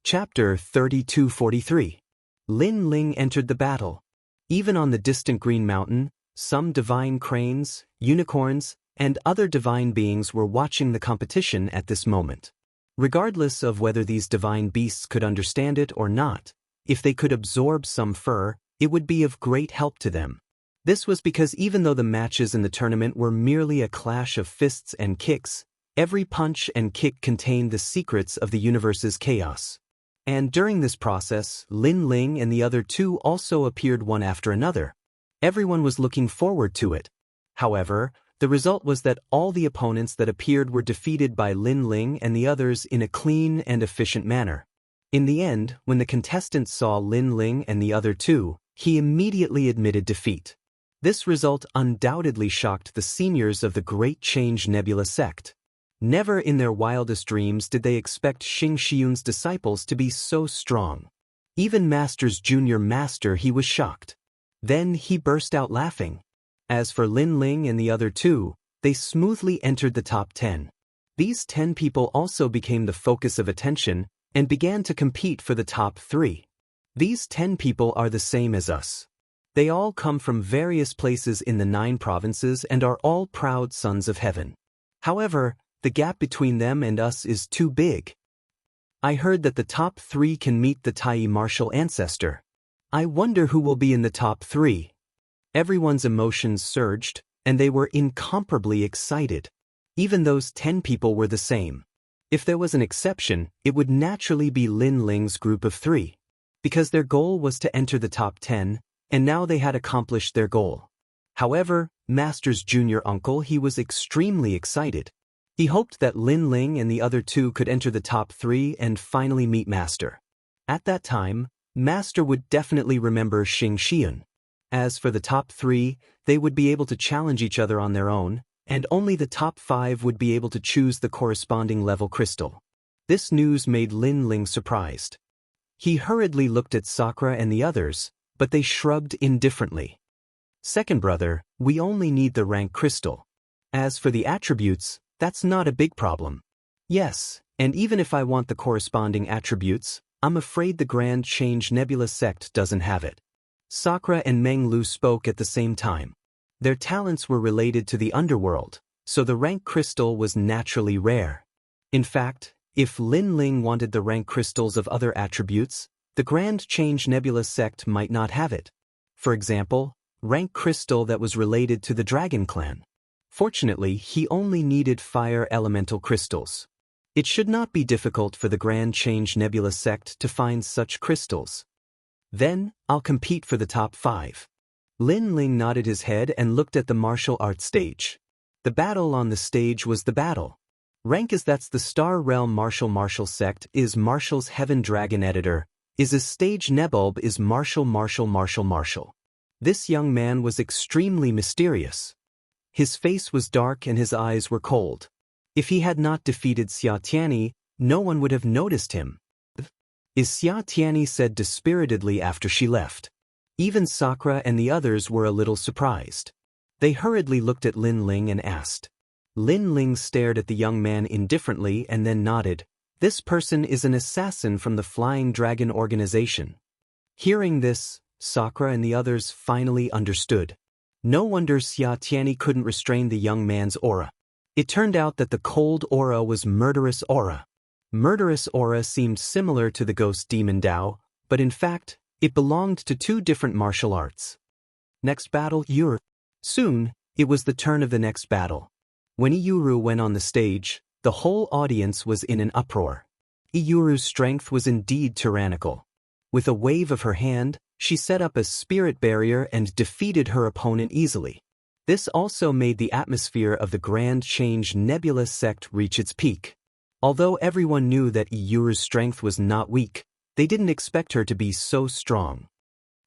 Chapter 3243. Lin Ling entered the battle. Even on the distant Green Mountain, some divine cranes, unicorns, and other divine beings were watching the competition at this moment. Regardless of whether these divine beasts could understand it or not, if they could absorb some fur, it would be of great help to them. This was because even though the matches in the tournament were merely a clash of fists and kicks, every punch and kick contained the secrets of the universe's chaos. And during this process, Lin Ling and the other two also appeared one after another. Everyone was looking forward to it. However, the result was that all the opponents that appeared were defeated by Lin Ling and the others in a clean and efficient manner. In the end, when the contestant saw Lin Ling and the other two, he immediately admitted defeat. This result undoubtedly shocked the seniors of the Great Change Nebula sect. Never in their wildest dreams did they expect Xing Shiyun's disciples to be so strong. Even Master's junior master, he was shocked. Then he burst out laughing. As for Lin Ling and the other two, they smoothly entered the top 10. These 10 people also became the focus of attention and began to compete for the top 3. These 10 people are the same as us. They all come from various places in the 9 provinces and are all proud sons of heaven. However, the gap between them and us is too big. I heard that the top 3 can meet the Tai martial ancestor. I wonder who will be in the top 3. Everyone's emotions surged, and they were incomparably excited. Even those 10 people were the same. If there was an exception, it would naturally be Lin Ling's group of 3. Because their goal was to enter the top 10, and now they had accomplished their goal. However, Master's junior uncle, he was extremely excited. He hoped that Lin Ling and the other two could enter the top 3 and finally meet Master. At that time, Master would definitely remember Xing Shiyun. As for the top 3, they would be able to challenge each other on their own, and only the top 5 would be able to choose the corresponding level crystal. This news made Lin Ling surprised. He hurriedly looked at Sakura and the others, but they shrugged indifferently. Second brother, we only need the rank crystal. As for the attributes, that's not a big problem. Yes, and even if I want the corresponding attributes, I'm afraid the Grand Change Nebula sect doesn't have it. Sakura and Meng Lu spoke at the same time. Their talents were related to the underworld, so the rank crystal was naturally rare. In fact, if Lin Ling wanted the rank crystals of other attributes, the Grand Change Nebula sect might not have it. For example, rank crystal that was related to the Dragon Clan. Fortunately, he only needed fire elemental crystals. It should not be difficult for the Grand Change Nebula sect to find such crystals. Then, I'll compete for the top 5. Lin Ling nodded his head and looked at the martial arts stage. The battle on the stage was the battle. Rank is that's the Star Realm Martial sect is Martial's Heaven Dragon Editor, is a stage Nebulb is Martial. This young man was extremely mysterious. His face was dark and his eyes were cold. If he had not defeated Xia Tianyi, no one would have noticed him. Is Xia Tianyi said dispiritedly after she left. Even Sakura and the others were a little surprised. They hurriedly looked at Lin Ling and asked. Lin Ling stared at the young man indifferently and then nodded. This person is an assassin from the Flying Dragon organization. Hearing this, Sakura and the others finally understood. No wonder Xia Tianyi couldn't restrain the young man's aura. It turned out that the cold aura was Murderous Aura. Murderous Aura seemed similar to the Ghost Demon Dao, but in fact, it belonged to 2 different martial arts. Next battle, Yuru. Soon, it was the turn of the next battle. When Iyuru went on the stage, the whole audience was in an uproar. Iyuru's strength was indeed tyrannical. With a wave of her hand, she set up a spirit barrier and defeated her opponent easily. This also made the atmosphere of the Grand Change Nebula sect reach its peak. Although everyone knew that Iyuru's strength was not weak, they didn't expect her to be so strong.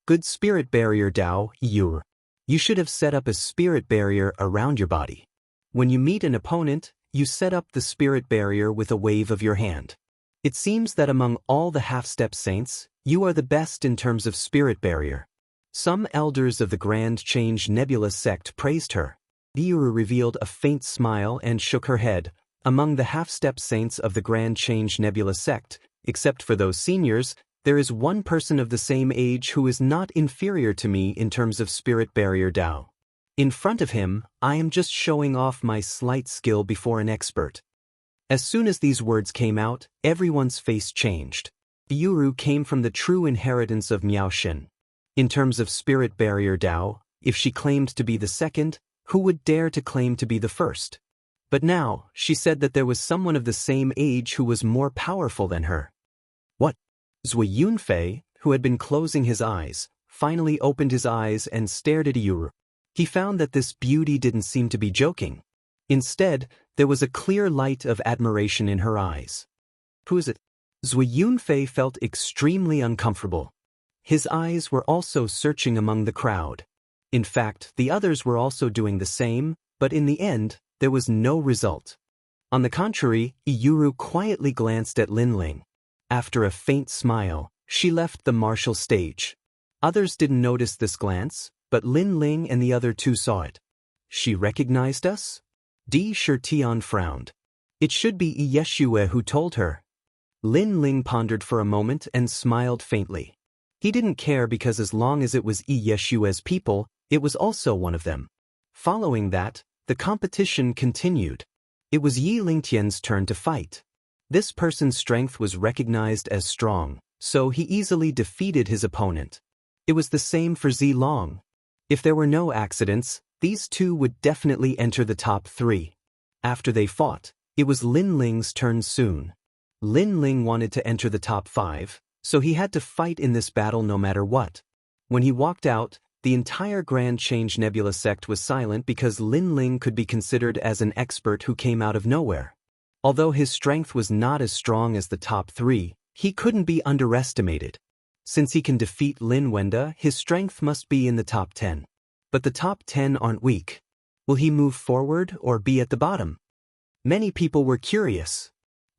Good spirit barrier Dao, Iyuru. You should have set up a spirit barrier around your body. When you meet an opponent, you set up the spirit barrier with a wave of your hand. It seems that among all the half-step saints, you are the best in terms of spirit barrier. Some elders of the Grand Change Nebula sect praised her. Iyuru revealed a faint smile and shook her head. Among the half-step saints of the Grand Change Nebula sect, Except for those seniors, there is one person of the same age who is not inferior to me in terms of spirit barrier Dao. In front of him, I am just showing off my slight skill before an expert. As soon as these words came out, everyone's face changed. Yuru came from the true inheritance of Miaoshen. In terms of spirit barrier Dao, if she claimed to be the second, who would dare to claim to be the first? But now, she said that there was someone of the same age who was more powerful than her. What? Zui Yunfei, who had been closing his eyes, finally opened his eyes and stared at Yuru. He found that this beauty didn't seem to be joking. Instead, there was a clear light of admiration in her eyes. Who is it? Zui Yunfei felt extremely uncomfortable. His eyes were also searching among the crowd. In fact, the others were also doing the same, but in the end, there was no result. On the contrary, Yuru quietly glanced at Linling. After a faint smile, she left the martial stage. Others didn't notice this glance, but Linling and the other two saw it. She recognized us? Di Shitian frowned. It should be Yeshua who told her. Linling pondered for a moment and smiled faintly. He didn't care because as long as it was Yeshua's people, it was also one of them. Following that, the competition continued. It was Yi Lingtian's turn to fight. This person's strength was recognized as strong, so he easily defeated his opponent. It was the same for Zilong. If there were no accidents, these two would definitely enter the top 3. After they fought, it was Linling's turn soon. Linling wanted to enter the top 5, so he had to fight in this battle no matter what. When he walked out, the entire Grand Change Nebula sect was silent because Linling could be considered as an expert who came out of nowhere. Although his strength was not as strong as the top 3, he couldn't be underestimated. Since he can defeat Lin Wenda, his strength must be in the top 10. But the top 10 aren't weak. Will he move forward or be at the bottom? Many people were curious.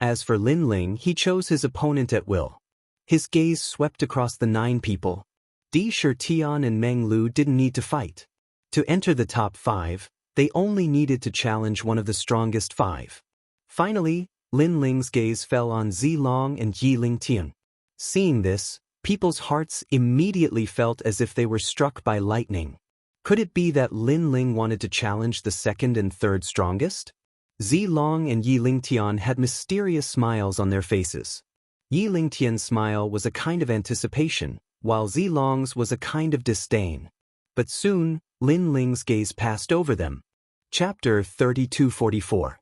As for Linling, he chose his opponent at will. His gaze swept across the 9 people. Di Shitian and Meng Lu didn't need to fight. To enter the top 5, they only needed to challenge one of the strongest 5. Finally, Linling's gaze fell on Zilong and Yi Lingtian. Seeing this, people's hearts immediately felt as if they were struck by lightning. Could it be that Linling wanted to challenge the second and third strongest? Zilong and Yi Lingtian had mysterious smiles on their faces. Yi Lingtian's smile was a kind of anticipation, while Zilong's was a kind of disdain. But soon, Linling's gaze passed over them. Chapter 3244.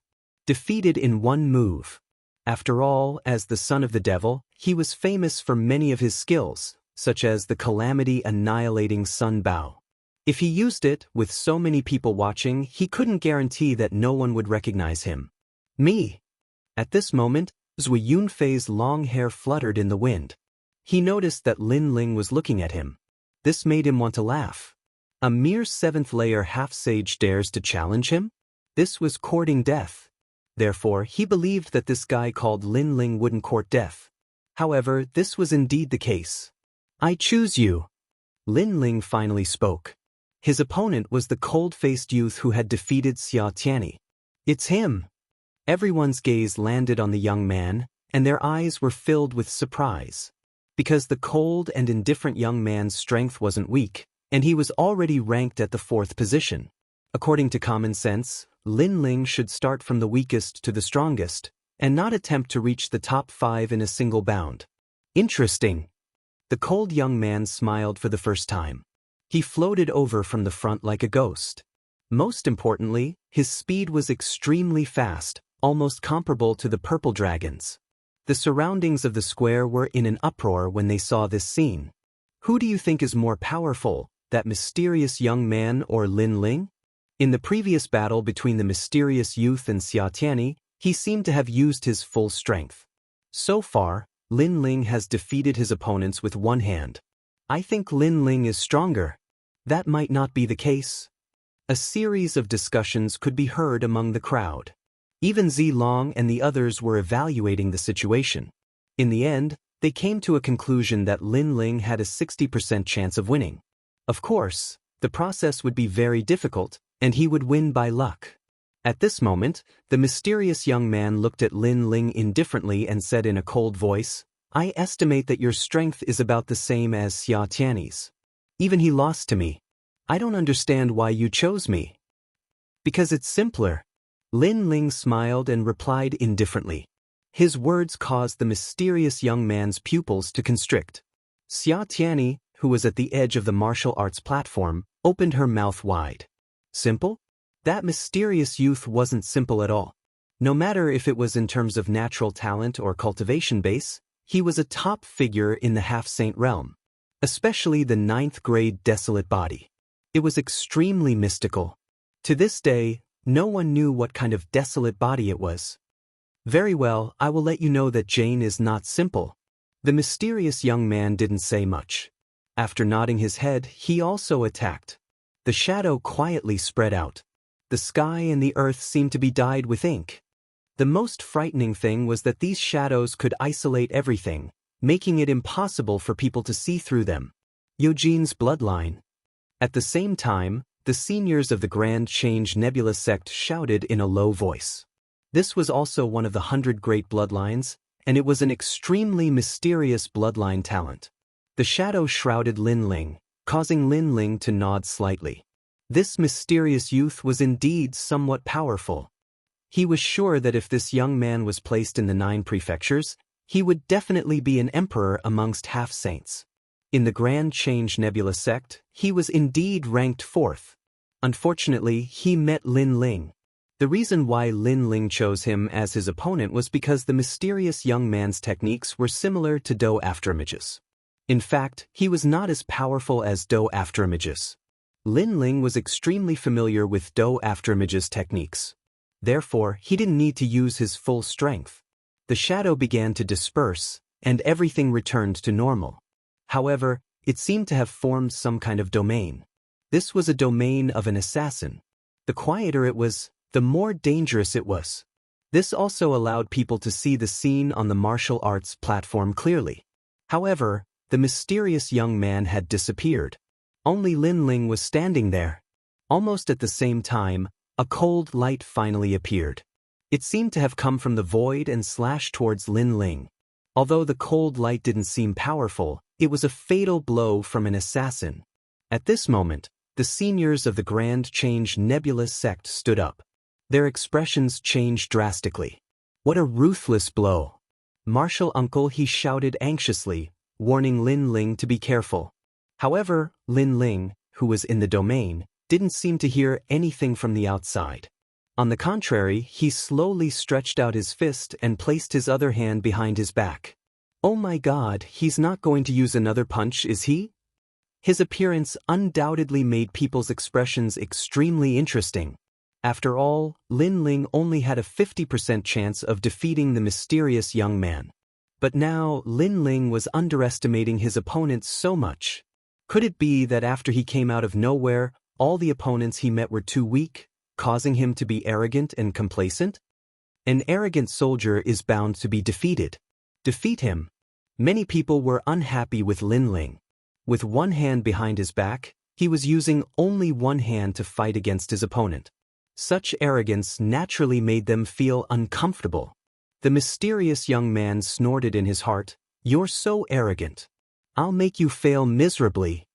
Defeated in one move. After all, as the son of the devil, he was famous for many of his skills, such as the calamity-annihilating Sun Bao. If he used it, with so many people watching, he couldn't guarantee that no one would recognize him. Me. At this moment, Zui Yunfei's long hair fluttered in the wind. He noticed that Linling was looking at him. This made him want to laugh. A mere 7th-layer half-sage dares to challenge him? This was courting death. Therefore, he believed that this guy called Linling wouldn't court death. However, this was indeed the case. I choose you. Linling finally spoke. His opponent was the cold-faced youth who had defeated Xia Tianyi. It's him. Everyone's gaze landed on the young man, and their eyes were filled with surprise. Because the cold and indifferent young man's strength wasn't weak, and he was already ranked at the 4th position. According to common sense, Linling should start from the weakest to the strongest, and not attempt to reach the top 5 in a single bound. Interesting. The cold young man smiled for the first time. He floated over from the front like a ghost. Most importantly, his speed was extremely fast, almost comparable to the purple dragons. The surroundings of the square were in an uproar when they saw this scene. Who do you think is more powerful, that mysterious young man or Linling? In the previous battle between the mysterious youth and Xia Tianyi, he seemed to have used his full strength. So far, Linling has defeated his opponents with one hand. I think Linling is stronger. That might not be the case. A series of discussions could be heard among the crowd. Even Zilong and the others were evaluating the situation. In the end, they came to a conclusion that Linling had a 60% chance of winning. Of course, the process would be very difficult, and he would win by luck. At this moment, the mysterious young man looked at Linling indifferently and said in a cold voice, I estimate that your strength is about the same as Xia Tianyi's. Even he lost to me. I don't understand why you chose me. Because it's simpler. Lin Ling smiled and replied indifferently. His words caused the mysterious young man's pupils to constrict. Xia Tianyi, who was at the edge of the martial arts platform, opened her mouth wide. Simple? That mysterious youth wasn't simple at all. No matter if it was in terms of natural talent or cultivation base, he was a top figure in the half-saint realm. Especially the 9th grade desolate body. It was extremely mystical. To this day, no one knew what kind of desolate body it was. Very well, I will let you know that Jane is not simple. The mysterious young man didn't say much. After nodding his head, he also attacked. The shadow quietly spread out. The sky and the earth seemed to be dyed with ink. The most frightening thing was that these shadows could isolate everything, making it impossible for people to see through them. Eugene's bloodline. At the same time, the seniors of the Grand Change Nebula sect shouted in a low voice. This was also one of the 100 great bloodlines, and it was an extremely mysterious bloodline talent. The shadow shrouded Lin Ling, causing Lin Ling to nod slightly. This mysterious youth was indeed somewhat powerful. He was sure that if this young man was placed in the 9 prefectures, he would definitely be an emperor amongst half-saints. In the Grand Change Nebula sect, he was indeed ranked 4th. Unfortunately, he met Lin Ling. The reason why Lin Ling chose him as his opponent was because the mysterious young man's techniques were similar to Do Afterimage's. In fact, he was not as powerful as Do Afterimage's. Lin Ling was extremely familiar with Do Afterimage's techniques. Therefore, he didn't need to use his full strength. The shadow began to disperse, and everything returned to normal. However, it seemed to have formed some kind of domain. This was a domain of an assassin. The quieter it was, the more dangerous it was. This also allowed people to see the scene on the martial arts platform clearly. However, the mysterious young man had disappeared. Only Lin Ling was standing there. Almost at the same time, a cold light finally appeared. It seemed to have come from the void and slashed towards Lin Ling. Although the cold light didn't seem powerful, it was a fatal blow from an assassin. At this moment, the seniors of the Grand Change Nebula sect stood up. Their expressions changed drastically. What a ruthless blow! Martial uncle, he shouted anxiously, warning Lin Ling to be careful. However, Lin Ling, who was in the domain, didn't seem to hear anything from the outside. On the contrary, he slowly stretched out his fist and placed his other hand behind his back. Oh my God, he's not going to use another punch, is he? His appearance undoubtedly made people's expressions extremely interesting. After all, Lin Ling only had a 50% chance of defeating the mysterious young man. But now, Lin Ling was underestimating his opponents so much. Could it be that after he came out of nowhere, all the opponents he met were too weak, causing him to be arrogant and complacent? An arrogant soldier is bound to be defeated. Defeat him. Many people were unhappy with Lin Ling. With one hand behind his back, he was using only one hand to fight against his opponent. Such arrogance naturally made them feel uncomfortable. The mysterious young man snorted in his heart, "You're so arrogant. I'll make you fail miserably."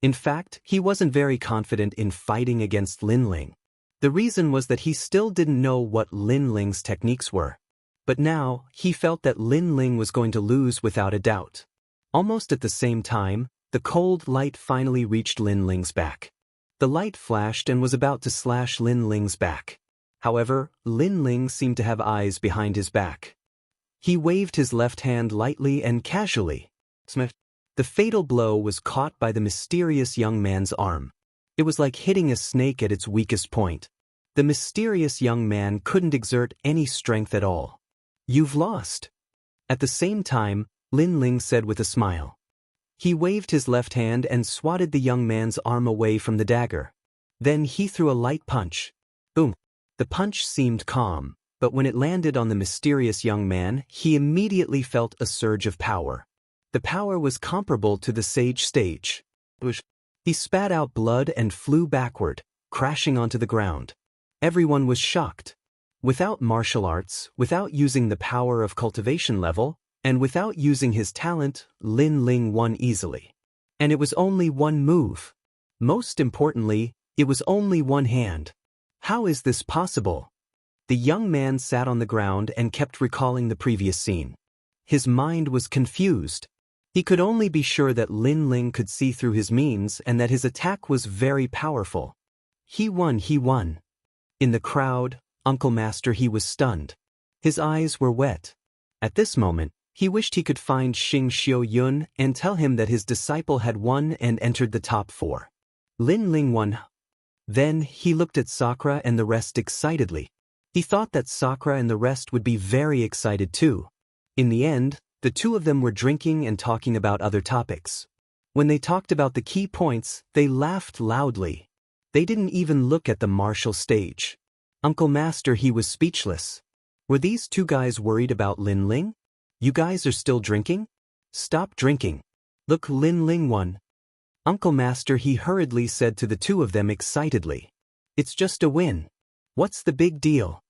In fact, he wasn't very confident in fighting against Lin Ling. The reason was that he still didn't know what Lin Ling's techniques were. But now, he felt that Lin Ling was going to lose without a doubt. Almost at the same time, the cold light finally reached Lin Ling's back. The light flashed and was about to slash Lin Ling's back. However, Lin Ling seemed to have eyes behind his back. He waved his left hand lightly and casually. The fatal blow was caught by the mysterious young man's arm. It was like hitting a snake at its weakest point. The mysterious young man couldn't exert any strength at all. "You've lost." At the same time, Lin Ling said with a smile. He waved his left hand and swatted the young man's arm away from the dagger. Then he threw a light punch. Boom. The punch seemed calm, but when it landed on the mysterious young man, he immediately felt a surge of power. The power was comparable to the Sage stage. He spat out blood and flew backward, crashing onto the ground. Everyone was shocked. Without martial arts, without using the power of cultivation level, and without using his talent, Lin Ling won easily. And it was only one move. Most importantly, it was only one hand. How is this possible? The young man sat on the ground and kept recalling the previous scene. His mind was confused. He could only be sure that Lin Ling could see through his means and that his attack was very powerful. He won. In the crowd, Uncle Master he was stunned. His eyes were wet. At this moment, he wished he could find Xing Xiu Yun and tell him that his disciple had won and entered the top 4. Lin Ling won. Then he looked at Sakura and the rest excitedly. He thought that Sakura and the rest would be very excited too. In the end, the two of them were drinking and talking about other topics. When they talked about the key points, they laughed loudly. They didn't even look at the martial stage. Uncle Master he was speechless. Were these two guys worried about Lin Ling? You guys are still drinking? Stop drinking. Look, Lin Ling won. Uncle Master he hurriedly said to the two of them excitedly. It's just a win. What's the big deal?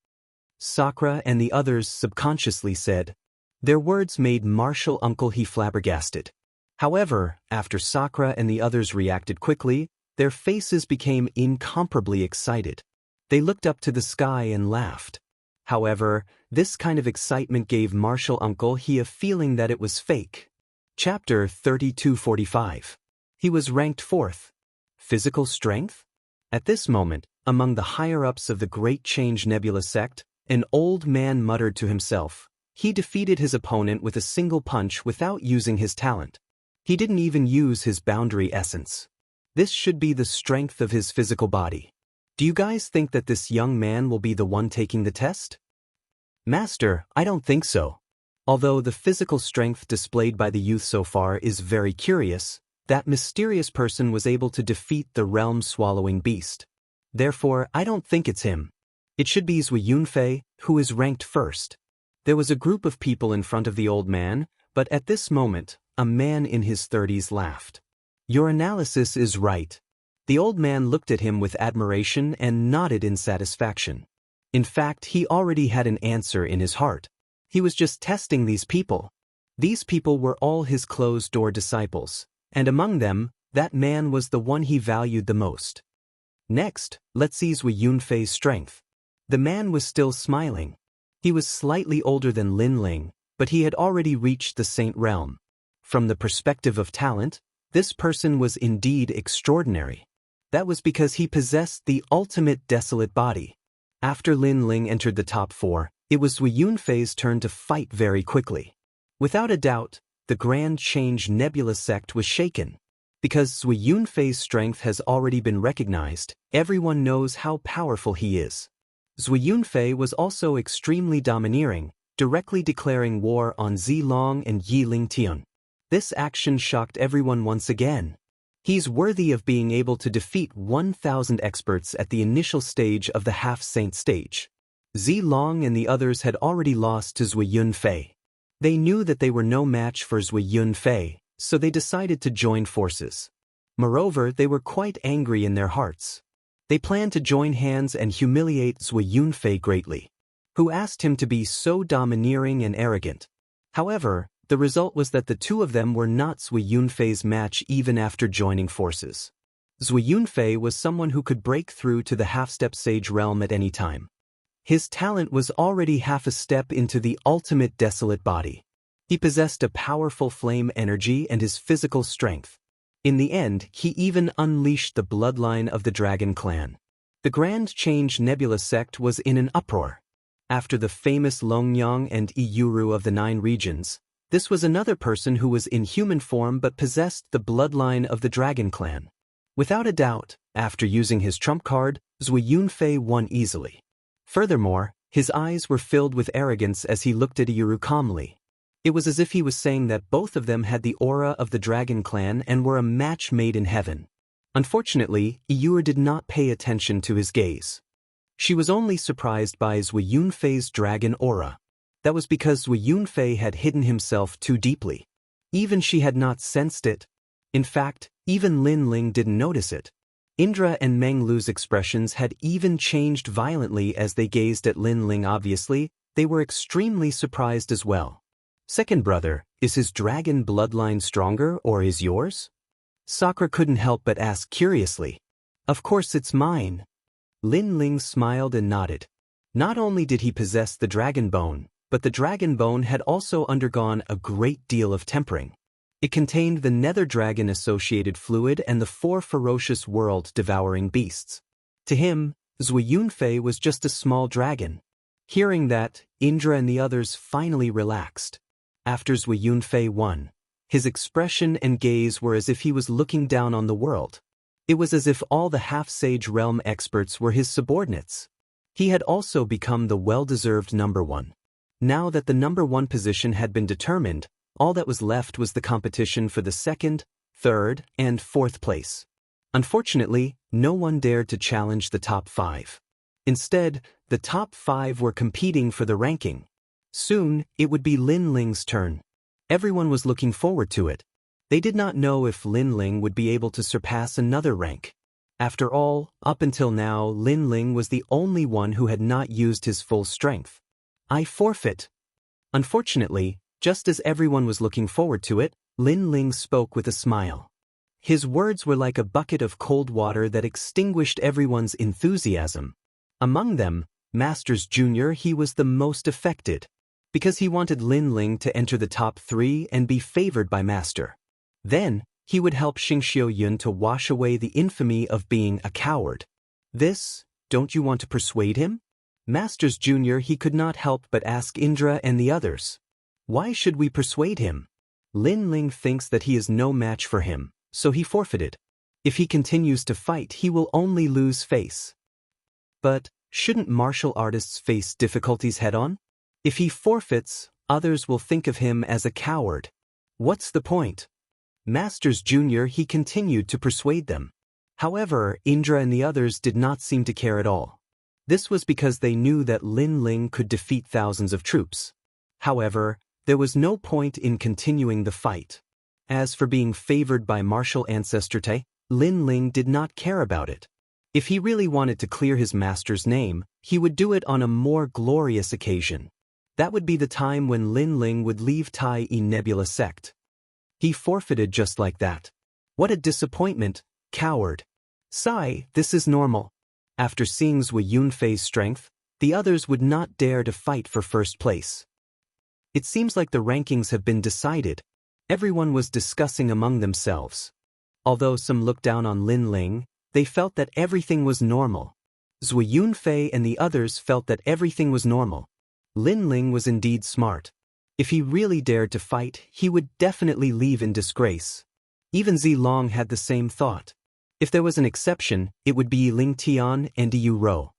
Sakura and the others subconsciously said. Their words made martial uncle he flabbergasted. However, after Sakura and the others reacted quickly, their faces became incomparably excited. They looked up to the sky and laughed. However, this kind of excitement gave martial uncle he a feeling that it was fake. Chapter 3245. He was ranked 4th. Physical strength? At this moment, among the higher-ups of the Great Change Nebula sect, an old man muttered to himself. He defeated his opponent with a single punch without using his talent. He didn't even use his boundary essence. This should be the strength of his physical body. Do you guys think that this young man will be the one taking the test? Master, I don't think so. Although the physical strength displayed by the youth so far is very curious, that mysterious person was able to defeat the realm-swallowing beast. Therefore, I don't think it's him. It should be Zui Yunfei, who is ranked 1st. There was a group of people in front of the old man, but at this moment, a man in his 30s laughed. Your analysis is right. The old man looked at him with admiration and nodded in satisfaction. In fact, he already had an answer in his heart. He was just testing these people. These people were all his closed-door disciples, and among them, that man was the one he valued the most. Next, let's see Zui Yunfei's strength. The man was still smiling. He was slightly older than Lin Ling, but he had already reached the Saint Realm. From the perspective of talent, this person was indeed extraordinary. That was because he possessed the ultimate desolate body. After Lin Ling entered the top 4, it was Zui Yunfei's turn to fight very quickly. Without a doubt, the Grand Change Nebula sect was shaken. Because Zui Yunfei's strength has already been recognized, everyone knows how powerful he is. Zui Yunfei was also extremely domineering, directly declaring war on Zilong and Yi Lingtian. This action shocked everyone once again. He's worthy of being able to defeat 1,000 experts at the initial stage of the half-saint stage. Zilong and the others had already lost to Zui Yunfei. They knew that they were no match for Zui Yunfei, so they decided to join forces. Moreover, they were quite angry in their hearts. They planned to join hands and humiliate Zui Yunfei greatly, who asked him to be so domineering and arrogant. However, the result was that the two of them were not Zui Yunfei's match even after joining forces. Zui Yunfei was someone who could break through to the half-step sage realm at any time. His talent was already half a step into the ultimate desolate body. He possessed a powerful flame energy and his physical strength. In the end, he even unleashed the bloodline of the Dragon Clan. The Grand Change Nebula sect was in an uproar. After the famous Longyang and Iyuru of the 9 regions, this was another person who was in human form but possessed the bloodline of the Dragon Clan. Without a doubt, after using his trump card, Zui Yunfei won easily. Furthermore, his eyes were filled with arrogance as he looked at Iyuru calmly. It was as if he was saying that both of them had the aura of the Dragon Clan and were a match made in heaven. Unfortunately, Iyuru did not pay attention to his gaze. She was only surprised by Zui Yunfei's dragon aura. That was because Zui Yunfei had hidden himself too deeply. Even she had not sensed it. In fact, even Lin Ling didn't notice it. Indra and Meng Lu's expressions had even changed violently as they gazed at Lin Ling. Obviously, they were extremely surprised as well. Second brother, is his dragon bloodline stronger or is yours? Sakura couldn't help but ask curiously. Of course it's mine. Lin Ling smiled and nodded. Not only did he possess the dragon bone, but the dragon bone had also undergone a great deal of tempering. It contained the nether dragon-associated fluid and the 4 ferocious world-devouring beasts. To him, Zui Yunfei was just a small dragon. Hearing that, Indra and the others finally relaxed. After Zui Yunfei won, his expression and gaze were as if he was looking down on the world. It was as if all the half-sage realm experts were his subordinates. He had also become the well-deserved number 1. Now that the number 1 position had been determined, all that was left was the competition for the 2nd, 3rd, and 4th place. Unfortunately, no one dared to challenge the top 5. Instead, the top 5 were competing for the ranking. Soon, it would be Lin Ling's turn. Everyone was looking forward to it. They did not know if Lin Ling would be able to surpass another rank. After all, up until now, Lin Ling was the only one who had not used his full strength. I forfeit. Unfortunately, just as everyone was looking forward to it, Lin Ling spoke with a smile. His words were like a bucket of cold water that extinguished everyone's enthusiasm. Among them, Masters Jr. he was the most affected, because he wanted Lin Ling to enter the top 3 and be favored by Master. Then, he would help Xingxiu Yun to wash away the infamy of being a coward. This, don't you want to persuade him? Masters Jr. he could not help but ask Indra and the others. Why should we persuade him? Lin Ling thinks that he is no match for him, so he forfeited. If he continues to fight, he will only lose face. But, shouldn't martial artists face difficulties head-on? If he forfeits, others will think of him as a coward. What's the point? Masters Jr. he continued to persuade them. However, Indra and the others did not seem to care at all. This was because they knew that Lin Ling could defeat thousands of troops. However, there was no point in continuing the fight. As for being favored by martial ancestor Te, Lin Ling did not care about it. If he really wanted to clear his master's name, he would do it on a more glorious occasion. That would be the time when Lin Ling would leave Tai E Nebula sect. He forfeited just like that. What a disappointment, coward. Sigh, this is normal. After seeing Zui Yunfei's strength, the others would not dare to fight for first place. It seems like the rankings have been decided. Everyone was discussing among themselves. Although some looked down on Lin Ling, they felt that everything was normal. Zui Yunfei and the others felt that everything was normal. Lin Ling was indeed smart. If he really dared to fight, he would definitely leave in disgrace. Even Zilong had the same thought. If there was an exception, it would be Ling Tian and Yu Rou.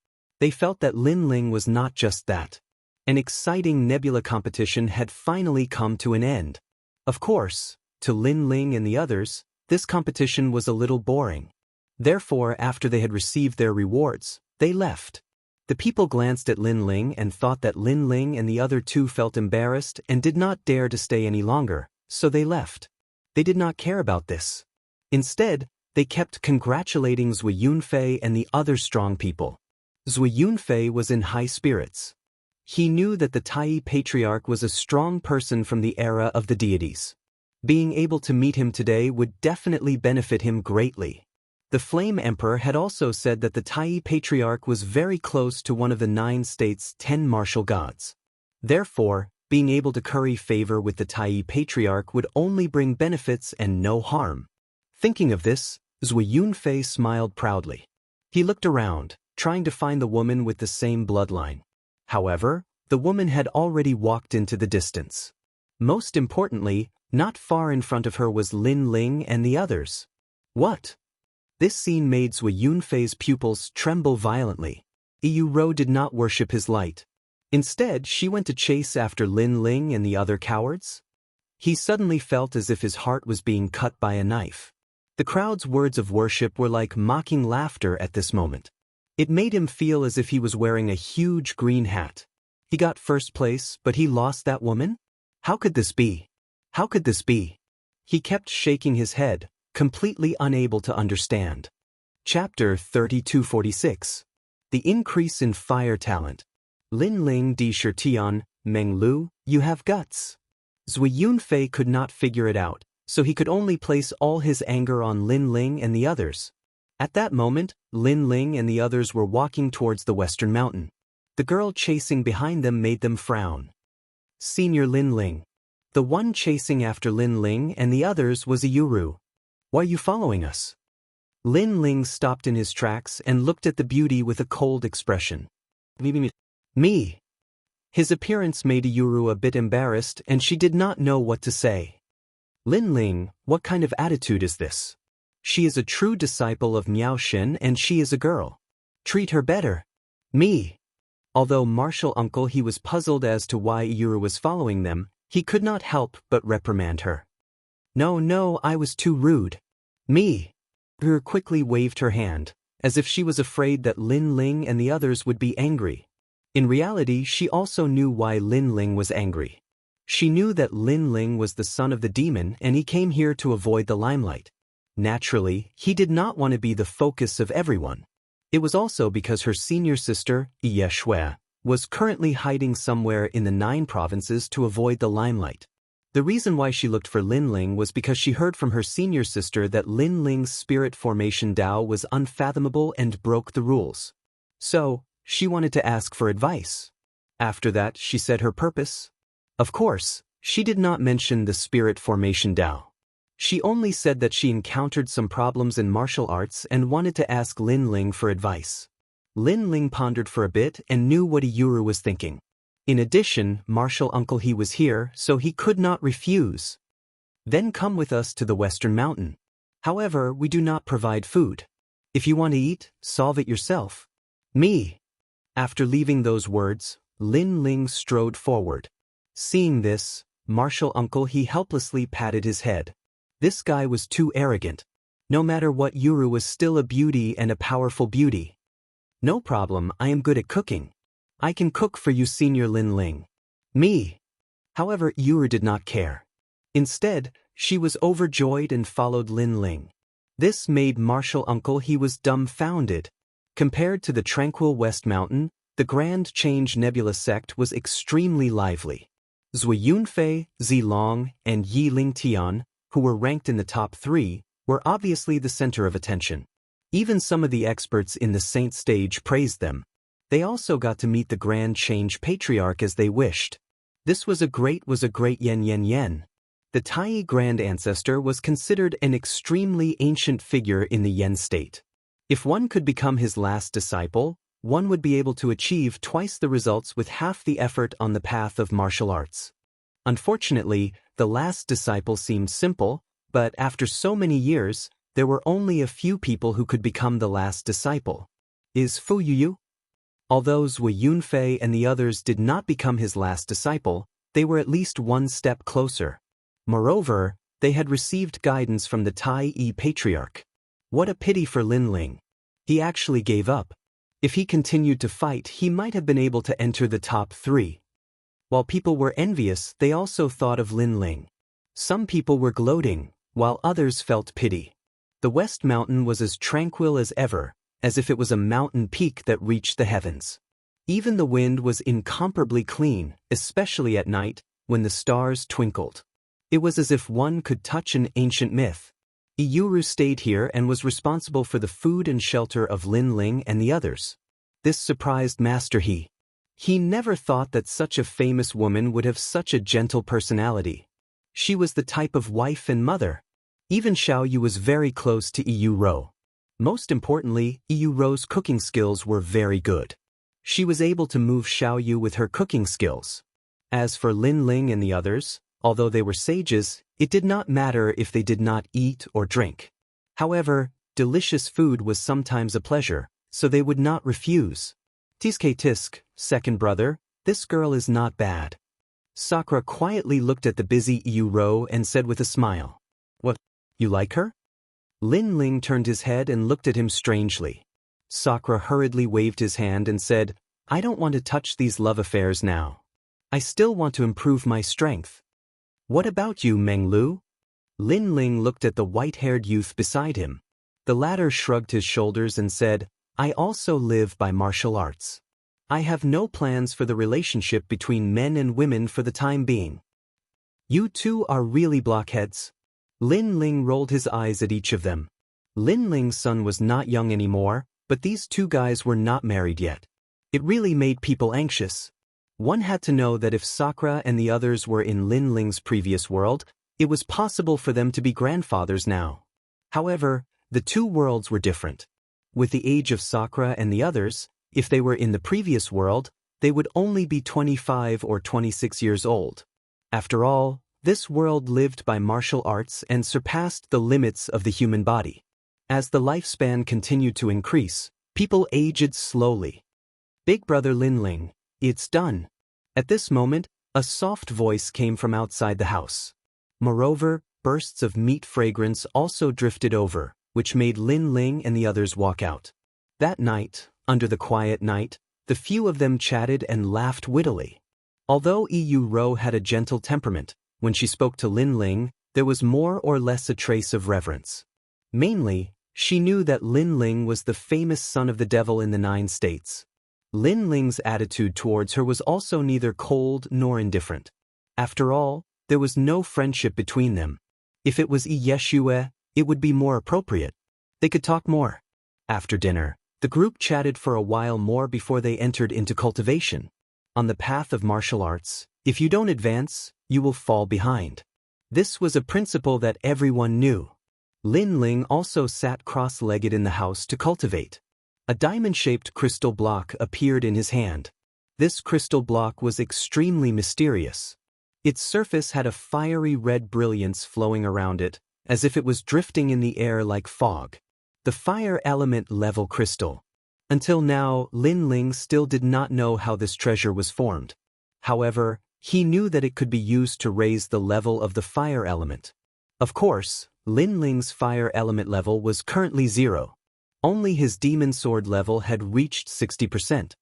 They felt that Lin Ling was not just that. An exciting nebula competition had finally come to an end. Of course, to Lin Ling and the others, this competition was a little boring. Therefore, after they had received their rewards, they left. The people glanced at Lin Ling and thought that Lin Ling and the other 2 felt embarrassed and did not dare to stay any longer, so they left. They did not care about this. Instead, they kept congratulating Zui Yunfei and the other strong people. Zui Yunfei was in high spirits. He knew that the Tai Patriarch was a strong person from the era of the deities. Being able to meet him today would definitely benefit him greatly. The Flame Emperor had also said that the Tai Patriarch was very close to one of the 9 states' 10 martial gods. Therefore, being able to curry favor with the Tai Patriarch would only bring benefits and no harm. Thinking of this, Zui Yunfei smiled proudly. He looked around, trying to find the woman with the same bloodline. However, the woman had already walked into the distance. Most importantly, not far in front of her was Lin Ling and the others. What? This scene made Zui Yunfei's pupils tremble violently. Yu Rou did not worship his light. Instead, she went to chase after Lin Ling and the other cowards. He suddenly felt as if his heart was being cut by a knife. The crowd's words of worship were like mocking laughter at this moment. It made him feel as if he was wearing a huge green hat. He got first place, but he lost that woman? How could this be? How could this be? He kept shaking his head, completely unable to understand. Chapter 3246. The Increase in Fire Talent. Lin Ling Di Shirtian, Meng Lu, you have guts. Zui Yunfei could not figure it out, so he could only place all his anger on Lin Ling and the others. At that moment, Lin Ling and the others were walking towards the western mountain. The girl chasing behind them made them frown. Senior Lin Ling. The one chasing after Lin Ling and the others was Iyuru. Why are you following us? Lin Ling stopped in his tracks and looked at the beauty with a cold expression. Me. His appearance made Iyuru a bit embarrassed and she did not know what to say. Lin Ling, what kind of attitude is this? She is a true disciple of Miao Shen and she is a girl. Treat her better. Me. Although martial uncle he was puzzled as to why Iyuru was following them, he could not help but reprimand her. No, I was too rude. Me. Iyuru quickly waved her hand, as if she was afraid that Lin Ling and the others would be angry. In reality, she also knew why Lin Ling was angry. She knew that Lin Ling was the son of the demon and he came here to avoid the limelight. Naturally, he did not want to be the focus of everyone. It was also because her senior sister, Ye Shui, was currently hiding somewhere in the 9 provinces to avoid the limelight. The reason why she looked for Lin Ling was because she heard from her senior sister that Lin Ling's spirit formation Dao was unfathomable and broke the rules. So, she wanted to ask for advice. After that, she said her purpose. Of course, she did not mention the spirit formation Dao. She only said that she encountered some problems in martial arts and wanted to ask Lin Ling for advice. Lin Ling pondered for a bit and knew what Iyuru was thinking. In addition, martial uncle he was here, so he could not refuse. Then come with us to the western mountain. However, we do not provide food. If you want to eat, solve it yourself. Me. After leaving those words, Lin Ling strode forward. Seeing this, martial uncle he helplessly patted his head. This guy was too arrogant. No matter what, Iyuru was still a beauty and a powerful beauty. No problem, I am good at cooking. I can cook for you, Senior Lin Ling. Me. However, Iyuru did not care. Instead, she was overjoyed and followed Lin Ling. This made martial uncle he was dumbfounded. Compared to the tranquil West Mountain, the Grand Change Nebula sect was extremely lively. Zui Yunfei, Zilong, and Yi Lingtian, who were ranked in the top 3, were obviously the center of attention. Even some of the experts in the Saint stage praised them. They also got to meet the Grand Change Patriarch as they wished. This was a great Yen. The Tai Grand Ancestor was considered an extremely ancient figure in the Yen state. If one could become his last disciple, one would be able to achieve twice the results with half the effort on the path of martial arts. Unfortunately, the last disciple seemed simple, but after so many years, there were only a few people who could become the last disciple. Is Fu Yuyu? Although Zui Yunfei and the others did not become his last disciple, they were at least one step closer. Moreover, they had received guidance from the Tai Patriarch. What a pity for Lin Ling. He actually gave up. If he continued to fight, he might have been able to enter the top 3. While people were envious, they also thought of Lin Ling. Some people were gloating, while others felt pity. The West Mountain was as tranquil as ever, as if it was a mountain peak that reached the heavens. Even the wind was incomparably clean, especially at night, when the stars twinkled. It was as if one could touch an ancient myth. Iyuru stayed here and was responsible for the food and shelter of Lin Ling and the others. This surprised Master He. He never thought that such a famous woman would have such a gentle personality. She was the type of wife and mother. Even Xiao Yu was very close to Iyuru. Most importantly, Iyuru's cooking skills were very good. She was able to move Xiao Yu with her cooking skills. As for Lin Ling and the others, although they were sages, it did not matter if they did not eat or drink. However, delicious food was sometimes a pleasure, so they would not refuse. Tisk, second brother, this girl is not bad. Sakura quietly looked at the busy Iyuru and said with a smile. What, you like her? Lin Ling turned his head and looked at him strangely. Sakura hurriedly waved his hand and said, I don't want to touch these love affairs now. I still want to improve my strength. What about you, Meng Lu? Lin Ling looked at the white-haired youth beside him. The latter shrugged his shoulders and said, I also live by martial arts. I have no plans for the relationship between men and women for the time being. You two are really blockheads. Lin Ling rolled his eyes at each of them. Lin Ling's son was not young anymore, but these two guys were not married yet. It really made people anxious. One had to know that if Sakura and the others were in Lin Ling's previous world, it was possible for them to be grandfathers now. However, the two worlds were different. With the age of Sakura and the others, if they were in the previous world, they would only be 25 or 26 years old. After all, this world lived by martial arts and surpassed the limits of the human body. As the lifespan continued to increase, people aged slowly. Big brother Lin Ling, it's done. At this moment, a soft voice came from outside the house. Moreover, bursts of meat fragrance also drifted over, which made Lin Ling and the others walk out. That night, under the quiet night, the few of them chatted and laughed wittily. Although Yu Ro had a gentle temperament, when she spoke to Lin Ling, there was more or less a trace of reverence. Mainly, she knew that Lin Ling was the famous son of the devil in the 9 states. Lin Ling's attitude towards her was also neither cold nor indifferent. After all, there was no friendship between them. If it was Yeshua, it would be more appropriate. They could talk more. After dinner, the group chatted for a while more before they entered into cultivation. On the path of martial arts, if you don't advance, you will fall behind. This was a principle that everyone knew. Lin Ling also sat cross-legged in the house to cultivate. A diamond-shaped crystal block appeared in his hand. This crystal block was extremely mysterious. Its surface had a fiery red brilliance flowing around it, as if it was drifting in the air like fog. The fire element level crystal. Until now, Lin Ling still did not know how this treasure was formed. However, he knew that it could be used to raise the level of the fire element. Of course, Lin Ling's fire element level was currently 0. Only his demon sword level had reached 60%.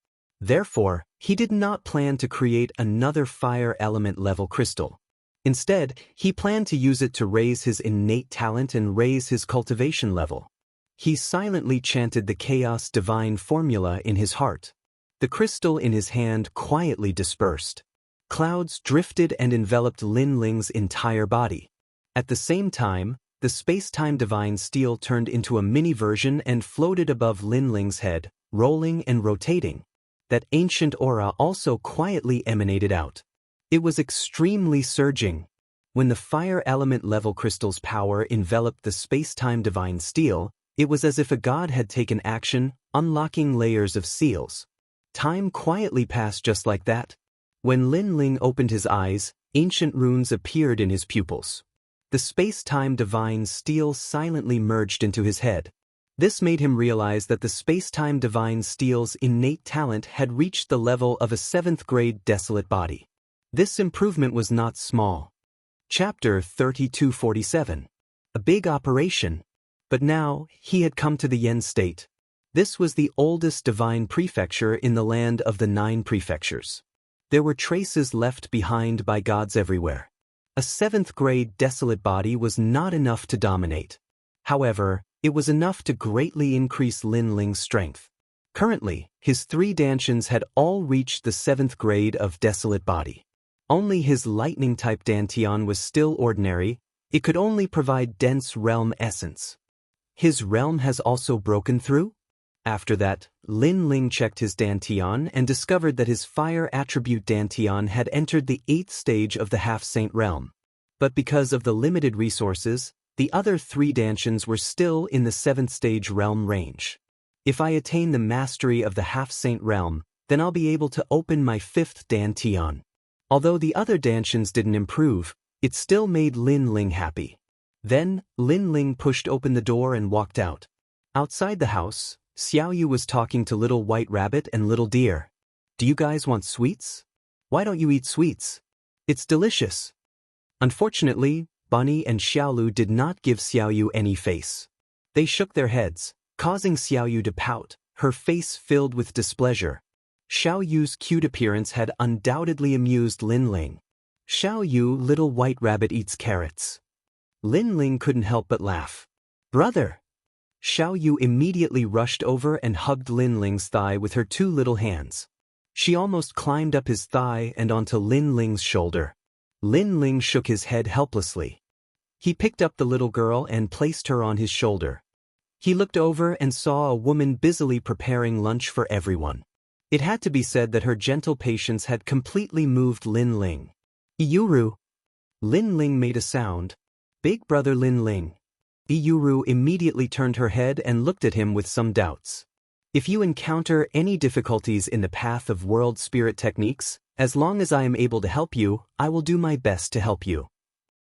Therefore, he did not plan to create another fire element level crystal. Instead, he planned to use it to raise his innate talent and raise his cultivation level. He silently chanted the Chaos Divine formula in his heart. The crystal in his hand quietly dispersed. Clouds drifted and enveloped Lin Ling's entire body. At the same time, the space-time divine steel turned into a mini version and floated above Lin Ling's head, rolling and rotating. That ancient aura also quietly emanated out. It was extremely surging. When the fire element level crystal's power enveloped the space-time divine steel, it was as if a god had taken action, unlocking layers of seals. Time quietly passed just like that. When Lin Ling opened his eyes, ancient runes appeared in his pupils. The space-time divine steel silently merged into his head. This made him realize that the space-time divine steel's innate talent had reached the level of a 7th grade desolate body. This improvement was not small. Chapter 3247. A big operation. But now, he had come to the Yen state. This was the oldest divine prefecture in the land of the 9 prefectures. There were traces left behind by gods everywhere. A 7th grade desolate body was not enough to dominate. However, it was enough to greatly increase Lin Ling's strength. Currently, his 3 Dantians had all reached the 7th grade of desolate body. Only his lightning-type Dantian was still ordinary. It could only provide dense realm essence. His realm has also broken through? After that, Lin Ling checked his Dantian and discovered that his fire attribute Dantian had entered the 8th stage of the half-saint realm. But because of the limited resources, the other 3 Dantians were still in the 7th stage realm range. If I attain the mastery of the half-saint realm, then I'll be able to open my 5th Dantian. Although the other Dantians didn't improve, it still made Lin Ling happy. Then, Lin Ling pushed open the door and walked out. Outside the house, Xiaoyu was talking to Little White Rabbit and Little Deer. Do you guys want sweets? Why don't you eat sweets? It's delicious. Unfortunately, Bunny and Xiaolu did not give Xiaoyu any face. They shook their heads, causing Xiaoyu to pout, her face filled with displeasure. Xiaoyu's cute appearance had undoubtedly amused Lin Ling. Xiaoyu, Little White Rabbit eats carrots. Lin Ling couldn't help but laugh. Brother! Xiaoyu immediately rushed over and hugged Lin Ling's thigh with her 2 little hands. She almost climbed up his thigh and onto Lin Ling's shoulder. Lin Ling shook his head helplessly. He picked up the little girl and placed her on his shoulder. He looked over and saw a woman busily preparing lunch for everyone. It had to be said that her gentle patience had completely moved Lin Ling. Iyuru. Lin Ling made a sound. Big brother Lin Ling. Iyuru immediately turned her head and looked at him with some doubts. If you encounter any difficulties in the path of world spirit techniques, as long as I am able to help you, I will do my best to help you.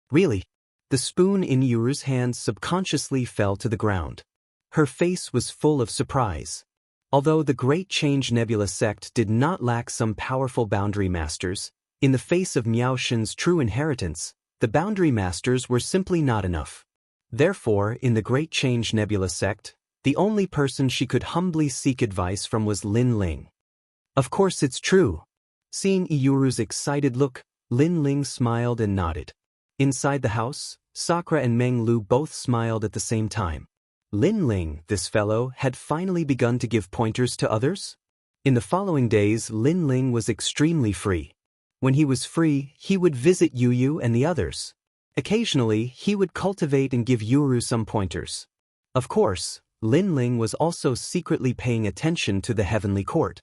Really? The spoon in Iyuru's hand subconsciously fell to the ground. Her face was full of surprise. Although the Great Change Nebula sect did not lack some powerful boundary masters, in the face of Miao Shen's true inheritance, the boundary masters were simply not enough. Therefore, in the Great Change Nebula sect, the only person she could humbly seek advice from was Lin Ling. Of course it's true. Seeing Iyuru's excited look, Lin Ling smiled and nodded. Inside the house, Sakura and Meng Lu both smiled at the same time. Lin Ling, this fellow, had finally begun to give pointers to others? In the following days, Lin Ling was extremely free. When he was free, he would visit Yu and the others. Occasionally, he would cultivate and give Yuru some pointers. Of course, Lin Ling was also secretly paying attention to the Heavenly Court.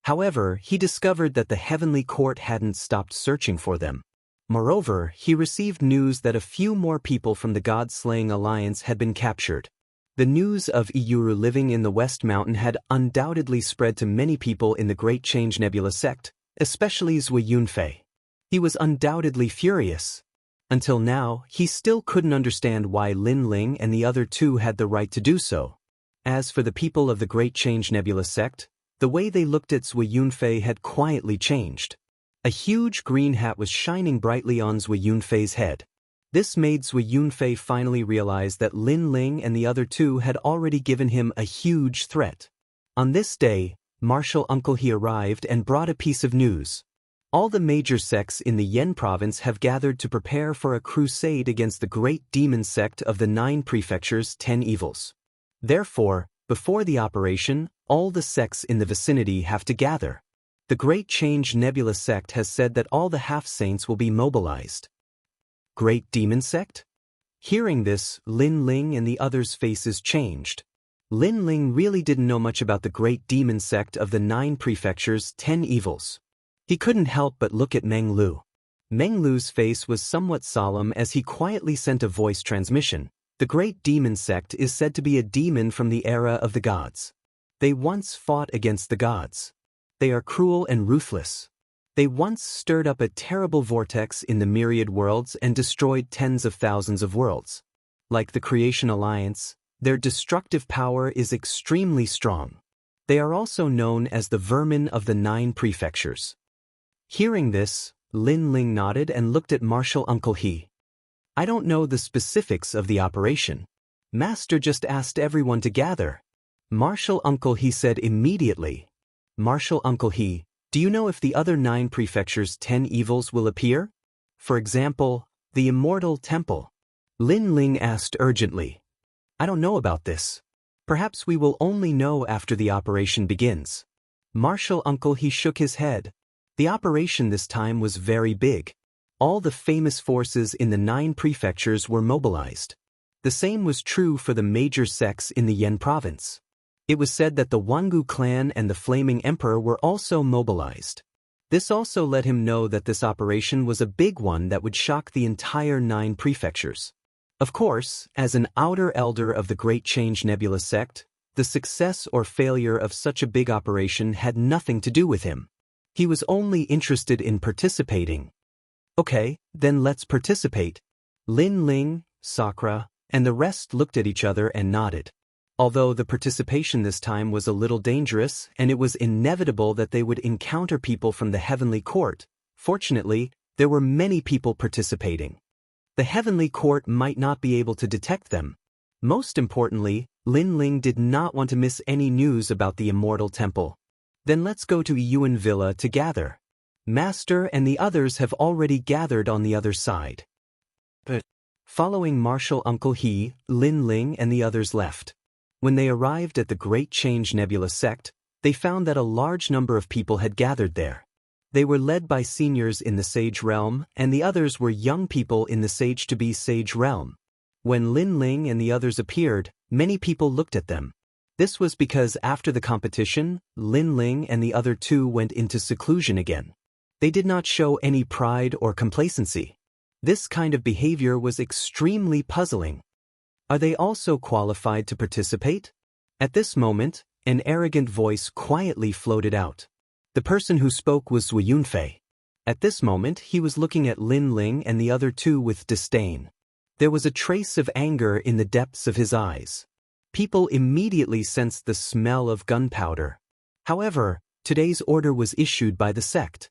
However, he discovered that the Heavenly Court hadn't stopped searching for them. Moreover, he received news that a few more people from the God-slaying alliance had been captured. The news of Iyuru living in the West Mountain had undoubtedly spread to many people in the Great Change Nebula sect, especially Zui Yunfei. He was undoubtedly furious. Until now, he still couldn't understand why Lin Ling and the other two had the right to do so. As for the people of the Great Change Nebula sect, the way they looked at Zui Yunfei had quietly changed. A huge green hat was shining brightly on Zui Yunfei's head. This made Zui Yunfei finally realize that Lin Ling and the other two had already given him a huge threat. On this day, Martial Uncle He arrived and brought a piece of news. All the major sects in the Yen province have gathered to prepare for a crusade against the great demon sect of the 9 prefectures' 10 evils. Therefore, before the operation, all the sects in the vicinity have to gather. The Great Change Nebula sect has said that all the half-saints will be mobilized. Great Demon Sect? Hearing this, Lin Ling and the others' faces changed. Lin Ling really didn't know much about the Great Demon Sect of the 9 prefectures' 10 evils. He couldn't help but look at Meng Lu. Meng Lu's face was somewhat solemn as he quietly sent a voice transmission. The Great Demon Sect is said to be a demon from the era of the gods. They once fought against the gods. They are cruel and ruthless. They once stirred up a terrible vortex in the myriad worlds and destroyed tens of thousands of worlds. Like the Creation Alliance, their destructive power is extremely strong. They are also known as the vermin of the 9 prefectures. Hearing this, Lin Ling nodded and looked at Martial Uncle He. I don't know the specifics of the operation. Master just asked everyone to gather. Martial Uncle He said immediately. Martial Uncle He, do you know if the other 9 prefectures' 10 evils will appear? For example, the Immortal Temple. Lin Ling asked urgently. I don't know about this. Perhaps we will only know after the operation begins. Martial Uncle He shook his head. The operation this time was very big. All the famous forces in the 9 prefectures were mobilized. The same was true for the major sects in the Yen province. It was said that the Wangu clan and the Flaming Emperor were also mobilized. This also let him know that this operation was a big one that would shock the entire 9 prefectures. Of course, as an outer elder of the Great Change Nebula sect, the success or failure of such a big operation had nothing to do with him. He was only interested in participating. Okay, then let's participate. Lin Ling, Sakura, and the rest looked at each other and nodded. Although the participation this time was a little dangerous and it was inevitable that they would encounter people from the Heavenly Court, fortunately, there were many people participating. The Heavenly Court might not be able to detect them. Most importantly, Lin Ling did not want to miss any news about the Immortal Temple. Then let's go to Yuan Villa to gather. Master and the others have already gathered on the other side. But following Martial Uncle He, Lin Ling and the others left. When they arrived at the Great Change Nebula sect, they found that a large number of people had gathered there. They were led by seniors in the Sage realm, and the others were young people in the Sage-to-be Sage realm. When Lin Ling and the others appeared, many people looked at them. This was because after the competition, Lin Ling and the other two went into seclusion again. They did not show any pride or complacency. This kind of behavior was extremely puzzling. Are they also qualified to participate? At this moment, an arrogant voice quietly floated out. The person who spoke was Zui Yunfei. At this moment, he was looking at Lin Ling and the other two with disdain. There was a trace of anger in the depths of his eyes. People immediately sensed the smell of gunpowder. However, today's order was issued by the sect.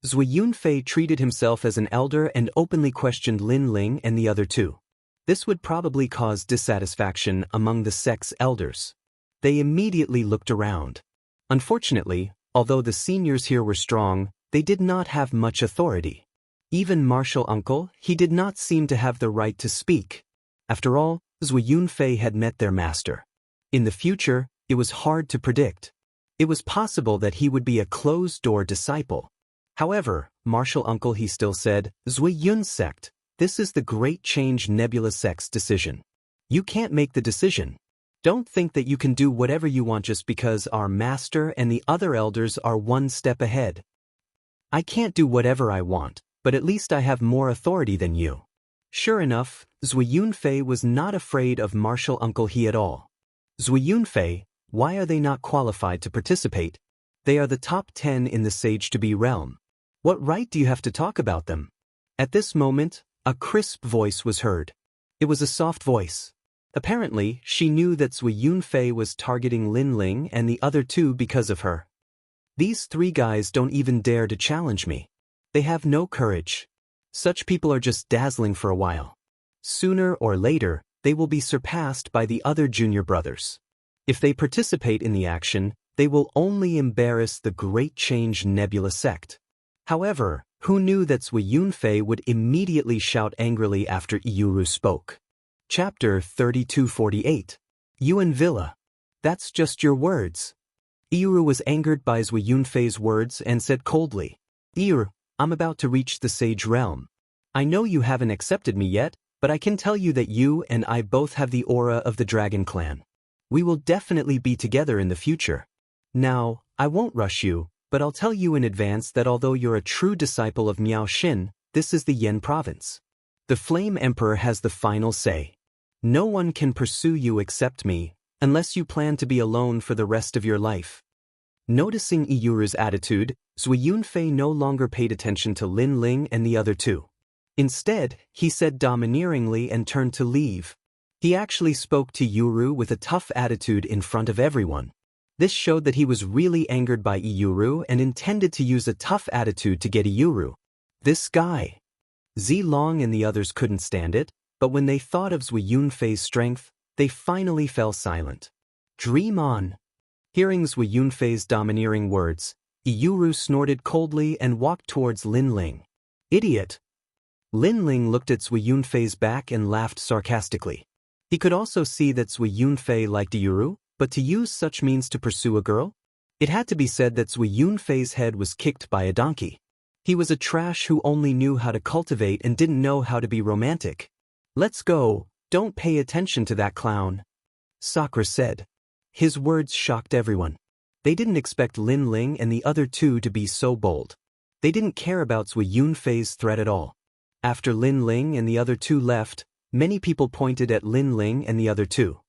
Zui Yunfei treated himself as an elder and openly questioned Lin Ling and the other two. This would probably cause dissatisfaction among the sect's elders. They immediately looked around. Unfortunately, although the seniors here were strong, they did not have much authority. Even Martial Uncle, he did not seem to have the right to speak. After all, Zui Yunfei had met their master. In the future, it was hard to predict. It was possible that he would be a closed-door disciple. However, Martial Uncle, he still said, Zui Yun's sect, this is the Great Change Nebula sect's decision. You can't make the decision. Don't think that you can do whatever you want just because our master and the other elders are one step ahead. I can't do whatever I want, but at least I have more authority than you. Sure enough, Zui Yunfei was not afraid of Martial Uncle He at all. Zui Yunfei, why are they not qualified to participate? They are the top 10 in the Sage-to-be realm. What right do you have to talk about them? At this moment, a crisp voice was heard. It was a soft voice. Apparently, she knew that Zui Yunfei was targeting Lin Ling and the other two because of her. These three guys don't even dare to challenge me. They have no courage. Such people are just dazzling for a while. Sooner or later, they will be surpassed by the other junior brothers. If they participate in the action, they will only embarrass the Great Change Nebula sect. However, who knew that Zui Yunfei would immediately shout angrily after Iyuru spoke? Chapter 3248. Yuan Villa. That's just your words. Iyuru was angered by Zui Yunfei's words and said coldly, Iyuru, I'm about to reach the Sage realm. I know you haven't accepted me yet, but I can tell you that you and I both have the aura of the Dragon Clan. We will definitely be together in the future. Now, I won't rush you, but I'll tell you in advance that although you're a true disciple of Miao Xin, this is the Yan province. The Flame Emperor has the final say. No one can pursue you except me, unless you plan to be alone for the rest of your life. Noticing Iyuru's attitude, Zui Yunfei no longer paid attention to Lin Ling and the other two. Instead, he said domineeringly and turned to leave. He actually spoke to Iyuru with a tough attitude in front of everyone. This showed that he was really angered by Iyuru and intended to use a tough attitude to get Iyuru. This guy. Zilong and the others couldn't stand it, but when they thought of Zui Yunfei's strength, they finally fell silent. Dream on. Hearing Zui Yunfei's domineering words, Iyuru snorted coldly and walked towards Lin Ling. Idiot! Lin Ling looked at Zui Yunfei's back and laughed sarcastically. He could also see that Zui Yunfei liked Iyuru, but to use such means to pursue a girl? It had to be said that Zui Yunfei's head was kicked by a donkey. He was a trash who only knew how to cultivate and didn't know how to be romantic. Let's go, don't pay attention to that clown, Sakura said. His words shocked everyone. They didn't expect Lin Ling and the other two to be so bold. They didn't care about Zui Yunfei's threat at all. After Lin Ling and the other two left, many people pointed at Lin Ling and the other two.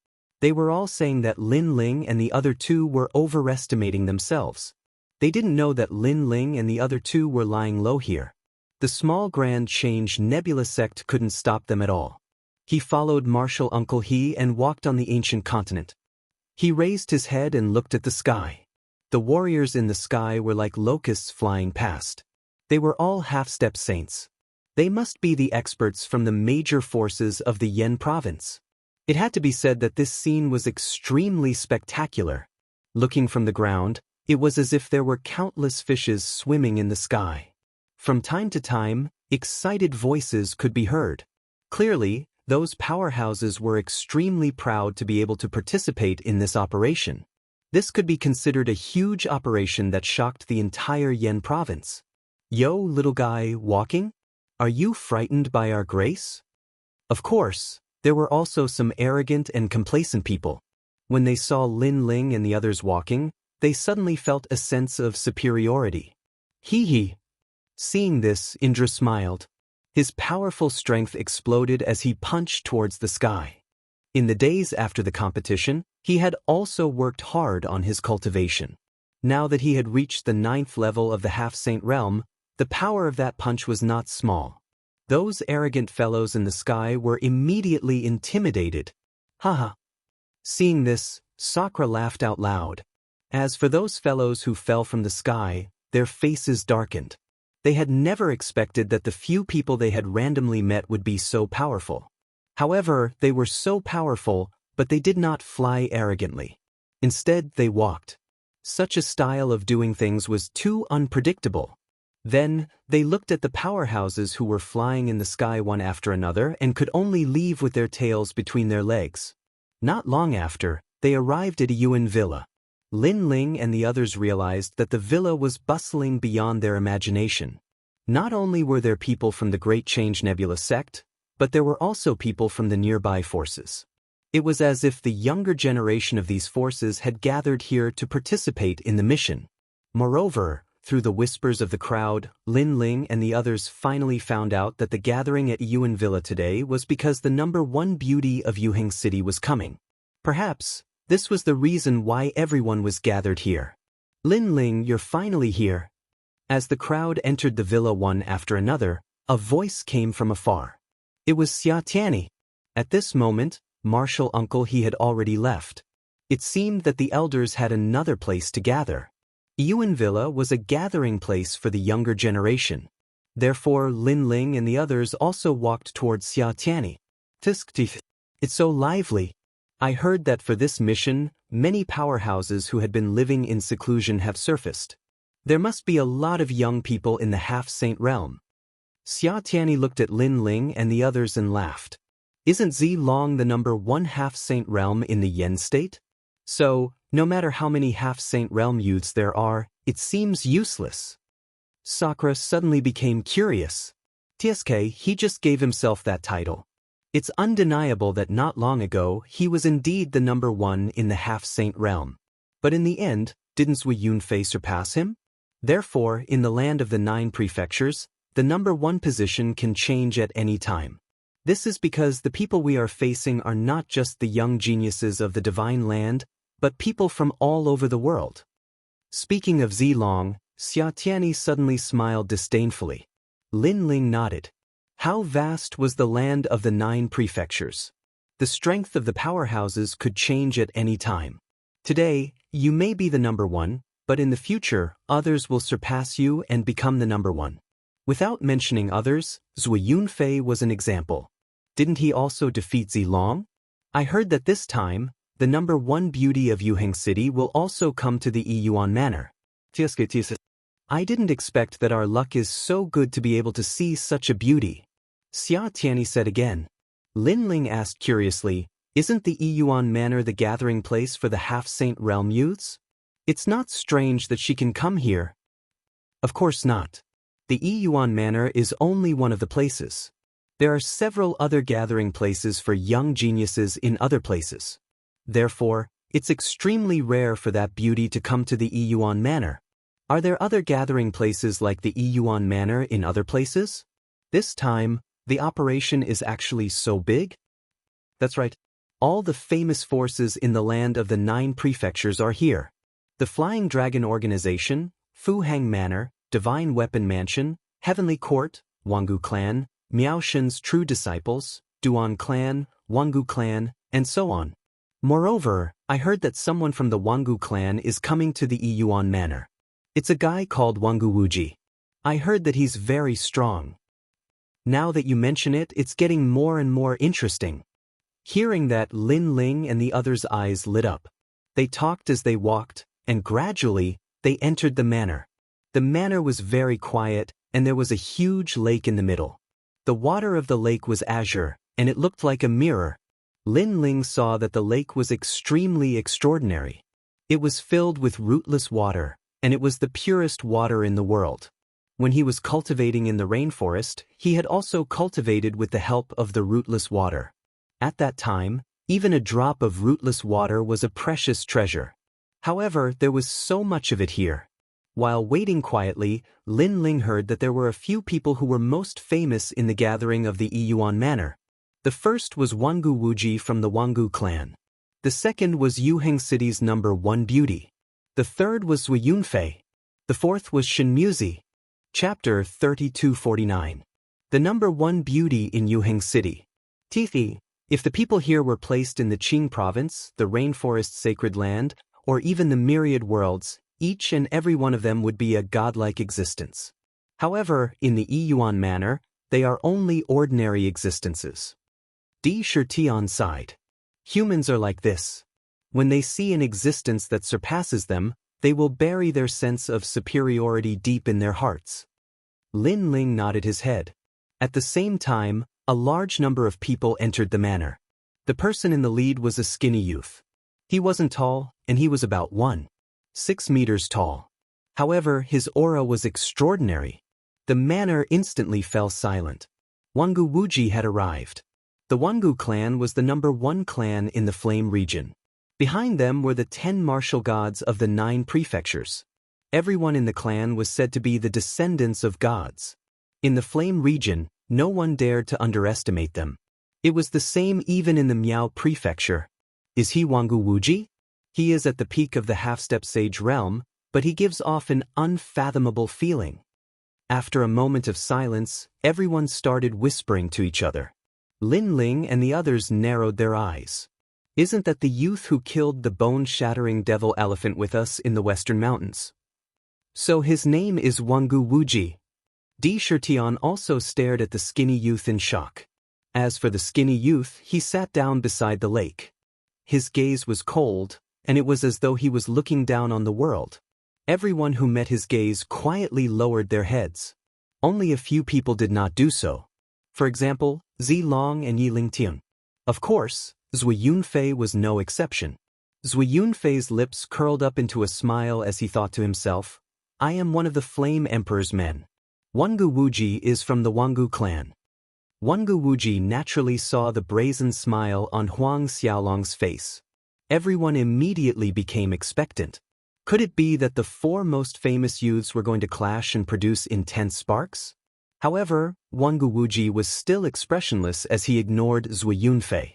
They were all saying that Lin Ling and the other two were overestimating themselves. They didn't know that Lin Ling and the other two were lying low here. The small Grand Change Nebula sect couldn't stop them at all. He followed Martial Uncle He and walked on the ancient continent. He raised his head and looked at the sky. The warriors in the sky were like locusts flying past. They were all half-step saints. They must be the experts from the major forces of the Yan province. It had to be said that this scene was extremely spectacular. Looking from the ground, it was as if there were countless fishes swimming in the sky. From time to time, excited voices could be heard. Clearly, those powerhouses were extremely proud to be able to participate in this operation. This could be considered a huge operation that shocked the entire Yan province. Yo, little guy walking? Are you frightened by our grace? Of course, there were also some arrogant and complacent people. When they saw Lin Ling and the others walking, they suddenly felt a sense of superiority. Hee hee. Seeing this, Indra smiled. His powerful strength exploded as he punched towards the sky. In the days after the competition, he had also worked hard on his cultivation. Now that he had reached the 9th level of the half-saint realm, the power of that punch was not small. Those arrogant fellows in the sky were immediately intimidated. Haha. Seeing this, Sakura laughed out loud. As for those fellows who fell from the sky, their faces darkened. They had never expected that the few people they had randomly met would be so powerful. However, they were so powerful, but they did not fly arrogantly. Instead, they walked. Such a style of doing things was too unpredictable. Then, they looked at the powerhouses who were flying in the sky one after another and could only leave with their tails between their legs. Not long after, they arrived at a Yuan villa. Lin Ling and the others realized that the villa was bustling beyond their imagination. Not only were there people from the Great Change Nebula sect, but there were also people from the nearby forces. It was as if the younger generation of these forces had gathered here to participate in the mission. Moreover, through the whispers of the crowd, Lin Ling and the others finally found out that the gathering at Yuan Villa today was because the #1 beauty of Yuheng City was coming. Perhaps, this was the reason why everyone was gathered here. Lin Ling, you're finally here. As the crowd entered the villa one after another, a voice came from afar. It was Xia Tianyi. At this moment, Martial Uncle he had already left. It seemed that the elders had another place to gather. Yuan Villa was a gathering place for the younger generation. Therefore, Lin Ling and the others also walked towards Xia Tianyi. It's so lively. I heard that for this mission, many powerhouses who had been living in seclusion have surfaced. There must be a lot of young people in the half-saint realm. Xia Tianyi looked at Lin Ling and the others and laughed. Isn't Zilong the #1 half-saint realm in the Yen state? So, no matter how many half-saint realm youths there are, it seems useless. Sakura suddenly became curious. TSK, he just gave himself that title. It's undeniable that not long ago he was indeed the #1 in the half-saint realm. But in the end, didn't Zui Yunfei surpass him? Therefore, in the land of the 9 prefectures, the #1 position can change at any time. This is because the people we are facing are not just the young geniuses of the divine land, but people from all over the world. Speaking of Zilong, Xia Tianyi suddenly smiled disdainfully. Lin Ling nodded. How vast was the land of the 9 prefectures? The strength of the powerhouses could change at any time. Today, you may be the #1, but in the future, others will surpass you and become the #1. Without mentioning others, Zui Yunfei was an example. Didn't he also defeat Zilong? I heard that this time, the #1 beauty of Yuheng City will also come to the Yuan Manor. I didn't expect that our luck is so good to be able to see such a beauty. Xia Tianyi said again. Lin Ling asked curiously, isn't the Yuan Manor the gathering place for the half-saint realm youths? It's not strange that she can come here. Of course not. The Yuan Manor is only one of the places. There are several other gathering places for young geniuses in other places. Therefore, it's extremely rare for that beauty to come to the Yuan Manor. Are there other gathering places like the Yuan Manor in other places? This time, the operation is actually so big? That's right. All the famous forces in the land of the 9 prefectures are here. The Flying Dragon Organization, Fuhang Manor, Divine Weapon Mansion, Heavenly Court, Wangu Clan, Miaoshen's True Disciples, Duan Clan, Wangu Clan, and so on. Moreover, I heard that someone from the Wangu Clan is coming to the Yuan Manor. It's a guy called Wangu Wuji. I heard that he's very strong. Now that you mention it, it's getting more and more interesting. Hearing that, Lin Ling and the others' eyes lit up. They talked as they walked, and gradually, they entered the manor. The manor was very quiet, and there was a huge lake in the middle. The water of the lake was azure, and it looked like a mirror. Lin Ling saw that the lake was extremely extraordinary. It was filled with rootless water, and it was the purest water in the world. When he was cultivating in the rainforest, he had also cultivated with the help of the rootless water. At that time, even a drop of rootless water was a precious treasure. However, there was so much of it here. While waiting quietly, Lin Ling heard that there were a few people who were most famous in the gathering of the Yiyuan Manor. The first was Wangu Wuji from the Wangu clan. The second was Yuheng City's #1 beauty. The third was Zui Yunfei. The fourth was Shin Muzi. Chapter 3249. The #1 beauty in Yuheng City. Tithi, if the people here were placed in the Qing province, the rainforest sacred land, or even the myriad worlds, each and every one of them would be a godlike existence. However, in the Yiyuan manner, they are only ordinary existences. Di Shirtian sighed. Humans are like this. When they see an existence that surpasses them, they will bury their sense of superiority deep in their hearts. Lin Ling nodded his head. At the same time, a large number of people entered the manor. The person in the lead was a skinny youth. He wasn't tall, and he was about 1.6 meters tall. However, his aura was extraordinary. The manor instantly fell silent. Wangu Wuji had arrived. The Wangu clan was the #1 clan in the Flame region. Behind them were the 10 martial gods of the 9 prefectures. Everyone in the clan was said to be the descendants of gods. In the Flame region, no one dared to underestimate them. It was the same even in the Miao prefecture. Is he Wangu Wuji? He is at the peak of the half-step sage realm, but he gives off an unfathomable feeling. After a moment of silence, everyone started whispering to each other. Lin Ling and the others narrowed their eyes. Isn't that the youth who killed the bone-shattering devil elephant with us in the Western Mountains? So his name is Wangu Wuji. Di Shirtian also stared at the skinny youth in shock. As for the skinny youth, he sat down beside the lake. His gaze was cold, and it was as though he was looking down on the world. Everyone who met his gaze quietly lowered their heads. Only a few people did not do so. For example, Zi Long and Yi Lingtian. Of course, Zui Yunfei was no exception. Zui Yunfei's lips curled up into a smile as he thought to himself, I am one of the Flame Emperor's men. Wangu Wuji is from the Wangu clan. Wangu Wuji naturally saw the brazen smile on Huang Xiaolong's face. Everyone immediately became expectant. Could it be that the 4 most famous youths were going to clash and produce intense sparks? However, Wangu Wuji was still expressionless as he ignored Zui Yunfei.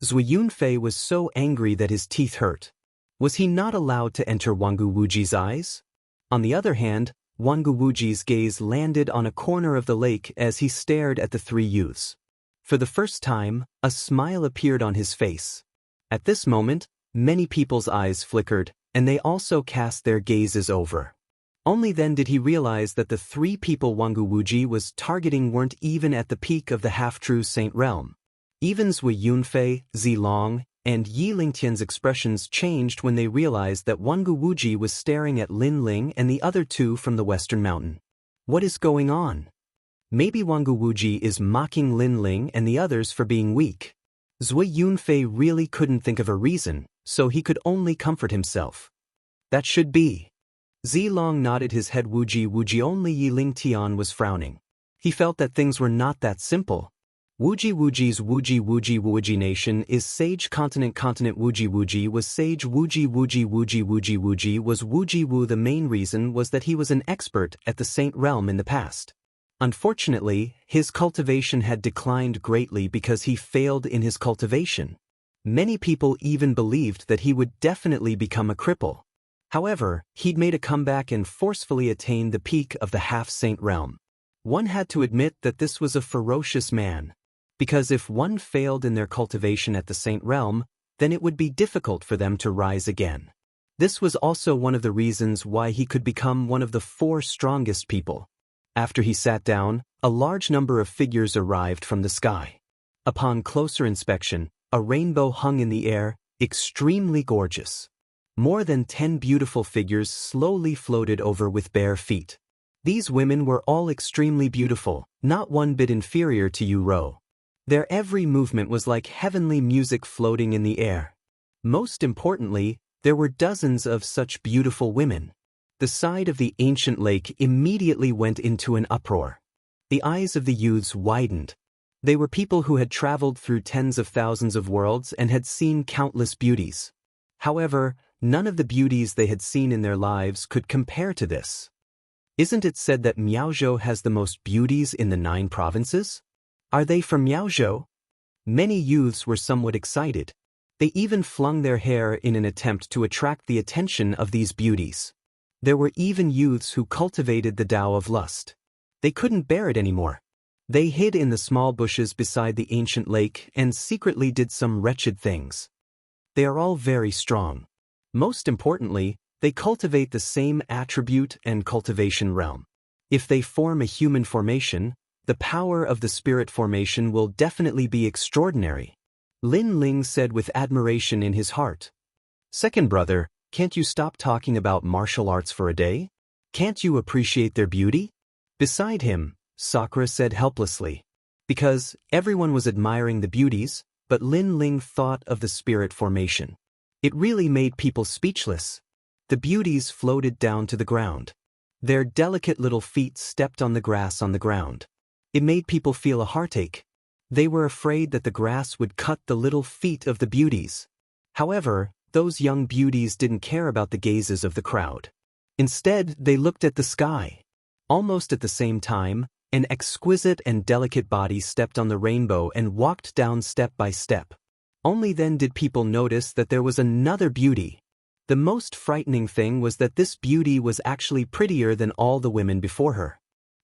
Zui Yunfei was so angry that his teeth hurt. Was he not allowed to enter Wangu Wuji's eyes? On the other hand, Wangu Wuji's gaze landed on a corner of the lake as he stared at the 3 youths. For the first time, a smile appeared on his face. At this moment, many people's eyes flickered, and they also cast their gazes over. Only then did he realize that the 3 people Wangu Wuji was targeting weren't even at the peak of the half-true saint realm. Even Zui Yunfei, Zi Long, and Yi Lingtian's expressions changed when they realized that Wangu Wuji was staring at Lin Ling and the other 2 from the Western Mountain. What is going on? Maybe Wangu Wuji is mocking Lin Ling and the others for being weak. Zui Yunfei really couldn't think of a reason, so he could only comfort himself. That should be. Zi Long nodded his head. Wuji only Yi Lingtian was frowning. He felt that things were not that simple. Wuji's Wuji nation is Sage Continent. Wuji was Sage. Wuji was Wuji Wu. The main reason was that he was an expert at the Saint Realm in the past. Unfortunately, his cultivation had declined greatly because he failed in his cultivation. Many people even believed that he would definitely become a cripple. However, he'd made a comeback and forcefully attained the peak of the half-saint realm. One had to admit that this was a ferocious man. Because if one failed in their cultivation at the saint realm, then it would be difficult for them to rise again. This was also one of the reasons why he could become one of the 4 strongest people. After he sat down, a large number of figures arrived from the sky. Upon closer inspection, a rainbow hung in the air, extremely gorgeous. More than 10 beautiful figures slowly floated over with bare feet. These women were all extremely beautiful, not one bit inferior to Yu Rou. Their every movement was like heavenly music floating in the air. Most importantly, there were dozens of such beautiful women. The side of the ancient lake immediately went into an uproar. The eyes of the youths widened. They were people who had traveled through tens of thousands of worlds and had seen countless beauties. However, none of the beauties they had seen in their lives could compare to this. Isn't it said that Miaozhou has the most beauties in the 9 provinces? Are they from Miaozhou? Many youths were somewhat excited. They even flung their hair in an attempt to attract the attention of these beauties. There were even youths who cultivated the Tao of lust. They couldn't bear it anymore. They hid in the small bushes beside the ancient lake and secretly did some wretched things. They are all very strong. Most importantly, they cultivate the same attribute and cultivation realm. If they form a human formation, the power of the spirit formation will definitely be extraordinary. Lin Ling said with admiration in his heart. Second brother, can't you stop talking about martial arts for a day? Can't you appreciate their beauty? Beside him, Sakura said helplessly. Because everyone was admiring the beauties, but Lin Ling thought of the spirit formation. It really made people speechless. The beauties floated down to the ground. Their delicate little feet stepped on the grass on the ground. It made people feel a heartache. They were afraid that the grass would cut the little feet of the beauties. However, those young beauties didn't care about the gazes of the crowd. Instead, they looked at the sky. Almost at the same time, an exquisite and delicate body stepped on the rainbow and walked down step by step. Only then did people notice that there was another beauty. The most frightening thing was that this beauty was actually prettier than all the women before her.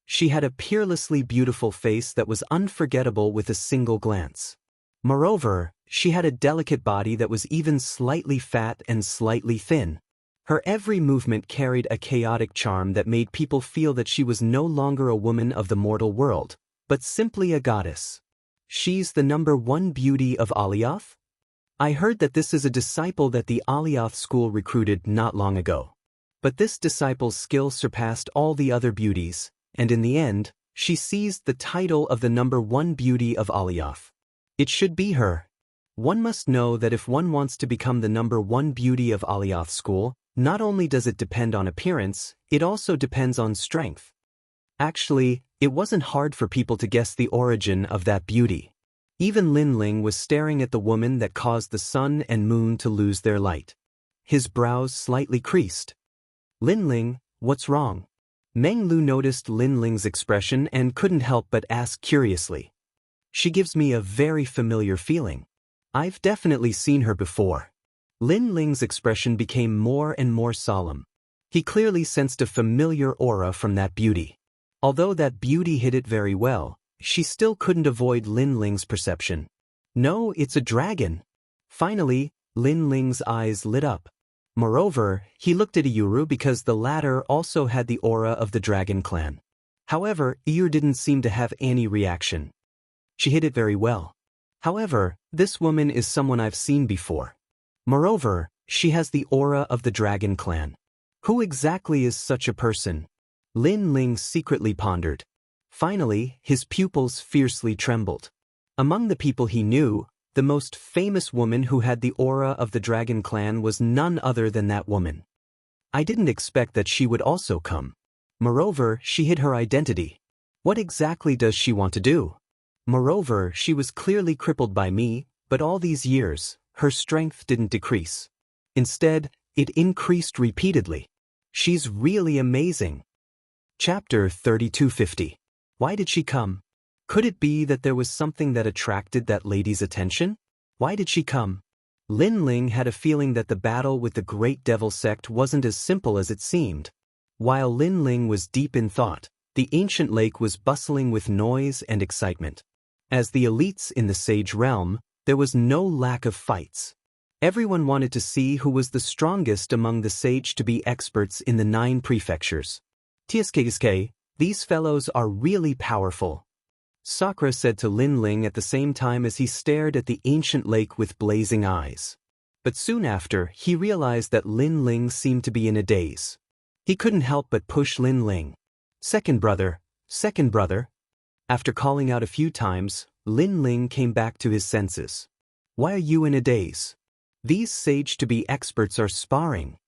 She had a peerlessly beautiful face that was unforgettable with a single glance. Moreover, she had a delicate body that was even slightly fat and slightly thin. Her every movement carried a chaotic charm that made people feel that she was no longer a woman of the mortal world, but simply a goddess. She's the #1 beauty of Alioth? I heard that this is a disciple that the Alioth school recruited not long ago. But this disciple's skill surpassed all the other beauties, and in the end, she seized the title of the #1 beauty of Alioth. It should be her. One must know that if one wants to become the #1 beauty of Alioth school, not only does it depend on appearance, it also depends on strength. Actually, it wasn't hard for people to guess the origin of that beauty. Even Lin Ling was staring at the woman that caused the sun and moon to lose their light. His brows slightly creased. Lin Ling, what's wrong? Meng Lu noticed Lin Ling's expression and couldn't help but ask curiously. She gives me a very familiar feeling. I've definitely seen her before. Lin Ling's expression became more and more solemn. He clearly sensed a familiar aura from that beauty. Although that beauty hid it very well, she still couldn't avoid Lin Ling's perception. No, it's a dragon. Finally, Lin Ling's eyes lit up. Moreover, he looked at Iyuru because the latter also had the aura of the dragon clan. However, Iyuru didn't seem to have any reaction. She hid it very well. However, this woman is someone I've seen before. Moreover, she has the aura of the dragon clan. Who exactly is such a person? Lin Ling secretly pondered. Finally, his pupils fiercely trembled. Among the people he knew, the most famous woman who had the aura of the dragon clan was none other than that woman. I didn't expect that she would also come. Moreover, she hid her identity. What exactly does she want to do? Moreover, she was clearly crippled by me, but all these years, her strength didn't decrease. Instead, it increased repeatedly. She's really amazing. Chapter 3250. Why did she come? Could it be that there was something that attracted that lady's attention? Why did she come? Lin Ling had a feeling that the battle with the Great Devil Sect wasn't as simple as it seemed. While Lin Ling was deep in thought, the ancient lake was bustling with noise and excitement. As the elites in the Sage Realm, there was no lack of fights. Everyone wanted to see who was the strongest among the Sage to be experts in the 9 prefectures. TSKSK, these fellows are really powerful. Sakura said to Lin Ling at the same time as he stared at the ancient lake with blazing eyes. But soon after, he realized that Lin Ling seemed to be in a daze. He couldn't help but push Lin Ling. Second brother, second brother. After calling out a few times, Lin Ling came back to his senses. Why are you in a daze? These Sage-to-be experts are sparring.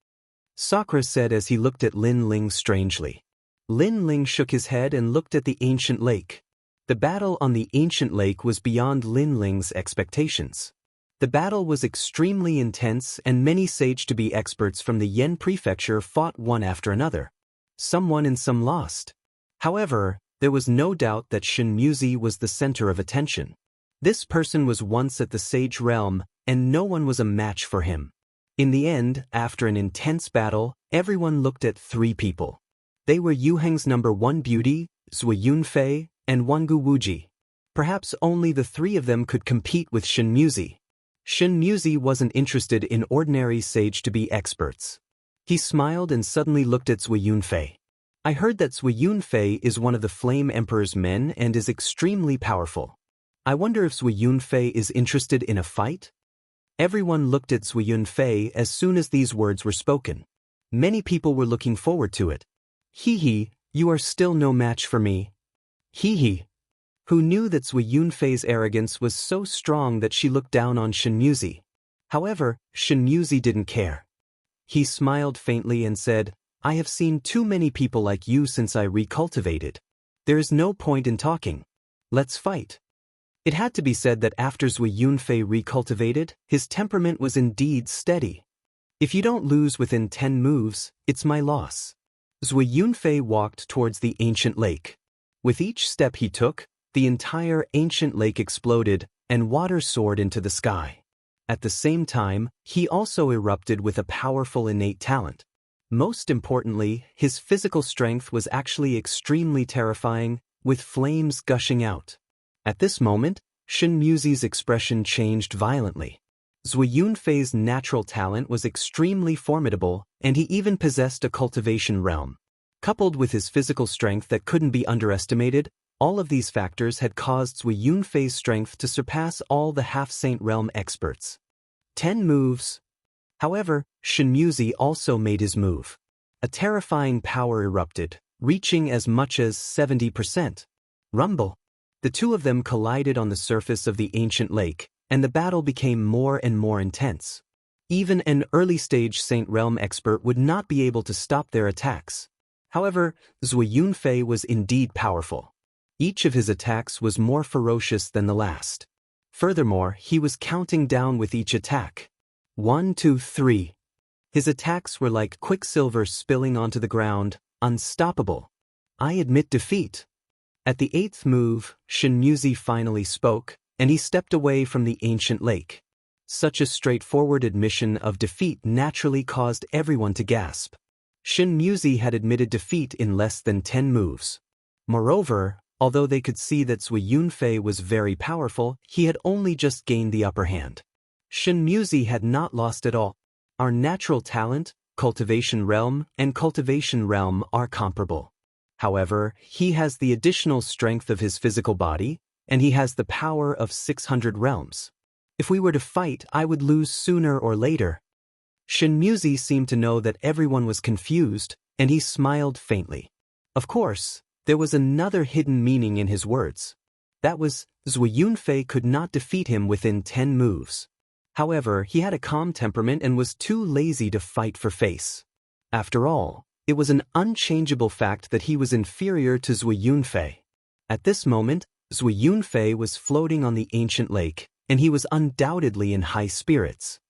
Sakura said as he looked at Lin Ling strangely. Lin Ling shook his head and looked at the ancient lake. The battle on the ancient lake was beyond Lin Ling's expectations. The battle was extremely intense and many sage-to-be experts from the Yen prefecture fought one after another. Some won and some lost. However, there was no doubt that Shinmuzi was the center of attention. This person was once at the sage realm, and no one was a match for him. In the end, after an intense battle, everyone looked at three people. They were Yuheng's #1 beauty, Zui Yunfei, and Wangu Wuji. Perhaps only the three of them could compete with Shinmuzi. Shinmuzi wasn't interested in ordinary sage-to-be experts. He smiled and suddenly looked at Zui Yunfei. I heard that Zui Yunfei is one of the Flame Emperor's men and is extremely powerful. I wonder if Zui Yunfei is interested in a fight? Everyone looked at Zui Yunfei as soon as these words were spoken. Many people were looking forward to it. Hee, you are still no match for me. Hee. Who knew that Zui Yunfei's arrogance was so strong that she looked down on Shinmuzi. However, Shinmuzi didn't care. He smiled faintly and said, I have seen too many people like you since I recultivated. There is no point in talking. Let's fight. It had to be said that after Zui Yunfei recultivated, his temperament was indeed steady. If you don't lose within 10 moves, it's my loss. Zui Yunfei walked towards the ancient lake. With each step he took, the entire ancient lake exploded, and water soared into the sky. At the same time, he also erupted with a powerful innate talent. Most importantly, his physical strength was actually extremely terrifying, with flames gushing out. At this moment, Shinmuzi's expression changed violently. Zui Yunfei's natural talent was extremely formidable, and he even possessed a cultivation realm. Coupled with his physical strength that couldn't be underestimated, all of these factors had caused Zui Yunfei's strength to surpass all the half-saint realm experts. 10 moves. However, Shinmuzi also made his move. A terrifying power erupted, reaching as much as 70%. Rumble. The two of them collided on the surface of the ancient lake, and the battle became more and more intense. Even an early-stage Saint Realm expert would not be able to stop their attacks. However, Zui Yunfei was indeed powerful. Each of his attacks was more ferocious than the last. Furthermore, he was counting down with each attack. 1, 2, 3. His attacks were like quicksilver spilling onto the ground, unstoppable. I admit defeat. At the 8th move, Shinmuzi finally spoke, and he stepped away from the ancient lake. Such a straightforward admission of defeat naturally caused everyone to gasp. Shinmuzi had admitted defeat in less than 10 moves. Moreover, although they could see that Zui Yunfei was very powerful, he had only just gained the upper hand. Shinmuzi had not lost at all. Our natural talent, Cultivation Realm, and Cultivation Realm are comparable. However, he has the additional strength of his physical body, and he has the power of 600 realms. If we were to fight, I would lose sooner or later. Shinmuzi seemed to know that everyone was confused, and he smiled faintly. Of course, there was another hidden meaning in his words. That was, Zui Yunfei could not defeat him within 10 moves. However, he had a calm temperament and was too lazy to fight for face. After all, it was an unchangeable fact that he was inferior to Zui Yunfei. At this moment, Zui Yunfei was floating on the ancient lake, and he was undoubtedly in high spirits.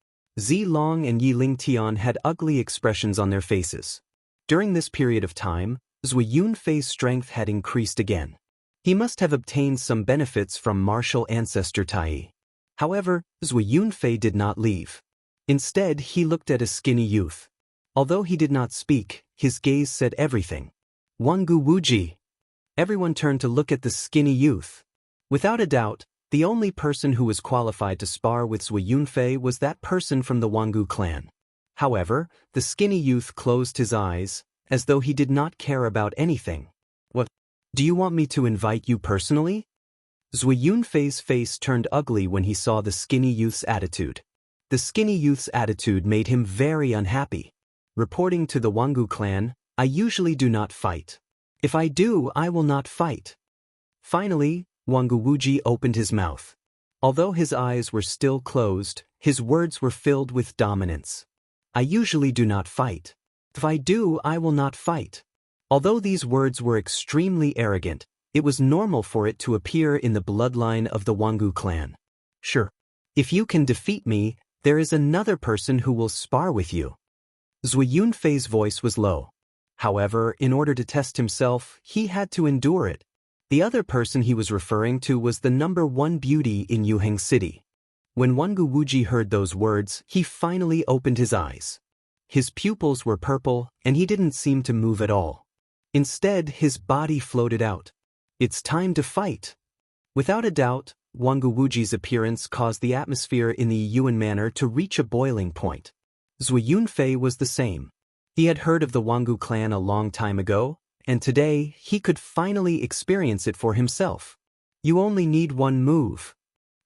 Zilong and Yiling Tian had ugly expressions on their faces. During this period of time, Zui Yunfei's strength had increased again. He must have obtained some benefits from martial ancestor Tai. However, Zui Yunfei did not leave. Instead, he looked at a skinny youth. Although he did not speak, his gaze said everything. Wangu Wuji. Everyone turned to look at the skinny youth. Without a doubt, the only person who was qualified to spar with Zui Yunfei was that person from the Wangu clan. However, the skinny youth closed his eyes, as though he did not care about anything. What? Do you want me to invite you personally? Zui Yunfei's face turned ugly when he saw the skinny youth's attitude. The skinny youth's attitude made him very unhappy. Reporting to the Wangu clan, I usually do not fight. If I do, I will not fight. Finally, Wangu Wuji opened his mouth. Although his eyes were still closed, his words were filled with dominance. I usually do not fight. If I do, I will not fight. Although these words were extremely arrogant, it was normal for it to appear in the bloodline of the Jianghu clan. Sure. If you can defeat me, there is another person who will spar with you. Zui Yunfei's voice was low. However, in order to test himself, he had to endure it. The other person he was referring to was the number 1 beauty in Yuheng City. When Wangu Wuji heard those words, he finally opened his eyes. His pupils were purple, and he didn't seem to move at all. Instead, his body floated out. It's time to fight. Without a doubt, Wangu Wuji's appearance caused the atmosphere in the Yuan manor to reach a boiling point. Zui Yunfei was the same. He had heard of the Wangu clan a long time ago, and today he could finally experience it for himself. You only need one move.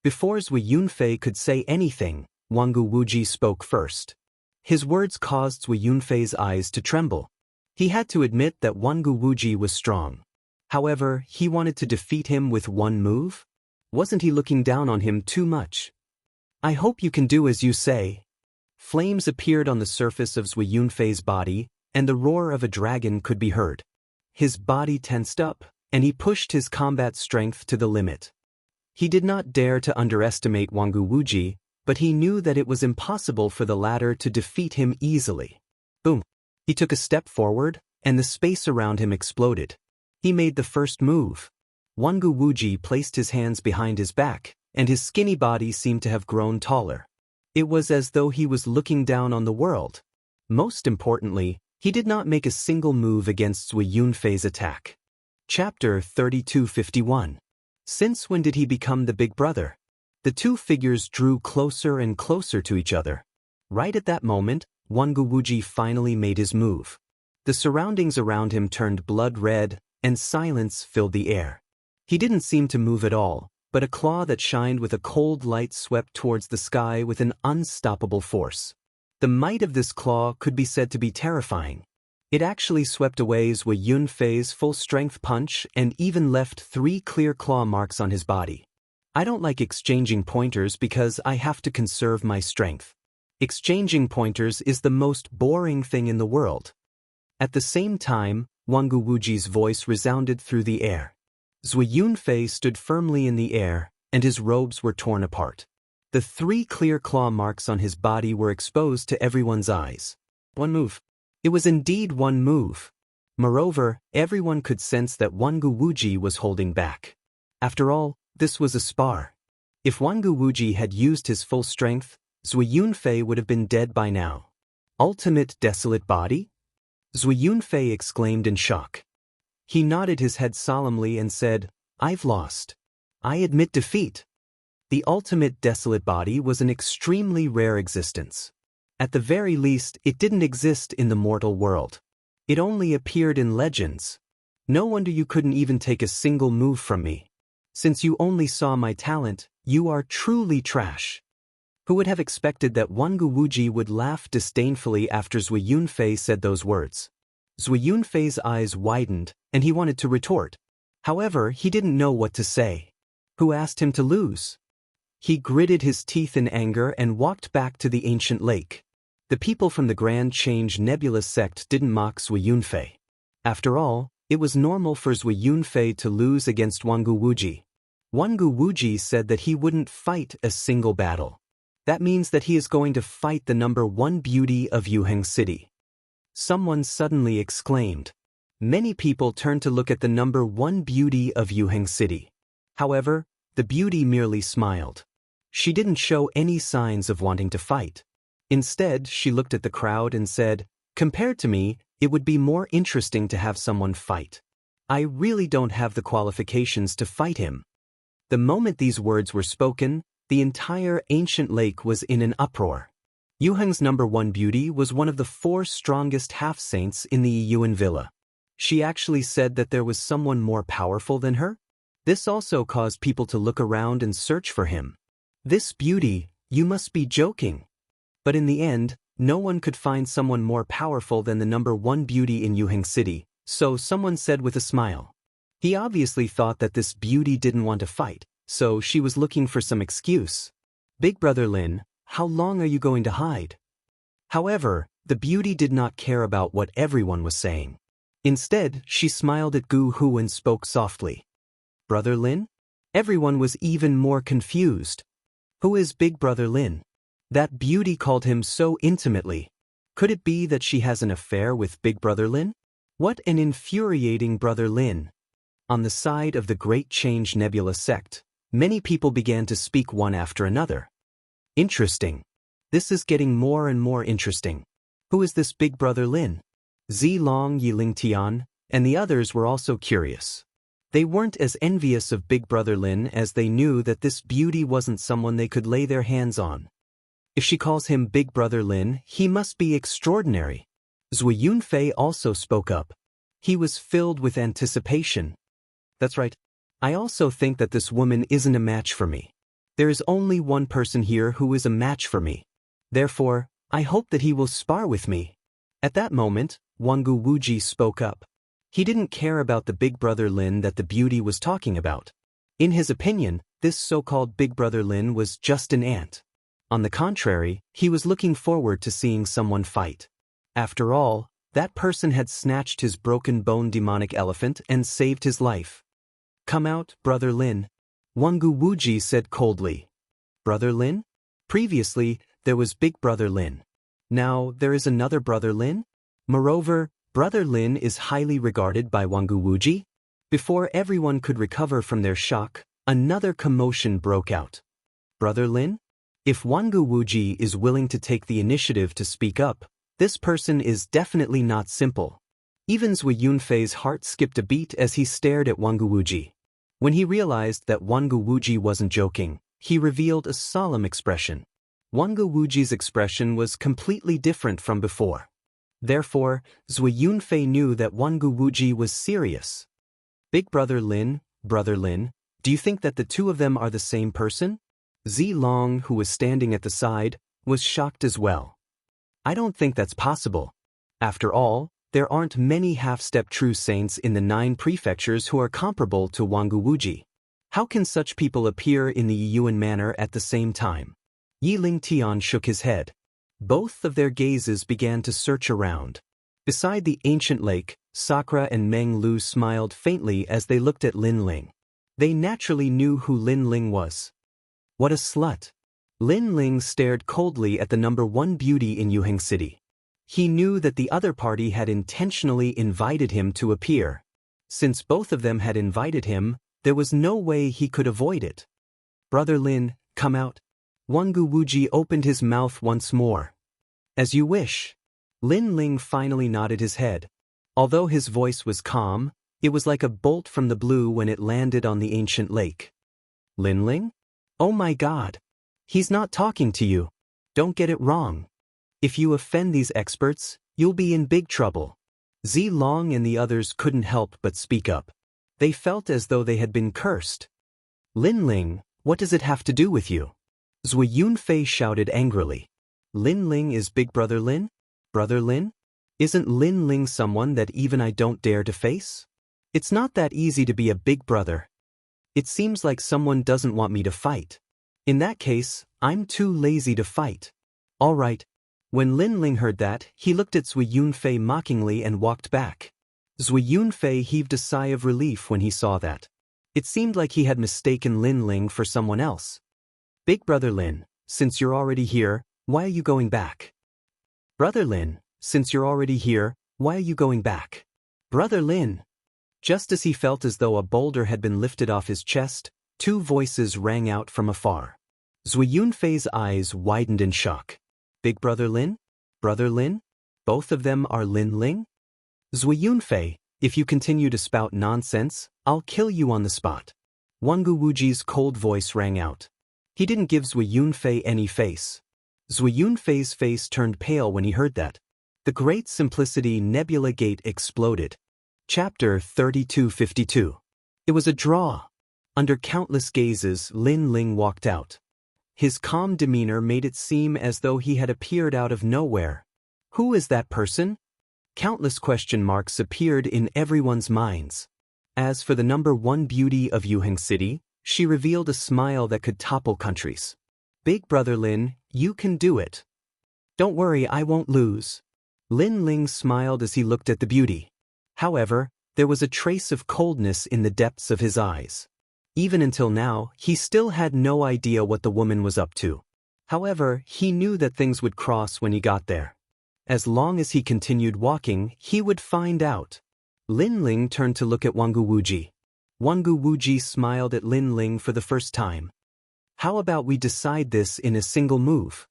Before Zui Yunfei could say anything, Wangu Wuji spoke first. His words caused Zui Yunfei's eyes to tremble. He had to admit that Wangu Wuji was strong. However, he wanted to defeat him with one move? Wasn't he looking down on him too much? I hope you can do as you say. Flames appeared on the surface of Zui Yunfei's body, and the roar of a dragon could be heard. His body tensed up, and he pushed his combat strength to the limit. He did not dare to underestimate Wangu Wuji, but he knew that it was impossible for the latter to defeat him easily. Boom! He took a step forward, and the space around him exploded. He made the first move. Wangu Wuji placed his hands behind his back, and his skinny body seemed to have grown taller. It was as though he was looking down on the world. Most importantly, he did not make a single move against Zui Yunfei's attack. Chapter 3251. Since when did he become the big brother? The two figures drew closer and closer to each other. Right at that moment, Wangu Wuji finally made his move. The surroundings around him turned blood red, and silence filled the air. He didn't seem to move at all, but a claw that shined with a cold light swept towards the sky with an unstoppable force. The might of this claw could be said to be terrifying. It actually swept away Zui Yunfei's full-strength punch and even left 3 clear claw marks on his body. I don't like exchanging pointers because I have to conserve my strength. Exchanging pointers is the most boring thing in the world. At the same time, Wangu Wuji's voice resounded through the air. Zui Yunfei stood firmly in the air, and his robes were torn apart. The 3 clear claw marks on his body were exposed to everyone's eyes. One move. It was indeed one move. Moreover, everyone could sense that Wangu Wuji was holding back. After all, this was a spar. If Wangu Wuji had used his full strength, Zui Yunfei would have been dead by now. Ultimate desolate body? Zui Yunfei exclaimed in shock. He nodded his head solemnly and said, I've lost. I admit defeat. The ultimate desolate body was an extremely rare existence. At the very least, it didn't exist in the mortal world. It only appeared in legends. No wonder you couldn't even take a single move from me. Since you only saw my talent, you are truly trash. Who would have expected that Wangu Wuji would laugh disdainfully after Zui Yunfei said those words? Zui Yunfei's eyes widened, and he wanted to retort. However, he didn't know what to say. Who asked him to lose? He gritted his teeth in anger and walked back to the ancient lake. The people from the Grand Change Nebula sect didn't mock Zui Yunfei. After all, it was normal for Zui Yunfei to lose against Wangu Wuji. Wangu Wuji said that he wouldn't fight a single battle. That means that he is going to fight the number 1 beauty of Yuheng City. Someone suddenly exclaimed. Many people turned to look at the number 1 beauty of Yuheng City. However, the beauty merely smiled. She didn't show any signs of wanting to fight. Instead, she looked at the crowd and said, compared to me, it would be more interesting to have someone fight. I really don't have the qualifications to fight him. The moment these words were spoken, the entire ancient lake was in an uproar. Yuheng's number 1 beauty was one of the 4 strongest half-saints in the Yuan villa. She actually said that there was someone more powerful than her? This also caused people to look around and search for him. This beauty, you must be joking. But in the end, no one could find someone more powerful than the number 1 beauty in Yuheng City, so someone said with a smile. He obviously thought that this beauty didn't want to fight, so she was looking for some excuse. Big Brother Lin, how long are you going to hide? However, The beauty did not care about what everyone was saying. Instead, she smiled at Gu Hu and spoke softly. Brother Lin? Everyone was even more confused. Who is Big Brother Lin? That beauty called him so intimately. Could it be that she has an affair with Big Brother Lin? What an infuriating Brother Lin. On the side of the Great Change Nebula sect, many people began to speak one after another. Interesting. This is getting more and more interesting. Who is this Big Brother Lin? Zilong, Yiling Tian, and the others were also curious. They weren't as envious of Big Brother Lin as they knew that this beauty wasn't someone they could lay their hands on. If she calls him Big Brother Lin, he must be extraordinary. Zui Yunfei also spoke up. He was filled with anticipation. That's right. I also think that this woman isn't a match for me. There is only one person here who is a match for me. Therefore, I hope that he will spar with me. At that moment, Wangu Wuji spoke up. He didn't care about the Big Brother Lin that the beauty was talking about. In his opinion, this so-called Big Brother Lin was just an ant. On the contrary, he was looking forward to seeing someone fight. After all, that person had snatched his broken bone demonic elephant and saved his life. Come out, Brother Lin. Wangu Wuji said coldly. Brother Lin? Previously, there was Big Brother Lin. Now, there is another Brother Lin? Moreover, Brother Lin is highly regarded by Wangu Wuji. Before everyone could recover from their shock, another commotion broke out. Brother Lin? If Wangu Wuji is willing to take the initiative to speak up, this person is definitely not simple. Even Zui Yunfei's heart skipped a beat as he stared at Wangu Wuji. When he realized that Wangu Wuji wasn't joking, he revealed a solemn expression. Wangu Wuji's expression was completely different from before. Therefore, Zui Yunfei knew that Wangu Wuji was serious. Big Brother Lin, do you think that the two of them are the same person? Zilong, who was standing at the side, was shocked as well. I don't think that's possible. After all, there aren't many half-step true saints in the 9 prefectures who are comparable to Wangu Wuji. How can such people appear in the Yuan manner at the same time? Yiling Tian shook his head. Both of their gazes began to search around. Beside the ancient lake, Sakura and Meng Lu smiled faintly as they looked at Lin Ling. They naturally knew who Lin Ling was. What a slut! Lin Ling stared coldly at the number 1 beauty in Yuheng City. He knew that the other party had intentionally invited him to appear. Since both of them had invited him, there was no way he could avoid it. Brother Lin, come out. Wangu Wuji opened his mouth once more. As you wish. Lin Ling finally nodded his head. Although his voice was calm, it was like a bolt from the blue when it landed on the ancient lake. Lin Ling? Oh my God. He's not talking to you. Don't get it wrong. If you offend these experts, you'll be in big trouble. Zilong and the others couldn't help but speak up. They felt as though they had been cursed. Lin Ling, what does it have to do with you? Zui Yunfei shouted angrily. Lin Ling is Big Brother Lin? Brother Lin? Isn't Lin Ling someone that even I don't dare to face? It's not that easy to be a big brother. It seems like someone doesn't want me to fight. In that case, I'm too lazy to fight. All right. When Lin Ling heard that, he looked at Zui Yunfei mockingly and walked back. Zui Yunfei heaved a sigh of relief when he saw that. It seemed like he had mistaken Lin Ling for someone else. Big Brother Lin, since you're already here, why are you going back? Brother Lin, since you're already here, why are you going back? Brother Lin. Just as he felt as though a boulder had been lifted off his chest, 2 voices rang out from afar. Zui Yunfei's eyes widened in shock. Big Brother Lin? Brother Lin? Both of them are Lin Ling? Zui Yunfei, if you continue to spout nonsense, I'll kill you on the spot. Wangu Wuji's cold voice rang out. He didn't give Zui Yunfei any face. Zui Yunfei's face turned pale when he heard that. The Great Simplicity Nebula Gate exploded. Chapter 3252. It was a draw. Under countless gazes, Lin Ling walked out. His calm demeanor made it seem as though he had appeared out of nowhere. Who is that person? Countless question marks appeared in everyone's minds. As for the number 1 beauty of Yuheng City, she revealed a smile that could topple countries. Big Brother Lin, you can do it. Don't worry, I won't lose. Lin Ling smiled as he looked at the beauty. However, there was a trace of coldness in the depths of his eyes. Even until now, he still had no idea what the woman was up to. However, he knew that things would cross when he got there. As long as he continued walking, he would find out. Lin Ling turned to look at Wangu Wuji. Wangu Wuji smiled at Lin Ling for the first time. How about we decide this in a single move?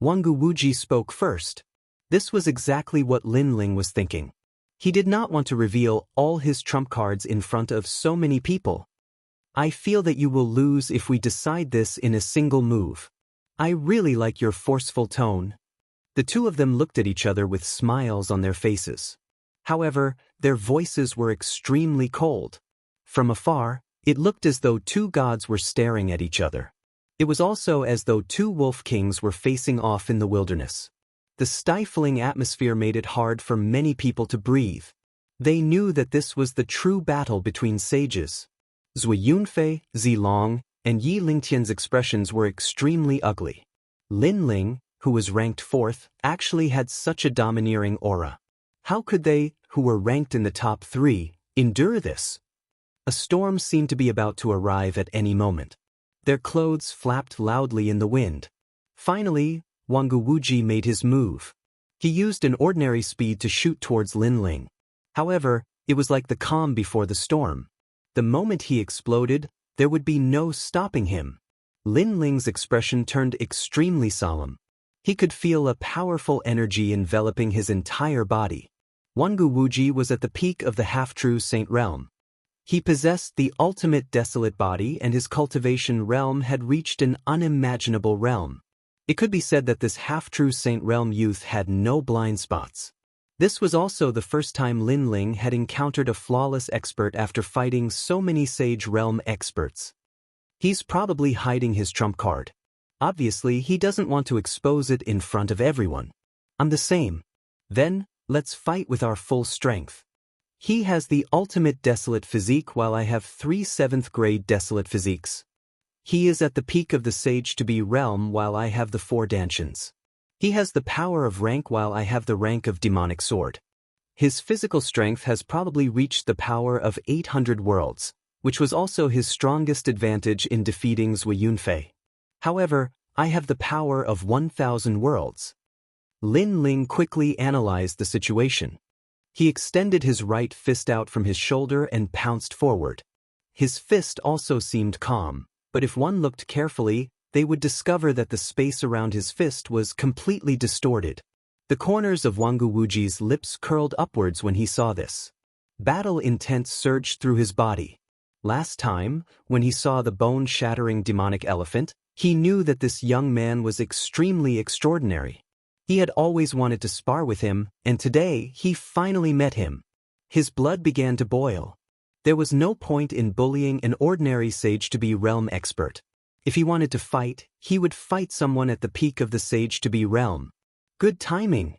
Wangu Wuji spoke first. This was exactly what Lin Ling was thinking. He did not want to reveal all his trump cards in front of so many people. I feel that you will lose if we decide this in a single move. I really like your forceful tone. The two of them looked at each other with smiles on their faces. However, their voices were extremely cold. From afar, it looked as though two gods were staring at each other. It was also as though two wolf kings were facing off in the wilderness. The stifling atmosphere made it hard for many people to breathe. They knew that this was the true battle between sages. Zui Yunfei, Zilong, and Yi Lingtian's expressions were extremely ugly. Lin Ling, who was ranked 4th, actually had such a domineering aura. How could they, who were ranked in the top 3, endure this? A storm seemed to be about to arrive at any moment. Their clothes flapped loudly in the wind. Finally, Wangu Wuji made his move. He used an ordinary speed to shoot towards Lin Ling. However, it was like the calm before the storm. The moment he exploded, there would be no stopping him. Lin Ling's expression turned extremely solemn. He could feel a powerful energy enveloping his entire body. Wangu Wuji was at the peak of the half-true saint realm. He possessed the ultimate desolate body, and his cultivation realm had reached an unimaginable realm. It could be said that this half-true saint realm youth had no blind spots. This was also the first time Lin Ling had encountered a flawless expert after fighting so many sage realm experts. He's probably hiding his trump card. Obviously, he doesn't want to expose it in front of everyone. I'm the same. Then, let's fight with our full strength. He has the ultimate desolate physique while I have 3 7th grade desolate physiques. He is at the peak of the sage-to-be realm while I have the 4 dantians. He has the power of rank while I have the rank of demonic sword. His physical strength has probably reached the power of 800 worlds, which was also his strongest advantage in defeating Zui Yunfei. However, I have the power of 1,000 worlds. Lin Ling quickly analyzed the situation. He extended his right fist out from his shoulder and pounced forward. His fist also seemed calm, but if one looked carefully, they would discover that the space around his fist was completely distorted. The corners of Wangu Wuji's lips curled upwards when he saw this. Battle intent surged through his body. Last time, when he saw the bone-shattering demonic elephant, he knew that this young man was extremely extraordinary. He had always wanted to spar with him, and today he finally met him. His blood began to boil. There was no point in bullying an ordinary sage-to-be realm expert. If he wanted to fight, he would fight someone at the peak of the sage-to-be realm. Good timing!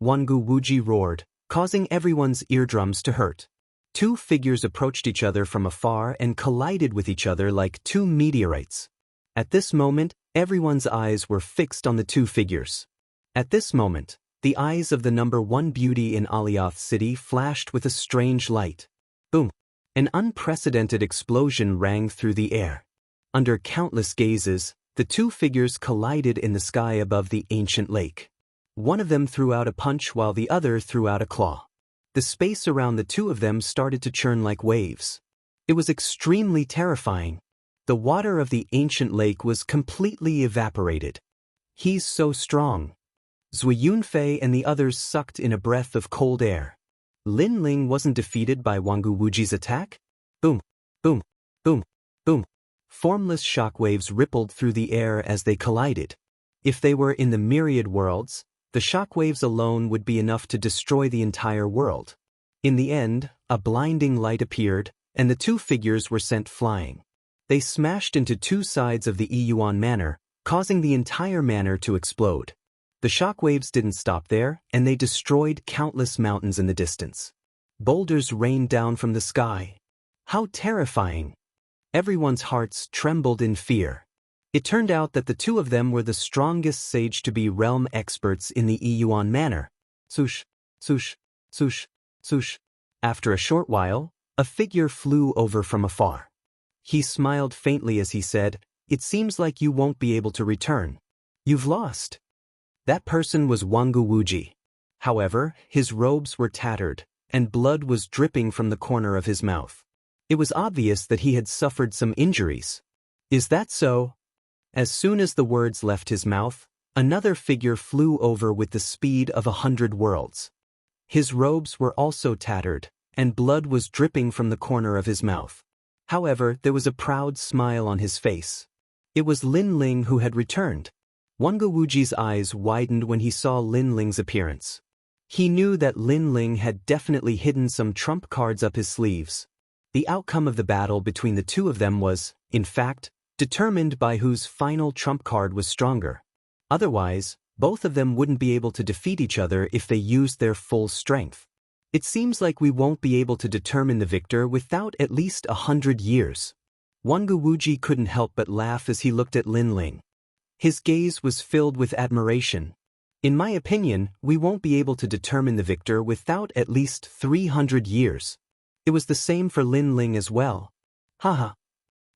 Wangu Wuji roared, causing everyone's eardrums to hurt. Two figures approached each other from afar and collided with each other like two meteorites. At this moment, everyone's eyes were fixed on the two figures. At this moment, the eyes of the number 1 beauty in Alioth City flashed with a strange light. Boom! An unprecedented explosion rang through the air. Under countless gazes, the two figures collided in the sky above the ancient lake. One of them threw out a punch while the other threw out a claw. The space around the two of them started to churn like waves. It was extremely terrifying. The water of the ancient lake was completely evaporated. He's so strong. Zui Yunfei and the others sucked in a breath of cold air. Lin Ling wasn't defeated by Wangu Wuji's attack? Boom, boom, boom, boom. Formless shockwaves rippled through the air as they collided. If they were in the myriad worlds, the shockwaves alone would be enough to destroy the entire world. In the end, a blinding light appeared, and the two figures were sent flying. They smashed into two sides of the Yiyuan Manor, causing the entire manor to explode. The shockwaves didn't stop there, and they destroyed countless mountains in the distance. Boulders rained down from the sky. How terrifying! Everyone's hearts trembled in fear. It turned out that the two of them were the strongest sage-to-be realm experts in the Yiyuan Manor, Swoosh, swoosh, swoosh, swoosh. After a short while, a figure flew over from afar. He smiled faintly as he said, "It seems like you won't be able to return. You've lost." That person was Jianghu Wuji. However, his robes were tattered, and blood was dripping from the corner of his mouth. It was obvious that he had suffered some injuries. "Is that so?" As soon as the words left his mouth, another figure flew over with the speed of 100 worlds. His robes were also tattered, and blood was dripping from the corner of his mouth. However, there was a proud smile on his face. It was Lin Ling who had returned. Jianghu Wuji's eyes widened when he saw Lin Ling's appearance. He knew that Lin Ling had definitely hidden some trump cards up his sleeves. The outcome of the battle between the two of them was, in fact, determined by whose final trump card was stronger. Otherwise, both of them wouldn't be able to defeat each other if they used their full strength. "It seems like we won't be able to determine the victor without at least 100 years. Jianghu Wuji couldn't help but laugh as he looked at Lin Ling. His gaze was filled with admiration. "In my opinion, we won't be able to determine the victor without at least 300 years. It was the same for Lin Ling as well. Haha.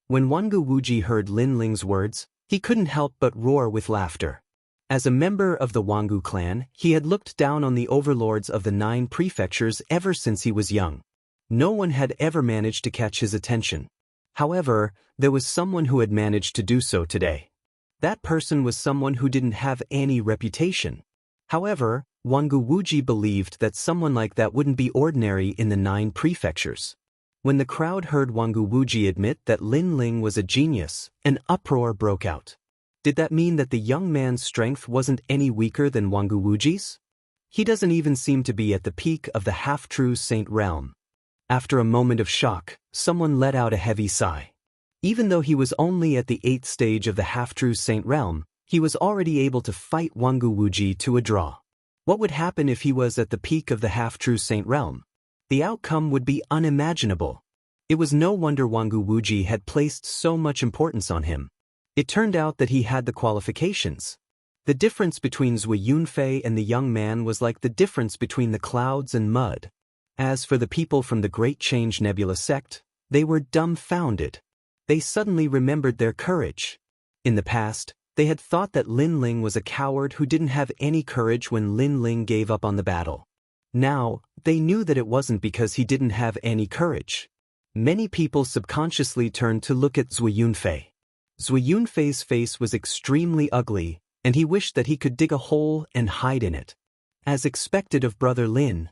When Jianghu Wuji heard Lin Ling's words, he couldn't help but roar with laughter. As a member of the Jianghu clan, he had looked down on the overlords of the 9 prefectures ever since he was young. No one had ever managed to catch his attention. However, there was someone who had managed to do so today. That person was someone who didn't have any reputation. However, Jianghu Wuji believed that someone like that wouldn't be ordinary in the 9 prefectures. When the crowd heard Jianghu Wuji admit that Lin Ling was a genius, an uproar broke out. Did that mean that the young man's strength wasn't any weaker than Jianghu Wuji's? He doesn't even seem to be at the peak of the half-true saint realm. After a moment of shock, someone let out a heavy sigh. Even though he was only at the 8th stage of the half-true saint realm, he was already able to fight Jianghu Wuji to a draw. What would happen if he was at the peak of the half-true saint realm? The outcome would be unimaginable. It was no wonder Jianghu Wuji had placed so much importance on him. It turned out that he had the qualifications. The difference between Zui Yunfei and the young man was like the difference between the clouds and mud. As for the people from the Great Change Nebula sect, they were dumbfounded. They suddenly remembered their courage. In the past, they had thought that Lin Ling was a coward who didn't have any courage when Lin Ling gave up on the battle. Now, they knew that it wasn't because he didn't have any courage. Many people subconsciously turned to look at Zui Yunfei. Zui Yunfei's face was extremely ugly, and he wished that he could dig a hole and hide in it. As expected of Brother Lin.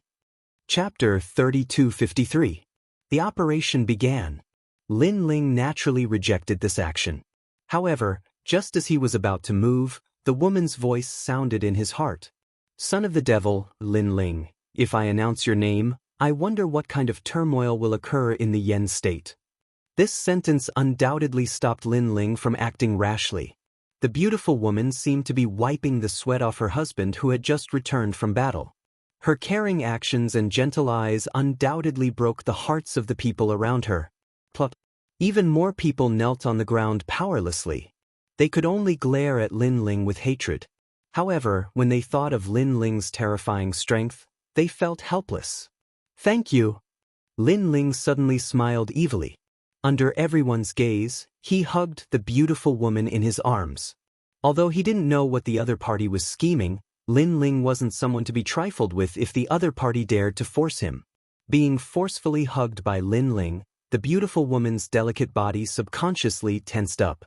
Chapter 3253. The operation began. Lin Ling naturally rejected this action. However, just as he was about to move, the woman's voice sounded in his heart. "Son of the devil, Lin Ling, if I announce your name, I wonder what kind of turmoil will occur in the Yen state." This sentence undoubtedly stopped Lin Ling from acting rashly. The beautiful woman seemed to be wiping the sweat off her husband who had just returned from battle. Her caring actions and gentle eyes undoubtedly broke the hearts of the people around her. Plop. Even more people knelt on the ground powerlessly. They could only glare at Lin Ling with hatred. However, when they thought of Lin Ling's terrifying strength, they felt helpless. "Thank you." Lin Ling suddenly smiled evilly. Under everyone's gaze, he hugged the beautiful woman in his arms. Although he didn't know what the other party was scheming, Lin Ling wasn't someone to be trifled with if the other party dared to force him. Being forcefully hugged by Lin Ling, the beautiful woman's delicate body subconsciously tensed up.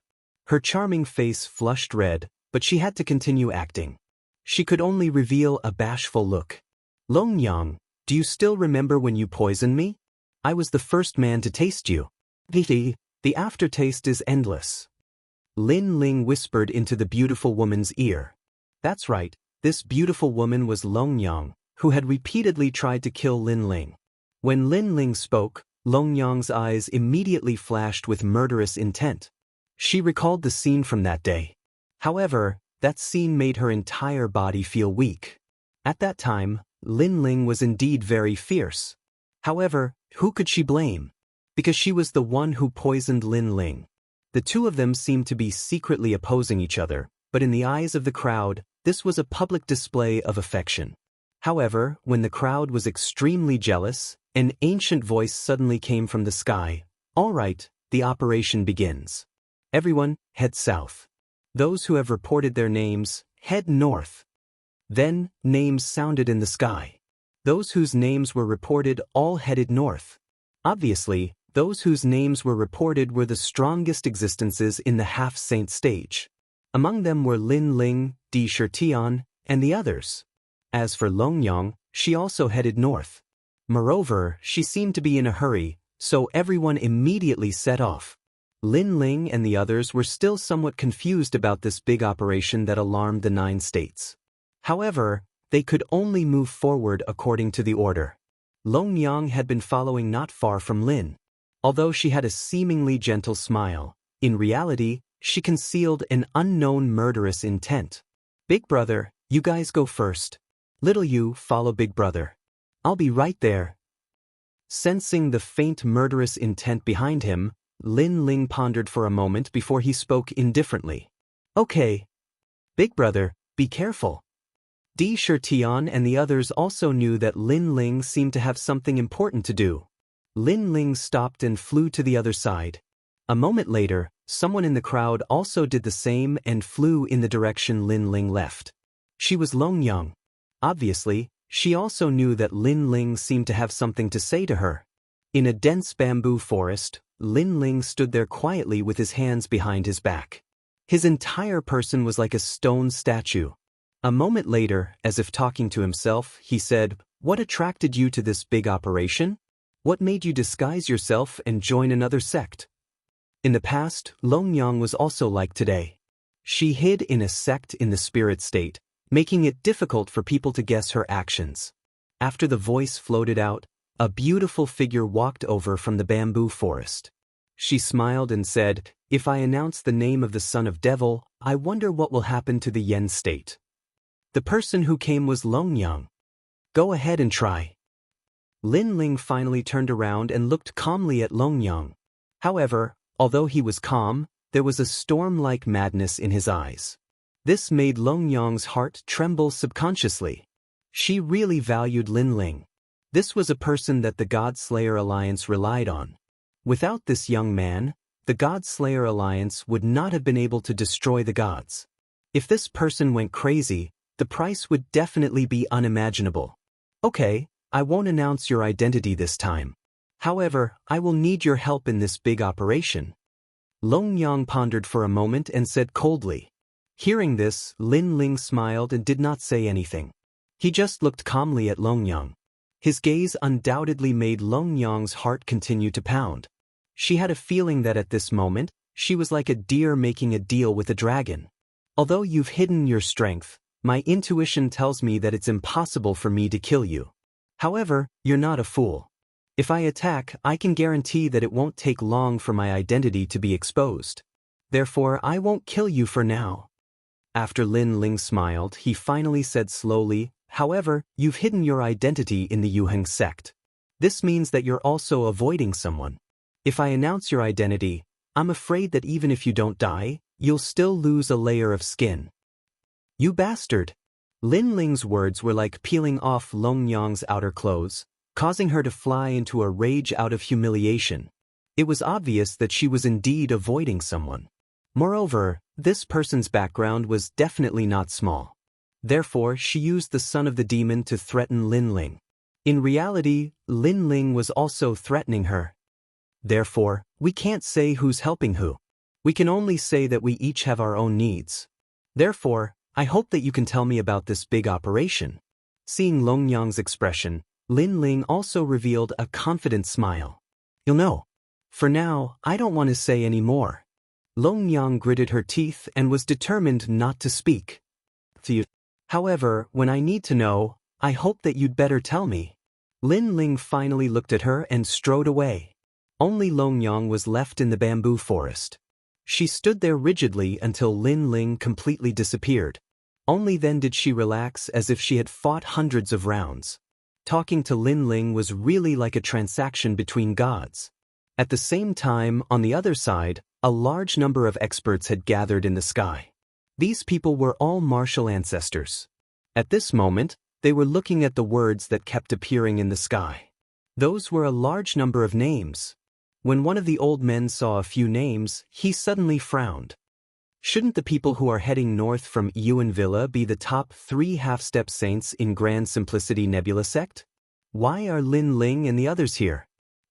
Her charming face flushed red, but she had to continue acting. She could only reveal a bashful look. "Longyang, do you still remember when you poisoned me? I was the first man to taste you. The aftertaste is endless." Lin Ling whispered into the beautiful woman's ear. That's right, this beautiful woman was Longyang, who had repeatedly tried to kill Lin Ling. When Lin Ling spoke, Longyang's eyes immediately flashed with murderous intent. She recalled the scene from that day. However, that scene made her entire body feel weak. At that time, Lin Ling was indeed very fierce. However, who could she blame? Because she was the one who poisoned Lin Ling. The two of them seemed to be secretly opposing each other, but in the eyes of the crowd, this was a public display of affection. However, when the crowd was extremely jealous, an ancient voice suddenly came from the sky. All right, the operation begins. Everyone, head south. Those who have reported their names, head north. Then, names sounded in the sky. Those whose names were reported all headed north. Obviously, those whose names were reported were the strongest existences in the half-saint stage. Among them were Lin Ling, Di Shitian, and the others. As for Longyang, she also headed north. Moreover, she seemed to be in a hurry, so everyone immediately set off. Lin Ling and the others were still somewhat confused about this big operation that alarmed the 9 states. However, they could only move forward according to the order. Longyang had been following not far from Lin. Although she had a seemingly gentle smile, in reality, she concealed an unknown murderous intent. Big brother, you guys go first. Little you follow big brother. I'll be right there. Sensing the faint murderous intent behind him, Lin Ling pondered for a moment before he spoke indifferently. Okay. Big brother, be careful. Di Shitian and the others also knew that Lin Ling seemed to have something important to do. Lin Ling stopped and flew to the other side. A moment later, someone in the crowd also did the same and flew in the direction Lin Ling left. She was Longyang. Obviously, she also knew that Lin Ling seemed to have something to say to her. In a dense bamboo forest, Lin Ling stood there quietly with his hands behind his back. His entire person was like a stone statue. A moment later, as if talking to himself, he said, "What attracted you to this big operation? What made you disguise yourself and join another sect?" In the past, Longyang was also like today. She hid in a sect in the spirit state, making it difficult for people to guess her actions. After the voice floated out, a beautiful figure walked over from the bamboo forest. She smiled and said, "If I announce the name of the son of devil, I wonder what will happen to the Yen state." The person who came was Longyang. "Go ahead and try." Lin Ling finally turned around and looked calmly at Longyang. However, although he was calm, there was a storm-like madness in his eyes. This made Longyang's heart tremble subconsciously. She really valued Lin Ling. This was a person that the God-Slayer Alliance relied on. Without this young man, the God-Slayer Alliance would not have been able to destroy the gods. If this person went crazy, the price would definitely be unimaginable. Okay, I won't announce your identity this time. However, I will need your help in this big operation. Longyang pondered for a moment and said coldly. Hearing this, Lin Ling smiled and did not say anything. He just looked calmly at Longyang. His gaze undoubtedly made Longyang's heart continue to pound. She had a feeling that at this moment, she was like a deer making a deal with a dragon. Although you've hidden your strength, my intuition tells me that it's impossible for me to kill you. However, you're not a fool. If I attack, I can guarantee that it won't take long for my identity to be exposed. Therefore, I won't kill you for now. After Lin Ling smiled, he finally said slowly, "However, you've hidden your identity in the Yuheng sect. This means that you're also avoiding someone. If I announce your identity, I'm afraid that even if you don't die, you'll still lose a layer of skin." "You bastard!" Lin Ling's words were like peeling off Longyang's outer clothes, causing her to fly into a rage out of humiliation. It was obvious that she was indeed avoiding someone. Moreover, this person's background was definitely not small. Therefore, she used the son of the demon to threaten Lin Ling. In reality, Lin Ling was also threatening her. Therefore, we can't say who's helping who. We can only say that we each have our own needs. Therefore, I hope that you can tell me about this big operation. Seeing Longyang's expression, Lin Ling also revealed a confident smile. "You'll know. For now, I don't want to say any more." Longyang gritted her teeth and was determined not to speak. "However, when I need to know, I hope that you'd better tell me." Lin Ling finally looked at her and strode away. Only Longyang was left in the bamboo forest. She stood there rigidly until Lin Ling completely disappeared. Only then did she relax as if she had fought hundreds of rounds. Talking to Lin Ling was really like a transaction between gods. At the same time, on the other side, a large number of experts had gathered in the sky. These people were all martial ancestors. At this moment, They were looking at the words that kept appearing in the sky. Those were a large number of names. When one of the old men saw a few names, he suddenly frowned. Shouldn't the people who are heading north from Yuan Villa be the top 3 half-step saints in Grand Simplicity Nebula sect? Why are Lin Ling and the others here?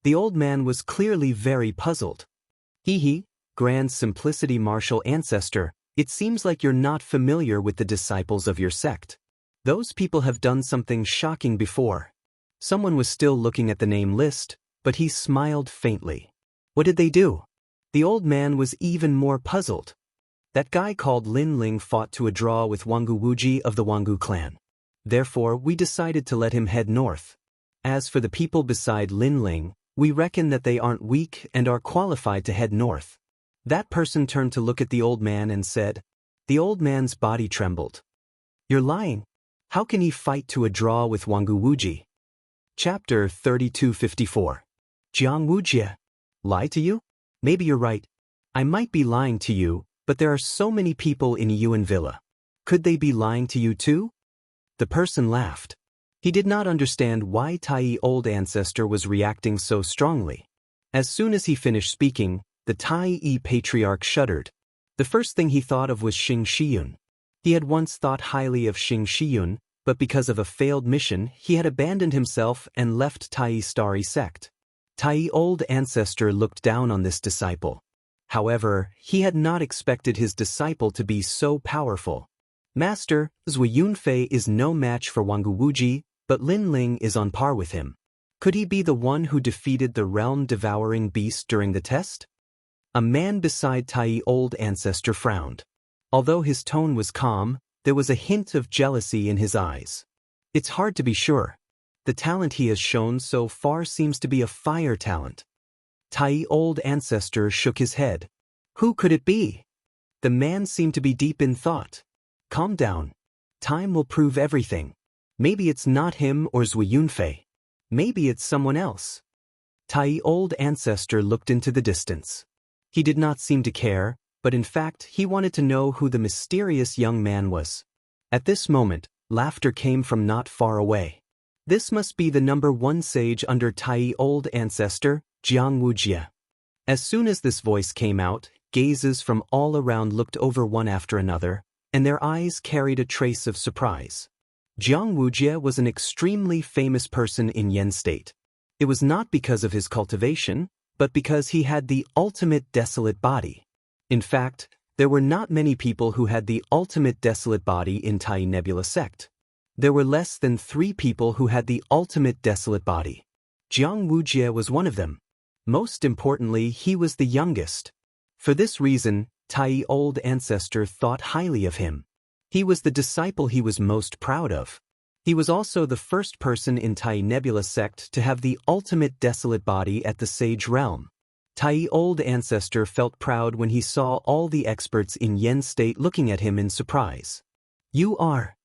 The old man was clearly very puzzled. Hee, Grand Simplicity Martial Ancestor, it seems like you're not familiar with the disciples of your sect. Those people have done something shocking before. Someone was still looking at the name list, but he smiled faintly. What did they do? The old man was even more puzzled. That guy called Lin Ling fought to a draw with Wangu Wuji of the Wangu clan. Therefore, we decided to let him head north. As for the people beside Lin Ling, we reckon that they aren't weak and are qualified to head north. That person turned to look at the old man and said. The old man's body trembled. You're lying. How can he fight to a draw with Wangu Wuji? Chapter 3254. Jianghu. Lie to you? Maybe you're right. I might be lying to you, but there are so many people in Yuan Villa. Could they be lying to you too? The person laughed. He did not understand why Tai Old Ancestor was reacting so strongly. As soon as he finished speaking, the Tai Patriarch shuddered. The first thing he thought of was Xing Shiyun. He had once thought highly of Xing Shiyun, but because of a failed mission, he had abandoned himself and left Tai Starry sect. Tai Old Ancestor looked down on this disciple. However, he had not expected his disciple to be so powerful. Master, Zhui Yunfei is no match for Wangu Wuji, but Lin Ling is on par with him. Could he be the one who defeated the realm-devouring beast during the test? A man beside Tai Old Ancestor frowned. Although his tone was calm, there was a hint of jealousy in his eyes. It's hard to be sure. The talent he has shown so far seems to be a fire talent. Tai Old Ancestor shook his head. Who could it be? The man seemed to be deep in thought. Calm down. Time will prove everything. Maybe it's not him or Zhui Yunfei. Maybe it's someone else. Tai Old Ancestor looked into the distance. He did not seem to care, but in fact he wanted to know who the mysterious young man was. At this moment, laughter came from not far away. This must be the number 1 sage under Tai Old Ancestor, Jianghu. As soon as this voice came out, gazes from all around looked over one after another, and their eyes carried a trace of surprise. Jianghu was an extremely famous person in Yen State. It was not because of his cultivation, but because he had the ultimate desolate body. In fact, there were not many people who had the ultimate desolate body in Tai Nebula sect. There were less than 3 people who had the ultimate desolate body. Jianghu was one of them. Most importantly, he was the youngest. For this reason, Tai Old Ancestor thought highly of him. He was the disciple he was most proud of. He was also the first person in Tai Nebula sect to have the ultimate desolate body at the Sage Realm. Tai Old Ancestor felt proud when he saw all the experts in Yen State looking at him in surprise. You are.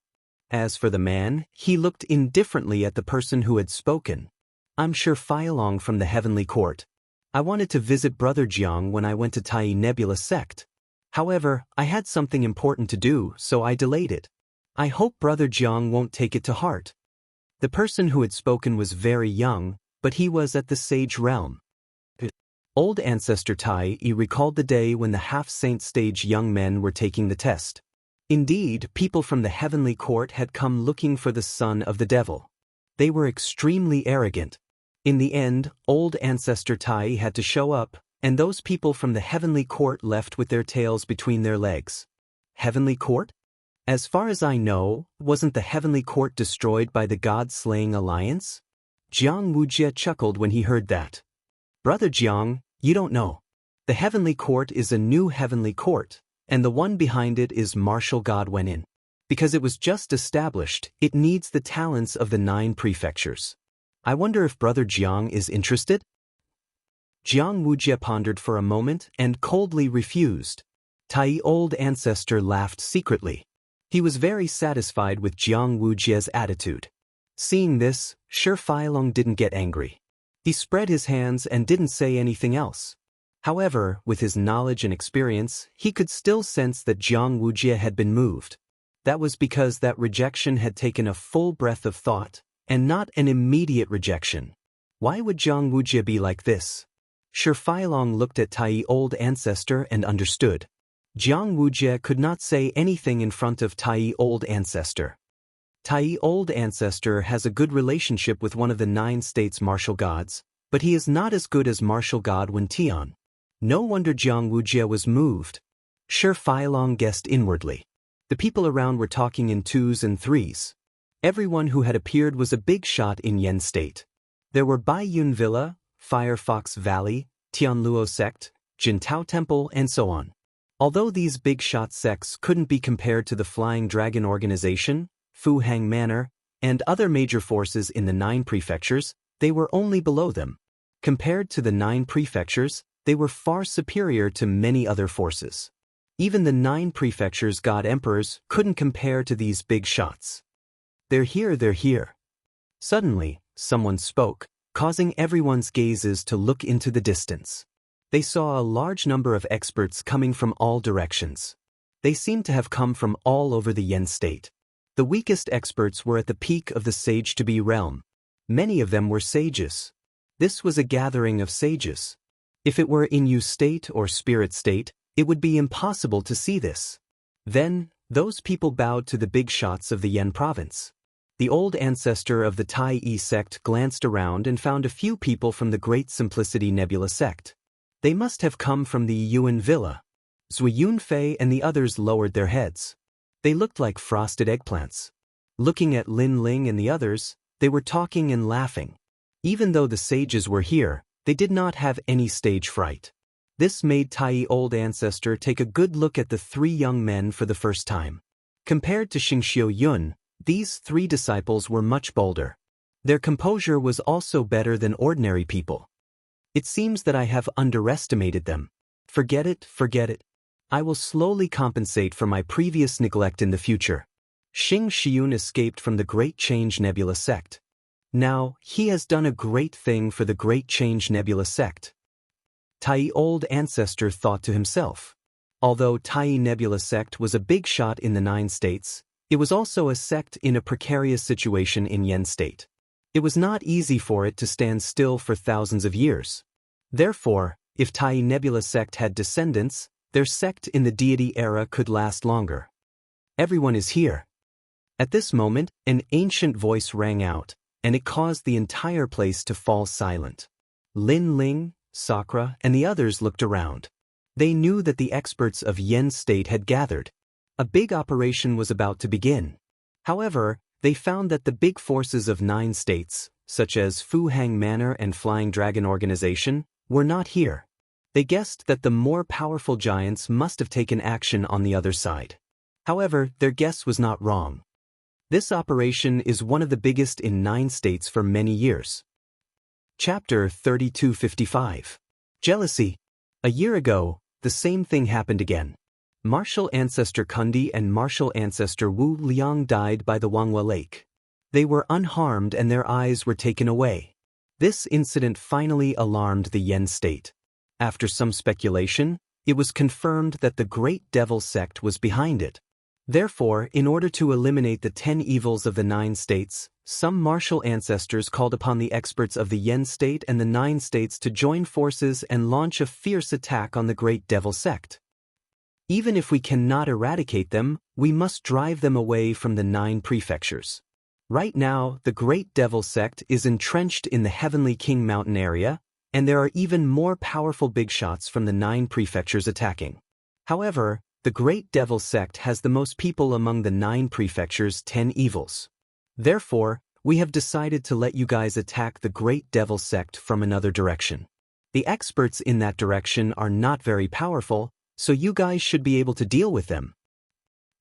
As for the man, he looked indifferently at the person who had spoken. I'm sure Feilong from the Heavenly Court. I wanted to visit Brother Jiang when I went to Tai Nebula sect. However, I had something important to do, so I delayed it. I hope Brother Jiang won't take it to heart. The person who had spoken was very young, but he was at the Sage Realm. Old Ancestor Tai recalled the day when the half-saint stage young men were taking the test. Indeed, people from the Heavenly Court had come looking for the son of the devil. They were extremely arrogant. In the end, Old Ancestor Tai had to show up, and those people from the Heavenly Court left with their tails between their legs. Heavenly Court? As far as I know, wasn't the Heavenly Court destroyed by the God-slaying alliance? Jianghu chuckled when he heard that. Brother Jiang, you don't know. The Heavenly Court is a new Heavenly Court, and the one behind it is Martial God Wenin. Because it was just established, it needs the talents of the 9 prefectures. I wonder if Brother Jiang is interested? Jianghu pondered for a moment and coldly refused. Tai Old Ancestor laughed secretly. He was very satisfied with Jianghu's attitude. Seeing this, Shi Feilong didn't get angry. He spread his hands and didn't say anything else. However, with his knowledge and experience, he could still sense that Jianghu had been moved. That was because that rejection had taken a full breath of thought, and not an immediate rejection. Why would Jianghu be like this? Shi Feilong looked at Tai Old Ancestor and understood. Jianghu could not say anything in front of Tai Old Ancestor. Tai Old Ancestor has a good relationship with one of the 9 states martial gods, but he is not as good as martial god Wen Tian. No wonder Jianghu was moved. Shi Feilong guessed inwardly. The people around were talking in 2s and 3s. Everyone who had appeared was a big shot in Yen State. There were Baiyun Villa, Firefox Valley, Tianluo Sect, Jintao Temple, and so on. Although these big shot sects couldn't be compared to the Flying Dragon Organization, Fu Hang Manor, and other major forces in the 9 prefectures, they were only below them. Compared to the 9 prefectures, they were far superior to many other forces. Even the 9 prefectures' god emperors couldn't compare to these big shots. They're here. Suddenly, someone spoke, causing everyone's gazes to look into the distance. They saw a large number of experts coming from all directions. They seemed to have come from all over the Yen State. The weakest experts were at the peak of the sage-to-be realm. Many of them were sages. This was a gathering of sages. If it were in Yu State or Spirit State, it would be impossible to see this. Then, those people bowed to the big shots of the Yen province. The old ancestor of the Tai Yi sect glanced around and found a few people from the Great Simplicity Nebula sect. They must have come from the Yuan Villa. Zui Yunfei and the others lowered their heads. They looked like frosted eggplants. Looking at Lin Ling and the others, they were talking and laughing. Even though the sages were here, they did not have any stage fright. This made Tai Old Ancestor take a good look at the 3 young men for the first time. Compared to Xingxiu Yun, these 3 disciples were much bolder. Their composure was also better than ordinary people. It seems that I have underestimated them. Forget it. I will slowly compensate for my previous neglect in the future. Xing Xiun escaped from the Great Change Nebula sect. Now, he has done a great thing for the Great Change Nebula sect. Tai Old Ancestor thought to himself. Although Tai Nebula sect was a big shot in the 9 states, it was also a sect in a precarious situation in Yen State. It was not easy for it to stand still for thousands of years. Therefore, if Tai Nebula sect had descendants, their sect in the deity era could last longer. Everyone is here. At this moment, an ancient voice rang out, and it caused the entire place to fall silent. Lin Ling, Sakura, and the others looked around. They knew that the experts of Yen State had gathered. A big operation was about to begin. However, they found that the big forces of 9 states, such as Fu Hang Manor and Flying Dragon Organization, were not here. They guessed that the more powerful giants must have taken action on the other side. However, their guess was not wrong. This operation is one of the biggest in 9 states for many years. Chapter 3255. Jealousy. A year ago, the same thing happened again. Martial Ancestor Kundi and Martial Ancestor Wu Liang died by the Wanghua Lake. They were unharmed and their eyes were taken away. This incident finally alarmed the Yen State. After some speculation, it was confirmed that the Great Devil sect was behind it. Therefore, in order to eliminate the 10 evils of the 9 states, some martial ancestors called upon the experts of the Yen State and the 9 states to join forces and launch a fierce attack on the Great Devil sect. Even if we cannot eradicate them, we must drive them away from the 9 prefectures. Right now, the Great Devil sect is entrenched in the Heavenly King Mountain area, and there are even more powerful big shots from the 9 prefectures attacking. However, the Great Devil sect has the most people among the 9 prefectures' 10 evils. Therefore, we have decided to let you guys attack the Great Devil sect from another direction. The experts in that direction are not very powerful, so you guys should be able to deal with them.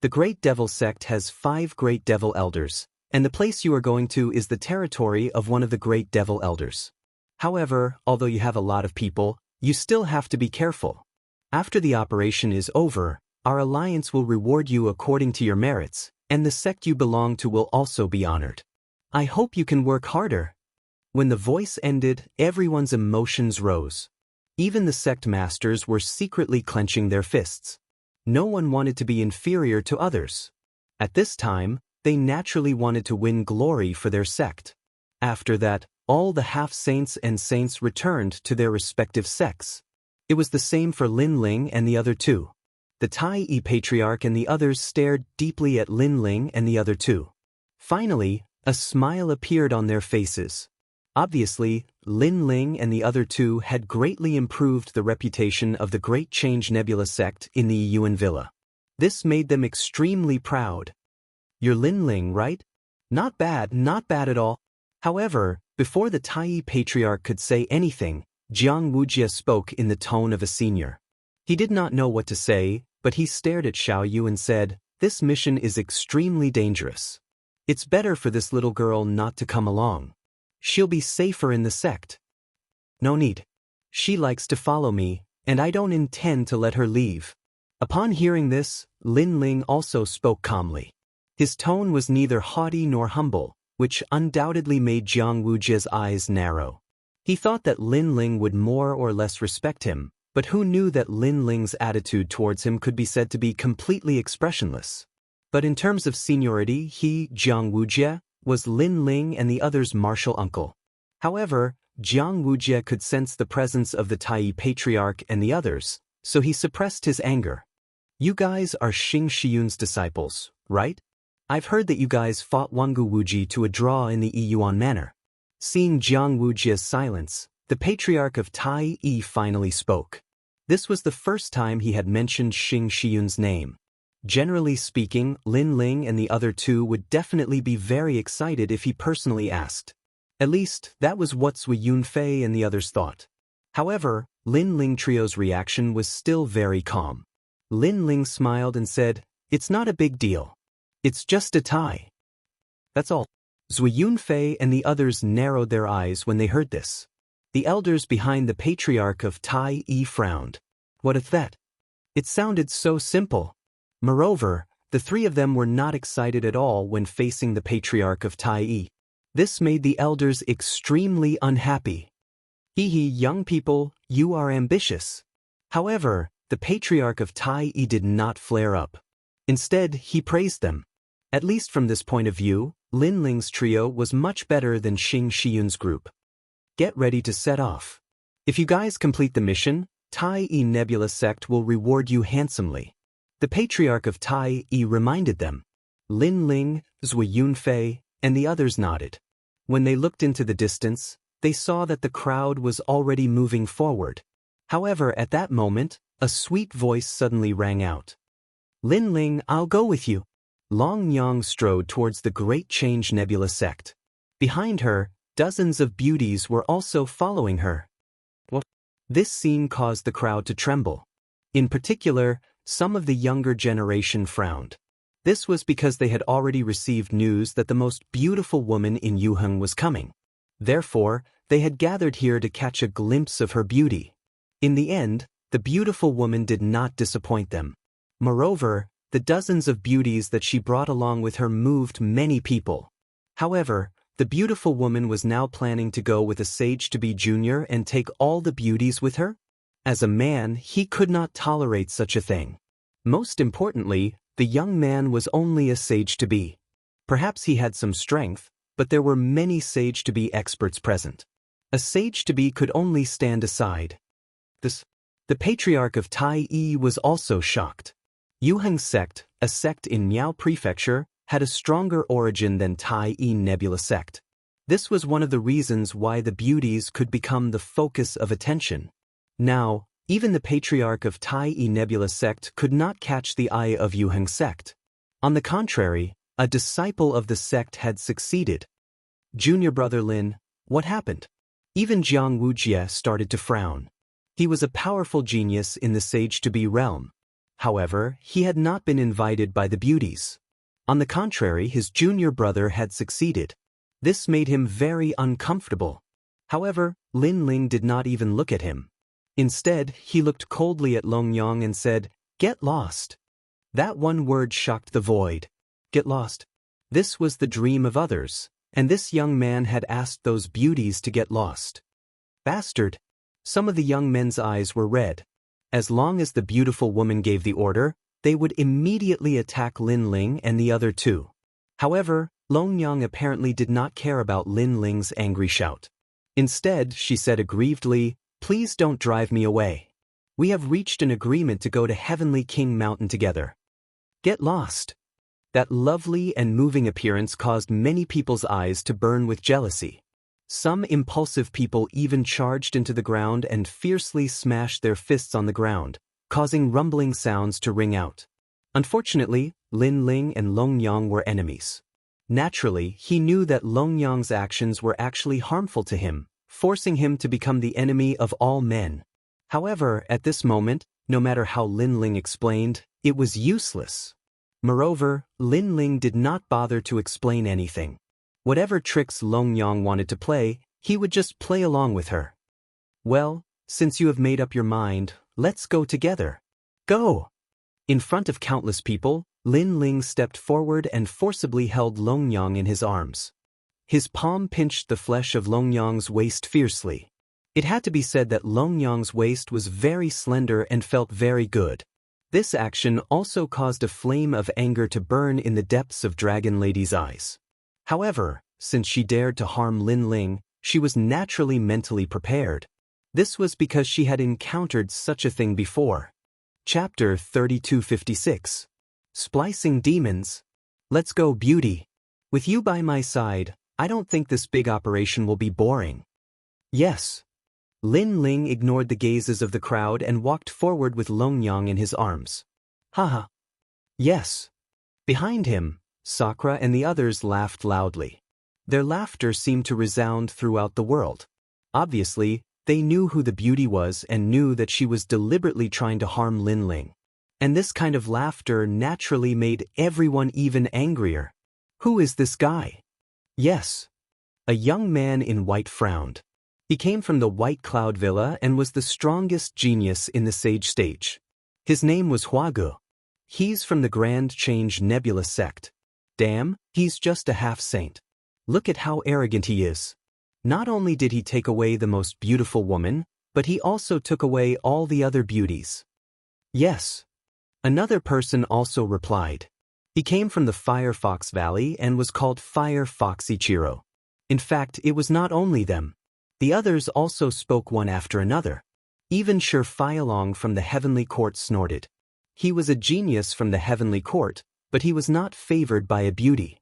The Great Devil sect has 5 Great Devil Elders, and the place you are going to is the territory of one of the Great Devil Elders. However, although you have a lot of people, you still have to be careful. After the operation is over, our alliance will reward you according to your merits, and the sect you belong to will also be honored. I hope you can work harder. When the voice ended, everyone's emotions rose. Even the sect masters were secretly clenching their fists. No one wanted to be inferior to others. At this time, they naturally wanted to win glory for their sect. After that, all the half-saints and saints returned to their respective sects. It was the same for Lin Ling and the other two. The Tai Patriarch and the others stared deeply at Lin Ling and the other two. Finally, a smile appeared on their faces. Obviously, Lin Ling and the other two had greatly improved the reputation of the Great Change Nebula sect in the Yuan Villa. This made them extremely proud. "You're Lin Ling, right? Not bad at all." However, before the Tai Patriarch could say anything, Wuxia spoke in the tone of a senior. He did not know what to say, but he stared at Xiao Yu and said, "This mission is extremely dangerous. It's better for this little girl not to come along. She'll be safer in the sect." "No need. She likes to follow me, and I don't intend to let her leave." Upon hearing this, Lin Ling also spoke calmly. His tone was neither haughty nor humble, which undoubtedly made Wuxia's eyes narrow. He thought that Lin Ling would more or less respect him, but who knew that Lin Ling's attitude towards him could be said to be completely expressionless. But in terms of seniority, he, Wuxia, was Lin Ling and the others' martial uncle. However, Wuxia could sense the presence of the Tai Patriarch and the others, so he suppressed his anger. "You guys are Xing Shiyun's disciples, right? I've heard that you guys fought Wangu Wuji to a draw in the Yiyuan manner." Seeing Wuxia's silence, the Patriarch of Tai finally spoke. This was the first time he had mentioned Xing Shiyun's name. Generally speaking, Lin Ling and the other two would definitely be very excited if he personally asked. At least, that was what Zui Yunfei and the others thought. However, Lin Ling Trio's reaction was still very calm. Lin Ling smiled and said, "It's not a big deal. It's just a tie. That's all." Zui Yunfei and the others narrowed their eyes when they heard this. The elders behind the Patriarch of Tai frowned. What if that? It sounded so simple. Moreover, the three of them were not excited at all when facing the Patriarch of Tai. This made the elders extremely unhappy. "Hee, young people, you are ambitious." However, the Patriarch of Tai did not flare up. Instead, he praised them. At least from this point of view, Lin Ling's trio was much better than Xing Shiyun's group. "Get ready to set off. If you guys complete the mission, Tai Nebula sect will reward you handsomely." The Patriarch of Tai reminded them. Lin Ling, Zui Yunfei, and the others nodded. When they looked into the distance, they saw that the crowd was already moving forward. However, at that moment, a sweet voice suddenly rang out. "Lin Ling, I'll go with you." Long Yang strode towards the Great Change Nebula sect. Behind her, dozens of beauties were also following her. What? This scene caused the crowd to tremble. In particular, some of the younger generation frowned. This was because they had already received news that the most beautiful woman in Yuheng was coming. Therefore, they had gathered here to catch a glimpse of her beauty. In the end, the beautiful woman did not disappoint them. Moreover, the dozens of beauties that she brought along with her moved many people. However, the beautiful woman was now planning to go with a sage-to-be junior and take all the beauties with her? As a man, he could not tolerate such a thing. Most importantly, the young man was only a sage-to-be. Perhaps he had some strength, but there were many sage-to-be experts present. A sage-to-be could only stand aside. The Patriarch of Tai was also shocked. Yuheng sect, a sect in Miao Prefecture, had a stronger origin than Tai Nebula sect. This was one of the reasons why the beauties could become the focus of attention. Now, even the Patriarch of Tai Nebula sect could not catch the eye of Yuheng sect. On the contrary, a disciple of the sect had succeeded. "Junior brother Lin, what happened?" Even Wuxia started to frown. He was a powerful genius in the sage-to-be realm. However, he had not been invited by the beauties. On the contrary, his junior brother had succeeded. This made him very uncomfortable. However, Lin Ling did not even look at him. Instead, he looked coldly at Long Yang and said, "Get lost." That one word shocked the void. Get lost. This was the dream of others, and this young man had asked those beauties to get lost. Bastard! Some of the young men's eyes were red. As long as the beautiful woman gave the order, they would immediately attack Lin Ling and the other two. However, Long Yang apparently did not care about Lin Ling's angry shout. Instead, she said aggrievedly, "Please don't drive me away. We have reached an agreement to go to Heavenly King Mountain together. Get lost." That lovely and moving appearance caused many people's eyes to burn with jealousy. Some impulsive people even charged into the ground and fiercely smashed their fists on the ground, causing rumbling sounds to ring out. Unfortunately, Lin Ling and Long Yang were enemies. Naturally, he knew that Long Yang's actions were actually harmful to him, forcing him to become the enemy of all men. However, at this moment, no matter how Lin Ling explained, it was useless. Moreover, Lin Ling did not bother to explain anything. Whatever tricks Long Yang wanted to play, he would just play along with her. "Well, since you have made up your mind, let's go together. Go!" In front of countless people, Lin Ling stepped forward and forcibly held Long Yang in his arms. His palm pinched the flesh of Long Yang's waist fiercely. It had to be said that Long Yang's waist was very slender and felt very good. This action also caused a flame of anger to burn in the depths of Dragon Lady's eyes. However, since she dared to harm Lin Ling, she was naturally mentally prepared. This was because she had encountered such a thing before. Chapter 3256. Splicing Demons. Let's go, beauty. With you by my side, I don't think this big operation will be boring. Yes. Lin Ling ignored the gazes of the crowd and walked forward with Long Yang in his arms. Haha. Yes. Behind him, Sakura and the others laughed loudly. Their laughter seemed to resound throughout the world. Obviously, they knew who the beauty was and knew that she was deliberately trying to harm Lin Ling. And this kind of laughter naturally made everyone even angrier. Who is this guy? Yes. A young man in white frowned. He came from the White Cloud Villa and was the strongest genius in the Sage Stage. His name was Huagu. He's from the Grand Change Nebula sect. Damn, he's just a half-saint. Look at how arrogant he is. Not only did he take away the most beautiful woman, but he also took away all the other beauties. Yes. Another person also replied. He came from the Firefox Valley and was called Fire Fox Ichiro. In fact, it was not only them. The others also spoke one after another. Even Sir Fialong from the Heavenly Court snorted. He was a genius from the Heavenly Court, but he was not favored by a beauty.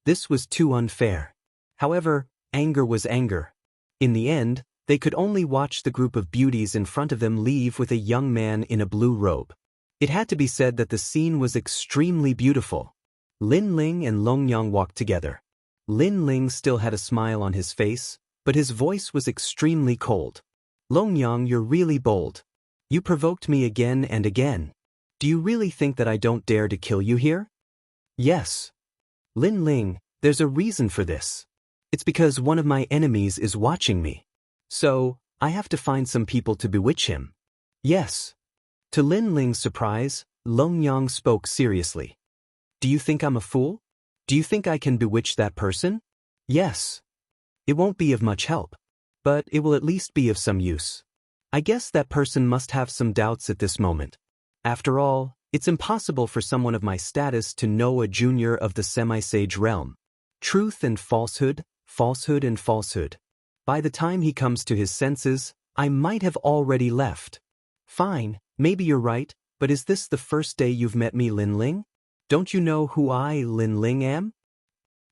This was too unfair. However, anger was anger. In the end, they could only watch the group of beauties in front of them leave with a young man in a blue robe. It had to be said that the scene was extremely beautiful. Lin Ling and Long Yang walked together. Lin Ling still had a smile on his face, but his voice was extremely cold. Long Yang, you're really bold. You provoked me again and again. Do you really think that I don't dare to kill you here? Yes. Lin Ling, there's a reason for this. It's because one of my enemies is watching me. So, I have to find some people to bewitch him. Yes. To Lin Ling's surprise, Long Yang spoke seriously. Do you think I'm a fool? Do you think I can bewitch that person? Yes. It won't be of much help, but it will at least be of some use. I guess that person must have some doubts at this moment. After all, it's impossible for someone of my status to know a junior of the semi-sage realm. Truth and falsehood, falsehood and falsehood. By the time he comes to his senses, I might have already left. Fine, maybe you're right, but is this the first day you've met me, Lin Ling? Don't you know who I, Lin Ling, am?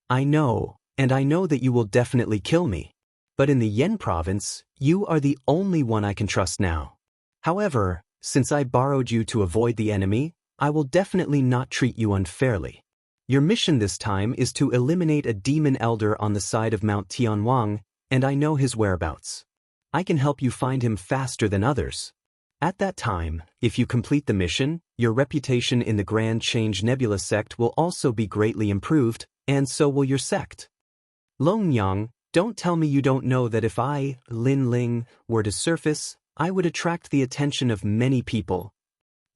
I know, and I know that you will definitely kill me. But in the Yen province, you are the only one I can trust now. However, since I borrowed you to avoid the enemy, I will definitely not treat you unfairly. Your mission this time is to eliminate a demon elder on the side of Mount Tianwang, and I know his whereabouts. I can help you find him faster than others. At that time, if you complete the mission, your reputation in the Grand Change Nebula sect will also be greatly improved, and so will your sect. Long Yang, don't tell me you don't know that if I, Lin Ling, were to surface, I would attract the attention of many people.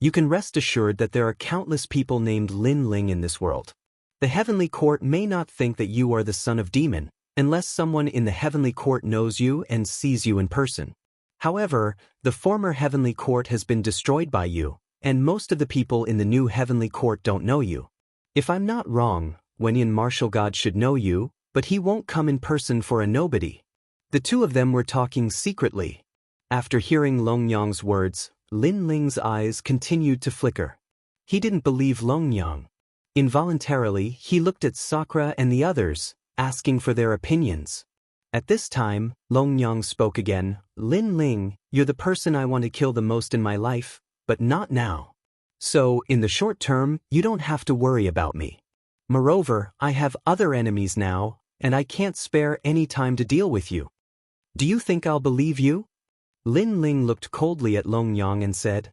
You can rest assured that there are countless people named Lin Ling in this world. The Heavenly Court may not think that you are the son of demon, unless someone in the Heavenly Court knows you and sees you in person. However, the former Heavenly Court has been destroyed by you, and most of the people in the new heavenly court don't know you. If I'm not wrong, Wenyan martial god should know you, but he won't come in person for a nobody. The two of them were talking secretly. After hearing Long Yang's words, Lin Ling's eyes continued to flicker. He didn't believe Long Yang. Involuntarily, he looked at Sakura and the others, asking for their opinions. At this time, Long Yang spoke again. Lin Ling, you're the person I want to kill the most in my life, but not now. So, in the short term, you don't have to worry about me. Moreover, I have other enemies now, and I can't spare any time to deal with you. Do you think I'll believe you? Lin Ling looked coldly at Long Yang and said,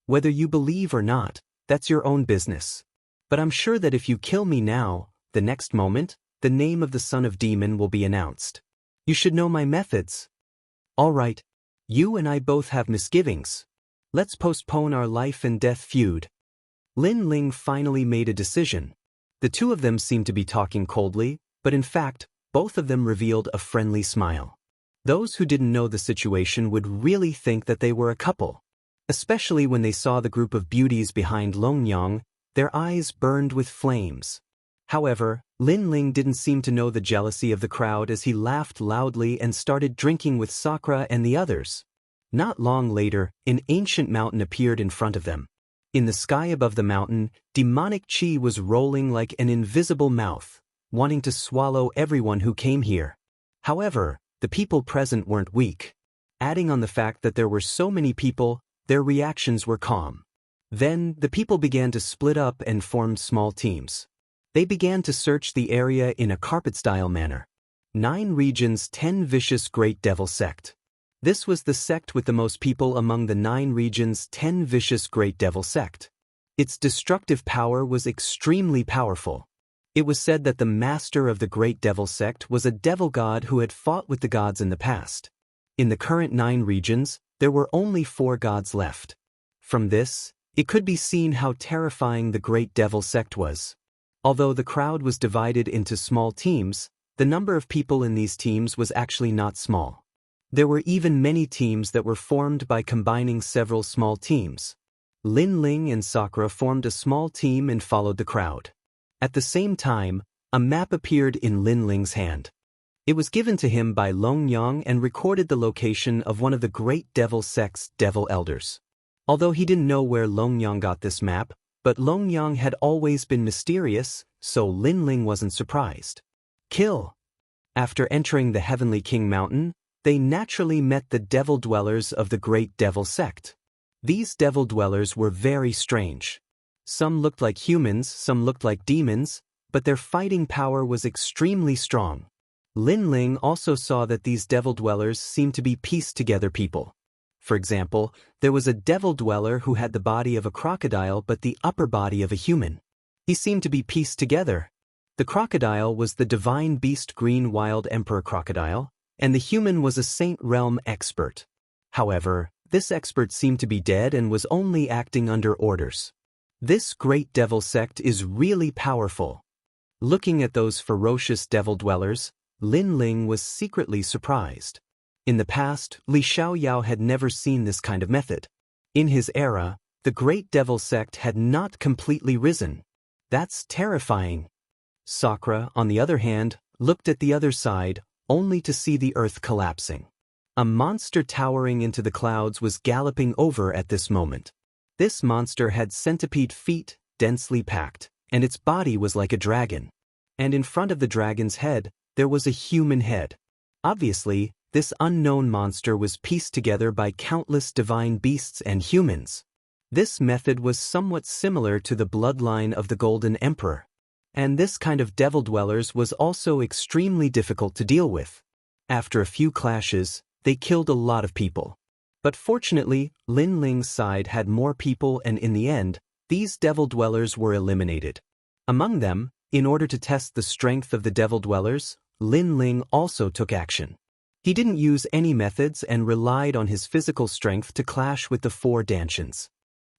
whether you believe or not, that's your own business. But I'm sure that if you kill me now, the next moment, the name of the son of demon will be announced. You should know my methods. All right. You and I both have misgivings. Let's postpone our life and death feud. Lin Ling finally made a decision. The two of them seemed to be talking coldly, but in fact, both of them revealed a friendly smile. Those who didn't know the situation would really think that they were a couple. Especially when they saw the group of beauties behind Long Yang, their eyes burned with flames. However, Lin Ling didn't seem to know the jealousy of the crowd as he laughed loudly and started drinking with Sakura and the others. Not long later, an ancient mountain appeared in front of them. In the sky above the mountain, demonic chi was rolling like an invisible mouth, wanting to swallow everyone who came here. However, the people present weren't weak. Adding on the fact that there were so many people, their reactions were calm. Then, the people began to split up and formed small teams. They began to search the area in a carpet-style manner. 9 regions, 10 vicious great devil sect. This was the sect with the most people among the 9 regions, 10 vicious great devil sect. Its destructive power was extremely powerful. It was said that the master of the great devil sect was a devil god who had fought with the gods in the past. In the current 9 regions, there were only 4 gods left. From this, it could be seen how terrifying the great devil sect was. Although the crowd was divided into small teams, the number of people in these teams was actually not small. There were even many teams that were formed by combining several small teams. Lin Ling and Sakura formed a small team and followed the crowd. At the same time, a map appeared in Lin Ling's hand. It was given to him by Long Yang and recorded the location of one of the great devil sect's devil elders. Although he didn't know where Long Yang got this map, but Long Yang had always been mysterious, so Lin Ling wasn't surprised. Kill. After entering the Heavenly King Mountain, they naturally met the devil dwellers of the great devil sect. These devil dwellers were very strange. Some looked like humans, some looked like demons, but their fighting power was extremely strong. Lin Ling also saw that these devil dwellers seemed to be pieced together people. For example, there was a devil dweller who had the body of a crocodile but the upper body of a human. He seemed to be pieced together. The crocodile was the divine beast green wild emperor crocodile, and the human was a Saint Realm expert. However, this expert seemed to be dead and was only acting under orders. This great devil sect is really powerful. Looking at those ferocious devil dwellers, Lin Ling was secretly surprised. In the past, Li Xiaoyao had never seen this kind of method. In his era, the great devil sect had not completely risen. That's terrifying. Sakura, on the other hand, looked at the other side, only to see the earth collapsing. A monster towering into the clouds was galloping over at this moment. This monster had centipede feet, densely packed, and its body was like a dragon. And in front of the dragon's head, there was a human head. Obviously, this unknown monster was pieced together by countless divine beasts and humans. This method was somewhat similar to the bloodline of the Golden Emperor. And this kind of devil dwellers was also extremely difficult to deal with. After a few clashes, they killed a lot of people. But fortunately, Lin Ling's side had more people and in the end, these devil dwellers were eliminated. Among them, in order to test the strength of the devil dwellers, Lin Ling also took action. He didn't use any methods and relied on his physical strength to clash with the 4 Dantians.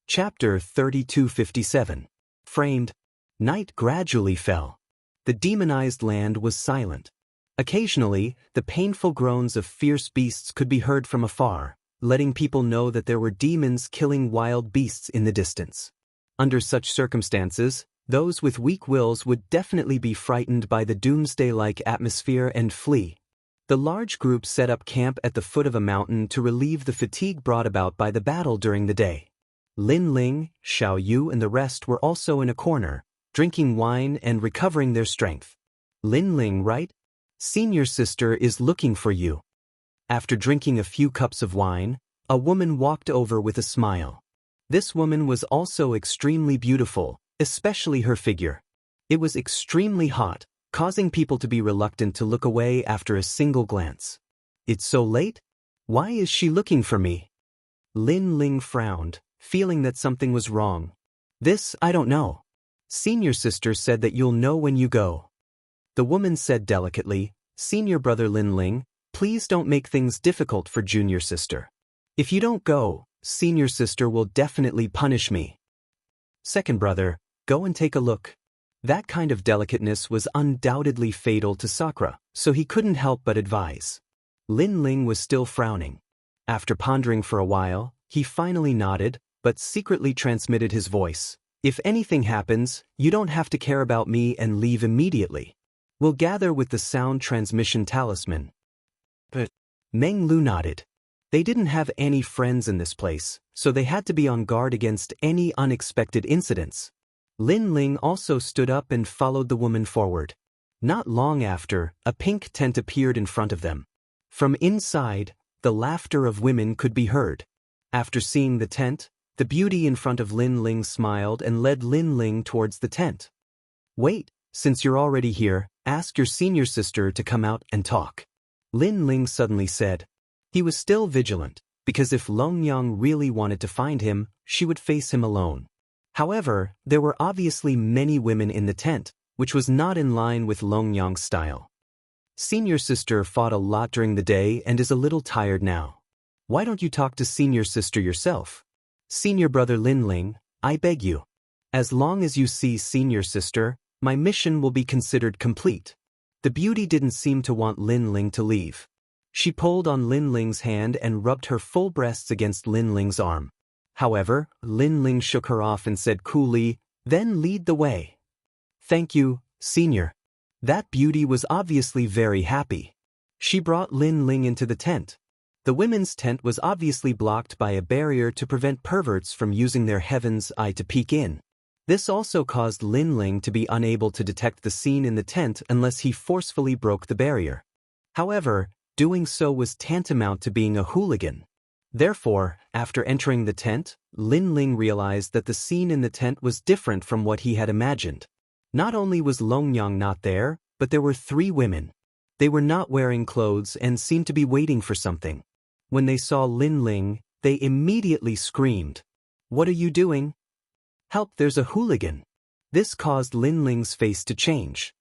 Chapter 3257. Framed. Night gradually fell. The demonized land was silent. Occasionally, the painful groans of fierce beasts could be heard from afar, letting people know that there were demons killing wild beasts in the distance. Under such circumstances, those with weak wills would definitely be frightened by the doomsday-like atmosphere and flee. The large group set up camp at the foot of a mountain to relieve the fatigue brought about by the battle during the day. Lin Ling, Xiao Yu and the rest were also in a corner, drinking wine and recovering their strength. Lin Ling, right? Senior sister is looking for you. After drinking a few cups of wine, a woman walked over with a smile. This woman was also extremely beautiful, especially her figure. It was extremely hot, causing people to be reluctant to look away after a single glance. It's so late? Why is she looking for me? Lin Ling frowned, feeling that something was wrong. This, I don't know. Senior sister said that you'll know when you go. The woman said delicately, Senior brother Lin Ling, please don't make things difficult for junior sister. If you don't go, senior sister will definitely punish me. Second brother, go and take a look. That kind of delicateness was undoubtedly fatal to Sakura, so he couldn't help but advise. Lin Ling was still frowning. After pondering for a while, he finally nodded, but secretly transmitted his voice. If anything happens, you don't have to care about me and leave immediately. We'll gather with the sound transmission talisman. But Meng Lu nodded. They didn't have any friends in this place, so they had to be on guard against any unexpected incidents. Lin Ling also stood up and followed the woman forward. Not long after, a pink tent appeared in front of them. From inside, the laughter of women could be heard. After seeing the tent, the beauty in front of Lin Ling smiled and led Lin Ling towards the tent. Wait, since you're already here, ask your senior sister to come out and talk. Lin Ling suddenly said. He was still vigilant, because if Long Yang really wanted to find him, she would face him alone. However, there were obviously many women in the tent, which was not in line with Long Yang's style. Senior sister fought a lot during the day and is a little tired now. Why don't you talk to senior sister yourself? Senior brother Lin Ling, I beg you. As long as you see senior sister, my mission will be considered complete. The beauty didn't seem to want Lin Ling to leave. She pulled on Lin Ling's hand and rubbed her full breasts against Lin Ling's arm. However, Lin Ling shook her off and said coolly, then lead the way. Thank you, senior. That beauty was obviously very happy. She brought Lin Ling into the tent. The women's tent was obviously blocked by a barrier to prevent perverts from using their heaven's eye to peek in. This also caused Lin Ling to be unable to detect the scene in the tent unless he forcefully broke the barrier. However, doing so was tantamount to being a hooligan. Therefore, after entering the tent, Lin Ling realized that the scene in the tent was different from what he had imagined. Not only was Long Yang not there, but there were 3 women. They were not wearing clothes and seemed to be waiting for something. When they saw Lin Ling, they immediately screamed. What are you doing? Help, there's a hooligan. This caused Lin Ling's face to change.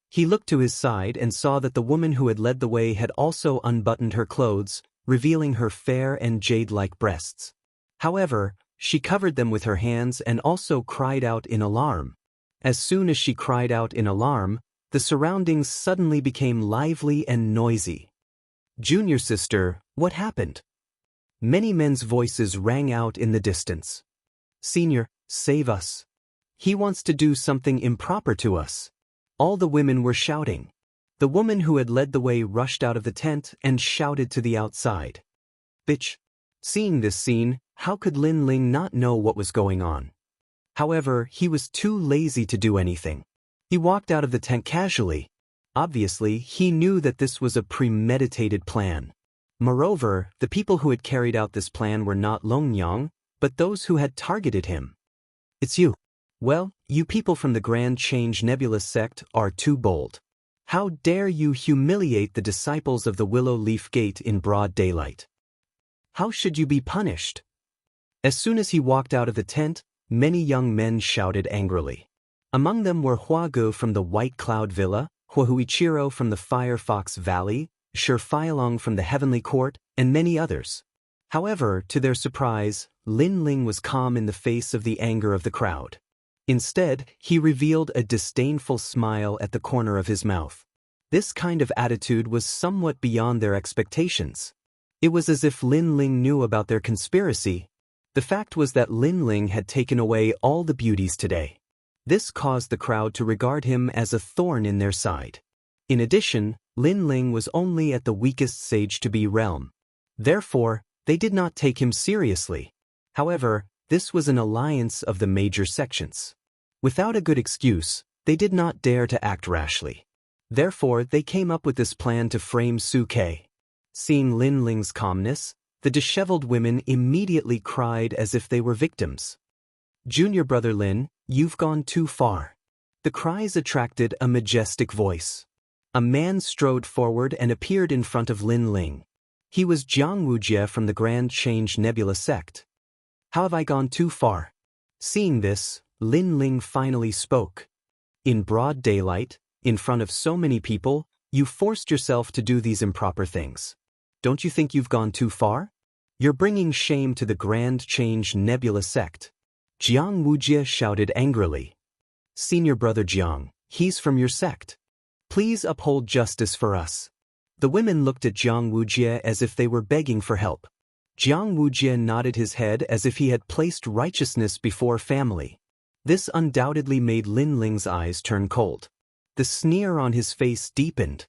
He looked to his side and saw that the woman who had led the way had also unbuttoned her clothes, revealing her fair and jade-like breasts. However, she covered them with her hands and also cried out in alarm. As soon as she cried out in alarm, the surroundings suddenly became lively and noisy. Junior sister, what happened? Many men's voices rang out in the distance. Senior, save us. He wants to do something improper to us. All the women were shouting. The woman who had led the way rushed out of the tent and shouted to the outside. Bitch. Seeing this scene, how could Lin Ling not know what was going on? However, he was too lazy to do anything. He walked out of the tent casually. Obviously, he knew that this was a premeditated plan. Moreover, the people who had carried out this plan were not Long Yang, but those who had targeted him. It's you. Well, you people from the Grand Change Nebula sect are too bold. How dare you humiliate the disciples of the Willow Leaf Gate in broad daylight? How should you be punished? As soon as he walked out of the tent, many young men shouted angrily. Among them were Huagu from the White Cloud Villa, Huichiro from the Firefox Valley, Shifeilong from the Heavenly Court, and many others. However, to their surprise, Lin Ling was calm in the face of the anger of the crowd. Instead, he revealed a disdainful smile at the corner of his mouth. This kind of attitude was somewhat beyond their expectations. It was as if Lin Ling knew about their conspiracy. The fact was that Lin Ling had taken away all the beauties today. This caused the crowd to regard him as a thorn in their side. In addition, Lin Ling was only at the weakest stage to be realm. Therefore, they did not take him seriously. However, this was an alliance of the major sections. Without a good excuse, they did not dare to act rashly. Therefore, they came up with this plan to frame Su Ke. Seeing Lin Ling's calmness, the disheveled women immediately cried as if they were victims. "Junior brother Lin, you've gone too far." The cries attracted a majestic voice. A man strode forward and appeared in front of Lin Ling. He was Jianghu from the Grand Change Nebula sect. "How have I gone too far?" Seeing this, Lin Ling finally spoke. "In broad daylight, in front of so many people, you forced yourself to do these improper things. Don't you think you've gone too far? You're bringing shame to the Grand Change Nebula sect." Jianghu shouted angrily. "Senior brother Jiang, he's from your sect. Please uphold justice for us." The women looked at Jianghu as if they were begging for help. Jianghu nodded his head as if he had placed righteousness before family. This undoubtedly made Lin Ling's eyes turn cold. The sneer on his face deepened.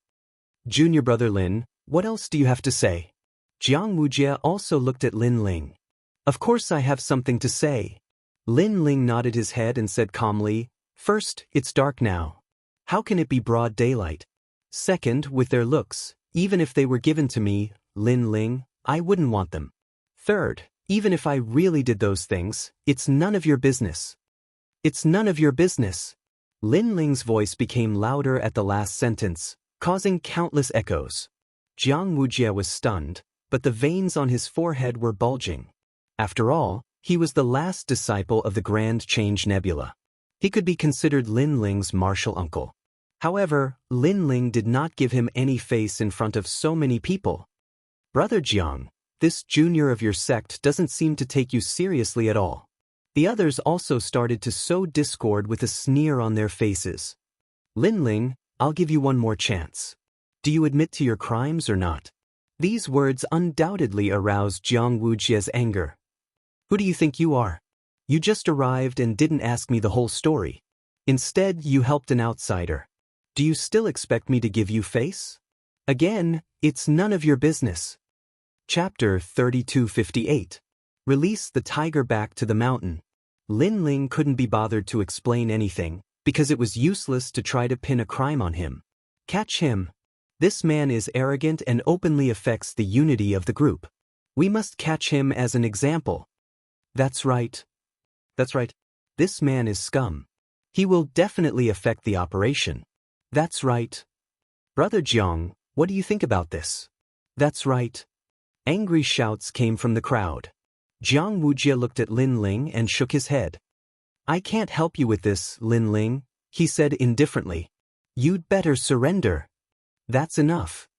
"Junior brother Lin, what else do you have to say?" Jianghu also looked at Lin Ling. "Of course I have something to say." Lin Ling nodded his head and said calmly, "First, it's dark now. How can it be broad daylight? Second, with their looks, even if they were given to me, Lin Ling, I wouldn't want them. Third, even if I really did those things, it's none of your business." "It's none of your business." Lin Ling's voice became louder at the last sentence, causing countless echoes. Jianghu was stunned, but the veins on his forehead were bulging. After all, he was the last disciple of the Grand Change Nebula. He could be considered Lin Ling's martial uncle. However, Lin Ling did not give him any face in front of so many people. "Brother Jiang, this junior of your sect doesn't seem to take you seriously at all." The others also started to sow discord with a sneer on their faces. "Lin Ling, I'll give you one more chance. Do you admit to your crimes or not?" These words undoubtedly aroused Jianghu anger. "Who do you think you are? You just arrived and didn't ask me the whole story. Instead, you helped an outsider. Do you still expect me to give you face? Again, it's none of your business." Chapter 3258. Release the tiger back to the mountain. Lin Ling couldn't be bothered to explain anything, because it was useless to try to pin a crime on him. Catch him. This man is arrogant and openly affects the unity of the group. We must catch him as an example. That's right. That's right. This man is scum. He will definitely affect the operation. That's right. Brother Jiang, what do you think about this? That's right. Angry shouts came from the crowd. Jianghu looked at Lin Ling and shook his head. "I can't help you with this, Lin Ling," he said indifferently. "You'd better surrender." That's enough.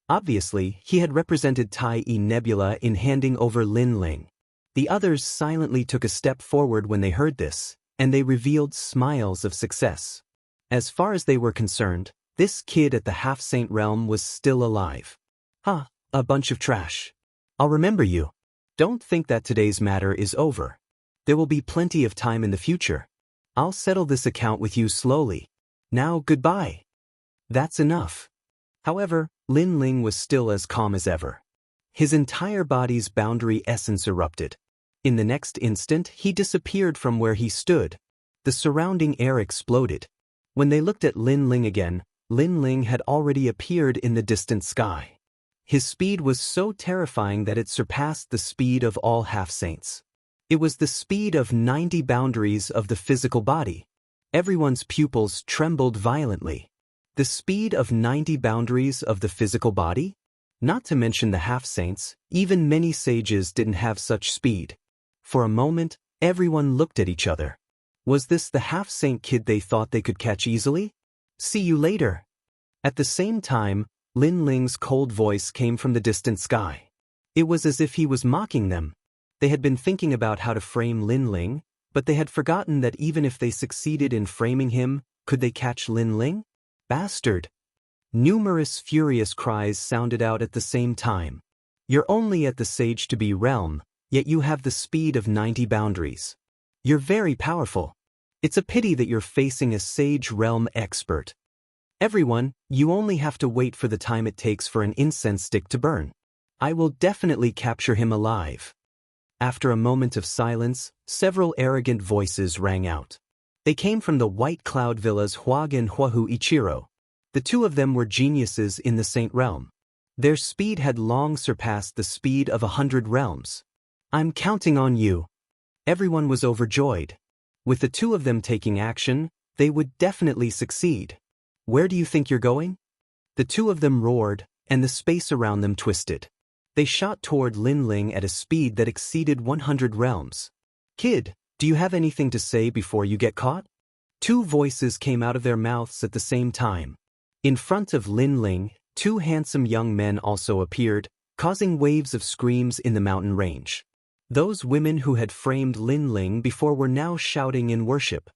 Obviously, he had represented Tai E Nebula in handing over Lin Ling. The others silently took a step forward when they heard this, and they revealed smiles of success. As far as they were concerned, this kid at the half-saint realm was still alive. "Huh, a bunch of trash. I'll remember you. Don't think that today's matter is over. There will be plenty of time in the future. I'll settle this account with you slowly. Now goodbye." That's enough. However, Lin Ling was still as calm as ever. His entire body's boundary essence erupted. In the next instant, he disappeared from where he stood. The surrounding air exploded. When they looked at Lin Ling again, Lin Ling had already appeared in the distant sky. His speed was so terrifying that it surpassed the speed of all half-saints. It was the speed of 90 boundaries of the physical body. Everyone's pupils trembled violently. The speed of 90 boundaries of the physical body? Not to mention the half-saints, even many sages didn't have such speed. For a moment, everyone looked at each other. Was this the half-saint kid they thought they could catch easily? See you later. At the same time, Lin Ling's cold voice came from the distant sky. It was as if he was mocking them. They had been thinking about how to frame Lin Ling, but they had forgotten that even if they succeeded in framing him, could they catch Lin Ling? Bastard! Numerous furious cries sounded out at the same time. You're only at the sage-to-be realm, yet you have the speed of 90 boundaries. You're very powerful. It's a pity that you're facing a sage realm expert. Everyone, you only have to wait for the time it takes for an incense stick to burn. I will definitely capture him alive. After a moment of silence, several arrogant voices rang out. They came from the White Cloud Villa's Huag and Huahu Ichiro. The two of them were geniuses in the Saint Realm. Their speed had long surpassed the speed of 100 realms. I'm counting on you. Everyone was overjoyed. With the two of them taking action, they would definitely succeed. Where do you think you're going? The two of them roared, and the space around them twisted. They shot toward Lin Ling at a speed that exceeded 100 realms. Kid, do you have anything to say before you get caught? Two voices came out of their mouths at the same time. In front of Lin Ling, two handsome young men also appeared, causing waves of screams in the mountain range. Those women who had framed Lin Ling before were now shouting in worship.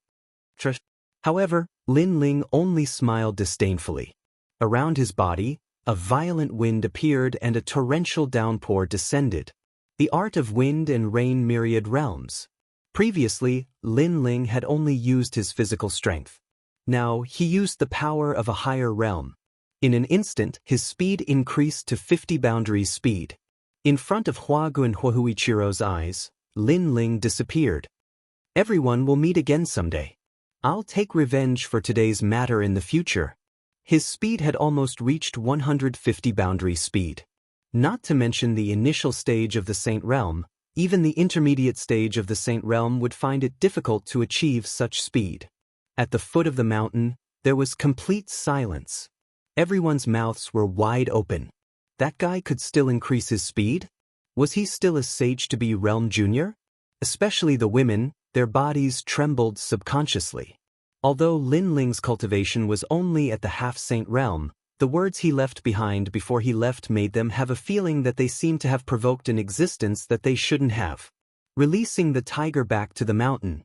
However, Lin Ling only smiled disdainfully. Around his body, a violent wind appeared and a torrential downpour descended. The art of wind and rain myriad realms. Previously, Lin Ling had only used his physical strength. Now, he used the power of a higher realm. In an instant, his speed increased to 50 boundaries speed. In front of Huagu and Huahuichiro's eyes, Lin Ling disappeared. Everyone will meet again someday. I'll take revenge for today's matter in the future. His speed had almost reached 150 boundary speed. Not to mention the initial stage of the Saint Realm, even the intermediate stage of the Saint Realm would find it difficult to achieve such speed. At the foot of the mountain, there was complete silence. Everyone's mouths were wide open. That guy could still increase his speed? Was he still a sage-to-be realm junior? Especially the women, their bodies trembled subconsciously. Although Lin Ling's cultivation was only at the half-saint realm, the words he left behind before he left made them have a feeling that they seemed to have provoked an existence that they shouldn't have. Releasing the tiger back to the mountain.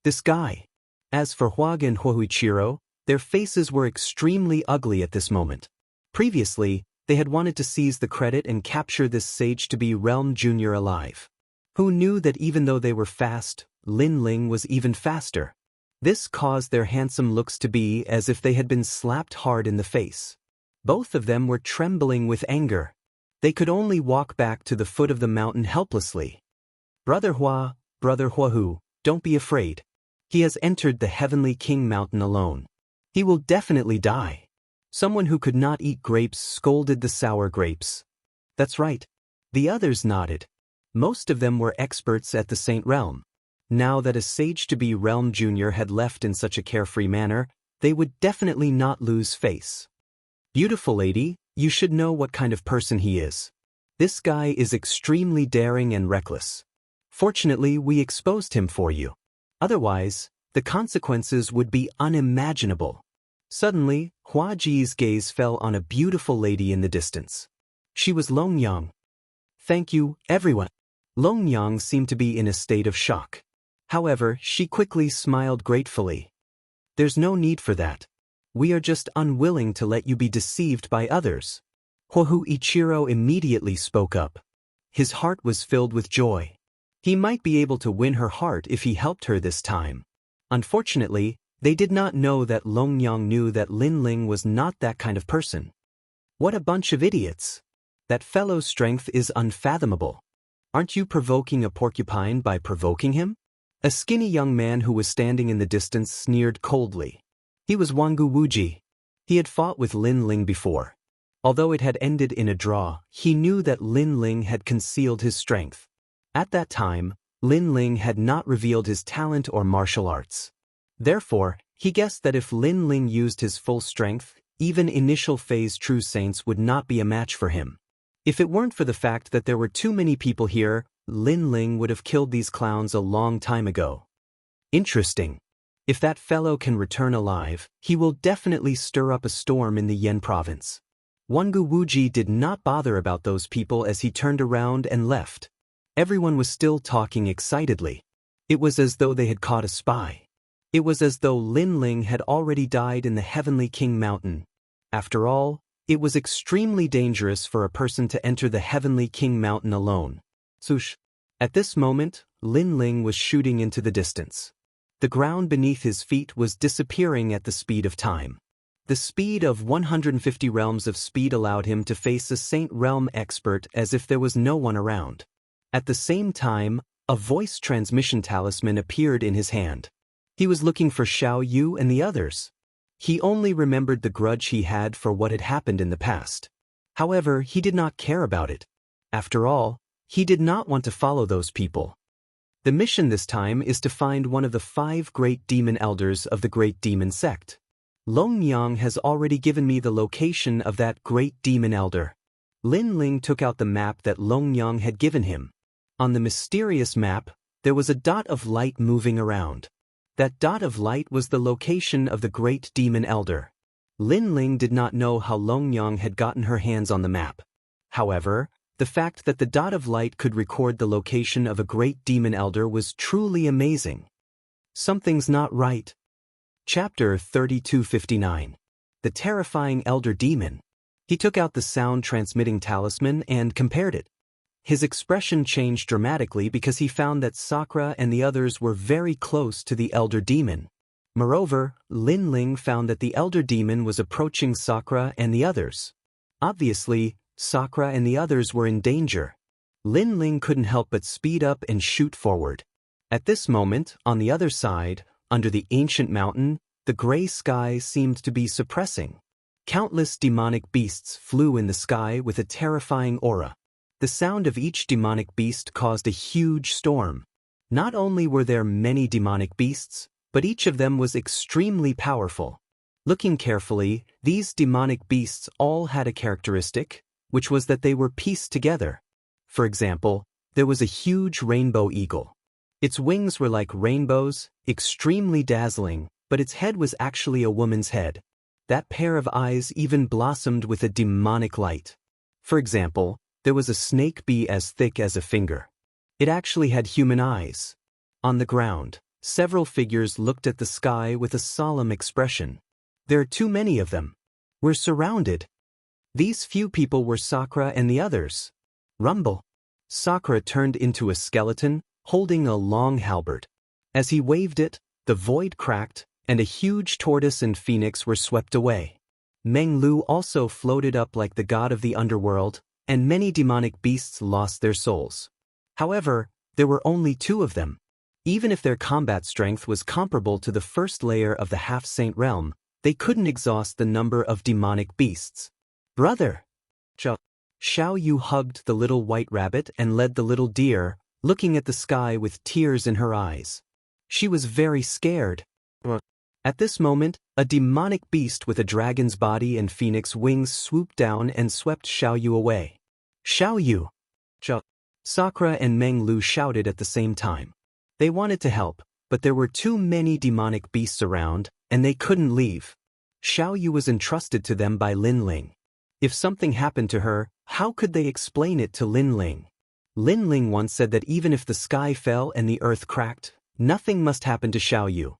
This guy. As for Huag and Huahuichiro, their faces were extremely ugly at this moment. Previously, they had wanted to seize the credit and capture this sage-to-be realm junior alive. Who knew that even though they were fast, Lin Ling was even faster? This caused their handsome looks to be as if they had been slapped hard in the face. Both of them were trembling with anger. They could only walk back to the foot of the mountain helplessly. Brother Huahu, don't be afraid. He has entered the Heavenly King Mountain alone. He will definitely die. Someone who could not eat grapes scolded the sour grapes. That's right. The others nodded. Most of them were experts at the Saint Realm. Now that a sage-to-be realm junior had left in such a carefree manner, they would definitely not lose face. Beautiful lady, you should know what kind of person he is. This guy is extremely daring and reckless. Fortunately, we exposed him for you. Otherwise, the consequences would be unimaginable. Suddenly, Hua Ji's gaze fell on a beautiful lady in the distance. She was Long Yang. Thank you, everyone. Long Yang seemed to be in a state of shock. However, she quickly smiled gratefully. There's no need for that. We are just unwilling to let you be deceived by others. Huahu Ichiro immediately spoke up. His heart was filled with joy. He might be able to win her heart if he helped her this time. Unfortunately, they did not know that Long Yang knew that Lin Ling was not that kind of person. What a bunch of idiots. That fellow's strength is unfathomable. Aren't you provoking a porcupine by provoking him? A skinny young man who was standing in the distance sneered coldly. He was Wangu Wuji. He had fought with Lin Ling before. Although it had ended in a draw, he knew that Lin Ling had concealed his strength. At that time, Lin Ling had not revealed his talent or martial arts. Therefore, he guessed that if Lin Ling used his full strength, even initial phase true saints would not be a match for him. If it weren't for the fact that there were too many people here, Lin Ling would have killed these clowns a long time ago. Interesting. If that fellow can return alive, he will definitely stir up a storm in the Yen province. Wangu Wuji did not bother about those people as he turned around and left. Everyone was still talking excitedly. It was as though they had caught a spy. It was as though Lin Ling had already died in the Heavenly King Mountain. After all, It was extremely dangerous for a person to enter the Heavenly King Mountain alone. Sush. At this moment, Lin Ling was shooting into the distance. The ground beneath his feet was disappearing at the speed of time. The speed of 150 realms of speed allowed him to face a Saint Realm expert as if there was no one around. At the same time, a voice transmission talisman appeared in his hand. He was looking for Xiao Yu and the others. He only remembered the grudge he had for what had happened in the past. However, he did not care about it. After all, he did not want to follow those people. The mission this time is to find one of the 5 great demon elders of the great demon sect. Long Yang has already given me the location of that great demon elder. Lin Ling took out the map that Long Yang had given him. On the mysterious map, there was a dot of light moving around. That dot of light was the location of the great demon elder. Lin Ling did not know how Long Yang had gotten her hands on the map. However, the fact that the dot of light could record the location of a great demon elder was truly amazing. Something's not right. Chapter 3259. The Terrifying Elder Demon. He took out the sound-transmitting talisman and compared it. His expression changed dramatically because he found that Sakura and the others were very close to the elder demon. Moreover, Lin Ling found that the elder demon was approaching Sakura and the others. Obviously, Sakura and the others were in danger. Lin Ling couldn't help but speed up and shoot forward. At this moment, on the other side, under the ancient mountain, the gray sky seemed to be suppressing. Countless demonic beasts flew in the sky with a terrifying aura. The sound of each demonic beast caused a huge storm. Not only were there many demonic beasts, but each of them was extremely powerful. Looking carefully, these demonic beasts all had a characteristic, which was that they were pieced together. For example, there was a huge rainbow eagle. Its wings were like rainbows, extremely dazzling, but its head was actually a woman's head. That pair of eyes even blossomed with a demonic light. For example, there was a snake bee as thick as a finger. It actually had human eyes. On the ground, several figures looked at the sky with a solemn expression. There are too many of them. We're surrounded. These few people were Sakura and the others. Rumble. Sakura turned into a skeleton, holding a long halberd. As he waved it, the void cracked, and a huge tortoise and phoenix were swept away. Meng Lu also floated up like the god of the underworld, and many demonic beasts lost their souls. However, there were only 2 of them. Even if their combat strength was comparable to the first layer of the half-saint realm, they couldn't exhaust the number of demonic beasts. Brother! Xiao Yu hugged the little white rabbit and led the little deer, looking at the sky with tears in her eyes. She was very scared. At this moment, a demonic beast with a dragon's body and phoenix wings swooped down and swept Xiao Yu away. Xiao Yu! Sakura and Meng Lu shouted at the same time. They wanted to help, but there were too many demonic beasts around, and they couldn't leave. Xiao Yu was entrusted to them by Lin Ling. If something happened to her, how could they explain it to Lin Ling? Lin Ling once said that even if the sky fell and the earth cracked, nothing must happen to Xiao Yu.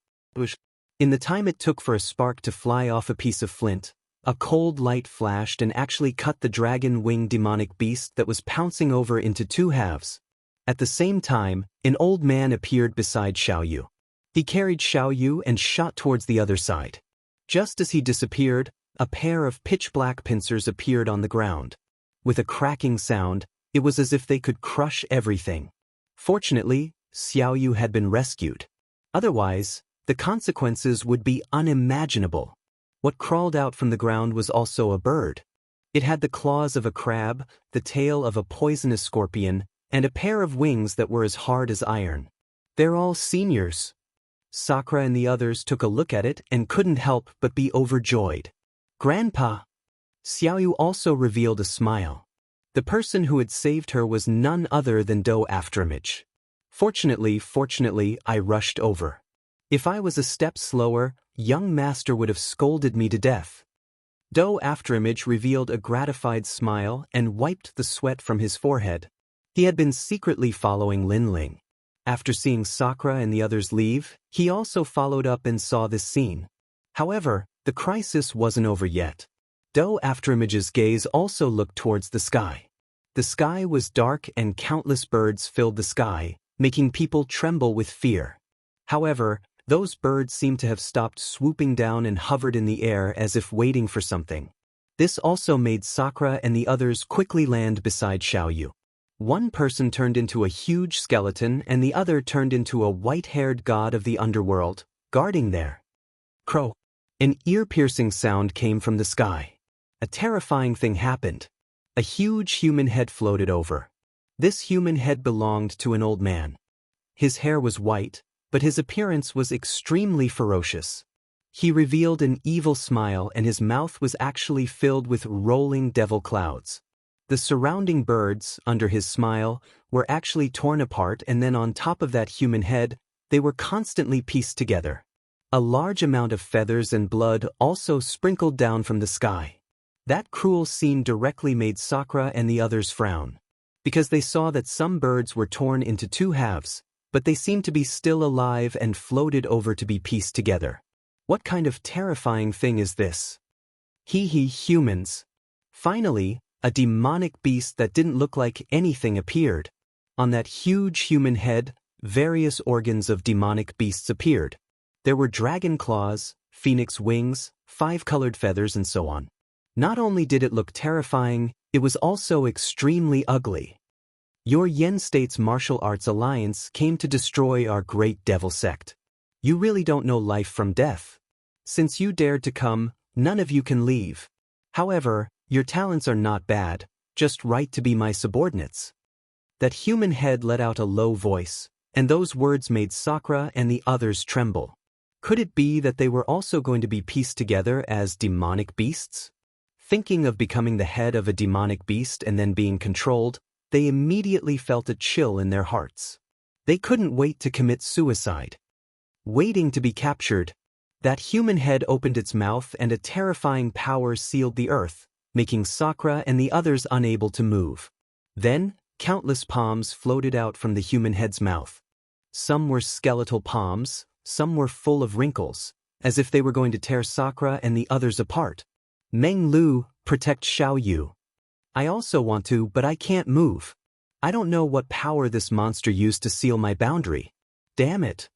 In the time it took for a spark to fly off a piece of flint, a cold light flashed and actually cut the dragon-winged demonic beast that was pouncing over into 2 halves. At the same time, an old man appeared beside Xiao Yu. He carried Xiao Yu and shot towards the other side. Just as he disappeared, a pair of pitch-black pincers appeared on the ground. With a cracking sound, it was as if they could crush everything. Fortunately, Xiao Yu had been rescued. Otherwise, the consequences would be unimaginable. What crawled out from the ground was also a bird. It had the claws of a crab, the tail of a poisonous scorpion, and a pair of wings that were as hard as iron. They're all seniors. Sakura and the others took a look at it and couldn't help but be overjoyed. Grandpa! Xiao Yu also revealed a smile. The person who had saved her was none other than Do Afterimage. Fortunately, I rushed over. If I was a step slower, young master would have scolded me to death. Do Afterimage revealed a gratified smile and wiped the sweat from his forehead. He had been secretly following Lin Ling. After seeing Sakura and the others leave, he also followed up and saw this scene. However, the crisis wasn't over yet. Do Afterimage's gaze also looked towards the sky. The sky was dark and countless birds filled the sky, making people tremble with fear. However, those birds seemed to have stopped swooping down and hovered in the air as if waiting for something. This also made Sakura and the others quickly land beside Xiaoyu. One person turned into a huge skeleton and the other turned into a white-haired god of the underworld, guarding there. Crow. An ear-piercing sound came from the sky. A terrifying thing happened. A huge human head floated over. This human head belonged to an old man. His hair was white, but his appearance was extremely ferocious. He revealed an evil smile and his mouth was actually filled with rolling devil clouds. The surrounding birds, under his smile, were actually torn apart, and then on top of that human head, they were constantly pieced together. A large amount of feathers and blood also sprinkled down from the sky. That cruel scene directly made Sakura and the others frown, because they saw that some birds were torn into two halves, but they seemed to be still alive and floated over to be pieced together. What kind of terrifying thing is this? Humans. Finally, a demonic beast that didn't look like anything appeared. On that huge human head, various organs of demonic beasts appeared. There were dragon claws, phoenix wings, 5-colored feathers, and so on. Not only did it look terrifying, it was also extremely ugly. Your Yen State's martial arts alliance came to destroy our great devil sect. You really don't know life from death. Since you dared to come, none of you can leave. However, your talents are not bad, just right to be my subordinates. That human head let out a low voice, and those words made Sakura and the others tremble. Could it be that they were also going to be pieced together as demonic beasts? Thinking of becoming the head of a demonic beast and then being controlled, they immediately felt a chill in their hearts. They couldn't wait to commit suicide. Waiting to be captured, that human head opened its mouth and a terrifying power sealed the earth, making Sakura and the others unable to move. Then, countless palms floated out from the human head's mouth. Some were skeletal palms, some were full of wrinkles, as if they were going to tear Sakura and the others apart. Meng Lu, protect Xiaoyu. I also want to, but I can't move. I don't know what power this monster used to seal my boundary. Damn it.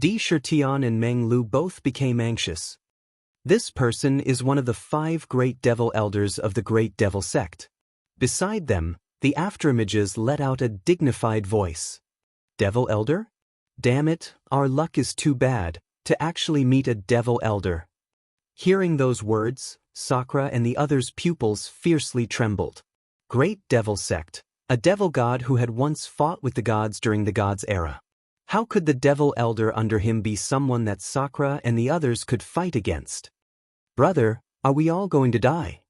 Di Shirtian and Meng Lu both became anxious. This person is one of the 5 great devil elders of the great devil sect. Beside them, the Afterimages let out a dignified voice. Devil elder? Damn it, our luck is too bad, to actually meet a devil elder. Hearing those words, Sakura and the others' pupils fiercely trembled. Great devil sect, a devil god who had once fought with the gods during the gods' era. How could the devil elder under him be someone that Sakura and the others could fight against? Brother, are we all going to die?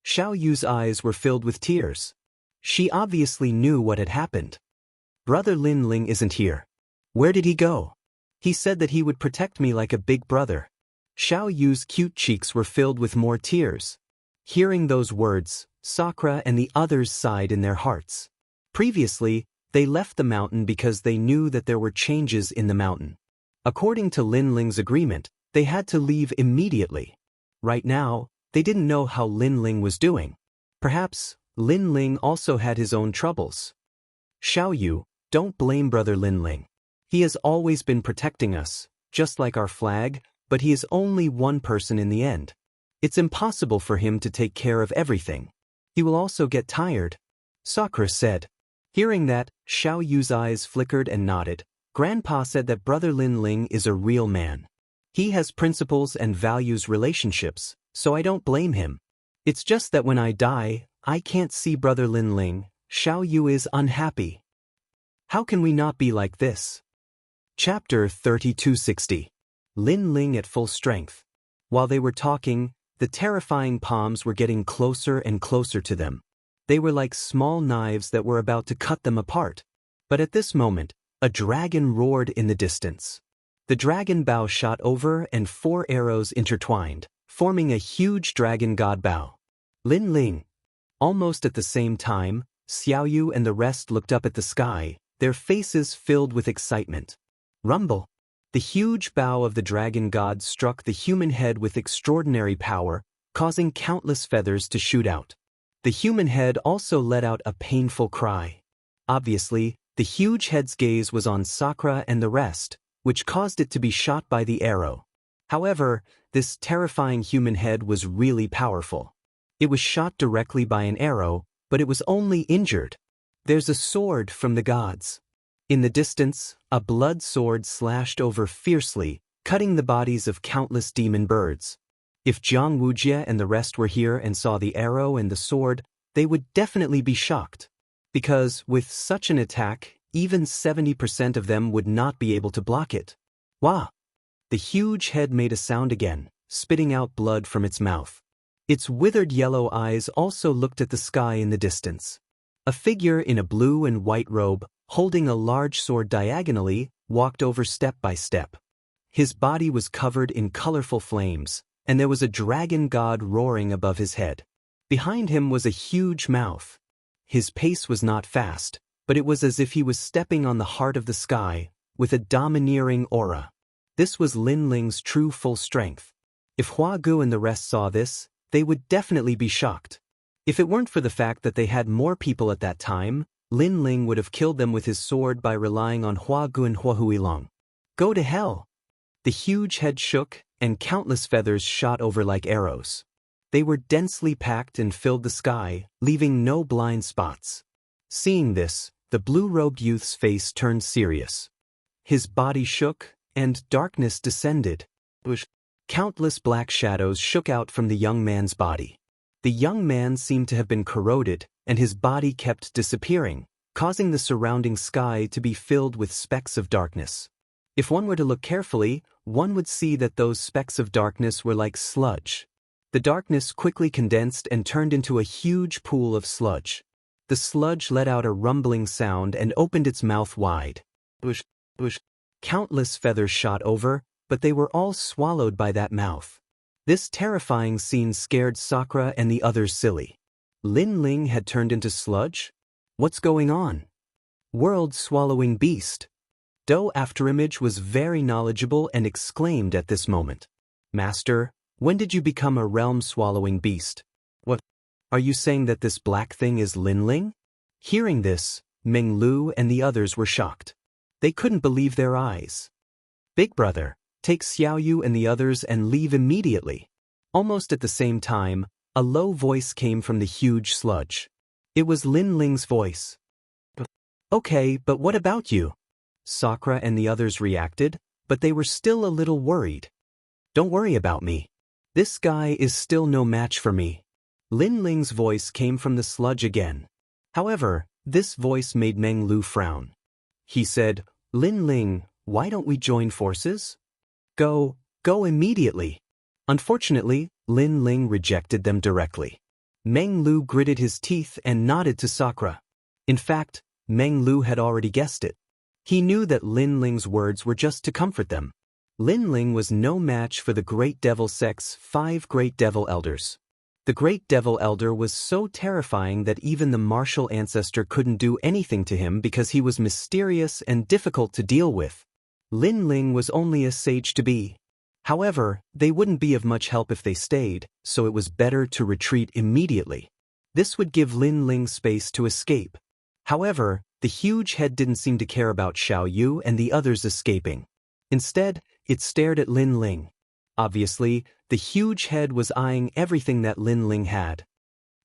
Xiaoyu's eyes were filled with tears. She obviously knew what had happened. Brother Lin Ling isn't here. Where did he go? He said that he would protect me like a big brother. Xiaoyu's cute cheeks were filled with more tears. Hearing those words, Sakura and the others sighed in their hearts. Previously, they left the mountain because they knew that there were changes in the mountain. According to Lin Ling's agreement, they had to leave immediately. Right now, they didn't know how Lin Ling was doing. Perhaps, Lin Ling also had his own troubles. Xiaoyu, don't blame Brother Lin Ling. He has always been protecting us, just like our flag, but he is only one person in the end. It's impossible for him to take care of everything. He will also get tired, Sakura said. Hearing that, Xiaoyu's eyes flickered and nodded. Grandpa said that Brother Lin Ling is a real man. He has principles and values relationships, so I don't blame him. It's just that when I die, I can't see Brother Lin Ling. Xiaoyu is unhappy. How can we not be like this? Chapter 3260. Lin Ling at full strength. While they were talking, the terrifying palms were getting closer and closer to them. They were like small knives that were about to cut them apart. But at this moment, a dragon roared in the distance. The dragon bow shot over and 4 arrows intertwined, forming a huge dragon god bow. Lin Ling. Almost at the same time, Xiaoyu and the rest looked up at the sky, their faces filled with excitement. Rumble. The huge bow of the dragon god struck the human head with extraordinary power, causing countless feathers to shoot out. The human head also let out a painful cry. Obviously, the huge head's gaze was on Sakura and the rest, which caused it to be shot by the arrow. However, this terrifying human head was really powerful. It was shot directly by an arrow, but it was only injured. There's a sword from the gods. In the distance, a blood sword slashed over fiercely, cutting the bodies of countless demon birds. If Jianghu and the rest were here and saw the arrow and the sword, they would definitely be shocked. Because, with such an attack, even 70% of them would not be able to block it. Wah! The huge head made a sound again, spitting out blood from its mouth. Its withered yellow eyes also looked at the sky in the distance. A figure in a blue and white robe, holding a large sword diagonally, walked over step by step. His body was covered in colorful flames, and there was a dragon god roaring above his head. Behind him was a huge mouth. His pace was not fast, but it was as if he was stepping on the heart of the sky, with a domineering aura. This was Lin Ling's true full strength. If Hua Gu and the rest saw this, they would definitely be shocked. If it weren't for the fact that they had more people at that time, Lin Ling would have killed them with his sword by relying on Hua Gu and Hua Huilong. Go to hell! The huge head shook, and countless feathers shot over like arrows. They were densely packed and filled the sky, leaving no blind spots. Seeing this, the blue-robed youth's face turned serious. His body shook, and darkness descended. Countless black shadows shook out from the young man's body. The young man seemed to have been corroded, and his body kept disappearing, causing the surrounding sky to be filled with specks of darkness. If one were to look carefully, one would see that those specks of darkness were like sludge. The darkness quickly condensed and turned into a huge pool of sludge. The sludge let out a rumbling sound and opened its mouth wide. Countless feathers shot over, but they were all swallowed by that mouth. This terrifying scene scared Sakura and the others silly. Lin Ling had turned into sludge? What's going on? World-swallowing beast. Do Afterimage was very knowledgeable and exclaimed at this moment. Master, when did you become a realm-swallowing beast? What? Are you saying that this black thing is Lin Ling? Hearing this, Meng Lu and the others were shocked. They couldn't believe their eyes. Big brother, take Xiaoyu and the others and leave immediately. Almost at the same time, a low voice came from the huge sludge. It was Lin Ling's voice. Okay, but what about you? Sakura and the others reacted, but they were still a little worried. Don't worry about me. This guy is still no match for me. Lin Ling's voice came from the sludge again. However, this voice made Meng Lu frown. He said, Lin Ling, why don't we join forces? Go immediately. Unfortunately, Lin Ling rejected them directly. Meng Lu gritted his teeth and nodded to Sakura. In fact, Meng Lu had already guessed it. He knew that Lin Ling's words were just to comfort them. Lin Ling was no match for the Great Devil Sect's 5 Great Devil Elders. The Great Devil Elder was so terrifying that even the martial ancestor couldn't do anything to him because he was mysterious and difficult to deal with. Lin Ling was only a sage to be. However, they wouldn't be of much help if they stayed, so it was better to retreat immediately. This would give Lin Ling space to escape. However, the huge head didn't seem to care about Xiaoyu and the others escaping. Instead, it stared at Lin Ling. Obviously, the huge head was eyeing everything that Lin Ling had.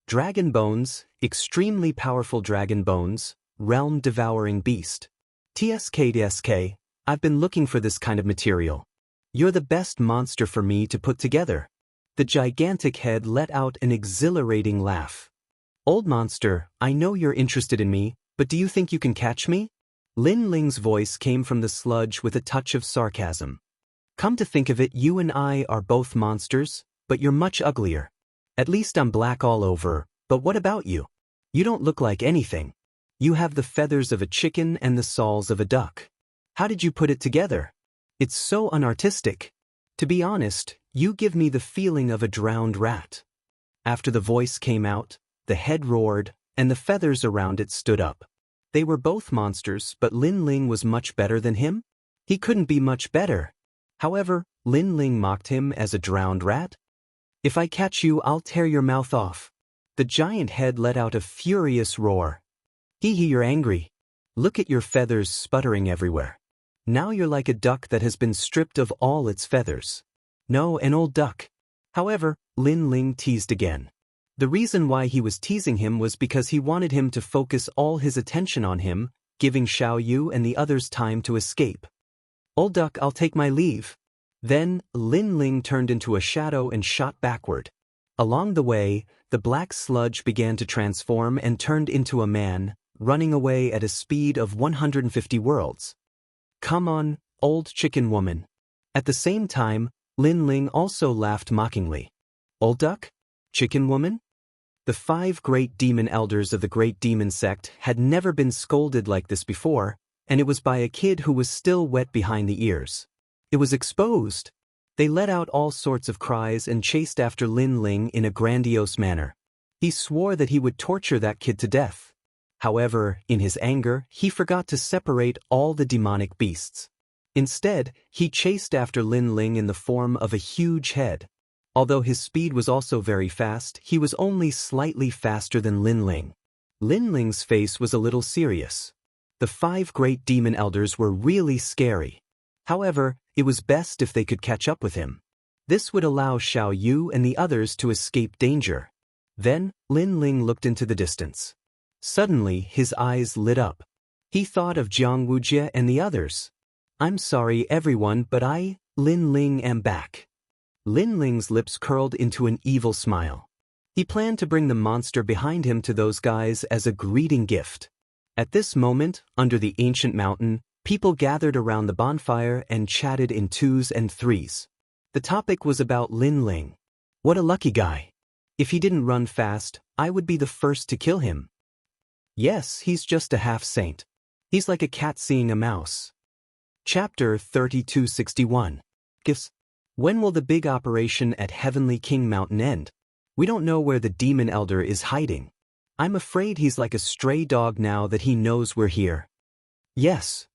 Dragon bones, extremely powerful dragon bones, realm-devouring beast. TSK, I've been looking for this kind of material. You're the best monster for me to put together. The gigantic head let out an exhilarating laugh. Old monster, I know you're interested in me, but do you think you can catch me? Lin Ling's voice came from the sludge with a touch of sarcasm. Come to think of it, you and I are both monsters, but you're much uglier. At least I'm black all over, but what about you? You don't look like anything. You have the feathers of a chicken and the sawls of a duck. How did you put it together? It's so unartistic. To be honest, you give me the feeling of a drowned rat. After the voice came out, the head roared, and the feathers around it stood up. They were both monsters, but Lin Ling was much better than him? He couldn't be much better. However, Lin Ling mocked him as a drowned rat. If I catch you, I'll tear your mouth off. The giant head let out a furious roar. Hee hee, you're angry. Look at your feathers sputtering everywhere. Now you're like a duck that has been stripped of all its feathers. No, an old duck. However, Lin Ling teased again. The reason why he was teasing him was because he wanted him to focus all his attention on him, giving Xiao Yu and the others time to escape. Old duck, I'll take my leave. Then, Lin Ling turned into a shadow and shot backward. Along the way, the black sludge began to transform and turned into a man, running away at a speed of 150 worlds. Come on, old chicken woman. At the same time, Lin Ling also laughed mockingly. Old duck? Chicken woman? The 5 great demon elders of the great demon sect had never been scolded like this before, and it was by a kid who was still wet behind the ears. It was exposed. They let out all sorts of cries and chased after Lin Ling in a grandiose manner. He swore that he would torture that kid to death. However, in his anger, he forgot to separate all the demonic beasts. Instead, he chased after Lin Ling in the form of a huge head. Although his speed was also very fast, he was only slightly faster than Lin Ling. Lin Ling's face was a little serious. The 5 great demon elders were really scary. However, it was best if they could catch up with him. This would allow Xiao Yu and the others to escape danger. Then, Lin Ling looked into the distance. Suddenly, his eyes lit up. He thought of Jianghu and the others. I'm sorry, everyone, but I, Lin Ling, am back. Lin Ling's lips curled into an evil smile. He planned to bring the monster behind him to those guys as a greeting gift. At this moment, under the ancient mountain, people gathered around the bonfire and chatted in 2s and 3s. The topic was about Lin Ling. What a lucky guy. If he didn't run fast, I would be the first to kill him. Yes, he's just a half-saint. He's like a cat seeing a mouse. Chapter 3261. Gifts. When will the big operation at Heavenly King Mountain end? We don't know where the demon elder is hiding. I'm afraid he's like a stray dog now that he knows we're here. Yes,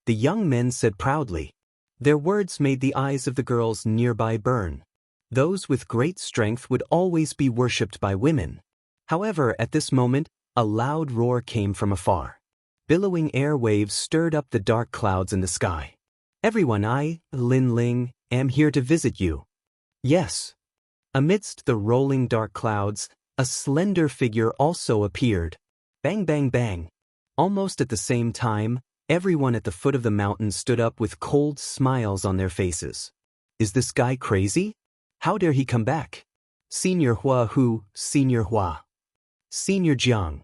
the young men said proudly. Their words made the eyes of the girls nearby burn. Those with great strength would always be worshipped by women. However, at this moment, a loud roar came from afar. Billowing air waves stirred up the dark clouds in the sky. Everyone, I, Lin Ling, am here to visit you. Yes. Amidst the rolling dark clouds, a slender figure also appeared. Bang, bang, bang. Almost at the same time, everyone at the foot of the mountain stood up with cold smiles on their faces. Is this guy crazy? How dare he come back? Senior Hua Hu, Senior Hua. Senior Jiang.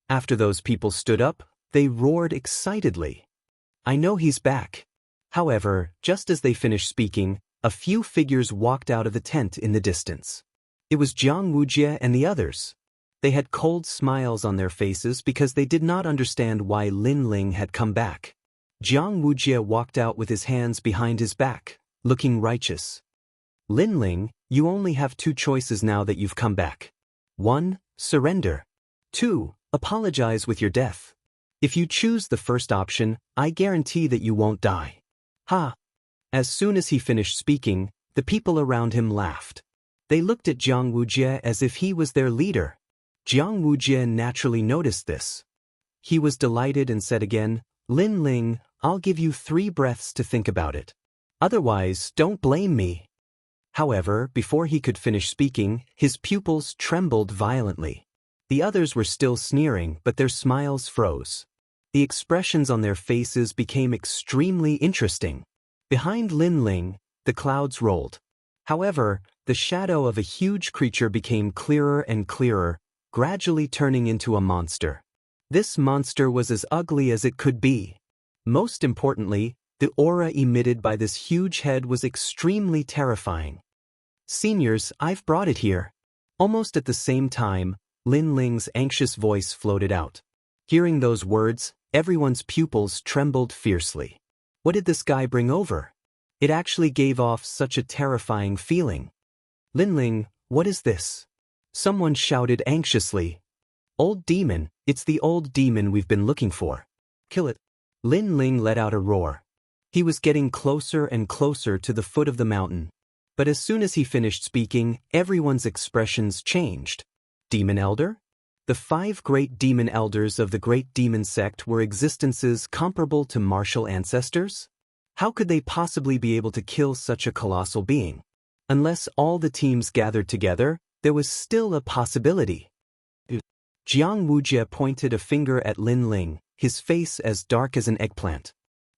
After those people stood up, they roared excitedly. I know he's back. However, just as they finished speaking, a few figures walked out of the tent in the distance. It was Jianghu and the others. They had cold smiles on their faces because they did not understand why Lin Ling had come back. Jianghu walked out with his hands behind his back, looking righteous. Lin Ling, you only have 2 choices now that you've come back. 1. Surrender. 2. Apologize with your death. If you choose the first option, I guarantee that you won't die. Ha! As soon as he finished speaking, the people around him laughed. They looked at Jianghu as if he was their leader. Jianghu naturally noticed this. He was delighted and said again, Lin Ling, I'll give you 3 breaths to think about it. Otherwise, don't blame me. However, before he could finish speaking, his pupils trembled violently. The others were still sneering, but their smiles froze. The expressions on their faces became extremely interesting. Behind Lin Ling, the clouds rolled. However, the shadow of a huge creature became clearer and clearer, gradually turning into a monster. This monster was as ugly as it could be. Most importantly, the aura emitted by this huge head was extremely terrifying. Seniors, I've brought it here. Almost at the same time, Lin Ling's anxious voice floated out. Hearing those words, everyone's pupils trembled fiercely. What did this guy bring over? It actually gave off such a terrifying feeling. Lin Ling, what is this? Someone shouted anxiously. Old demon, it's the old demon we've been looking for. Kill it. Lin Ling let out a roar. He was getting closer and closer to the foot of the mountain. But as soon as he finished speaking, everyone's expressions changed. Demon Elder? The 5 great demon elders of the great demon sect were existences comparable to martial ancestors? How could they possibly be able to kill such a colossal being? Unless all the teams gathered together, there was still a possibility. Jianghu pointed a finger at Lin Ling, his face as dark as an eggplant.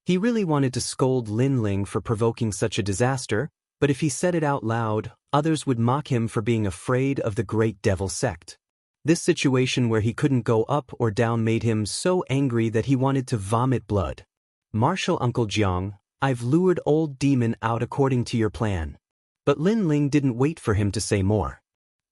He really wanted to scold Lin Ling for provoking such a disaster, but if he said it out loud, others would mock him for being afraid of the great devil sect. This situation where he couldn't go up or down made him so angry that he wanted to vomit blood. Martial Uncle Jiang, I've lured old demon out according to your plan. But Lin Ling didn't wait for him to say more.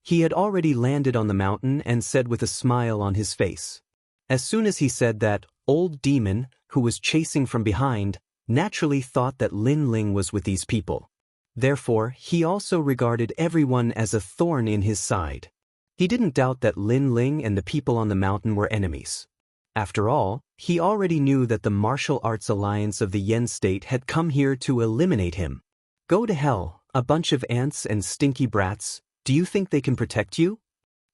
He had already landed on the mountain and said with a smile on his face. As soon as he said that, old demon, who was chasing from behind, naturally thought that Lin Ling was with these people. Therefore, he also regarded everyone as a thorn in his side. He didn't doubt that Lin Ling and the people on the mountain were enemies. After all, he already knew that the martial arts alliance of the Yen state had come here to eliminate him. Go to hell, a bunch of ants and stinky brats, do you think they can protect you?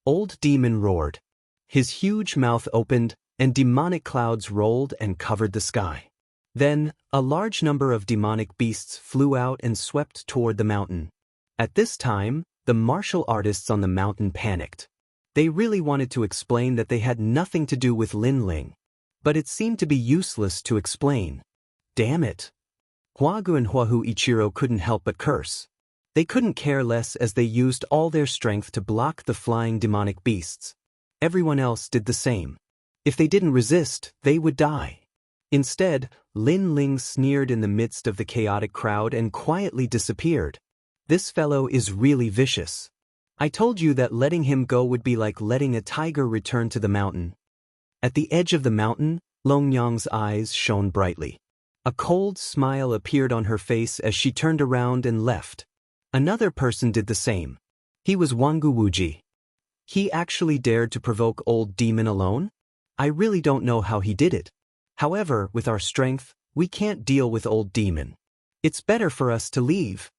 Old demon roared. His huge mouth opened, and demonic clouds rolled and covered the sky. Then, a large number of demonic beasts flew out and swept toward the mountain. At this time, the martial artists on the mountain panicked. They really wanted to explain that they had nothing to do with Lin Ling. But it seemed to be useless to explain. Damn it. Huagu and Huahu Ichiro couldn't help but curse. They couldn't care less as they used all their strength to block the flying demonic beasts. Everyone else did the same. If they didn't resist, they would die. Instead, Lin Ling sneered in the midst of the chaotic crowd and quietly disappeared. This fellow is really vicious. I told you that letting him go would be like letting a tiger return to the mountain. At the edge of the mountain, Longyang's eyes shone brightly. A cold smile appeared on her face as she turned around and left. Another person did the same. He was Wangu Wuji. He actually dared to provoke old demon alone? I really don't know how he did it. However, with our strength, we can't deal with old demon. It's better for us to leave.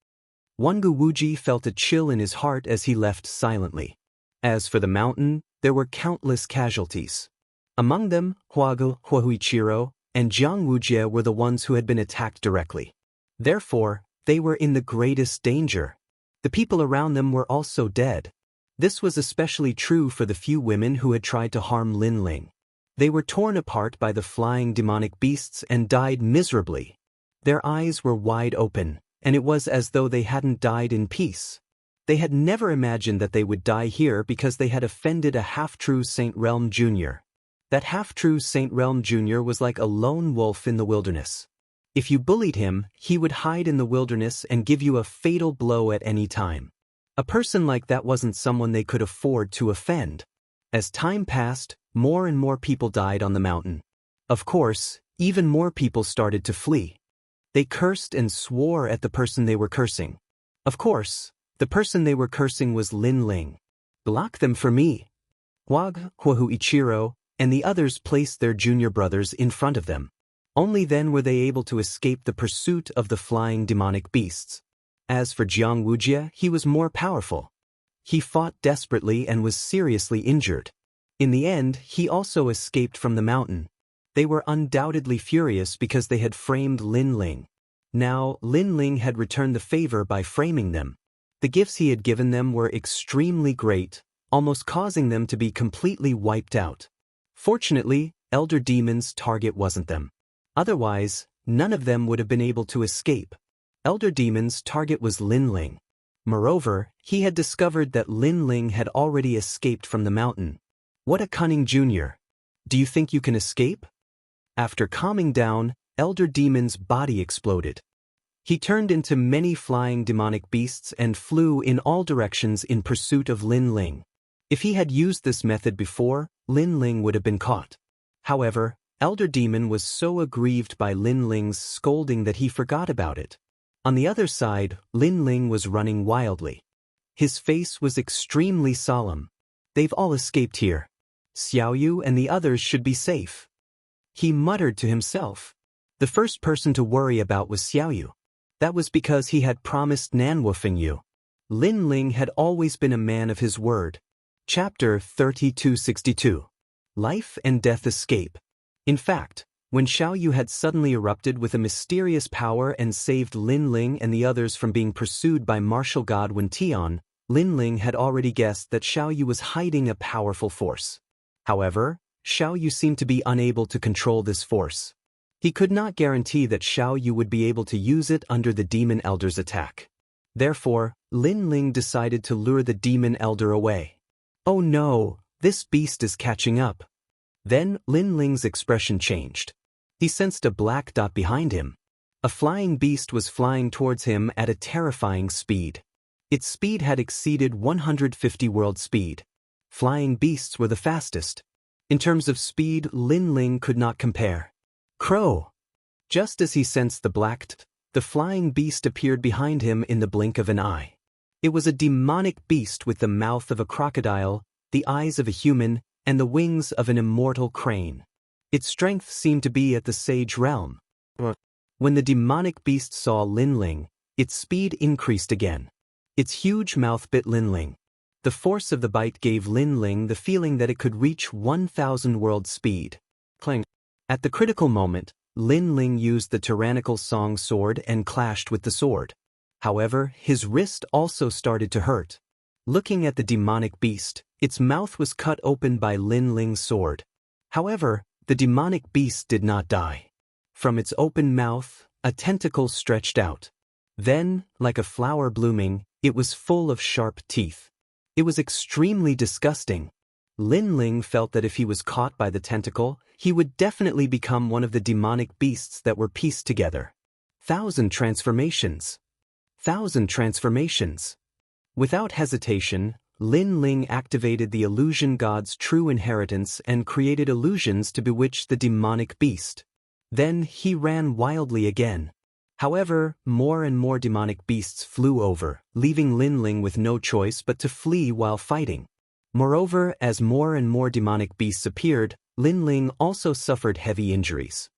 Wangu Wuji felt a chill in his heart as he left silently. As for the mountain, there were countless casualties. Among them, Huagu, Huahuichiro, and Jianghu were the ones who had been attacked directly. Therefore, they were in the greatest danger. The people around them were also dead. This was especially true for the few women who had tried to harm Lin Ling. They were torn apart by the flying demonic beasts and died miserably. Their eyes were wide open, and it was as though they hadn't died in peace. They had never imagined that they would die here because they had offended a half-true Saint Realm Jr. That half-true Saint Realm Jr. was like a lone wolf in the wilderness. If you bullied him, he would hide in the wilderness and give you a fatal blow at any time. A person like that wasn't someone they could afford to offend. As time passed, more and more people died on the mountain. Of course, even more people started to flee. They cursed and swore at the person they were cursing. Of course, the person they were cursing was Lin Ling. Block them for me. Huagu, Huahuichiro, and the others placed their junior brothers in front of them. Only then were they able to escape the pursuit of the flying demonic beasts. As for Jianghu, he was more powerful. He fought desperately and was seriously injured. In the end, he also escaped from the mountain. They were undoubtedly furious because they had framed Lin Ling. Now, Lin Ling had returned the favor by framing them. The gifts he had given them were extremely great, almost causing them to be completely wiped out. Fortunately, Elder Demon's target wasn't them. Otherwise, none of them would have been able to escape. Elder Demon's target was Lin Ling. Moreover, he had discovered that Lin Ling had already escaped from the mountain. What a cunning junior. Do you think you can escape? After calming down, Elder Demon's body exploded. He turned into many flying demonic beasts and flew in all directions in pursuit of Lin Ling. If he had used this method before, Lin Ling would have been caught. However, Elder Demon was so aggrieved by Lin Ling's scolding that he forgot about it. On the other side, Lin Ling was running wildly. His face was extremely solemn. They've all escaped here. Xiaoyu and the others should be safe. He muttered to himself. The first person to worry about was Xiaoyu. That was because he had promised Nanwufeng you. Lin Ling had always been a man of his word. Chapter 3262. Life and Death Escape. In fact, when Xiao Yu had suddenly erupted with a mysterious power and saved Lin Ling and the others from being pursued by martial god Wen Tian, Lin Ling had already guessed that Xiao Yu was hiding a powerful force. However, Xiao Yu seemed to be unable to control this force. He could not guarantee that Xiao Yu would be able to use it under the Demon Elder's attack. Therefore, Lin Ling decided to lure the Demon Elder away. Oh no, this beast is catching up. Then Lin Ling's expression changed. He sensed a black dot behind him. A flying beast was flying towards him at a terrifying speed. Its speed had exceeded 150 world speed. Flying beasts were the fastest. In terms of speed, Lin Ling could not compare. Crow! Just as he sensed the black dot, the flying beast appeared behind him in the blink of an eye. It was a demonic beast with the mouth of a crocodile, the eyes of a human, and the wings of an immortal crane. Its strength seemed to be at the sage realm. When the demonic beast saw Lin Ling, its speed increased again. Its huge mouth bit Lin Ling. The force of the bite gave Lin Ling the feeling that it could reach 1,000 world speed. Clang. At the critical moment, Lin Ling used the tyrannical song sword and clashed with the sword. However, his wrist also started to hurt. Looking at the demonic beast, its mouth was cut open by Lin Ling's sword. However, the demonic beast did not die. From its open mouth, a tentacle stretched out. Then, like a flower blooming, it was full of sharp teeth. It was extremely disgusting. Lin Ling felt that if he was caught by the tentacle, he would definitely become one of the demonic beasts that were pieced together. 1,000 transformations. 1,000 transformations. Without hesitation, Lin Ling activated the illusion god's true inheritance and created illusions to bewitch the demonic beast. Then he ran wildly again. However, more and more demonic beasts flew over, leaving Lin Ling with no choice but to flee while fighting. Moreover, as more and more demonic beasts appeared, Lin Ling also suffered heavy injuries.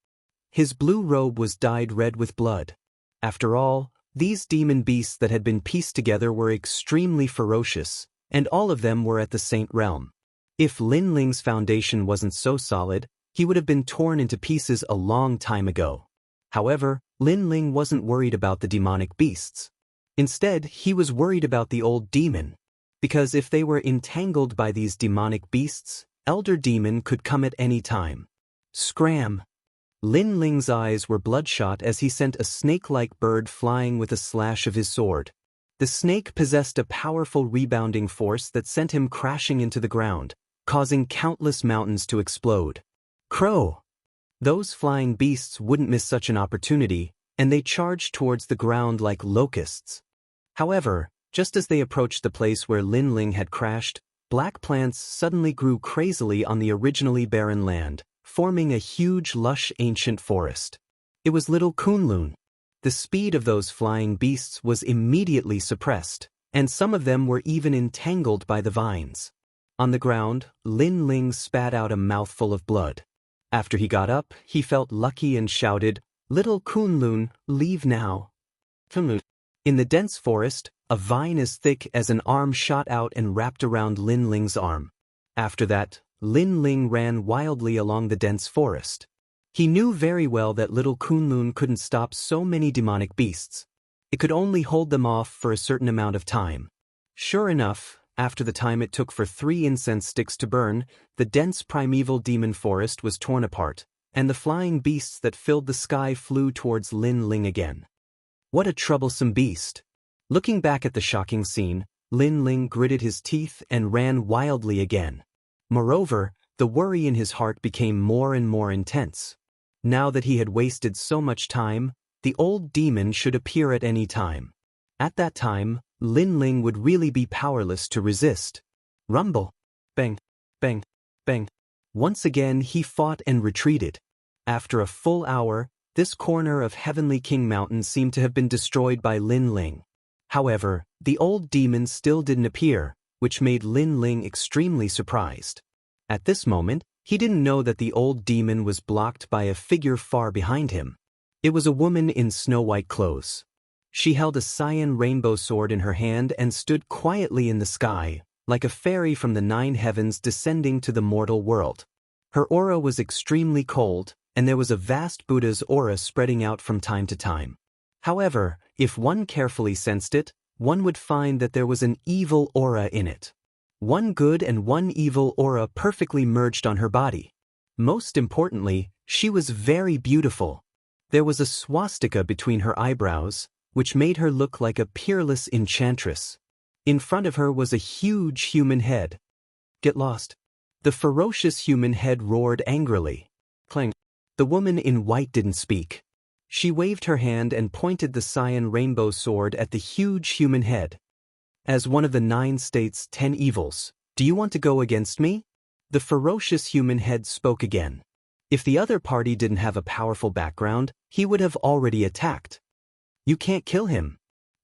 His blue robe was dyed red with blood. After all, these demon beasts that had been pieced together were extremely ferocious, and all of them were at the Saint Realm. If Lin Ling's foundation wasn't so solid, he would have been torn into pieces a long time ago. However, Lin Ling wasn't worried about the demonic beasts. Instead, he was worried about the old demon. Because if they were entangled by these demonic beasts, Elder Demon could come at any time. Scram! Lin Ling's eyes were bloodshot as he sent a snake-like bird flying with a slash of his sword. The snake possessed a powerful rebounding force that sent him crashing into the ground, causing countless mountains to explode. Crow! Those flying beasts wouldn't miss such an opportunity, and they charged towards the ground like locusts. However, just as they approached the place where Lin Ling had crashed, black plants suddenly grew crazily on the originally barren land, forming a huge lush ancient forest. It was little Kunlun. The speed of those flying beasts was immediately suppressed, and some of them were even entangled by the vines. On the ground, Lin Ling spat out a mouthful of blood. After he got up, he felt lucky and shouted, "Little Kunlun, leave now." In the dense forest, a vine as thick as an arm shot out and wrapped around Lin Ling's arm. After that, Lin Ling ran wildly along the dense forest. He knew very well that little Kunlun couldn't stop so many demonic beasts. It could only hold them off for a certain amount of time. Sure enough, after the time it took for 3 incense sticks to burn, the dense primeval demon forest was torn apart, and the flying beasts that filled the sky flew towards Lin Ling again. What a troublesome beast! Looking back at the shocking scene, Lin Ling gritted his teeth and ran wildly again. Moreover, the worry in his heart became more and more intense. Now that he had wasted so much time, the old demon should appear at any time. At that time, Lin Ling would really be powerless to resist. Rumble! Bang! Bang! Bang! Once again he fought and retreated. After a full hour, this corner of Heavenly King Mountain seemed to have been destroyed by Lin Ling. However, the old demon still didn't appear, which made Lin Ling extremely surprised. At this moment, he didn't know that the old demon was blocked by a figure far behind him. It was a woman in snow-white clothes. She held a cyan rainbow sword in her hand and stood quietly in the sky, like a fairy from the 9 heavens descending to the mortal world. Her aura was extremely cold, and there was a vast Buddha's aura spreading out from time to time. However, if one carefully sensed it, one would find that there was an evil aura in it. One good and one evil aura perfectly merged on her body. Most importantly, she was very beautiful. There was a swastika between her eyebrows, which made her look like a peerless enchantress. In front of her was a huge human head. Get lost. The ferocious human head roared angrily. Clang. The woman in white didn't speak. She waved her hand and pointed the cyan rainbow sword at the huge human head. As one of the 9 states' 10 evils, do you want to go against me? The ferocious human head spoke again. If the other party didn't have a powerful background, he would have already attacked. You can't kill him.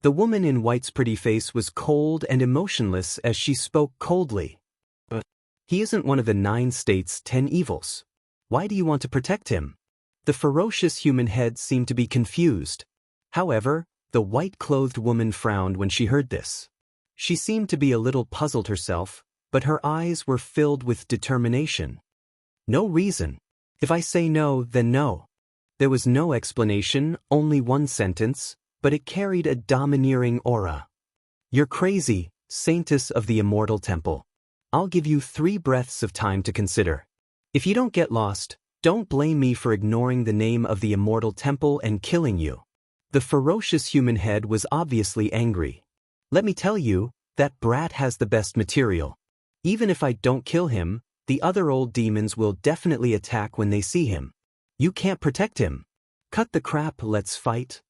The woman in white's pretty face was cold and emotionless as she spoke coldly. But he isn't one of the 9 states' 10 evils. Why do you want to protect him? The ferocious human head seemed to be confused. However, the white-clothed woman frowned when she heard this. She seemed to be a little puzzled herself, but her eyes were filled with determination. No reason. If I say no, then no. There was no explanation, only one sentence, but it carried a domineering aura. You're crazy, saintess of the Immortal Temple. I'll give you 3 breaths of time to consider. If you don't get lost, don't blame me for ignoring the name of the Immortal Temple and killing you. The ferocious human head was obviously angry. Let me tell you, that brat has the best material. Even if I don't kill him, the other old demons will definitely attack when they see him. You can't protect him. Cut the crap, let's fight.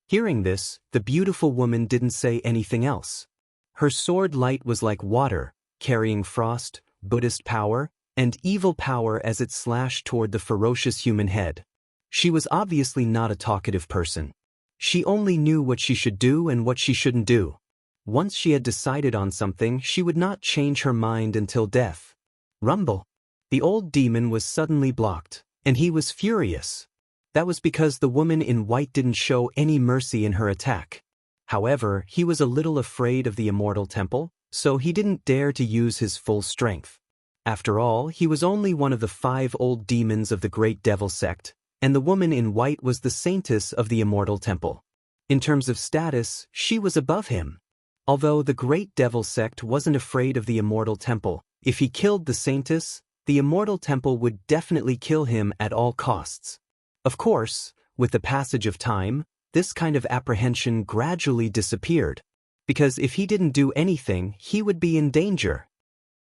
Hearing this, the beautiful woman didn't say anything else. Her sword light was like water, carrying frost, Buddhist power, and evil power as it slashed toward the ferocious human head. She was obviously not a talkative person. She only knew what she should do and what she shouldn't do. Once she had decided on something, she would not change her mind until death. Rumble. The old demon was suddenly blocked, and he was furious. That was because the woman in white didn't show any mercy in her attack. However, he was a little afraid of the Immortal Temple, so he didn't dare to use his full strength. After all, he was only one of the 5 old demons of the Great Devil Sect, and the woman in white was the saintess of the Immortal Temple. In terms of status, she was above him. Although the Great Devil Sect wasn't afraid of the Immortal Temple, if he killed the saintess, the Immortal Temple would definitely kill him at all costs. Of course, with the passage of time, this kind of apprehension gradually disappeared, because if he didn't do anything, he would be in danger.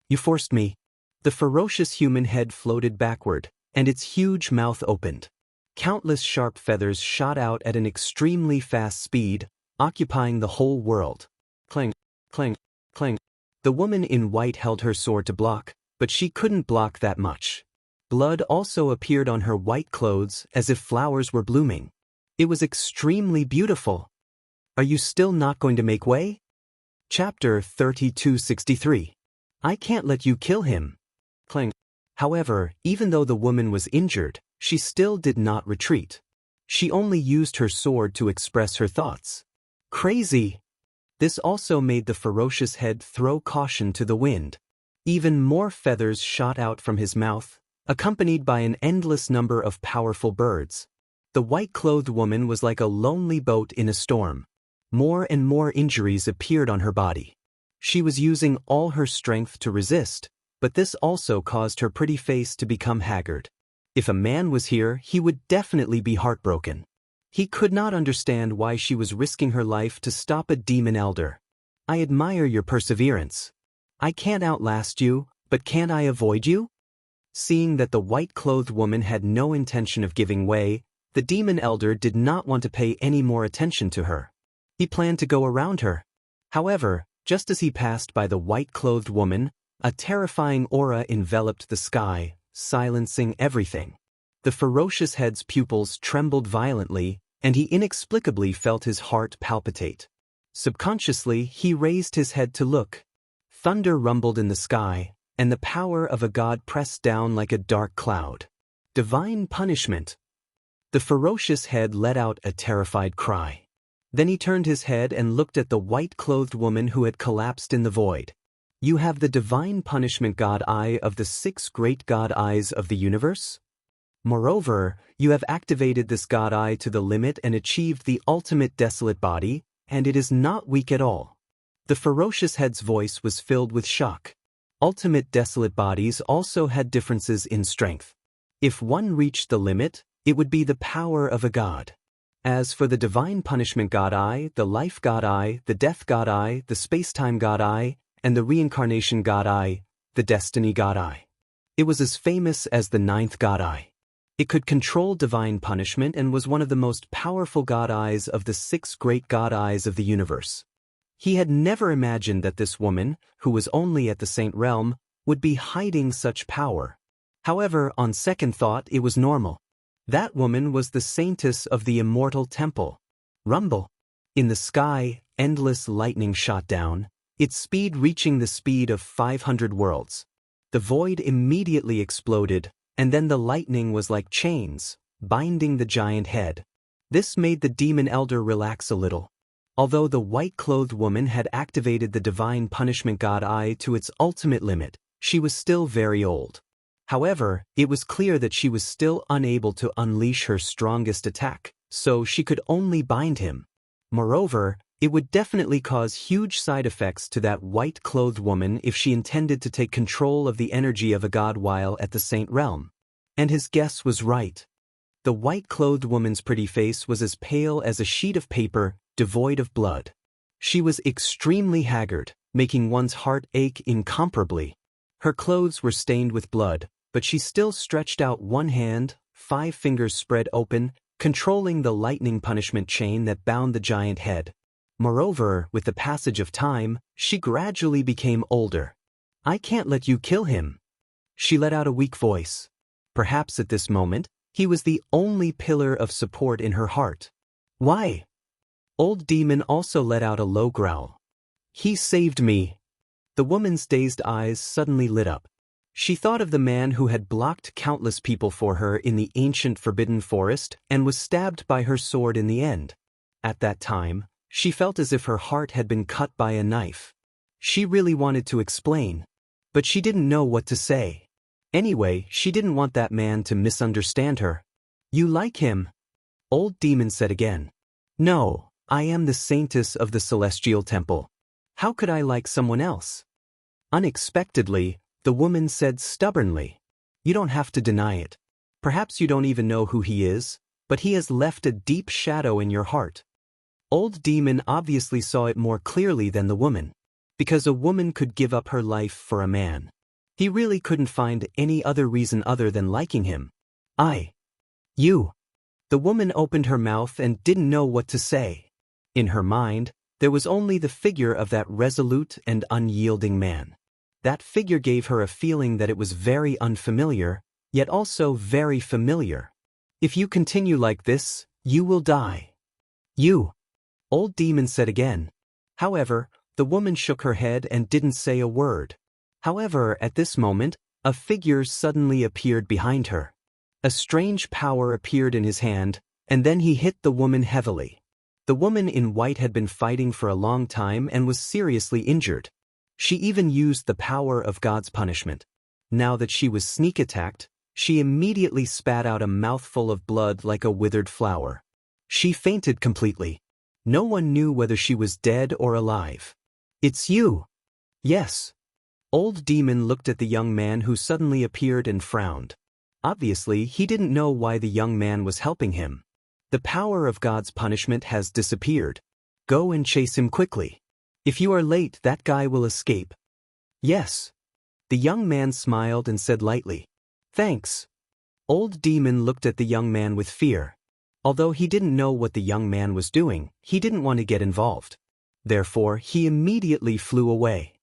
You forced me. The ferocious human head floated backward, and its huge mouth opened. Countless sharp feathers shot out at an extremely fast speed, occupying the whole world. Clang, clang, clang. The woman in white held her sword to block, but she couldn't block that much. Blood also appeared on her white clothes as if flowers were blooming. It was extremely beautiful. Are you still not going to make way? Chapter 3263. I can't let you kill him. Clang. However, even though the woman was injured, she still did not retreat. She only used her sword to express her thoughts. Crazy! This also made the ferocious head throw caution to the wind. Even more feathers shot out from his mouth, accompanied by an endless number of powerful birds. The white-clothed woman was like a lonely boat in a storm. More and more injuries appeared on her body. She was using all her strength to resist, but this also caused her pretty face to become haggard. If a man was here, he would definitely be heartbroken. He could not understand why she was risking her life to stop a demon elder. I admire your perseverance. I can't outlast you, but can't I avoid you? Seeing that the white-clothed woman had no intention of giving way, the demon elder did not want to pay any more attention to her. He planned to go around her. However, just as he passed by the white-clothed woman, a terrifying aura enveloped the sky, silencing everything. The ferocious head's pupils trembled violently, and he inexplicably felt his heart palpitate. Subconsciously, he raised his head to look. Thunder rumbled in the sky, and the power of a god pressed down like a dark cloud. Divine punishment. The ferocious head let out a terrified cry. Then he turned his head and looked at the white-clothed woman who had collapsed in the void. You have the divine punishment god eye of the 6 great god eyes of the universe? Moreover, you have activated this god eye to the limit and achieved the ultimate desolate body, and it is not weak at all. The ferocious head's voice was filled with shock. Ultimate desolate bodies also had differences in strength. If one reached the limit, it would be the power of a god. As for the divine punishment god eye, the life god eye, the death god eye, the space-time god eye, and the reincarnation god eye, the destiny god eye, it was as famous as the 9th god eye. It could control divine punishment and was one of the most powerful god eyes of the 6 great god eyes of the universe. He had never imagined that this woman, who was only at the saint realm, would be hiding such power. However, on second thought, it was normal. That woman was the saintess of the Immortal Temple. Rumble. In the sky, endless lightning shot down, its speed reaching the speed of 500 worlds. The void immediately exploded, and then the lightning was like chains, binding the giant head. This made the demon elder relax a little. Although the white-clothed woman had activated the divine punishment god eye to its ultimate limit, she was still very old. However, it was clear that she was still unable to unleash her strongest attack, so she could only bind him. Moreover, it would definitely cause huge side effects to that white-clothed woman if she intended to take control of the energy of a god while at the saint realm. And his guess was right. The white-clothed woman's pretty face was as pale as a sheet of paper, devoid of blood. She was extremely haggard, making one's heart ache incomparably. Her clothes were stained with blood, but she still stretched out one hand, 5 fingers spread open, controlling the lightning punishment chain that bound the giant head. Moreover, with the passage of time, she gradually became older. I can't let you kill him. She let out a weak voice. Perhaps at this moment, he was the only pillar of support in her heart. Why? Old Demon also let out a low growl. He saved me. The woman's dazed eyes suddenly lit up. She thought of the man who had blocked countless people for her in the ancient forbidden forest and was stabbed by her sword in the end. At that time, she felt as if her heart had been cut by a knife. She really wanted to explain, but she didn't know what to say. Anyway, she didn't want that man to misunderstand her. You like him? Old Demon said again. No, I am the saintess of the Celestial Temple. How could I like someone else? Unexpectedly, the woman said stubbornly. You don't have to deny it. Perhaps you don't even know who he is, but he has left a deep shadow in your heart. Old Demon obviously saw it more clearly than the woman, because a woman could give up her life for a man. He really couldn't find any other reason other than liking him. You. The woman opened her mouth and didn't know what to say. In her mind, there was only the figure of that resolute and unyielding man. That figure gave her a feeling that it was very unfamiliar, yet also very familiar. If you continue like this, you will die. You. Old Demon said again. However, the woman shook her head and didn't say a word. However, at this moment, a figure suddenly appeared behind her. A strange power appeared in his hand, and then he hit the woman heavily. The woman in white had been fighting for a long time and was seriously injured. She even used the power of God's punishment. Now that she was sneak attacked, she immediately spat out a mouthful of blood like a withered flower. She fainted completely. No one knew whether she was dead or alive. It's you. Yes. Old Demon looked at the young man who suddenly appeared and frowned. Obviously, he didn't know why the young man was helping him. The power of God's punishment has disappeared. Go and chase him quickly. If you are late, that guy will escape. Yes. The young man smiled and said lightly, Thanks. Old Demon looked at the young man with fear. Although he didn't know what the young man was doing, he didn't want to get involved. Therefore, he immediately flew away.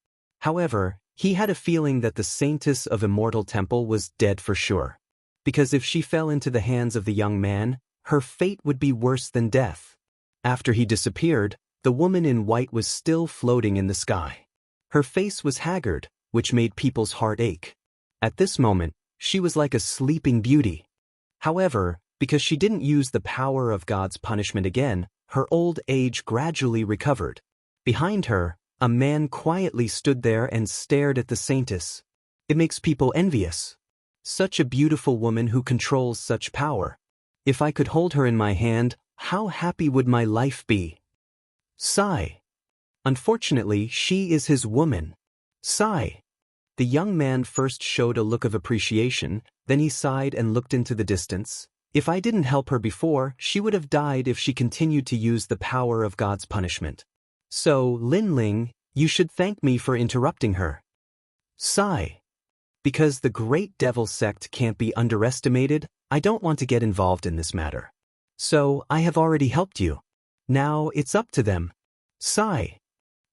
However, he had a feeling that the saintess of Immortal Temple was dead for sure. Because if she fell into the hands of the young man, her fate would be worse than death. After he disappeared, the woman in white was still floating in the sky. Her face was haggard, which made people's heart ache. At this moment, she was like a sleeping beauty. However, because she didn't use the power of God's punishment again, her old age gradually recovered. Behind her, a man quietly stood there and stared at the saintess. It makes people envious. Such a beautiful woman who controls such power. If I could hold her in my hand, how happy would my life be? Sigh. Unfortunately, she is his woman. Sigh. The young man first showed a look of appreciation, then he sighed and looked into the distance. If I didn't help her before, she would have died if she continued to use the power of God's punishment. So, Lin Ling, you should thank me for interrupting her. Sigh. Because the great devil sect can't be underestimated, I don't want to get involved in this matter. So, I have already helped you. Now, it's up to them. Sigh.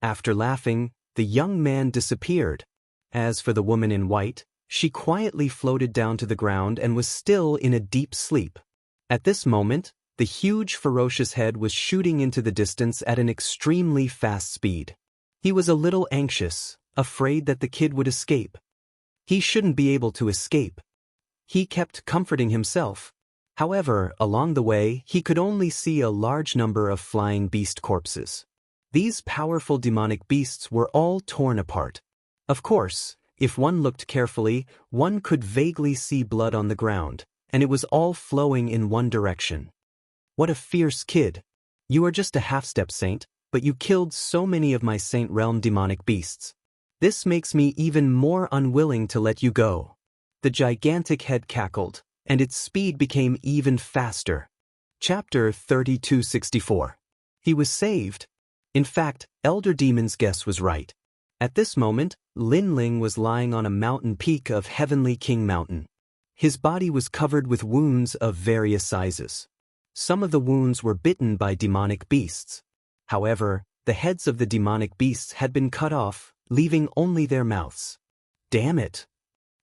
After laughing, the young man disappeared. As for the woman in white, she quietly floated down to the ground and was still in a deep sleep. At this moment, the huge ferocious head was shooting into the distance at an extremely fast speed. He was a little anxious, afraid that the kid would escape. He shouldn't be able to escape. He kept comforting himself. However, along the way, he could only see a large number of flying beast corpses. These powerful demonic beasts were all torn apart. Of course, if one looked carefully, one could vaguely see blood on the ground, and it was all flowing in one direction. What a fierce kid. You are just a half-step saint, but you killed so many of my saint realm demonic beasts. This makes me even more unwilling to let you go. The gigantic head cackled, and its speed became even faster. Chapter 3264. He was saved. In fact, Elder Demon's guess was right. At this moment, Lin Ling was lying on a mountain peak of Heavenly King Mountain. His body was covered with wounds of various sizes. Some of the wounds were bitten by demonic beasts. However, the heads of the demonic beasts had been cut off, leaving only their mouths. Damn it!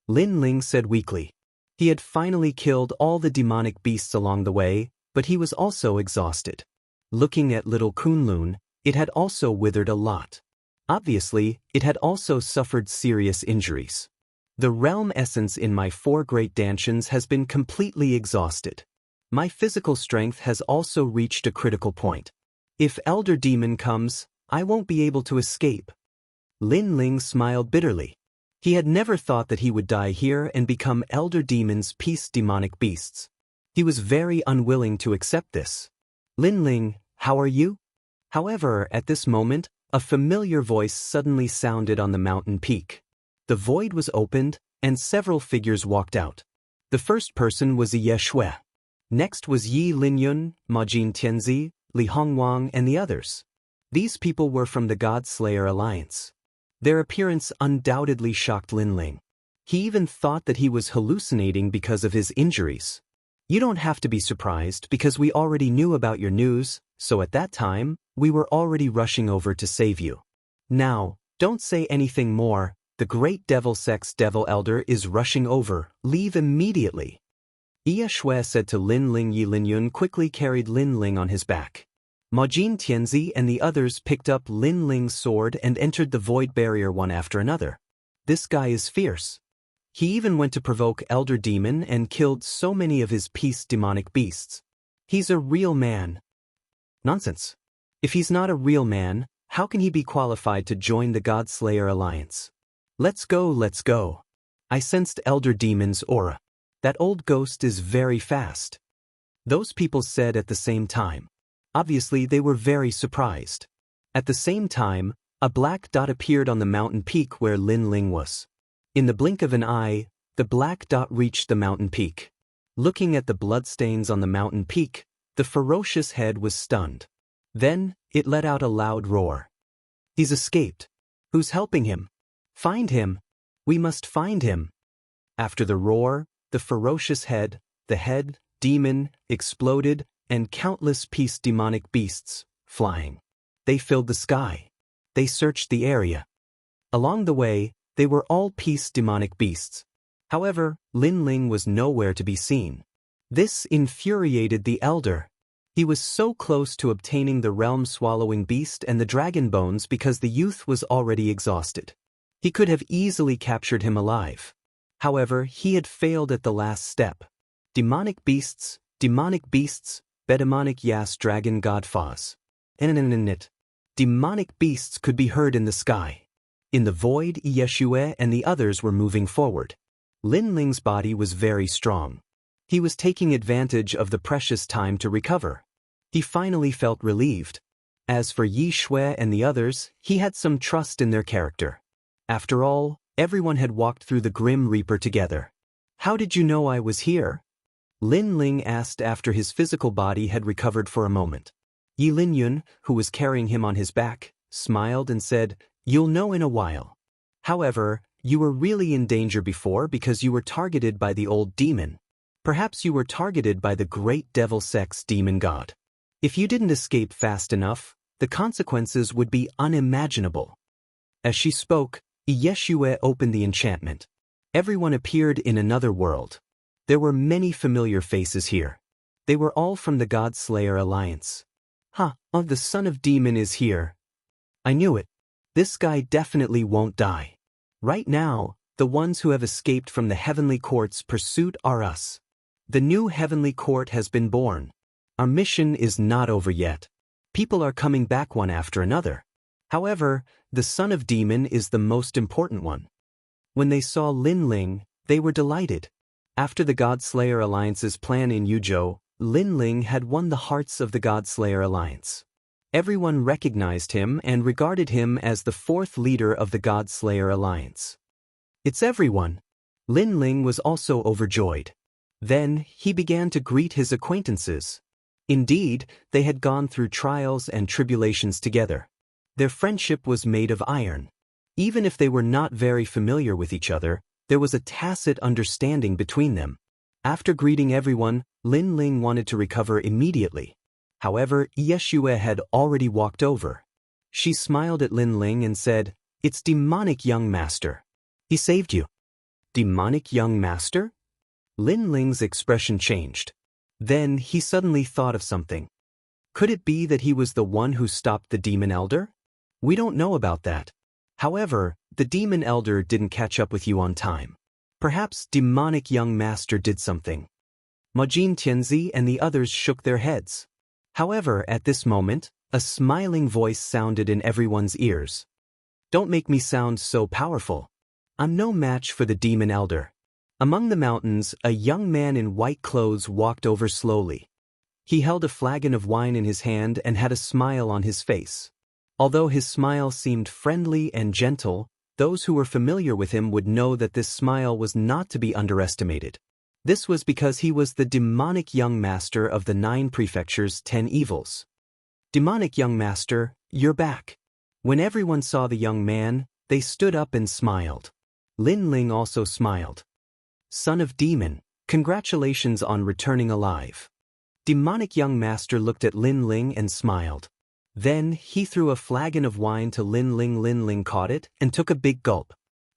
Lin Ling said weakly. He had finally killed all the demonic beasts along the way, but he was also exhausted. Looking at little Kunlun, it had also withered a lot. Obviously, it had also suffered serious injuries. The realm essence in my 4 great dantians has been completely exhausted. My physical strength has also reached a critical point. If Elder Demon comes, I won't be able to escape. Lin Ling smiled bitterly. He had never thought that he would die here and become Elder Demon's peace demonic beasts. He was very unwilling to accept this. Lin Ling, how are you? However, at this moment, a familiar voice suddenly sounded on the mountain peak. The void was opened, and several figures walked out. The first person was Ye Shui. Next was Yi Linyun, Ma Jin Tianzi, Li Hongwang, and the others. These people were from the God Slayer Alliance. Their appearance undoubtedly shocked Lin Ling. He even thought that he was hallucinating because of his injuries. You don't have to be surprised because we already knew about your news, so at that time, we were already rushing over to save you. Now, don't say anything more. The great devil sect's devil elder is rushing over. Leave immediately. Ye Shui said to Lin Ling. Yi Linyun quickly carried Lin Ling on his back. Ma Jin Tianzi and the others picked up Lin Ling's sword and entered the void barrier one after another. This guy is fierce. He even went to provoke Elder Demon and killed so many of his peace demonic beasts. He's a real man. Nonsense. If he's not a real man, how can he be qualified to join the God Slayer Alliance? Let's go, let's go. I sensed Elder Demon's aura. That old ghost is very fast. Those people said at the same time. Obviously, they were very surprised. At the same time, a black dot appeared on the mountain peak where Lin Ling was. In the blink of an eye, the black dot reached the mountain peak. Looking at the bloodstains on the mountain peak, the ferocious head was stunned. Then, it let out a loud roar. He's escaped. Who's helping him? Find him. We must find him. After the roar, the ferocious head, the head, demon, exploded, and countless peace demonic beasts, flying. They filled the sky. They searched the area. Along the way, they were all peace demonic beasts. However, Lin Ling was nowhere to be seen. This infuriated the elder. He was so close to obtaining the realm-swallowing beast and the dragon bones because the youth was already exhausted. He could have easily captured him alive. However, he had failed at the last step. Demonic beasts, Bedemonic Yas Dragon God Faz. Enenenenit. Demonic beasts could be heard in the sky. In the void, Yeshua and the others were moving forward. Lin Ling's body was very strong. He was taking advantage of the precious time to recover. He finally felt relieved. As for Yi Shui and the others, he had some trust in their character. After all, everyone had walked through the Grim Reaper together. How did you know I was here? Lin Ling asked after his physical body had recovered for a moment. Yi Linyun, who was carrying him on his back, smiled and said, "You'll know in a while. However, you were really in danger before because you were targeted by the old demon. Perhaps you were targeted by the great devil sex demon god. If you didn't escape fast enough, the consequences would be unimaginable." As she spoke, Yeshua opened the enchantment. Everyone appeared in another world. There were many familiar faces here. They were all from the God Slayer Alliance. The son of demon is here. I knew it. This guy definitely won't die. Right now, the ones who have escaped from the heavenly court's pursuit are us. The new heavenly court has been born. Our mission is not over yet. People are coming back one after another. However, the son of demon is the most important one. When they saw Lin Ling, they were delighted. After the God Slayer Alliance's plan in Yuzhou, Lin Ling had won the hearts of the God Slayer Alliance. Everyone recognized him and regarded him as the fourth leader of the God Slayer Alliance. It's everyone. Lin Ling was also overjoyed. Then, he began to greet his acquaintances. Indeed, they had gone through trials and tribulations together. Their friendship was made of iron. Even if they were not very familiar with each other, there was a tacit understanding between them. After greeting everyone, Lin Ling wanted to recover immediately. However, Yeshua had already walked over. She smiled at Lin Ling and said, "It's demonic young master. He saved you." Demonic young master? Lin Ling's expression changed. Then he suddenly thought of something. Could it be that he was the one who stopped the demon elder? We don't know about that. However, the demon elder didn't catch up with you on time. Perhaps demonic young master did something. Majin Tianzi and the others shook their heads. However, at this moment, a smiling voice sounded in everyone's ears. "Don't make me sound so powerful. I'm no match for the demon elder." Among the mountains, a young man in white clothes walked over slowly. He held a flagon of wine in his hand and had a smile on his face. Although his smile seemed friendly and gentle, those who were familiar with him would know that this smile was not to be underestimated. This was because he was the demonic young master of the 9 prefectures' 10 evils. "Demonic young master, you're back." When everyone saw the young man, they stood up and smiled. Lin Ling also smiled. "Son of demon, congratulations on returning alive." Demonic young master looked at Lin Ling and smiled. Then he threw a flagon of wine to Lin Ling. Lin Ling caught it and took a big gulp.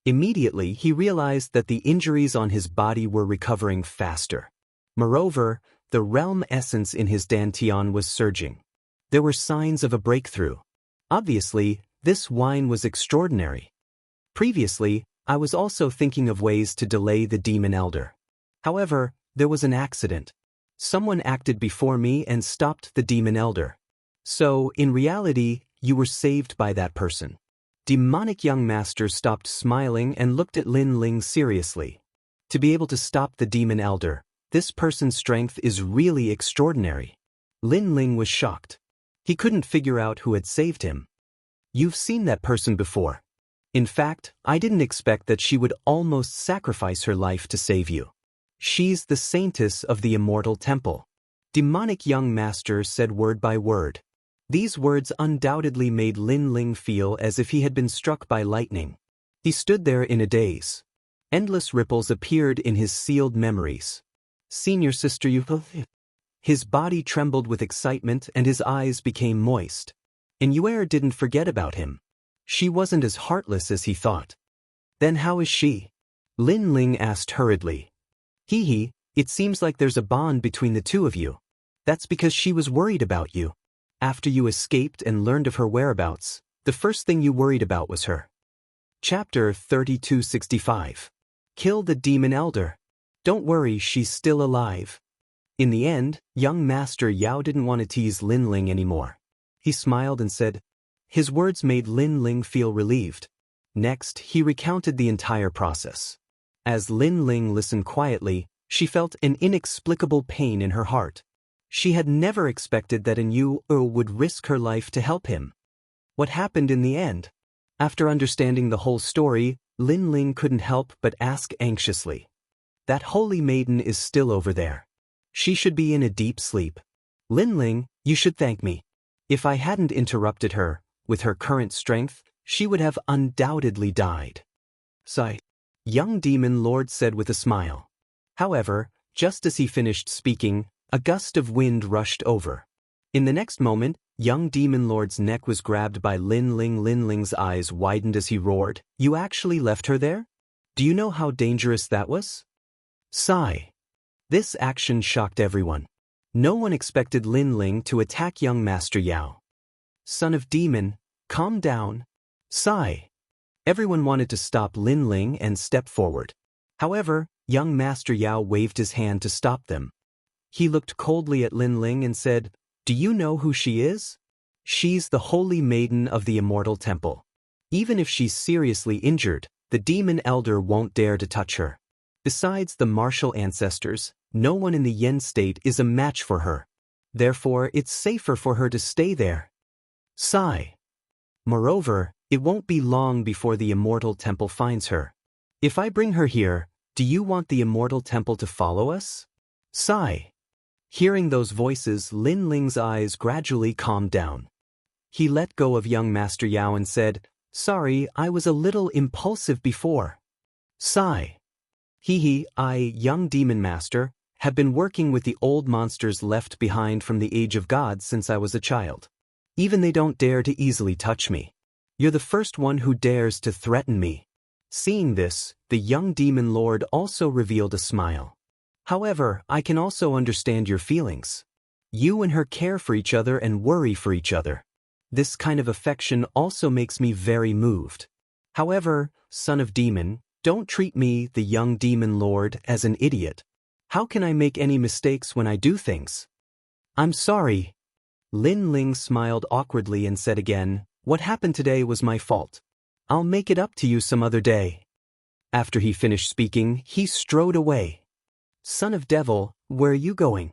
Immediately he realized that the injuries on his body were recovering faster. Moreover, the realm essence in his dantian was surging. There were signs of a breakthrough. Obviously, this wine was extraordinary. Previously, I was also thinking of ways to delay the demon elder. However, there was an accident. Someone acted before me and stopped the demon elder. So, in reality, you were saved by that person. Demonic young master stopped smiling and looked at Lin Ling seriously. To be able to stop the demon elder, this person's strength is really extraordinary. Lin Ling was shocked. He couldn't figure out who had saved him. "You've seen that person before. In fact, I didn't expect that she would almost sacrifice her life to save you. She's the saintess of the Immortal Temple." Demonic young master said word by word. These words undoubtedly made Lin Ling feel as if he had been struck by lightning. He stood there in a daze. Endless ripples appeared in his sealed memories. "Senior sister, you..." His body trembled with excitement and his eyes became moist. And Yuer didn't forget about him. She wasn't as heartless as he thought. "Then how is she?" Lin Ling asked hurriedly. Hee, it seems like there's a bond between the two of you. That's because she was worried about you. After you escaped and learned of her whereabouts, the first thing you worried about was her." Chapter 3265. Kill the Demon Elder. Don't worry, she's still alive. In the end, young Master Yao didn't want to tease Lin Ling anymore. He smiled and said, his words made Lin Ling feel relieved. Next, he recounted the entire process. As Lin Ling listened quietly, she felt an inexplicable pain in her heart. She had never expected that an Yu would risk her life to help him. What happened in the end? After understanding the whole story, Lin Ling couldn't help but ask anxiously. That holy maiden is still over there. She should be in a deep sleep. Lin Ling, you should thank me. If I hadn't interrupted her, with her current strength, she would have undoubtedly died. Sigh. Young Demon Lord said with a smile. However, just as he finished speaking, a gust of wind rushed over. In the next moment, young Demon Lord's neck was grabbed by Lin Ling. Lin Ling's eyes widened as he roared, you actually left her there? Do you know how dangerous that was? Sigh. This action shocked everyone. No one expected Lin Ling to attack young Master Yao. Son of Demon, calm down. Sigh. Everyone wanted to stop Lin Ling and step forward. However, young Master Yao waved his hand to stop them. He looked coldly at Lin Ling and said, do you know who she is? She's the holy maiden of the Immortal Temple. Even if she's seriously injured, the demon elder won't dare to touch her. Besides the martial ancestors, no one in the Yen state is a match for her. Therefore, it's safer for her to stay there. Sigh. Moreover, it won't be long before the Immortal Temple finds her. If I bring her here, do you want the Immortal Temple to follow us? Sigh. Hearing those voices, Lin Ling's eyes gradually calmed down. He let go of young Master Yao and said, sorry, I was a little impulsive before. Sigh. I, young Demon Master, have been working with the old monsters left behind from the Age of God since I was a child. Even they don't dare to easily touch me. You're the first one who dares to threaten me. Seeing this, the young Demon Lord also revealed a smile. However, I can also understand your feelings. You and her care for each other and worry for each other. This kind of affection also makes me very moved. However, son of demon, don't treat me, the young Demon Lord, as an idiot. How can I make any mistakes when I do things? I'm sorry. Lin Ling smiled awkwardly and said again, what happened today was my fault. I'll make it up to you some other day. After he finished speaking, he strode away. Son of devil, where are you going?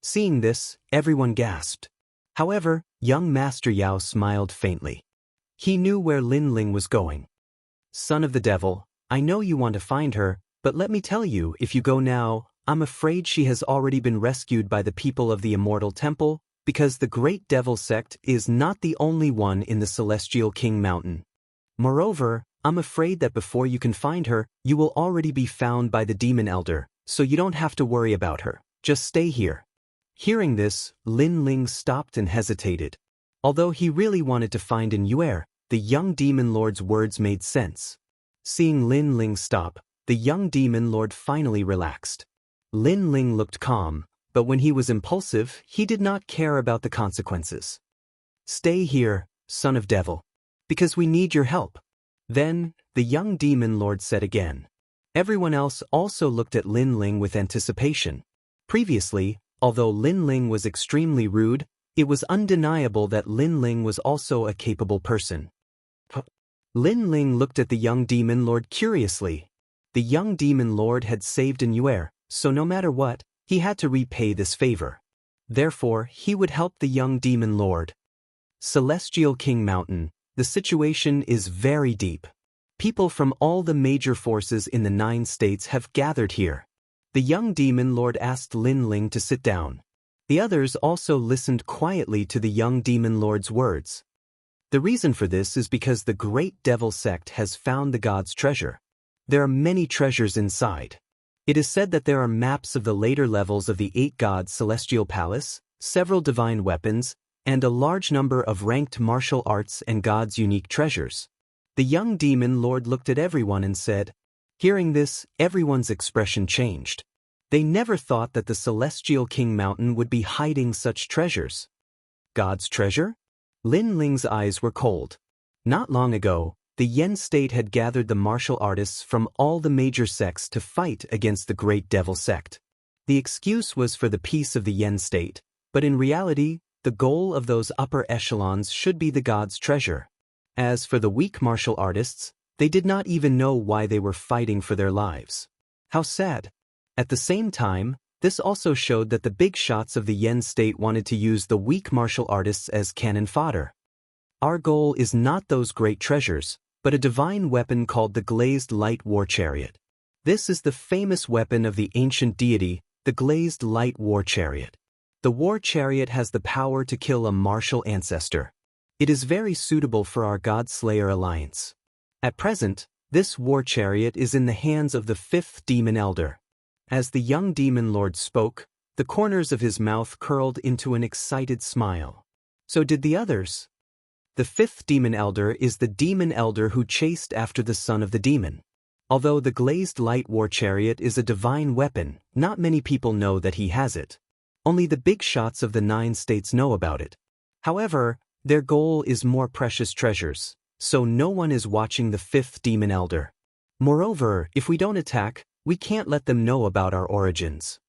Seeing this, everyone gasped. However, young Master Yao smiled faintly. He knew where Lin Ling was going. Son of the devil, I know you want to find her, but let me tell you, if you go now, I'm afraid she has already been rescued by the people of the Immortal Temple, because the Great Devil Sect is not the only one in the Celestial King Mountain. Moreover, I'm afraid that before you can find her, you will already be found by the Demon Elder, so you don't have to worry about her. Just stay here. Hearing this, Lin Ling stopped and hesitated. Although he really wanted to find an Yuer, the young Demon Lord's words made sense. Seeing Lin Ling stop, the young Demon Lord finally relaxed. Lin Ling looked calm, but when he was impulsive, he did not care about the consequences. Stay here, son of devil, because we need your help. Then, the young Demon Lord said again. Everyone else also looked at Lin Ling with anticipation. Previously, although Lin Ling was extremely rude, it was undeniable that Lin Ling was also a capable person. Lin Ling looked at the young Demon Lord curiously. The young Demon Lord had saved an Yuer, so no matter what, he had to repay this favor. Therefore, he would help the young Demon Lord. Celestial King Mountain, the situation is very deep. People from all the major forces in the 9 states have gathered here. The young Demon Lord asked Lin Ling to sit down. The others also listened quietly to the young Demon Lord's words. The reason for this is because the Great Devil Sect has found the god's treasure. There are many treasures inside. It is said that there are maps of the later levels of the 8 gods' celestial palace, several divine weapons, and a large number of ranked martial arts and gods' unique treasures. The young Demon Lord looked at everyone and said, hearing this, everyone's expression changed. They never thought that the Celestial King Mountain would be hiding such treasures. God's treasure? Lin Ling's eyes were cold. Not long ago, the Yen state had gathered the martial artists from all the major sects to fight against the Great Devil Sect. The excuse was for the peace of the Yen state, but in reality, the goal of those upper echelons should be the god's treasure. As for the weak martial artists, they did not even know why they were fighting for their lives. How sad. At the same time, this also showed that the big shots of the Yen state wanted to use the weak martial artists as cannon fodder. Our goal is not those great treasures, but a divine weapon called the Glazed Light War Chariot. This is the famous weapon of the ancient deity, the Glazed Light War Chariot. The war chariot has the power to kill a martial ancestor. It is very suitable for our God-Slayer alliance. At present, this war chariot is in the hands of the fifth demon elder. As the young demon lord spoke, the corners of his mouth curled into an excited smile. So did the others. The fifth demon elder is the demon elder who chased after the son of the demon. Although the Glazed Light War Chariot is a divine weapon, not many people know that he has it. Only the big shots of the 9 states know about it. However, their goal is more precious treasures, so no one is watching the fifth demon elder. Moreover, if we don't attack, we can't let them know about our origins.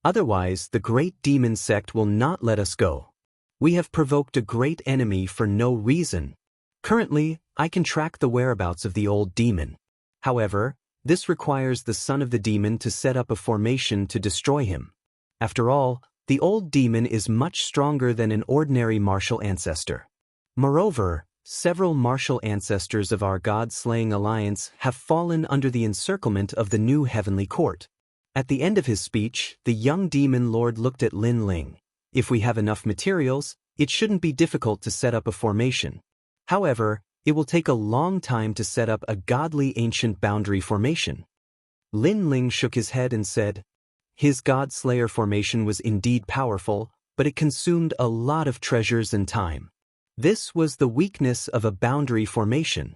Otherwise, the great demon sect will not let us go. We have provoked a great enemy for no reason. Currently, I can track the whereabouts of the old demon. However, this requires the son of the demon to set up a formation to destroy him. After all, the old demon is much stronger than an ordinary martial ancestor. Moreover, several martial ancestors of our god-slaying alliance have fallen under the encirclement of the new heavenly court. At the end of his speech, the young demon lord looked at Lin Ling. If we have enough materials, it shouldn't be difficult to set up a formation. However, it will take a long time to set up a godly ancient boundary formation. Lin Ling shook his head and said, his God-Slayer formation was indeed powerful, but it consumed a lot of treasures and time. This was the weakness of a boundary formation.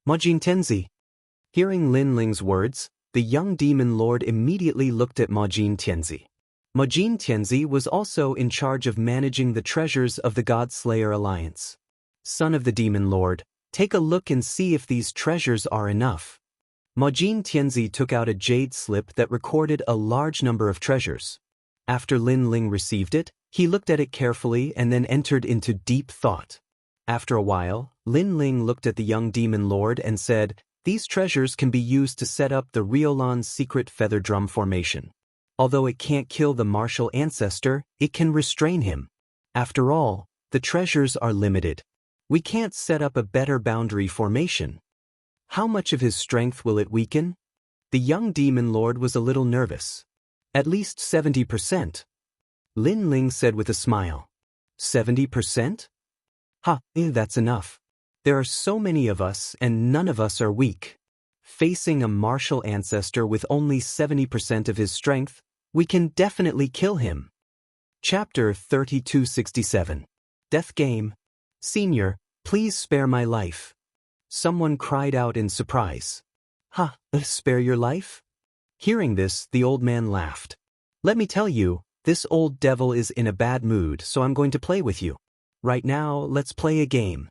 Majin Tenzi. Hearing Lin Ling's words, the young demon lord immediately looked at Majin Tianzi. Majin Tianzi was also in charge of managing the treasures of the God-Slayer alliance. Son of the demon lord, take a look and see if these treasures are enough. Majin Tianzi took out a jade slip that recorded a large number of treasures. After Lin Ling received it, he looked at it carefully and then entered into deep thought. After a while, Lin Ling looked at the young demon lord and said, these treasures can be used to set up the Riolan's secret feather drum formation. Although it can't kill the martial ancestor, it can restrain him. After all, the treasures are limited. We can't set up a better boundary formation. How much of his strength will it weaken? The young demon lord was a little nervous. At least 70%. Lin Ling said with a smile. 70%? That's enough. There are so many of us and none of us are weak. Facing a martial ancestor with only 70% of his strength, we can definitely kill him. Chapter 3267. Death Game. Senior, please spare my life. Someone cried out in surprise. Spare your life? Hearing this, the old man laughed. Let me tell you, this old devil is in a bad mood, so I'm going to play with you. Right now, let's play a game.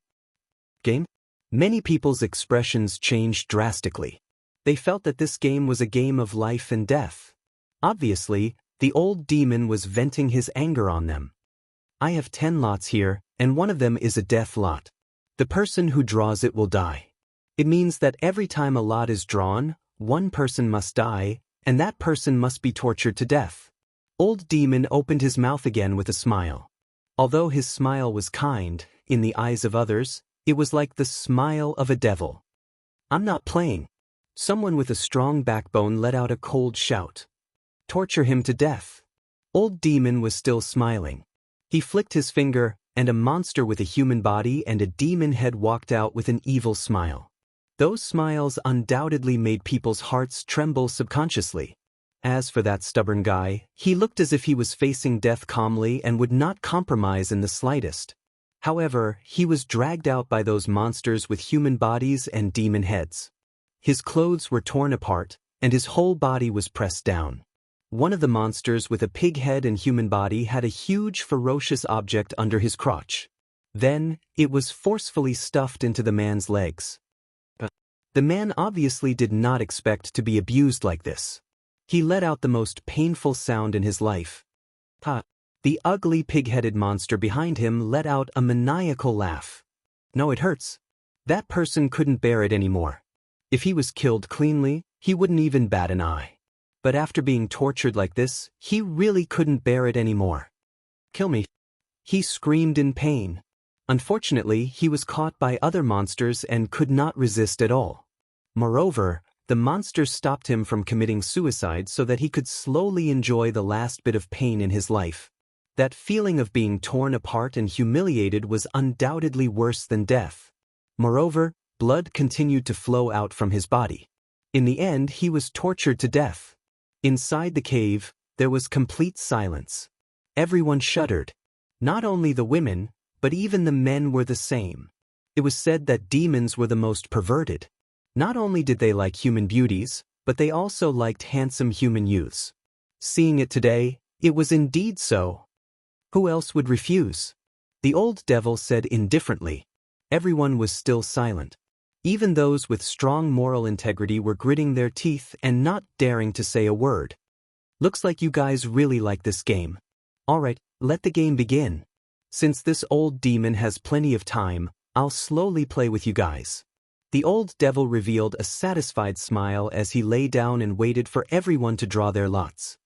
Game? Many people's expressions changed drastically. They felt that this game was a game of life and death. Obviously, the old demon was venting his anger on them. I have 10 lots here, and one of them is a death lot. The person who draws it will die. It means that every time a lot is drawn, one person must die, and that person must be tortured to death. Old Demon opened his mouth again with a smile. Although his smile was kind, in the eyes of others, it was like the smile of a devil. I'm not playing. Someone with a strong backbone let out a cold shout. Torture him to death. Old Demon was still smiling. He flicked his finger, and a monster with a human body and a demon head walked out with an evil smile. Those smiles undoubtedly made people's hearts tremble subconsciously. As for that stubborn guy, he looked as if he was facing death calmly and would not compromise in the slightest. However, he was dragged out by those monsters with human bodies and demon heads. His clothes were torn apart, and his whole body was pressed down. One of the monsters with a pig head and human body had a huge ferocious object under his crotch. Then, it was forcefully stuffed into the man's legs. The man obviously did not expect to be abused like this. He let out the most painful sound in his life. Ha! The ugly pig-headed monster behind him let out a maniacal laugh. No, it hurts. That person couldn't bear it anymore. If he was killed cleanly, he wouldn't even bat an eye. But after being tortured like this, he really couldn't bear it anymore. Kill me. He screamed in pain. Unfortunately, he was caught by other monsters and could not resist at all. Moreover, the monsters stopped him from committing suicide so that he could slowly enjoy the last bit of pain in his life. That feeling of being torn apart and humiliated was undoubtedly worse than death. Moreover, blood continued to flow out from his body. In the end, he was tortured to death. Inside the cave, there was complete silence. Everyone shuddered. Not only the women, but even the men were the same. It was said that demons were the most perverted. Not only did they like human beauties, but they also liked handsome human youths. Seeing it today, it was indeed so. Who else would refuse? The old devil said indifferently. Everyone was still silent. Even those with strong moral integrity were gritting their teeth and not daring to say a word. Looks like you guys really like this game. Alright, let the game begin. Since this old demon has plenty of time, I'll slowly play with you guys. The old devil revealed a satisfied smile as he lay down and waited for everyone to draw their lots.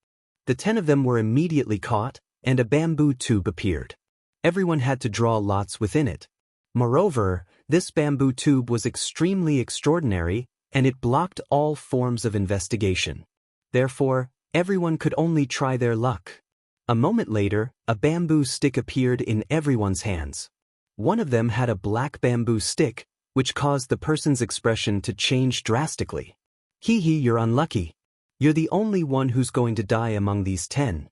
The 10 of them were immediately caught, and a bamboo tube appeared. Everyone had to draw lots within it. Moreover, this bamboo tube was extremely extraordinary, and it blocked all forms of investigation. Therefore, everyone could only try their luck. A moment later, a bamboo stick appeared in everyone's hands. One of them had a black bamboo stick, which caused the person's expression to change drastically. Hee hee, you're unlucky. You're the only one who's going to die among these 10.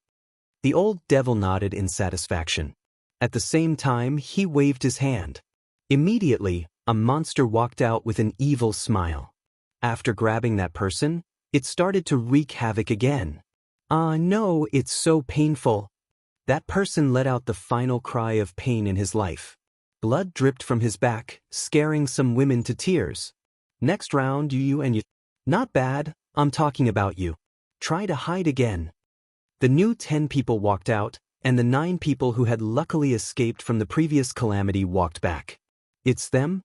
The old devil nodded in satisfaction. At the same time, he waved his hand. Immediately, a monster walked out with an evil smile. After grabbing that person, it started to wreak havoc again. Ah, no, it's so painful. That person let out the final cry of pain in his life. Blood dripped from his back, scaring some women to tears. Next round, you. Not bad, I'm talking about you. Try to hide again. The new 10 people walked out, and the 9 people who had luckily escaped from the previous calamity walked back. It's them?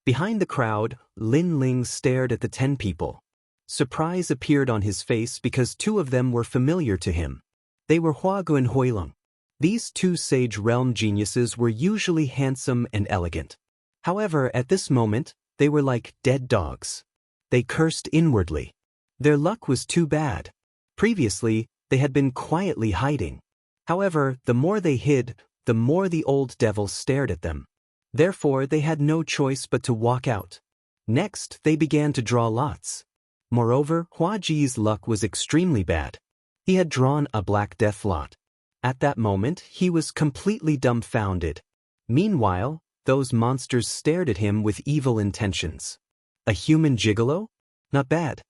Behind the crowd, Lin Ling stared at the 10 people. Surprise appeared on his face because 2 of them were familiar to him. They were Huagu and Huilong. These 2 Sage Realm geniuses were usually handsome and elegant. However, at this moment, they were like dead dogs. They cursed inwardly. Their luck was too bad. Previously, they had been quietly hiding. However, the more they hid, the more the old devil stared at them. Therefore, they had no choice but to walk out. Next, they began to draw lots. Moreover, Huaji's luck was extremely bad. He had drawn a Black Death lot. At that moment, he was completely dumbfounded. Meanwhile, those monsters stared at him with evil intentions. A human gigolo? Not bad.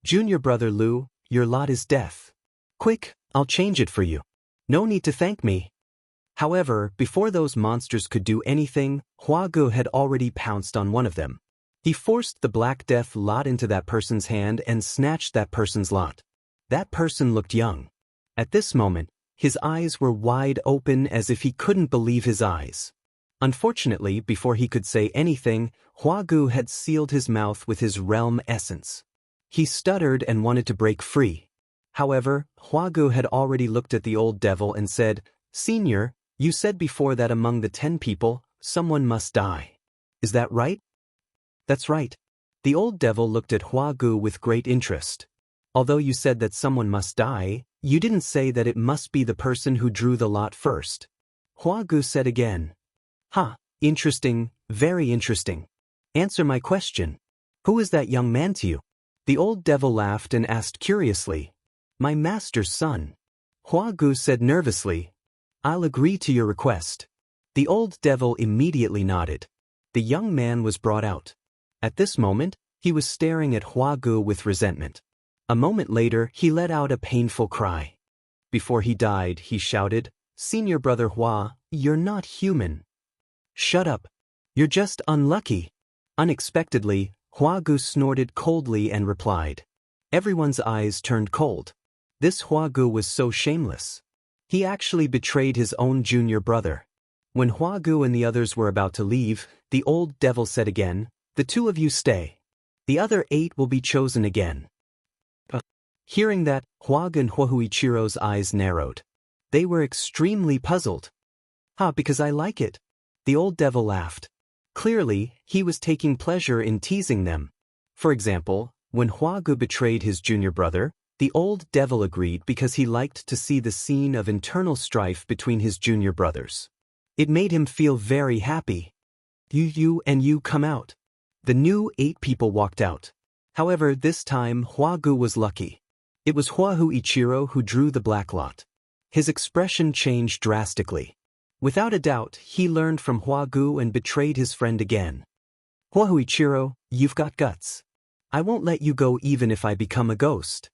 Junior brother Lu, your lot is death. Quick, I'll change it for you. No need to thank me. However, before those monsters could do anything, Huagu had already pounced on one of them. He forced the Black Death lot into that person's hand and snatched that person's lot. That person looked young. At this moment, his eyes were wide open as if he couldn't believe his eyes. Unfortunately, before he could say anything, Huagu had sealed his mouth with his realm essence. He stuttered and wanted to break free. However, Huagu had already looked at the old devil and said, "Senior, you said before that among the 10 people, someone must die. Is that right?" "That's right." The old devil looked at Huagu with great interest. "Although you said that someone must die, you didn't say that it must be the person who drew the lot first." Huagu said again. Interesting, very interesting. Answer my question. Who is that young man to you?" The old devil laughed and asked curiously. "My master's son." Huagu said nervously. "I'll agree to your request." The old devil immediately nodded. The young man was brought out. At this moment, he was staring at Huagu with resentment. A moment later, he let out a painful cry. Before he died, he shouted, "Senior brother Hua, you're not human." "Shut up. You're just unlucky." Unexpectedly, Huagu snorted coldly and replied. Everyone's eyes turned cold. This Huagu was so shameless. He actually betrayed his own junior brother. When Huagu and the others were about to leave, the old devil said again, "The two of you stay. The other 8 will be chosen again." Hearing that, Huag and Huahuichiro's eyes narrowed. They were extremely puzzled. Because I like it." The old devil laughed. Clearly, he was taking pleasure in teasing them. For example, when Huagu betrayed his junior brother, the old devil agreed because he liked to see the scene of internal strife between his junior brothers. It made him feel very happy. You come out." The new 8 people walked out. However, this time Huagu was lucky. It was Huahuichiro who drew the black lot. His expression changed drastically. Without a doubt, he learned from Huagu and betrayed his friend again. "Huahuichiro, you've got guts. I won't let you go even if I become a ghost."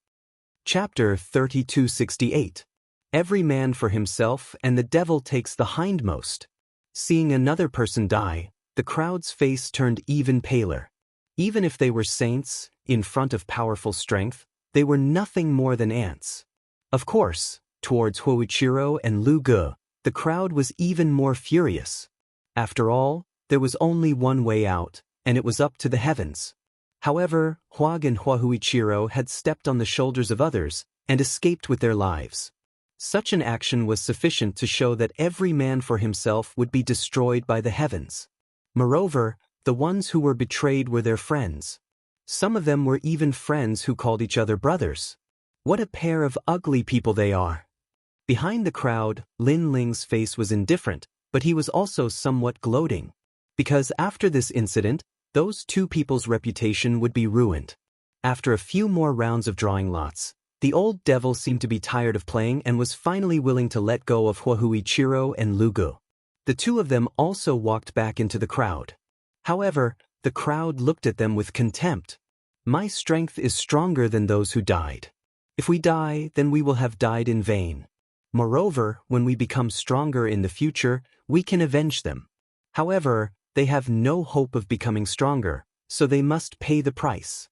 Chapter 3268. Every man for himself and the devil takes the hindmost. Seeing another person die, the crowd's face turned even paler. Even if they were saints, in front of powerful strength, they were nothing more than ants. Of course, towards Huichiro and Lu Ge, the crowd was even more furious. After all, there was only one way out, and it was up to the heavens. However, Huag and Huahuichiro had stepped on the shoulders of others and escaped with their lives. Such an action was sufficient to show that every man for himself would be destroyed by the heavens. Moreover, the ones who were betrayed were their friends. Some of them were even friends who called each other brothers. What a pair of ugly people they are. Behind the crowd, Lin Ling's face was indifferent, but he was also somewhat gloating. Because after this incident, those 2 people's reputation would be ruined. After a few more rounds of drawing lots, the old devil seemed to be tired of playing and was finally willing to let go of Huahuichiro and Lu Ge. The 2 of them also walked back into the crowd. However, the crowd looked at them with contempt. "My strength is stronger than those who died. If we die, then we will have died in vain. Moreover, when we become stronger in the future, we can avenge them. However, they have no hope of becoming stronger, so they must pay the price.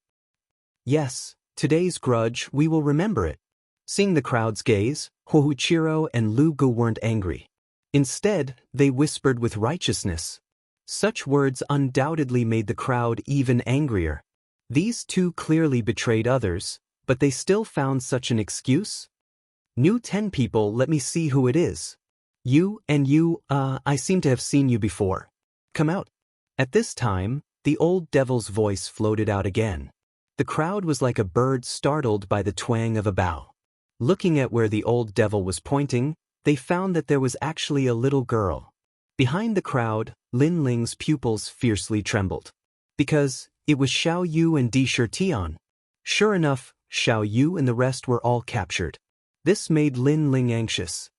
Yes, today's grudge, we will remember it." Seeing the crowd's gaze, Huichiro and Lu Ge weren't angry. Instead, they whispered with righteousness. Such words undoubtedly made the crowd even angrier. These 2 clearly betrayed others, but they still found such an excuse? "New 10 people, let me see who it is. You and you, I seem to have seen you before. Come out." At this time, the old devil's voice floated out again. The crowd was like a bird startled by the twang of a bow. Looking at where the old devil was pointing, they found that there was actually a little girl. Behind the crowd, Lin Ling's pupils fiercely trembled. Because it was Xiao Yu and Di Shirtian. Sure enough, Xiao Yu and the rest were all captured. This made Lin Ling anxious.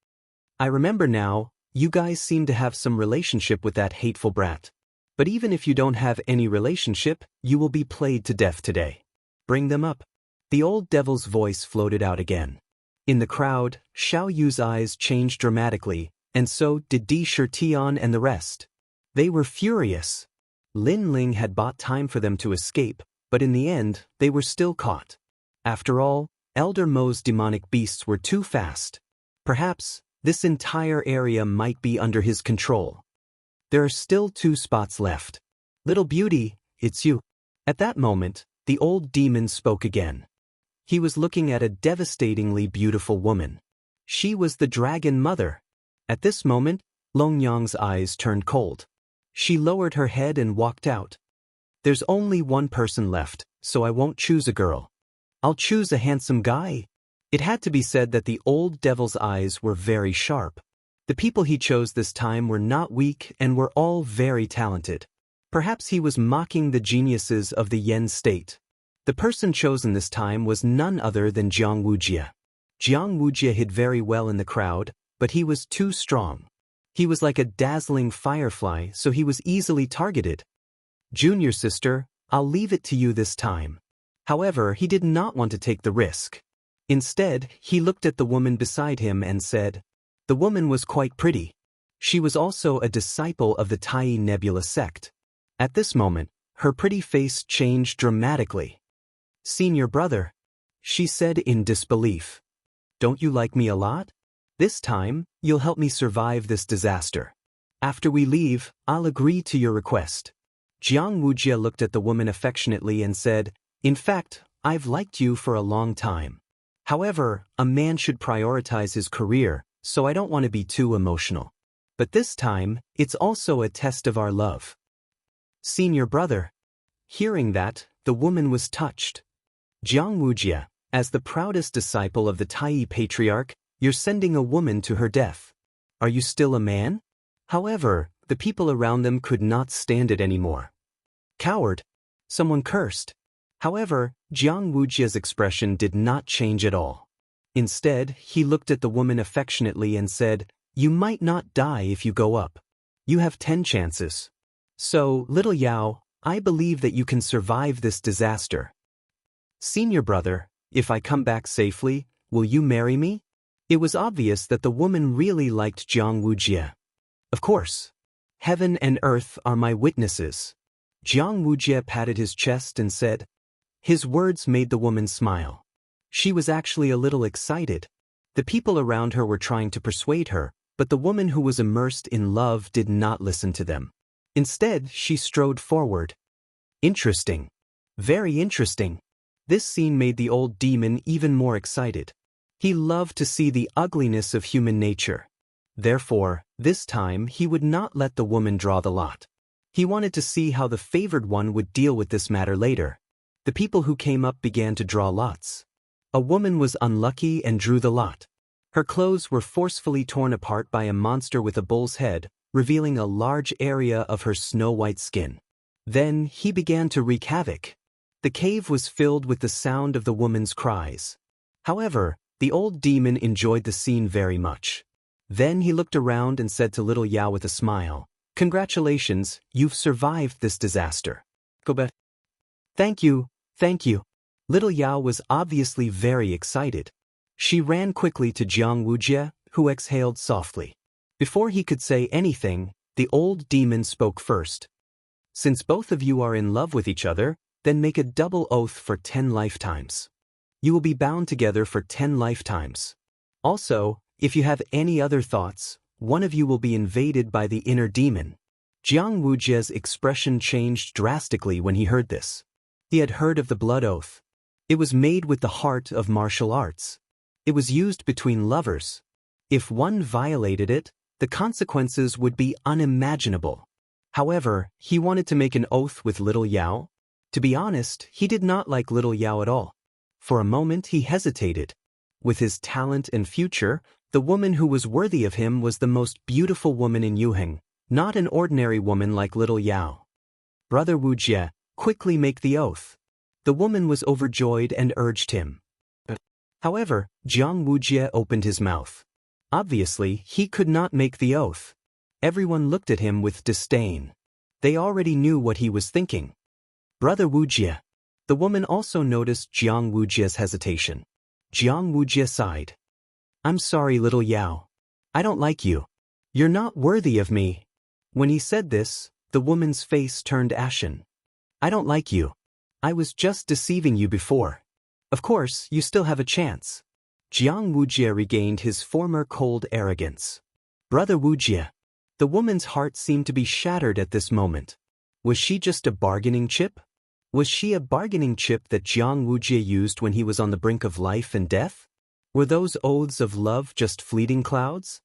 "I remember now, you guys seem to have some relationship with that hateful brat. But even if you don't have any relationship, you will be played to death today. Bring them up." The old devil's voice floated out again. In the crowd, Xiao Yu's eyes changed dramatically, and so did Di Shirtian and the rest. They were furious. Lin Ling had bought time for them to escape, but in the end, they were still caught. After all, Elder Mo's demonic beasts were too fast. Perhaps, this entire area might be under his control. There are still 2 spots left. "Little beauty, it's you." At that moment, the old demon spoke again. He was looking at a devastatingly beautiful woman. She was the dragon mother. At this moment, Long Yang's eyes turned cold. She lowered her head and walked out. "There's only one person left, so I won't choose a girl. I'll choose a handsome guy." It had to be said that the old devil's eyes were very sharp. The people he chose this time were not weak and were all very talented. Perhaps he was mocking the geniuses of the Yen state. The person chosen this time was none other than Jianghu. Jianghu hid very well in the crowd, but he was too strong. He was like a dazzling firefly, so he was easily targeted. "Junior sister, I'll leave it to you this time." However, he did not want to take the risk. Instead, he looked at the woman beside him and said, the woman was quite pretty. She was also a disciple of the Tai Nebula sect. At this moment, her pretty face changed dramatically. "Senior brother," she said in disbelief. Don't you like me a lot? This time, you'll help me survive this disaster. After we leave, I'll agree to your request. Jianghu looked at the woman affectionately and said, In fact, I've liked you for a long time. However, a man should prioritize his career, so I don't want to be too emotional. But this time, it's also a test of our love. Senior brother. Hearing that, the woman was touched. Jianghu, as the proudest disciple of the Tai patriarch, you're sending a woman to her death. Are you still a man? However, the people around them could not stand it anymore. Coward! Someone cursed. However, Jianghu's expression did not change at all. Instead, he looked at the woman affectionately and said, You might not die if you go up. You have 10 chances. So, little Yao, I believe that you can survive this disaster. Senior brother, if I come back safely, will you marry me? It was obvious that the woman really liked Jianghu. Of course. Heaven and earth are my witnesses. Jianghu patted his chest and said. His words made the woman smile. She was actually a little excited. The people around her were trying to persuade her, but the woman who was immersed in love did not listen to them. Instead, she strode forward. Interesting. Very interesting. This scene made the old demon even more excited. He loved to see the ugliness of human nature. Therefore, this time he would not let the woman draw the lot. He wanted to see how the favored one would deal with this matter later. The people who came up began to draw lots. A woman was unlucky and drew the lot. Her clothes were forcefully torn apart by a monster with a bull's head, revealing a large area of her snow-white skin. Then he began to wreak havoc. The cave was filled with the sound of the woman's cries. However, the old demon enjoyed the scene very much. Then he looked around and said to little Yao with a smile, Congratulations, you've survived this disaster. Go back. Thank you, thank you. Little Yao was obviously very excited. She ran quickly to Jianghu, who exhaled softly. Before he could say anything, the old demon spoke first. Since both of you are in love with each other, then make a double oath for 10 lifetimes. You will be bound together for 10 lifetimes. Also, if you have any other thoughts, one of you will be invaded by the inner demon. Jianghu's expression changed drastically when he heard this. He had heard of the blood oath. It was made with the heart of martial arts. It was used between lovers. If one violated it, the consequences would be unimaginable. However, he wanted to make an oath with little Yao. To be honest, he did not like little Yao at all. For a moment he hesitated. With his talent and future, the woman who was worthy of him was the most beautiful woman in Yuheng, not an ordinary woman like little Yao. Brother Wuxia, quickly make the oath. The woman was overjoyed and urged him. However, Jianghu opened his mouth. Obviously, he could not make the oath. Everyone looked at him with disdain. They already knew what he was thinking. Brother Wuxia. The woman also noticed Jianghu's hesitation. Jianghu sighed. I'm sorry, little Yao. I don't like you. You're not worthy of me. When he said this, the woman's face turned ashen. I don't like you. I was just deceiving you before. Of course, you still have a chance. Jianghu regained his former cold arrogance. Brother Wuxia. The woman's heart seemed to be shattered at this moment. Was she just a bargaining chip? Was she a bargaining chip that Jianghu used when he was on the brink of life and death? Were those oaths of love just fleeting clouds?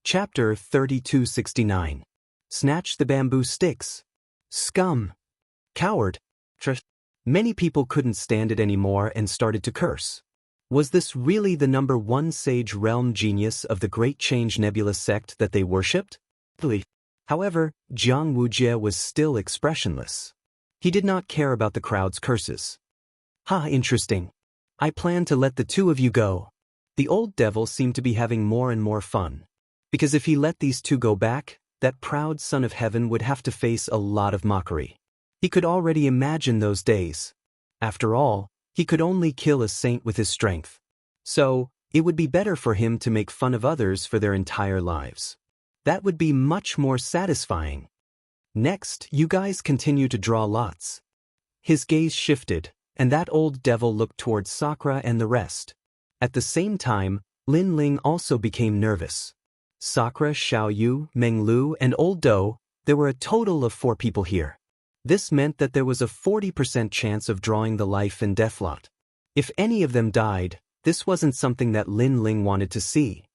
Chapter 3269. Snatch the bamboo sticks. Scum. Coward. Many people couldn't stand it anymore and started to curse. Was this really the #1 sage realm genius of the Great Change Nebula sect that they worshipped? However, Jianghu was still expressionless. He did not care about the crowd's curses. Interesting. I plan to let the two of you go. The old devil seemed to be having more and more fun. Because if he let these two go back, that proud son of heaven would have to face a lot of mockery. He could already imagine those days. After all, he could only kill a saint with his strength. So, it would be better for him to make fun of others for their entire lives. That would be much more satisfying. Next, you guys continue to draw lots. His gaze shifted, and that old devil looked towards Sakura and the rest. At the same time, Lin Ling also became nervous. Sakura, Xiaoyu, Menglu, and Old Do, there were a total of 4 people here. This meant that there was a 40% chance of drawing the life and death lot. If any of them died, this wasn't something that Lin Ling wanted to see.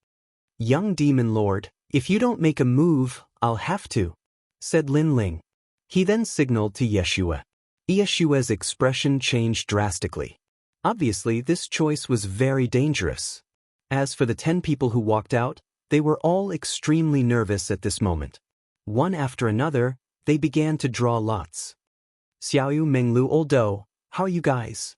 "Young Demon Lord, if you don't make a move, I'll have to," said Lin Ling. He then signaled to Yeshua. Yeshua's expression changed drastically. Obviously, this choice was very dangerous. As for the 10 people who walked out, they were all extremely nervous at this moment. One after another, they began to draw lots. "Xiaoyu, Menglu, Old Do, how are you guys?"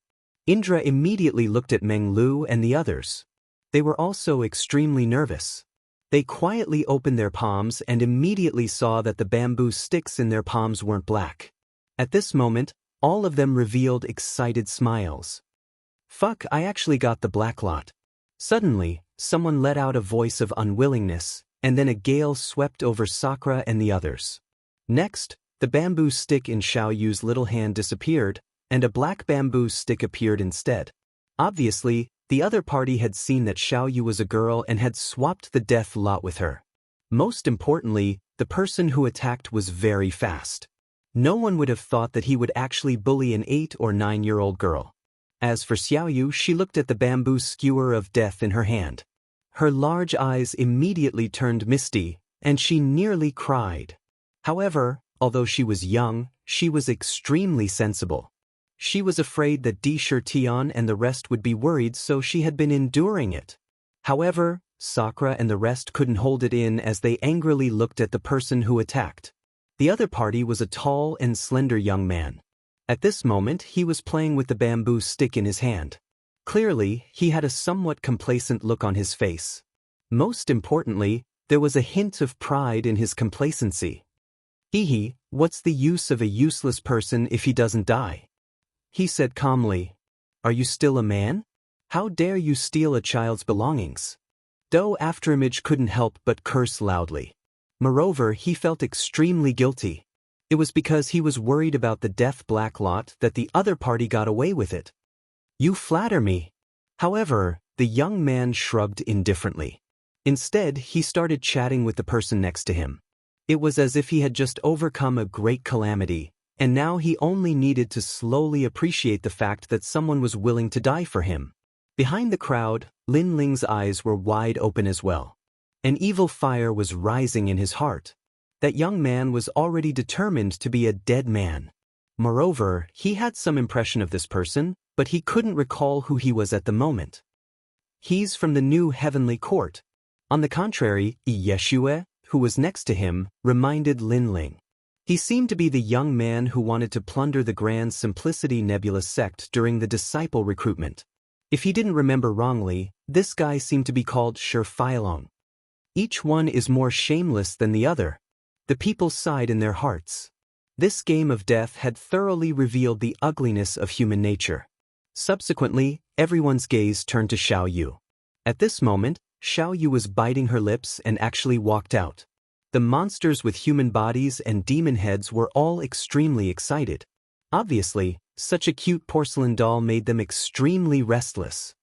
Indra immediately looked at Menglu and the others. They were also extremely nervous. They quietly opened their palms and immediately saw that the bamboo sticks in their palms weren't black. At this moment, all of them revealed excited smiles. "Fuck, I actually got the black lot." Suddenly, someone let out a voice of unwillingness, and then a gale swept over Sakura and the others. Next, the bamboo stick in Xiaoyu's little hand disappeared, and a black bamboo stick appeared instead. Obviously, the other party had seen that Xiaoyu was a girl and had swapped the death lot with her. Most importantly, the person who attacked was very fast. No one would have thought that he would actually bully an 8 or 9-year-old girl. As for Xiaoyu, she looked at the bamboo skewer of death in her hand. Her large eyes immediately turned misty, and she nearly cried. However, although she was young, she was extremely sensible. She was afraid that Di Shirtian and the rest would be worried, so she had been enduring it. However, Sakura and the rest couldn't hold it in as they angrily looked at the person who attacked. The other party was a tall and slender young man. At this moment, he was playing with the bamboo stick in his hand. Clearly, he had a somewhat complacent look on his face. Most importantly, there was a hint of pride in his complacency. "Hee, what's the use of a useless person if he doesn't die?" he said calmly. "Are you still a man? How dare you steal a child's belongings?" Do Afterimage couldn't help but curse loudly. Moreover, he felt extremely guilty. It was because he was worried about the death black lot that the other party got away with it. "You flatter me." However, the young man shrugged indifferently. Instead, he started chatting with the person next to him. It was as if he had just overcome a great calamity, and now he only needed to slowly appreciate the fact that someone was willing to die for him. Behind the crowd, Lin Ling's eyes were wide open as well. An evil fire was rising in his heart. That young man was already determined to be a dead man. Moreover, he had some impression of this person, but he couldn't recall who he was at the moment. "He's from the new heavenly court." On the contrary, Yeshua, who was next to him, reminded Lin Ling. He seemed to be the young man who wanted to plunder the Grand Simplicity Nebula sect during the disciple recruitment. If he didn't remember wrongly, this guy seemed to be called Shirfilong. Each one is more shameless than the other. The people sighed in their hearts. This game of death had thoroughly revealed the ugliness of human nature. Subsequently, everyone's gaze turned to Xiaoyu. At this moment, Xiaoyu was biting her lips and actually walked out. The monsters with human bodies and demon heads were all extremely excited. Obviously, such a cute porcelain doll made them extremely restless.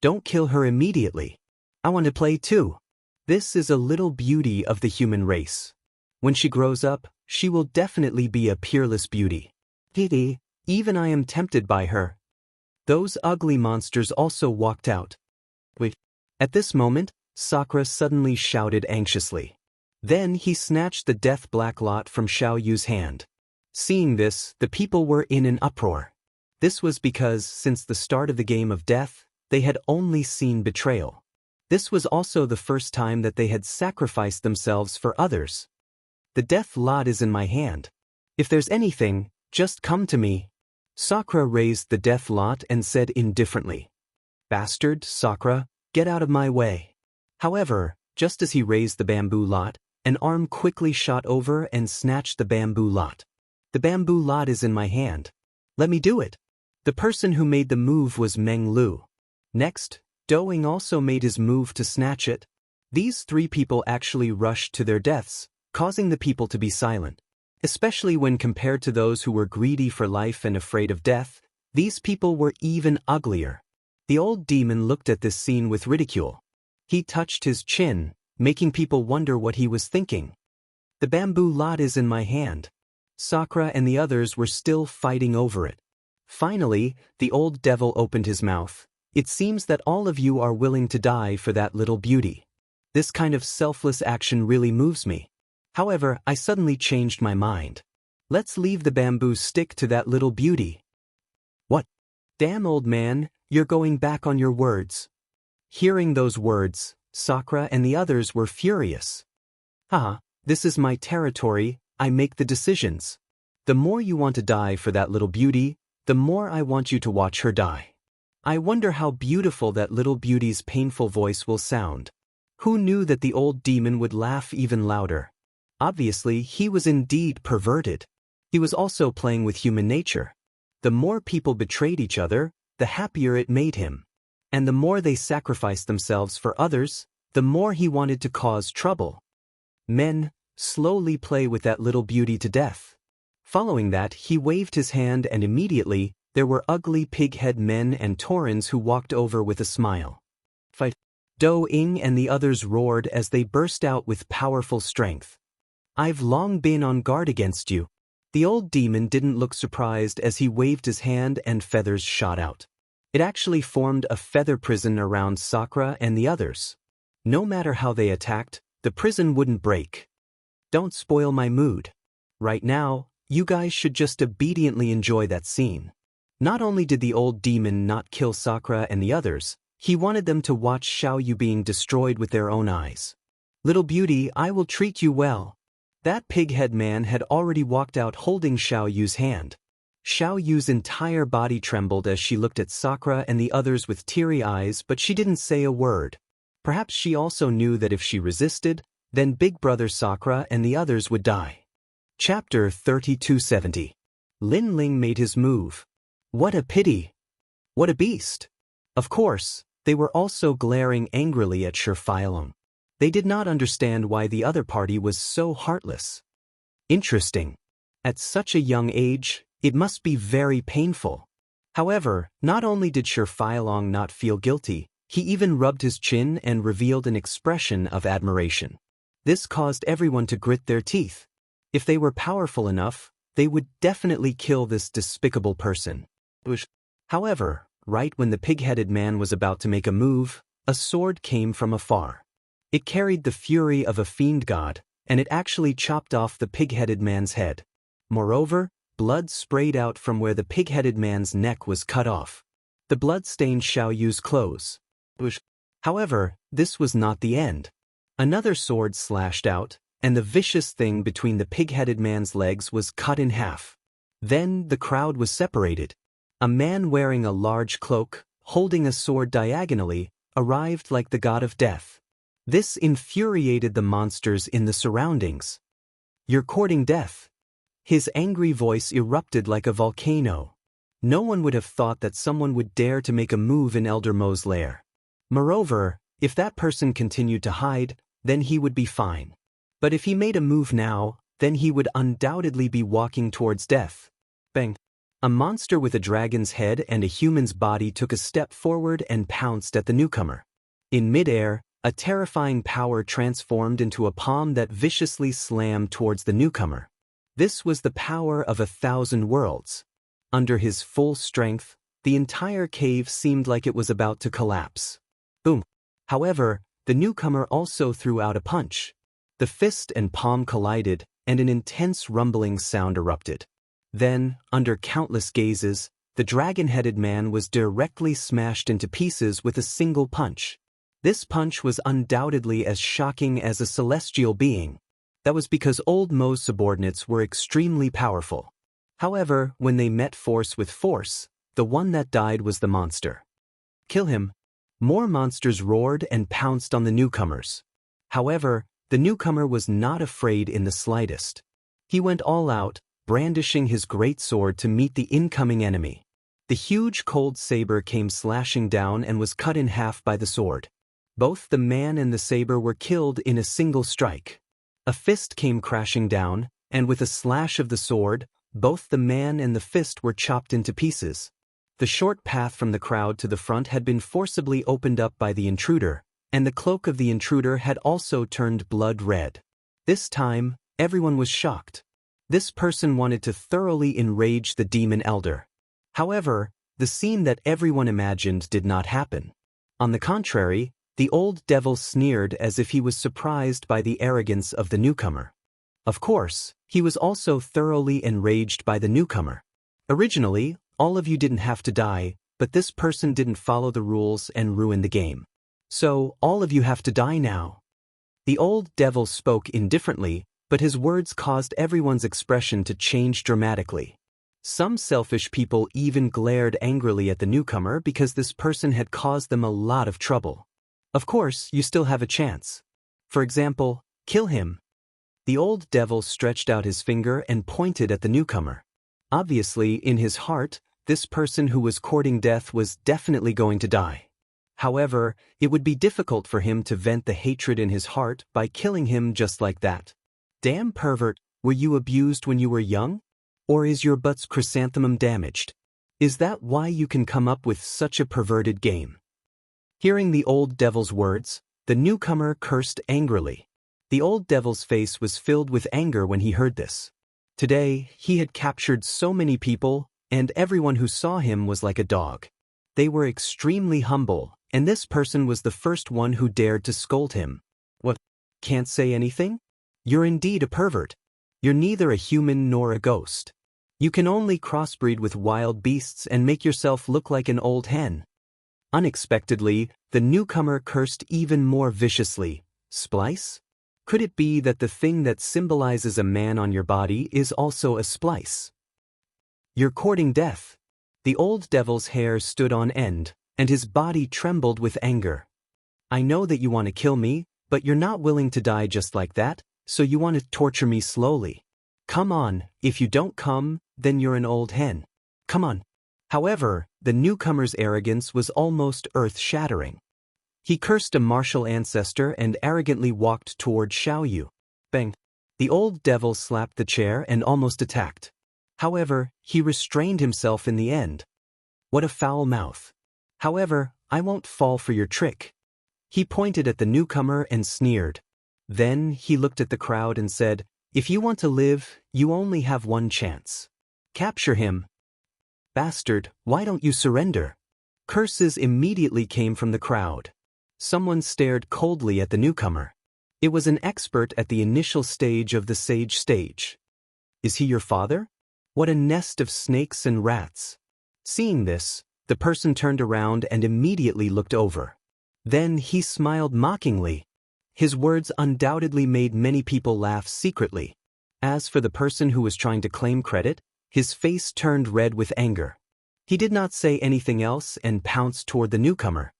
"Don't kill her immediately. I want to play too. This is a little beauty of the human race. When she grows up, she will definitely be a peerless beauty. Didi, even I am tempted by her." Those ugly monsters also walked out. Wait. At this moment, Sakura suddenly shouted anxiously. Then he snatched the death black lot from Xiaoyu's hand. Seeing this, the people were in an uproar. This was because, since the start of the game of death, they had only seen betrayal. This was also the first time that they had sacrificed themselves for others. "The death lot is in my hand. If there's anything, just come to me." Sakura raised the death lot and said indifferently, "Bastard, Sakura, get out of my way." However, just as he raised the bamboo lot, an arm quickly shot over and snatched the bamboo lot. "The bamboo lot is in my hand. Let me do it." The person who made the move was Meng Lu. Next, Doing also made his move to snatch it. These 3 people actually rushed to their deaths, causing the people to be silent. Especially when compared to those who were greedy for life and afraid of death, these people were even uglier. The old demon looked at this scene with ridicule. He touched his chin, making people wonder what he was thinking. The bamboo lot is in my hand. Sakura and the others were still fighting over it. Finally, the old devil opened his mouth. It seems that all of you are willing to die for that little beauty. This kind of selfless action really moves me. However, I suddenly changed my mind. Let's leave the bamboo stick to that little beauty. What? Damn, old man, you're going back on your words. Hearing those words, Sakura and the others were furious. Haha, this is my territory, I make the decisions. The more you want to die for that little beauty, the more I want you to watch her die. I wonder how beautiful that little beauty's painful voice will sound. Who knew that the old demon would laugh even louder? Obviously, he was indeed perverted. He was also playing with human nature. The more people betrayed each other, the happier it made him. And the more they sacrificed themselves for others, the more he wanted to cause trouble. Men, slowly play with that little beauty to death. Following that, he waved his hand and immediately, there were ugly pig-head men and Taurans who walked over with a smile. Fight! Do-ing and the others roared as they burst out with powerful strength. I've long been on guard against you. The old demon didn't look surprised as he waved his hand and feathers shot out. It actually formed a feather prison around Sakura and the others. No matter how they attacked, the prison wouldn't break. Don't spoil my mood. Right now, you guys should just obediently enjoy that scene. Not only did the old demon not kill Sakura and the others, he wanted them to watch Xiaoyu being destroyed with their own eyes. Little beauty, I will treat you well. That pig-head man had already walked out holding Xiaoyu's hand. Xiaoyu's entire body trembled as she looked at Sakura and the others with teary eyes, but she didn't say a word. Perhaps she also knew that if she resisted, then Big Brother Sakura and the others would die. Chapter 3270. Lin Ling made his move. What a pity! What a beast! Of course, they were also glaring angrily at Shifilong. They did not understand why the other party was so heartless. Interesting. At such a young age, it must be very painful. However, not only did Shifilong not feel guilty, he even rubbed his chin and revealed an expression of admiration. This caused everyone to grit their teeth. If they were powerful enough, they would definitely kill this despicable person. However, right when the pig-headed man was about to make a move, a sword came from afar. It carried the fury of a fiend god, and it actually chopped off the pig-headed man's head. Moreover, blood sprayed out from where the pig-headed man's neck was cut off. The blood stained Xiaoyu's clothes. However, this was not the end. Another sword slashed out, and the vicious thing between the pig-headed man's legs was cut in half. Then the crowd was separated. A man wearing a large cloak, holding a sword diagonally, arrived like the god of death. This infuriated the monsters in the surroundings. You're courting death. His angry voice erupted like a volcano. No one would have thought that someone would dare to make a move in Elder Mo's lair. Moreover, if that person continued to hide, then he would be fine. But if he made a move now, then he would undoubtedly be walking towards death. Bang! A monster with a dragon's head and a human's body took a step forward and pounced at the newcomer. In midair, a terrifying power transformed into a palm that viciously slammed towards the newcomer. This was the power of 1,000 worlds. Under his full strength, the entire cave seemed like it was about to collapse. Boom! However, the newcomer also threw out a punch. The fist and palm collided, and an intense rumbling sound erupted. Then, under countless gazes, the dragon-headed man was directly smashed into pieces with a single punch. This punch was undoubtedly as shocking as a celestial being. That was because Old Mo's subordinates were extremely powerful. However, when they met force with force, the one that died was the monster. Kill him! More monsters roared and pounced on the newcomers. However, the newcomer was not afraid in the slightest. He went all out, brandishing his great sword to meet the incoming enemy. The huge cold saber came slashing down and was cut in half by the sword. Both the man and the saber were killed in a single strike. A fist came crashing down, and with a slash of the sword, both the man and the fist were chopped into pieces. The short path from the crowd to the front had been forcibly opened up by the intruder, and the cloak of the intruder had also turned blood red. This time, everyone was shocked. This person wanted to thoroughly enrage the demon elder. However, the scene that everyone imagined did not happen. On the contrary, the old devil sneered as if he was surprised by the arrogance of the newcomer. Of course, he was also thoroughly enraged by the newcomer. Originally, all of you didn't have to die, but this person didn't follow the rules and ruin the game. So, all of you have to die now. The old devil spoke indifferently, but his words caused everyone's expression to change dramatically. Some selfish people even glared angrily at the newcomer because this person had caused them a lot of trouble. Of course, you still have a chance. For example, kill him. The old devil stretched out his finger and pointed at the newcomer. Obviously, in his heart, this person who was courting death was definitely going to die. However, it would be difficult for him to vent the hatred in his heart by killing him just like that. Damn pervert, were you abused when you were young? Or is your butt's chrysanthemum damaged? Is that why you can come up with such a perverted game? Hearing the old devil's words, the newcomer cursed angrily. The old devil's face was filled with anger when he heard this. Today, he had captured so many people, and everyone who saw him was like a dog. They were extremely humble, and this person was the first one who dared to scold him. What? Can't say anything? You're indeed a pervert. You're neither a human nor a ghost. You can only crossbreed with wild beasts and make yourself look like an old hen. Unexpectedly, the newcomer cursed even more viciously. Splice? Could it be that the thing that symbolizes a man on your body is also a splice? You're courting death. The old devil's hair stood on end, and his body trembled with anger. I know that you want to kill me, but you're not willing to die just like that, so you want to torture me slowly. Come on, if you don't come, then you're an old hen. Come on. However, the newcomer's arrogance was almost earth-shattering. He cursed a martial ancestor and arrogantly walked toward Xiaoyu. Bang! The old devil slapped the chair and almost attacked. However, he restrained himself in the end. What a foul mouth. However, I won't fall for your trick. He pointed at the newcomer and sneered. Then he looked at the crowd and said, if you want to live, you only have one chance. Capture him. Bastard, why don't you surrender? Curses immediately came from the crowd. Someone stared coldly at the newcomer. It was an expert at the initial stage of the sage stage. Is he your father? What a nest of snakes and rats. Seeing this, the person turned around and immediately looked over. Then he smiled mockingly. His words undoubtedly made many people laugh secretly. As for the person who was trying to claim credit, his face turned red with anger. He did not say anything else and pounced toward the newcomer.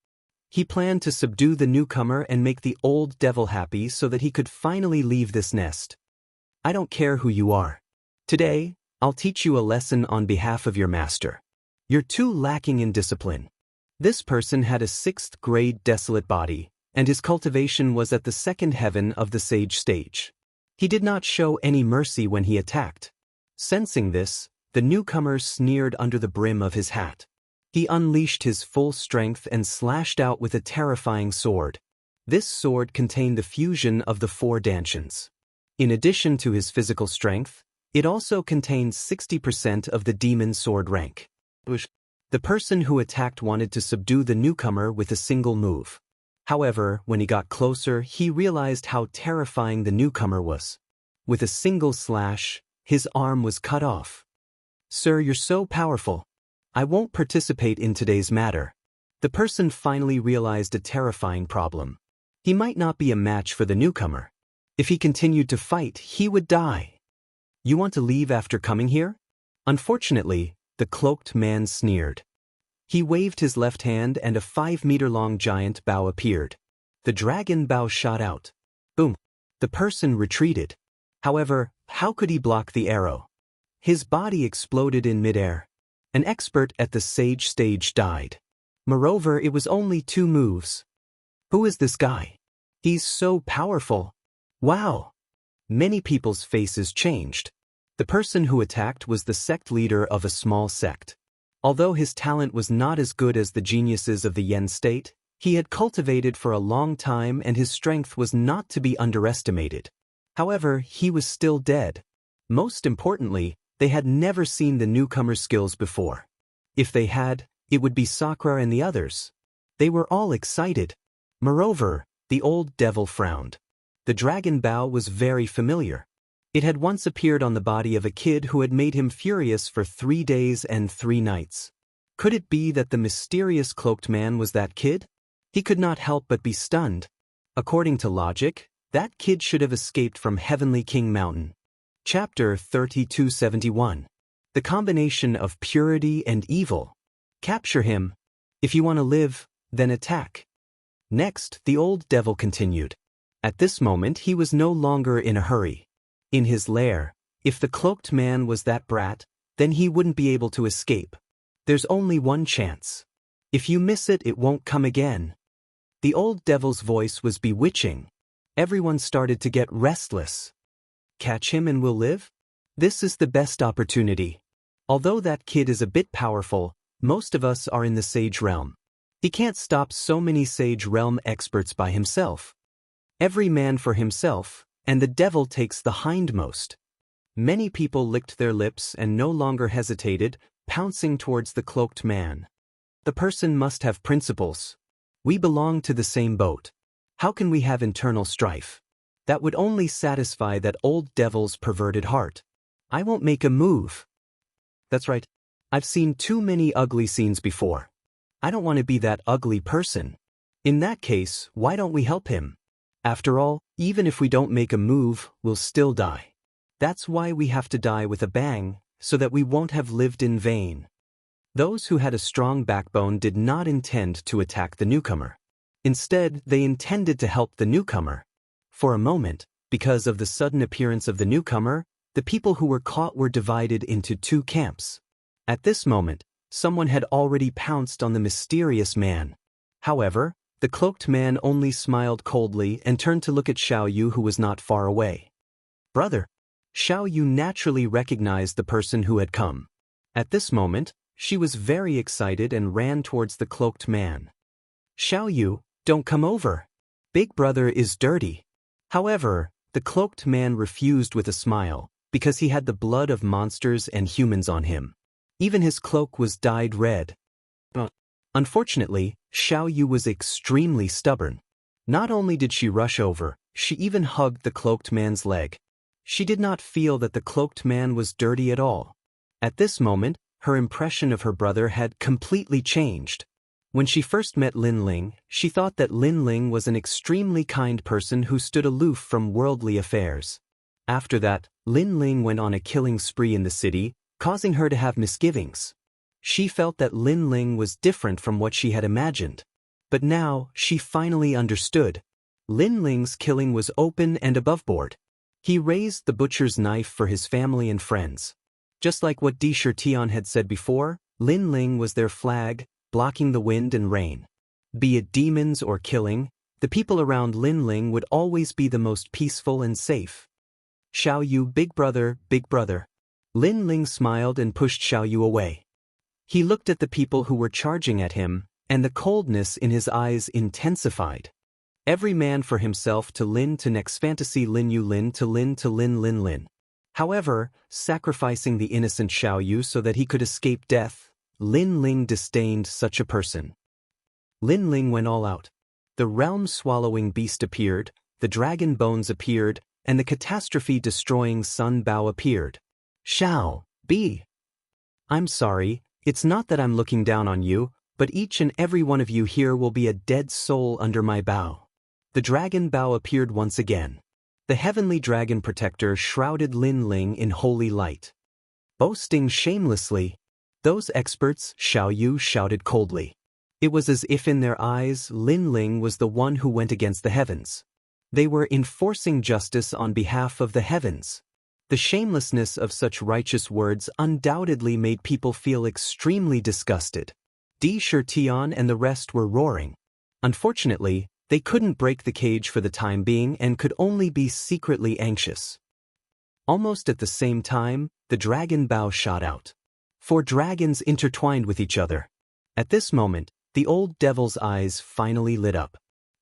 He planned to subdue the newcomer and make the old devil happy so that he could finally leave this nest. I don't care who you are. Today, I'll teach you a lesson on behalf of your master. You're too lacking in discipline. This person had a 6th grade desolate body, and his cultivation was at the 2nd heaven of the sage stage. He did not show any mercy when he attacked. Sensing this, the newcomer sneered under the brim of his hat. He unleashed his full strength and slashed out with a terrifying sword. This sword contained the fusion of the 4 dantians. In addition to his physical strength, it also contained 60% of the demon sword rank. The person who attacked wanted to subdue the newcomer with a single move. However, when he got closer, he realized how terrifying the newcomer was. With a single slash, his arm was cut off. Sir, you're so powerful. I won't participate in today's matter. The person finally realized a terrifying problem. He might not be a match for the newcomer. If he continued to fight, he would die. You want to leave after coming here? Unfortunately, the cloaked man sneered. He waved his left hand and a 5-meter-long giant bow appeared. The dragon bow shot out. Boom! The person retreated. However, how could he block the arrow? His body exploded in midair. An expert at the sage stage died. Moreover, it was only 2 moves. Who is this guy? He's so powerful. Wow! Many people's faces changed. The person who attacked was the sect leader of a small sect. Although his talent was not as good as the geniuses of the Yen state, He had cultivated for a long time and his strength was not to be underestimated. However, he was still dead. Most importantly, they had never seen the newcomer's skills before. If they had, it would be Sakura and the others. They were all excited. Moreover, the old devil frowned. The dragon bow was very familiar. It had once appeared on the body of a kid who had made him furious for 3 days and 3 nights. Could it be that the mysterious cloaked man was that kid? He could not help but be stunned. According to logic, that kid should have escaped from Heavenly King Mountain. Chapter 3271. The combination of purity and evil. Capture him. If you want to live, then attack. Next, the old devil continued. At this moment he was no longer in a hurry. In his lair, if the cloaked man was that brat, then he wouldn't be able to escape. There's only one chance. If you miss it, it won't come again. The old devil's voice was bewitching. Everyone started to get restless. Catch him and we'll live? This is the best opportunity. Although that kid is a bit powerful, most of us are in the Sage Realm. He can't stop so many Sage Realm experts by himself. Every man for himself, and the devil takes the hindmost. Many people licked their lips and no longer hesitated, pouncing towards the cloaked man. The person must have principles. We belong to the same boat. How can we have internal strife? That would only satisfy that old devil's perverted heart. I won't make a move. That's right. I've seen too many ugly scenes before. I don't want to be that ugly person. In that case, why don't we help him? After all, even if we don't make a move, we'll still die. That's why we have to die with a bang, so that we won't have lived in vain. Those who had a strong backbone did not intend to attack the newcomer. Instead, they intended to help the newcomer. For a moment, because of the sudden appearance of the newcomer, the people who were caught were divided into 2 camps. At this moment, someone had already pounced on the mysterious man. However, the cloaked man only smiled coldly and turned to look at Xiaoyu, who was not far away. Brother. Xiaoyu naturally recognized the person who had come. At this moment, she was very excited and ran towards the cloaked man. Xiaoyu, don't come over. Big brother is dirty. However, the cloaked man refused with a smile, because he had the blood of monsters and humans on him. Even his cloak was dyed red. Unfortunately, Xiaoyu was extremely stubborn. Not only did she rush over, she even hugged the cloaked man's leg. She did not feel that the cloaked man was dirty at all. At this moment, her impression of her brother had completely changed. When she first met Lin Ling, she thought that Lin Ling was an extremely kind person who stood aloof from worldly affairs. After that, Lin Ling went on a killing spree in the city, causing her to have misgivings. She felt that Lin Ling was different from what she had imagined. But now, she finally understood. Lin Ling's killing was open and aboveboard. He raised the butcher's knife for his family and friends. Just like what Di Shirtian had said before, Lin Ling was their flag, blocking the wind and rain. Be it demons or killing, the people around Lin Ling would always be the most peaceful and safe. Xiaoyu, big brother, big brother. Lin Ling smiled and pushed Xiaoyu away. He looked at the people who were charging at him, and the coldness in his eyes intensified. Every man for himself to Lin to next fantasy Lin Yu Lin to Lin to Lin Lin Lin. However, sacrificing the innocent Xiaoyu so that he could escape death, Lin Ling disdained such a person. Lin Ling went all out. The realm-swallowing beast appeared, the dragon bones appeared, and the catastrophe-destroying sun bow appeared. Xiao, B. I'm sorry, it's not that I'm looking down on you, but each and every one of you here will be a dead soul under my bow. The dragon bow appeared once again. The heavenly dragon protector shrouded Lin Ling in holy light. Boasting shamelessly, those experts, Xiaoyu shouted coldly. It was as if in their eyes Lin Ling was the one who went against the heavens. They were enforcing justice on behalf of the heavens. The shamelessness of such righteous words undoubtedly made people feel extremely disgusted. Di Shirtian and the rest were roaring. Unfortunately, they couldn't break the cage for the time being and could only be secretly anxious. Almost at the same time, the dragon bow shot out. 4 dragons intertwined with each other. At this moment, The old devil's eyes finally lit up.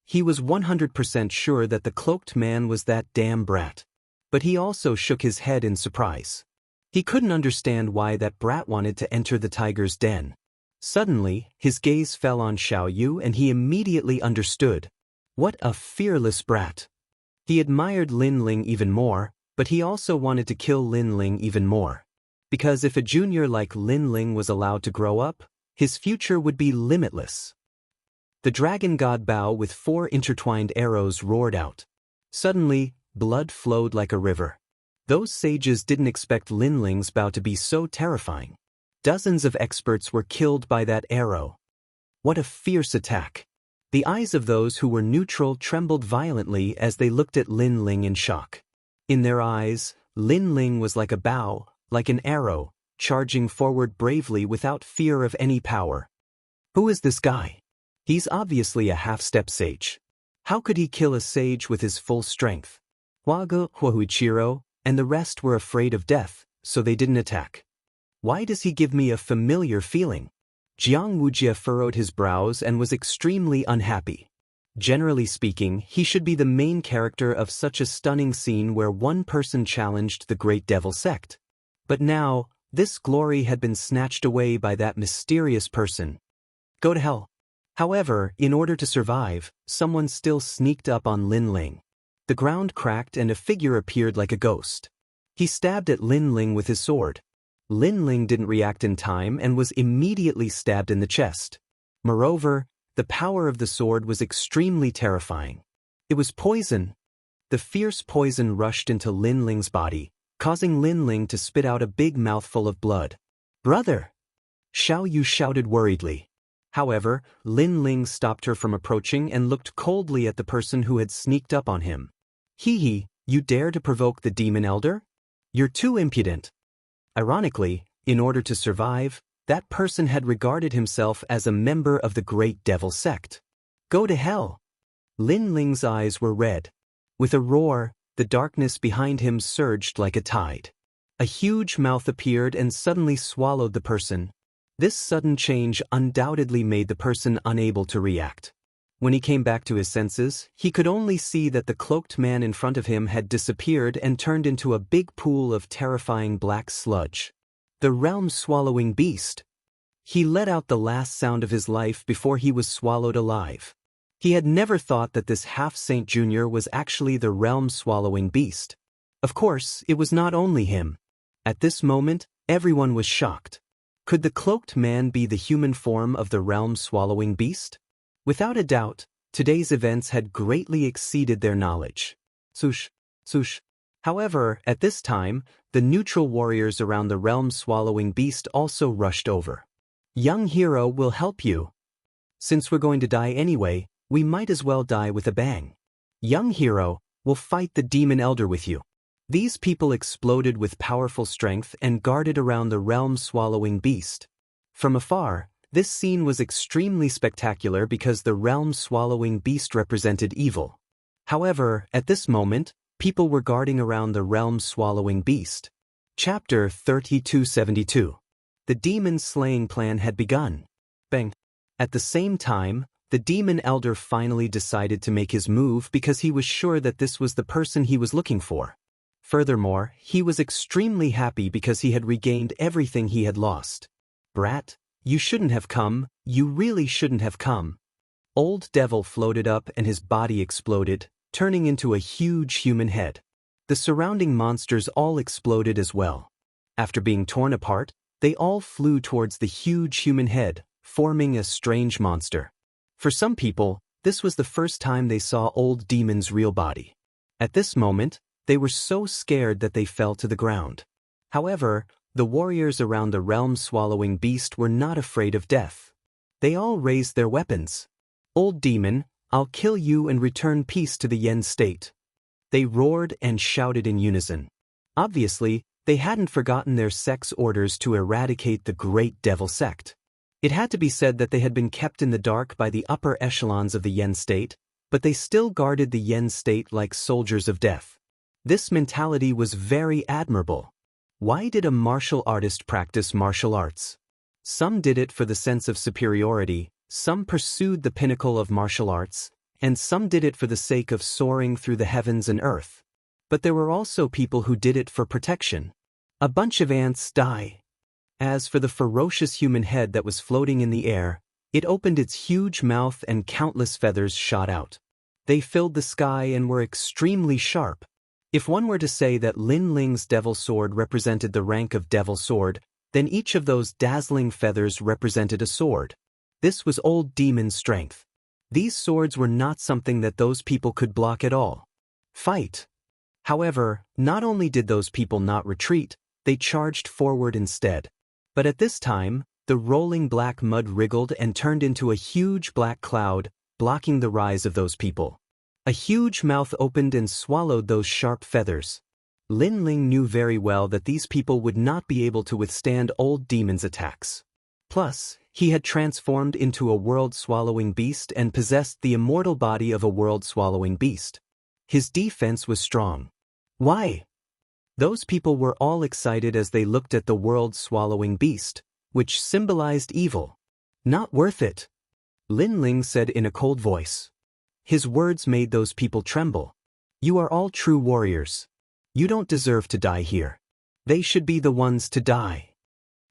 He was 100% sure that the cloaked man was that damn brat. But he also shook his head in surprise. He couldn't understand why that brat wanted to enter the tiger's den. Suddenly, his gaze fell on Xiao Yu and he immediately understood. What a fearless brat! He admired Lin Ling even more, but he also wanted to kill Lin Ling even more. Because if a junior like Lin Ling was allowed to grow up, his future would be limitless. The dragon god bow with 4 intertwined arrows roared out. Suddenly, blood flowed like a river. Those sages didn't expect Lin Ling's bow to be so terrifying. Dozens of experts were killed by that arrow. What a fierce attack! The eyes of those who were neutral trembled violently as they looked at Lin Ling in shock. In their eyes, Lin Ling was like a bow, like an arrow, charging forward bravely without fear of any power. Who is this guy? He's obviously a half-step sage. How could he kill a sage with his full strength? Huage, Huichiro, and the rest were afraid of death, so they didn't attack. Why does he give me a familiar feeling? Jianghu furrowed his brows and was extremely unhappy. Generally speaking, he should be the main character of such a stunning scene where one person challenged the Great Devil Sect. But now, this glory had been snatched away by that mysterious person. Go to hell. However, in order to survive, someone still sneaked up on Lin Ling. The ground cracked and a figure appeared like a ghost. He stabbed at Lin Ling with his sword. Lin Ling didn't react in time and was immediately stabbed in the chest. Moreover, the power of the sword was extremely terrifying. It was poison. The fierce poison rushed into Lin Ling's body, causing Lin Ling to spit out a big mouthful of blood. Brother! Xiao Yu shouted worriedly. However, Lin Ling stopped her from approaching and looked coldly at the person who had sneaked up on him. Hee, you dare to provoke the demon elder? You're too impudent. Ironically, in order to survive, that person had regarded himself as a member of the Great Devil Sect. Go to hell! Lin Ling's eyes were red. With a roar, the darkness behind him surged like a tide. A huge mouth appeared and suddenly swallowed the person. This sudden change undoubtedly made the person unable to react. When he came back to his senses, he could only see that the cloaked man in front of him had disappeared and turned into a big pool of terrifying black sludge. The realm-swallowing beast. He let out the last sound of his life before he was swallowed alive. He had never thought that this half-saint junior was actually the realm-swallowing beast. Of course, it was not only him. At this moment, everyone was shocked. Could the cloaked man be the human form of the realm-swallowing beast? Without a doubt, today's events had greatly exceeded their knowledge. Sush. However, at this time, the neutral warriors around the realm-swallowing beast also rushed over. Young hero will help you. Since we're going to die anyway, we might as well die with a bang. Young hero, we'll fight the demon elder with you. These people exploded with powerful strength and guarded around the realm-swallowing beast. From afar, this scene was extremely spectacular because the realm-swallowing beast represented evil. However, at this moment, people were guarding around the realm-swallowing beast. Chapter 3272. The demon-slaying plan had begun. Bang! At the same time, the demon elder finally decided to make his move because he was sure that this was the person he was looking for. Furthermore, he was extremely happy because he had regained everything he had lost. Brat, you shouldn't have come, you really shouldn't have come. Old Devil floated up and his body exploded, turning into a huge human head. The surrounding monsters all exploded as well. After being torn apart, they all flew towards the huge human head, forming a strange monster. For some people, this was the first time they saw Old Demon's real body. At this moment, they were so scared that they fell to the ground. However, the warriors around the realm-swallowing beast were not afraid of death. They all raised their weapons. Old Demon, I'll kill you and return peace to the Yen state. They roared and shouted in unison. Obviously, they hadn't forgotten their sect's orders to eradicate the Great Devil Sect. It had to be said that they had been kept in the dark by the upper echelons of the Yen state, but they still guarded the Yen state like soldiers of death. This mentality was very admirable. Why did a martial artist practice martial arts? Some did it for the sense of superiority, Some pursued the pinnacle of martial arts, and some did it for the sake of soaring through the heavens and earth. But there were also people who did it for protection. A bunch of ants die. As for the ferocious human head that was floating in the air, it opened its huge mouth and countless feathers shot out. They filled the sky and were extremely sharp. If one were to say that Lin Ling's devil sword represented the rank of devil sword, then each of those dazzling feathers represented a sword. This was old demon's strength. These swords were not something that those people could block at all. Fight. However, not only did those people not retreat, they charged forward instead. But at this time, the rolling black mud wriggled and turned into a huge black cloud, blocking the rise of those people. A huge mouth opened and swallowed those sharp feathers. Lin Ling knew very well that these people would not be able to withstand old demon's attacks. Plus, he had transformed into a world-swallowing beast and possessed the immortal body of a world-swallowing beast. His defense was strong. Why? Those people were all excited as they looked at the world-swallowing beast, which symbolized evil. Not worth it, Lin Ling said in a cold voice. His words made those people tremble. You are all true warriors. You don't deserve to die here. They should be the ones to die,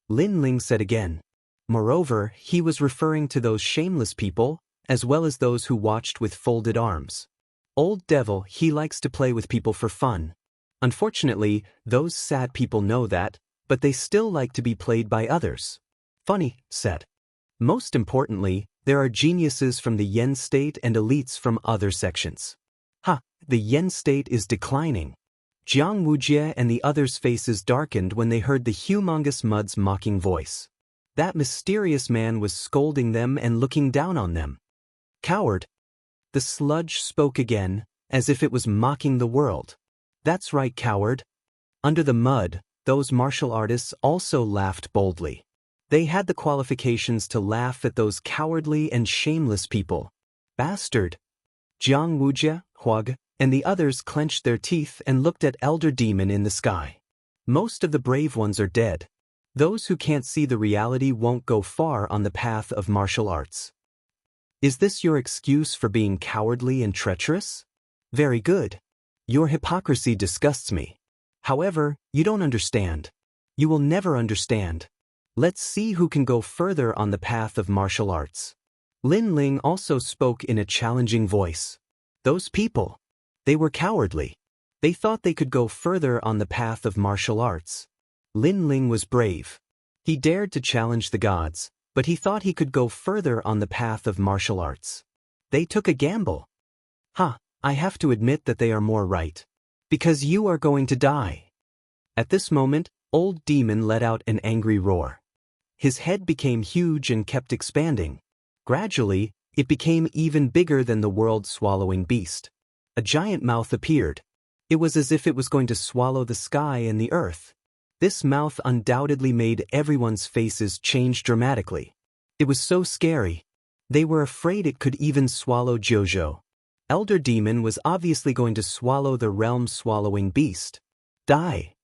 Lin Ling said again. Moreover, he was referring to those shameless people, as well as those who watched with folded arms. Old devil, he likes to play with people for fun. Unfortunately, those sad people know that, but they still like to be played by others. Funny, said. Most importantly, there are geniuses from the Yen state and elites from other sections. The Yen state is declining. Jianghu and the others' faces darkened when they heard the humongous mud's mocking voice. That mysterious man was scolding them and looking down on them. Coward. The sludge spoke again, as if it was mocking the world. That's right, coward. Under the mud, those martial artists also laughed boldly. They had the qualifications to laugh at those cowardly and shameless people. Bastard. Jianghu, Huag, and the others clenched their teeth and looked at Elder Demon in the sky. Most of the brave ones are dead. Those who can't see the reality won't go far on the path of martial arts. Is this your excuse for being cowardly and treacherous? Very good. Your hypocrisy disgusts me. However, you don't understand. You will never understand. Let's see who can go further on the path of martial arts. Lin Ling also spoke in a challenging voice. Those people. They were cowardly. They thought they could go further on the path of martial arts. Lin Ling was brave. He dared to challenge the gods, but he thought he could go further on the path of martial arts. They took a gamble. I have to admit that they are more right. Because you are going to die. At this moment, old demon let out an angry roar. His head became huge and kept expanding. Gradually, it became even bigger than the world-swallowing beast. A giant mouth appeared. It was as if it was going to swallow the sky and the earth. This mouth undoubtedly made everyone's faces change dramatically. It was so scary. They were afraid it could even swallow Jojo. Elder Demon was obviously going to swallow the realm-swallowing beast. Die!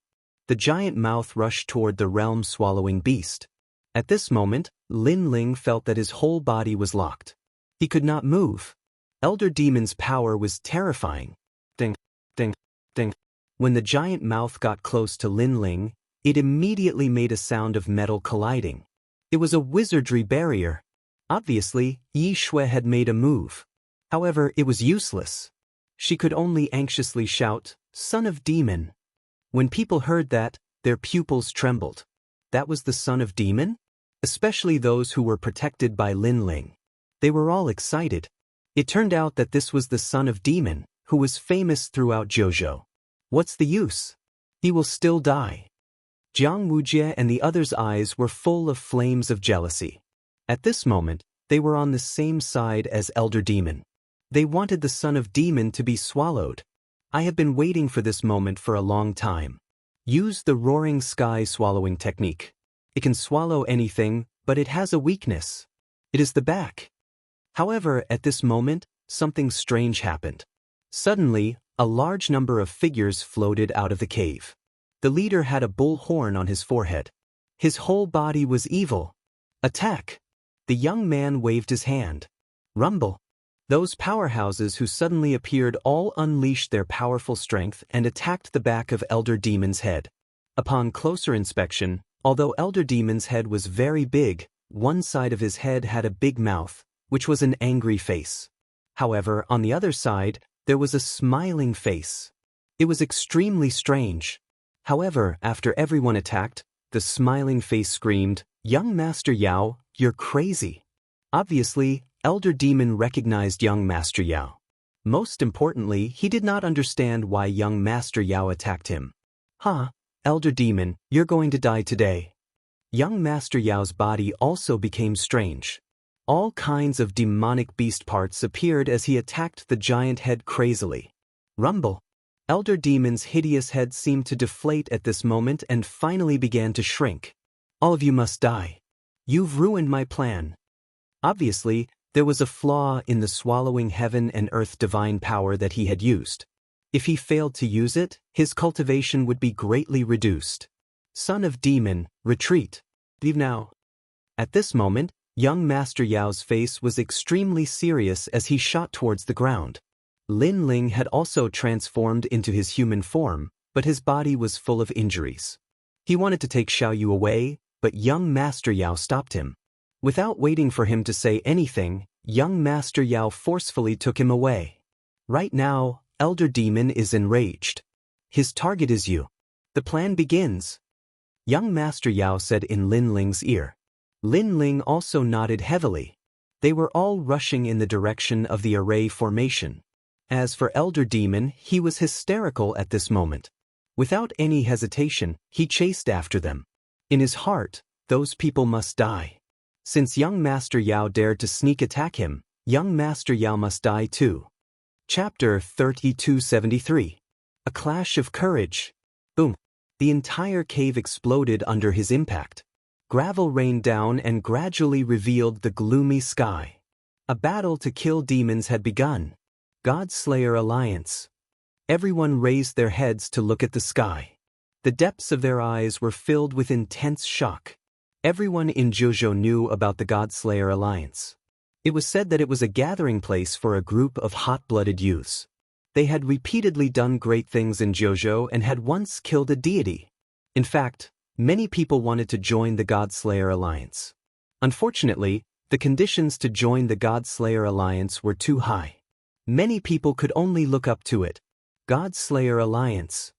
The giant mouth rushed toward the realm-swallowing beast. At this moment, Lin Ling felt that his whole body was locked. He could not move. Elder Demon's power was terrifying. Ding, ding, ding. When the giant mouth got close to Lin Ling, it immediately made a sound of metal colliding. It was a wizardry barrier. Obviously, Yi Shui had made a move. However, it was useless. She could only anxiously shout, "Son of Demon." When people heard that, their pupils trembled. That was the son of Demon? Especially those who were protected by Lin Ling. They were all excited. It turned out that this was the son of Demon, who was famous throughout Jojo. What's the use? He will still die. Jianghu and the others' eyes were full of flames of jealousy. At this moment, they were on the same side as Elder Demon. They wanted the son of Demon to be swallowed. I have been waiting for this moment for a long time. Use the roaring sky swallowing technique. It can swallow anything, but it has a weakness. It is the back. However, at this moment, something strange happened. Suddenly, a large number of figures floated out of the cave. The leader had a bull horn on his forehead. His whole body was evil. Attack! The young man waved his hand. Rumble. Those powerhouses who suddenly appeared all unleashed their powerful strength and attacked the back of Elder Demon's head. Upon closer inspection, although Elder Demon's head was very big, one side of his head had a big mouth, which was an angry face. However, on the other side, there was a smiling face. It was extremely strange. However, after everyone attacked, the smiling face screamed, "Young Master Yao, you're crazy." Obviously, Elder Demon recognized young Master Yao. Most importantly, he did not understand why young Master Yao attacked him. "Huh, Elder Demon, you're going to die today." Young Master Yao's body also became strange. All kinds of demonic beast parts appeared as he attacked the giant head crazily. Rumble. Elder Demon's hideous head seemed to deflate at this moment and finally began to shrink. "All of you must die. You've ruined my plan." Obviously, there was a flaw in the swallowing heaven and earth divine power that he had used. If he failed to use it, his cultivation would be greatly reduced. Son of Demon, retreat. Leave now. At this moment, young Master Yao's face was extremely serious as he shot towards the ground. Lin Ling had also transformed into his human form, but his body was full of injuries. He wanted to take Xiao Yu away, but young Master Yao stopped him. Without waiting for him to say anything, young Master Yao forcefully took him away. Right now, Elder Demon is enraged. His target is you. The plan begins. Young Master Yao said in Lin Ling's ear. Lin Ling also nodded heavily. They were all rushing in the direction of the array formation. As for Elder Demon, he was hysterical at this moment. Without any hesitation, he chased after them. In his heart, those people must die. Since young Master Yao dared to sneak attack him, young Master Yao must die too. Chapter 3273. A Clash of Courage. Boom. The entire cave exploded under his impact. Gravel rained down and gradually revealed the gloomy sky. A battle to kill demons had begun. Godslayer Alliance. Everyone raised their heads to look at the sky. The depths of their eyes were filled with intense shock. Everyone in Jianghu knew about the Godslayer Alliance. It was said that it was a gathering place for a group of hot-blooded youths. They had repeatedly done great things in Jianghu and had once killed a deity. In fact, many people wanted to join the Godslayer Alliance. Unfortunately, the conditions to join the Godslayer Alliance were too high. Many people could only look up to it. Godslayer Alliance.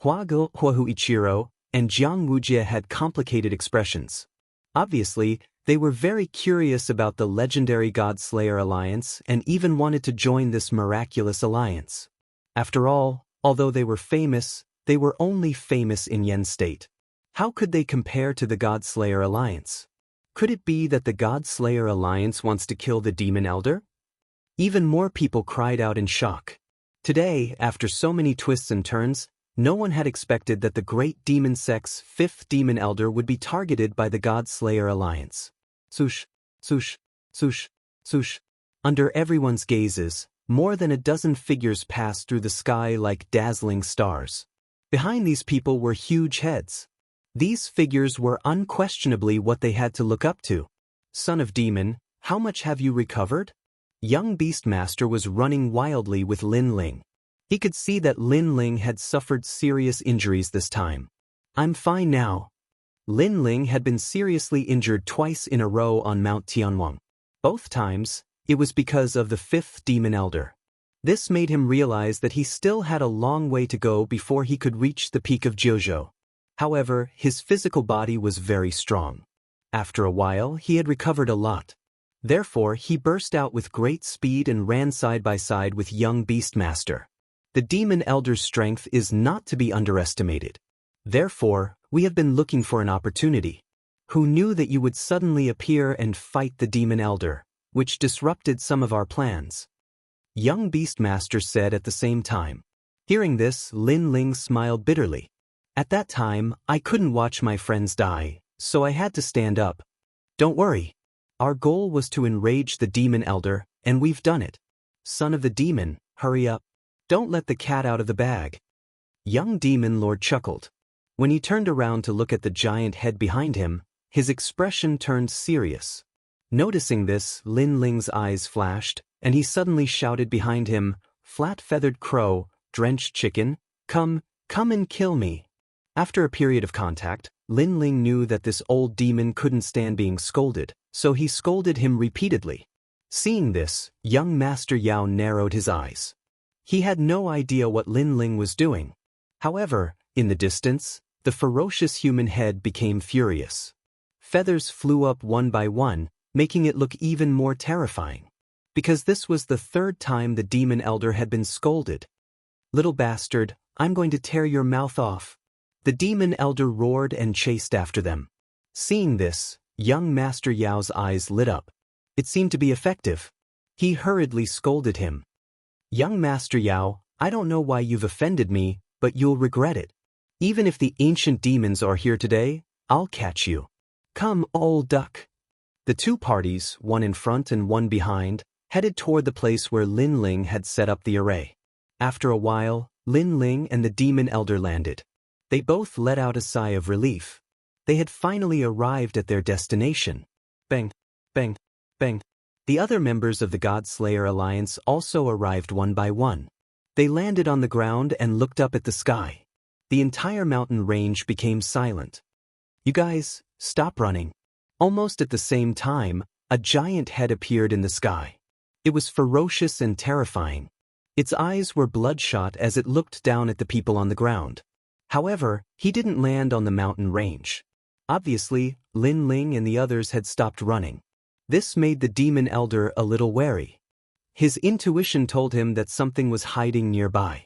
Huagu Ichiro and Jianghu had complicated expressions. Obviously, they were very curious about the legendary Godslayer Alliance and even wanted to join this miraculous alliance. After all, although they were famous, they were only famous in Yen State. How could they compare to the Godslayer Alliance? Could it be that the Godslayer Alliance wants to kill the Demon Elder? Even more people cried out in shock. Today, after so many twists and turns, no one had expected that the great demon sect's fifth demon elder would be targeted by the Godslayer Alliance. Swoosh, swoosh, swoosh, swoosh. Under everyone's gazes, more than a dozen figures passed through the sky like dazzling stars. Behind these people were huge heads. These figures were unquestionably what they had to look up to. Son of Demon, how much have you recovered? Young Beastmaster was running wildly with Lin Ling. He could see that Lin Ling had suffered serious injuries this time. I'm fine now. Lin Ling had been seriously injured twice in a row on Mount Tianwang. Both times, it was because of the fifth demon elder. This made him realize that he still had a long way to go before he could reach the peak of Jianghu. However, his physical body was very strong. After a while, he had recovered a lot. Therefore, he burst out with great speed and ran side by side with young Beastmaster. The Demon Elder's strength is not to be underestimated. Therefore, we have been looking for an opportunity. Who knew that you would suddenly appear and fight the Demon Elder, which disrupted some of our plans? Young Beastmaster said at the same time. Hearing this, Lin Ling smiled bitterly. At that time, I couldn't watch my friends die, so I had to stand up. Don't worry. Our goal was to enrage the Demon Elder, and we've done it. Son of the Demon, hurry up. Don't let the cat out of the bag. Young Demon Lord chuckled. When he turned around to look at the giant head behind him, his expression turned serious. Noticing this, Lin Ling's eyes flashed, and he suddenly shouted behind him, "Flat-feathered crow, drenched chicken, come and kill me." After a period of contact, Lin Ling knew that this old demon couldn't stand being scolded, so he scolded him repeatedly. Seeing this, young Master Yao narrowed his eyes. He had no idea what Lin Ling was doing. However, in the distance, the ferocious human head became furious. Feathers flew up one by one, making it look even more terrifying. Because this was the third time the demon elder had been scolded. "Little bastard, I'm going to tear your mouth off." The demon elder roared and chased after them. Seeing this, young Master Yao's eyes lit up. It seemed to be effective. He hurriedly scolded him. "Young Master Yao, I don't know why you've offended me, but you'll regret it. Even if the ancient demons are here today, I'll catch you. Come, old duck." The two parties, one in front and one behind, headed toward the place where Lin Ling had set up the array. After a while, Lin Ling and the demon elder landed. They both let out a sigh of relief. They had finally arrived at their destination. Bang, bang, bang. The other members of the God Slayer Alliance also arrived one by one. They landed on the ground and looked up at the sky. The entire mountain range became silent. "You guys, stop running." Almost at the same time, a giant head appeared in the sky. It was ferocious and terrifying. Its eyes were bloodshot as it looked down at the people on the ground. However, he didn't land on the mountain range. Obviously, Lin Ling and the others had stopped running. This made the demon elder a little wary. His intuition told him that something was hiding nearby.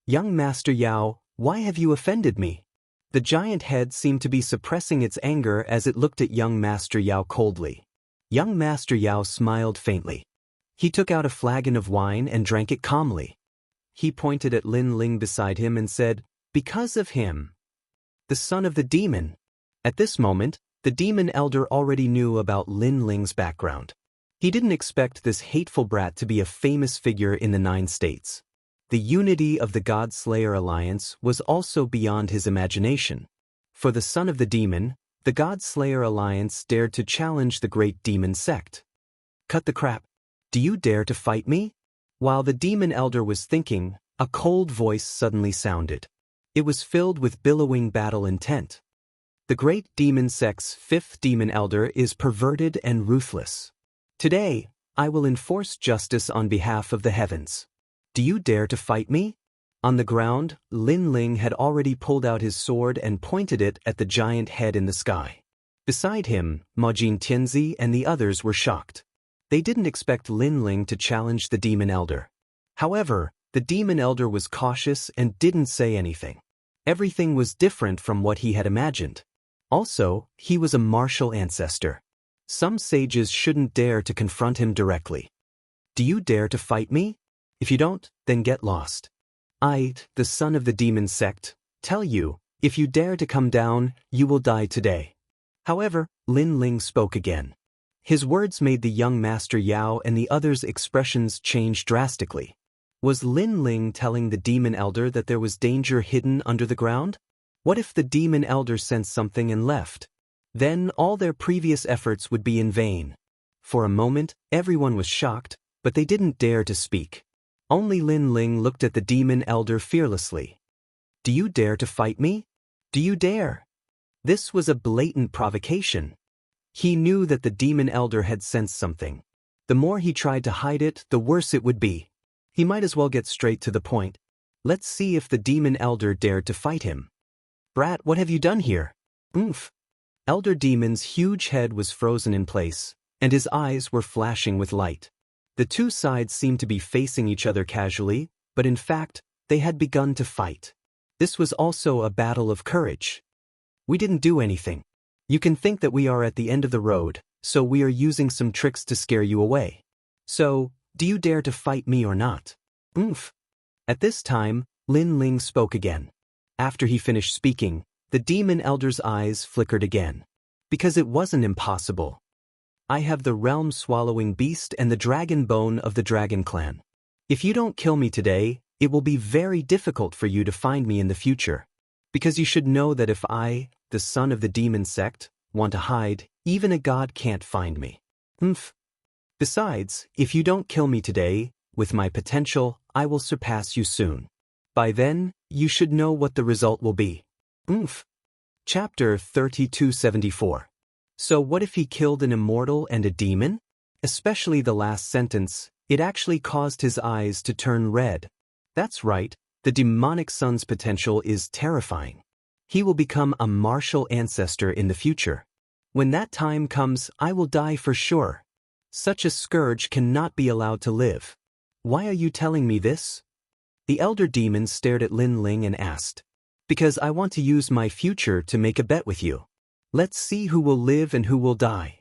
"Young Master Yao, why have you offended me?" The giant head seemed to be suppressing its anger as it looked at young Master Yao coldly. Young Master Yao smiled faintly. He took out a flagon of wine and drank it calmly. He pointed at Lin Ling beside him and said, "Because of him, the son of the demon." At this moment, the demon elder already knew about Lin Ling's background. He didn't expect this hateful brat to be a famous figure in the 9 states. The unity of the God Slayer Alliance was also beyond his imagination. For the son of the demon, the God Slayer Alliance dared to challenge the great demon sect. "Cut the crap. Do you dare to fight me?" While the demon elder was thinking, a cold voice suddenly sounded. It was filled with billowing battle intent. "The great demon sect's 5th demon elder is perverted and ruthless. Today, I will enforce justice on behalf of the heavens. Do you dare to fight me?" On the ground, Lin Ling had already pulled out his sword and pointed it at the giant head in the sky. Beside him, Majin Tianzi and the others were shocked. They didn't expect Lin Ling to challenge the demon elder. However, the demon elder was cautious and didn't say anything. Everything was different from what he had imagined. Also, he was a martial ancestor. Some sages shouldn't dare to confront him directly. "Do you dare to fight me? If you don't, then get lost. I, the son of the demon sect, tell you, if you dare to come down, you will die today." However, Lin Ling spoke again. His words made the young Master Yao and the others' expressions change drastically. Was Lin Ling telling the demon elder that there was danger hidden under the ground? What if the demon elder sensed something and left? Then all their previous efforts would be in vain. For a moment, everyone was shocked, but they didn't dare to speak. Only Lin Ling looked at the demon elder fearlessly. "Do you dare to fight me? Do you dare?" This was a blatant provocation. He knew that the demon elder had sensed something. The more he tried to hide it, the worse it would be. He might as well get straight to the point. Let's see if the demon elder dared to fight him. "Brat, what have you done here?" "Oomph." Elder Demon's huge head was frozen in place, and his eyes were flashing with light. The two sides seemed to be facing each other casually, but in fact, they had begun to fight. This was also a battle of courage. "We didn't do anything. You can think that we are at the end of the road, so we are using some tricks to scare you away. So, do you dare to fight me or not?" "Oomph." At this time, Lin Ling spoke again. After he finished speaking, the demon elder's eyes flickered again. Because it wasn't impossible. "I have the realm-swallowing beast and the dragon bone of the dragon clan. If you don't kill me today, it will be very difficult for you to find me in the future. Because you should know that if I, the son of the demon sect, want to hide, even a god can't find me. Umph. Besides, if you don't kill me today, with my potential, I will surpass you soon. By then, you should know what the result will be. Umph. Chapter 3274. So what if he killed an immortal and a demon? Especially the last sentence, it actually caused his eyes to turn red. That's right, the demonic son's potential is terrifying. He will become a martial ancestor in the future. When that time comes, I will die for sure. Such a scourge cannot be allowed to live. Why are you telling me this? The elder demon stared at Lin Ling and asked. Because I want to use my future to make a bet with you. Let's see who will live and who will die.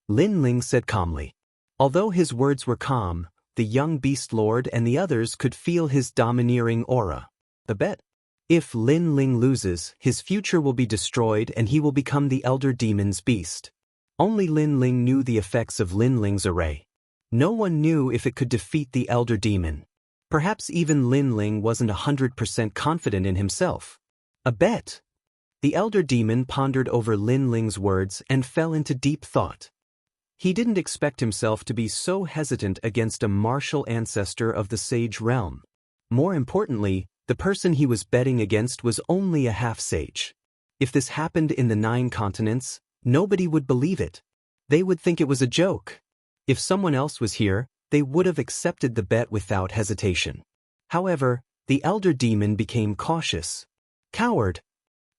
Lin Ling said calmly. Although his words were calm, the young beast lord and the others could feel his domineering aura. A bet? If Lin Ling loses, his future will be destroyed and he will become the elder demon's beast. Only Lin Ling knew the effects of Lin Ling's array. No one knew if it could defeat the elder demon. Perhaps even Lin Ling wasn't 100% confident in himself. A bet? The elder demon pondered over Lin Ling's words and fell into deep thought. He didn't expect himself to be so hesitant against a martial ancestor of the sage realm. More importantly, the person he was betting against was only a half-sage. If this happened in the 9 continents, nobody would believe it. They would think it was a joke. If someone else was here, they would have accepted the bet without hesitation. However, the elder demon became cautious. Coward!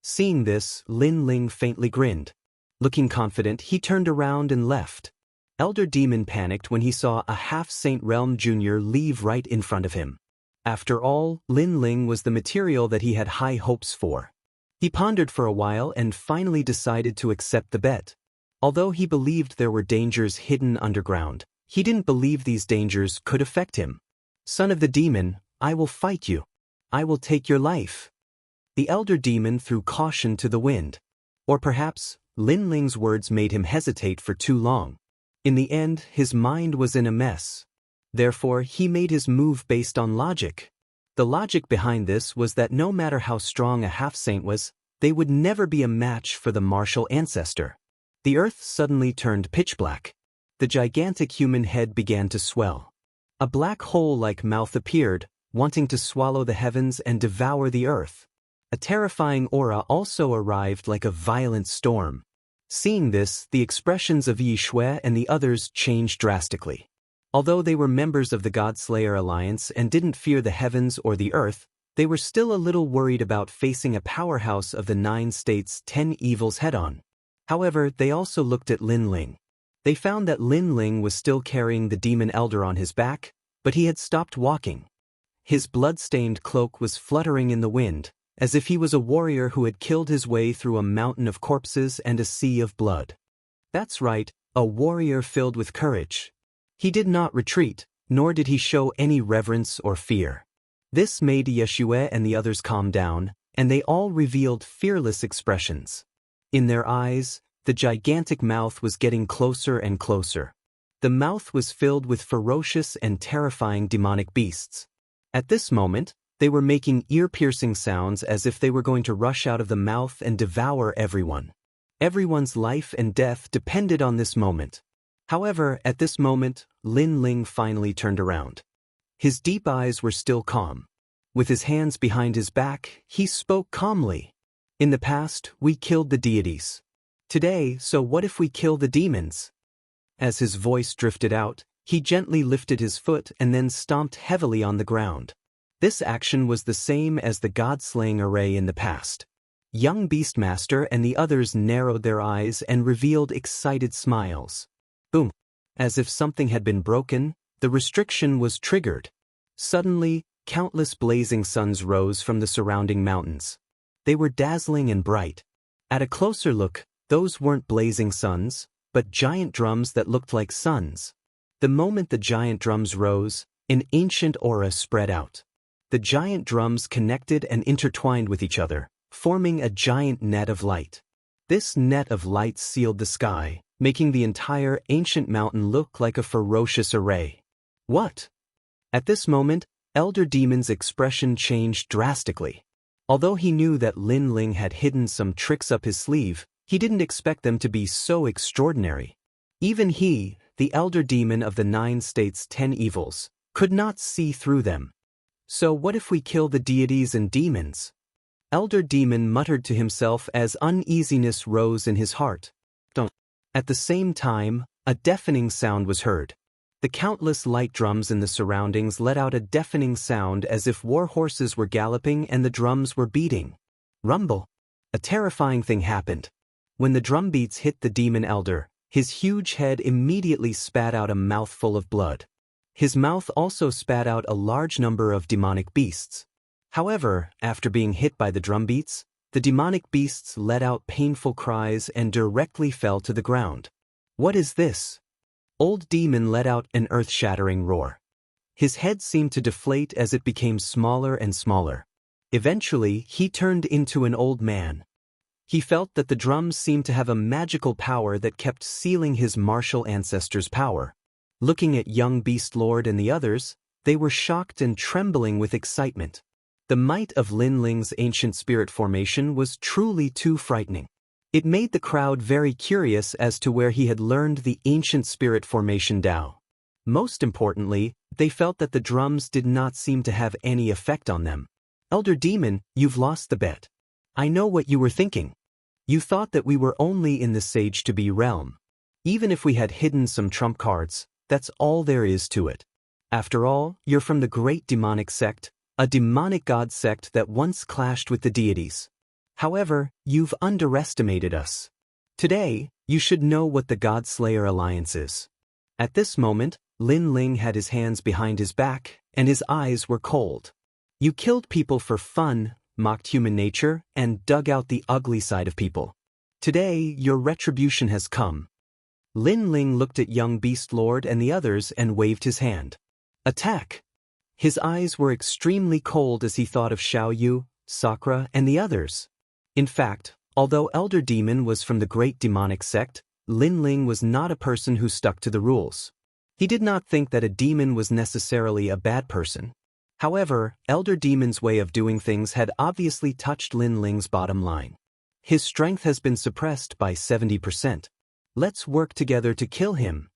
Seeing this, Lin Ling faintly grinned. Looking confident, he turned around and left. Elder demon panicked when he saw a half-Saint Realm Jr. leave right in front of him. After all, Lin Ling was the material that he had high hopes for. He pondered for a while and finally decided to accept the bet. Although he believed there were dangers hidden underground, he didn't believe these dangers could affect him. Son of the demon, I will fight you. I will take your life. The elder demon threw caution to the wind. Or perhaps, Lin Ling's words made him hesitate for too long. In the end, his mind was in a mess. Therefore, he made his move based on logic. The logic behind this was that no matter how strong a half-saint was, they would never be a match for the martial ancestor. The earth suddenly turned pitch black. The gigantic human head began to swell. A black hole-like mouth appeared, wanting to swallow the heavens and devour the earth. A terrifying aura also arrived like a violent storm. Seeing this, the expressions of Yi Shui and the others changed drastically. Although they were members of the Godslayer Alliance and didn't fear the heavens or the earth, they were still a little worried about facing a powerhouse of the 9 states' 10 evils head-on. However, they also looked at Lin Ling. They found that Lin Ling was still carrying the demon elder on his back, but he had stopped walking. His blood-stained cloak was fluttering in the wind, as if he was a warrior who had killed his way through a mountain of corpses and a sea of blood. That's right, a warrior filled with courage. He did not retreat, nor did he show any reverence or fear. This made Yeshua and the others calm down, and they all revealed fearless expressions. In their eyes, the gigantic mouth was getting closer and closer. The mouth was filled with ferocious and terrifying demonic beasts. At this moment, they were making ear-piercing sounds as if they were going to rush out of the mouth and devour everyone. Everyone's life and death depended on this moment. However, at this moment, Lin Ling finally turned around. His deep eyes were still calm. With his hands behind his back, he spoke calmly. In the past, we killed the deities. Today, so what if we kill the demons? As his voice drifted out, he gently lifted his foot and then stomped heavily on the ground. This action was the same as the god-slaying array in the past. Young Beastmaster and the others narrowed their eyes and revealed excited smiles. Boom! As if something had been broken, the restriction was triggered. Suddenly, countless blazing suns rose from the surrounding mountains. They were dazzling and bright. At a closer look, those weren't blazing suns, but giant drums that looked like suns. The moment the giant drums rose, an ancient aura spread out. The giant drums connected and intertwined with each other, forming a giant net of light. This net of light sealed the sky, making the entire ancient mountain look like a ferocious array. What? At this moment, Elder Demon's expression changed drastically. Although he knew that Lin Ling had hidden some tricks up his sleeve, he didn't expect them to be so extraordinary. Even he, the elder demon of the 9 states' 10 evils, could not see through them. So what if we kill the deities and demons? Elder demon muttered to himself as uneasiness rose in his heart. Don't. At the same time, a deafening sound was heard. The countless light drums in the surroundings let out a deafening sound as if war horses were galloping and the drums were beating. Rumble. A terrifying thing happened. When the drum beats hit the demon elder, his huge head immediately spat out a mouthful of blood. His mouth also spat out a large number of demonic beasts. However, after being hit by the drum beats, the demonic beasts let out painful cries and directly fell to the ground. What is this? Old demon let out an earth-shattering roar. His head seemed to deflate as it became smaller and smaller. Eventually, he turned into an old man. He felt that the drums seemed to have a magical power that kept sealing his martial ancestors' power. Looking at young Beast Lord and the others, they were shocked and trembling with excitement. The might of Lin Ling's ancient spirit formation was truly too frightening. It made the crowd very curious as to where he had learned the ancient spirit formation Tao. Most importantly, they felt that the drums did not seem to have any effect on them. Elder Demon, you've lost the bet. I know what you were thinking. You thought that we were only in the Sage-to-be realm. Even if we had hidden some trump cards, that's all there is to it. After all, you're from the great demonic sect, a demonic god sect that once clashed with the deities. However, you've underestimated us. Today, you should know what the God-Slayer Alliance is. At this moment, Lin Ling had his hands behind his back, and his eyes were cold. You killed people for fun, mocked human nature, and dug out the ugly side of people. Today, your retribution has come. Lin Ling looked at young Beast Lord and the others and waved his hand. Attack! His eyes were extremely cold as he thought of Xiao Yu, Sakura, and the others. In fact, although Elder Demon was from the great demonic sect, Lin Ling was not a person who stuck to the rules. He did not think that a demon was necessarily a bad person. However, Elder Demon's way of doing things had obviously touched Lin Ling's bottom line. His strength has been suppressed by 70%. Let's work together to kill him.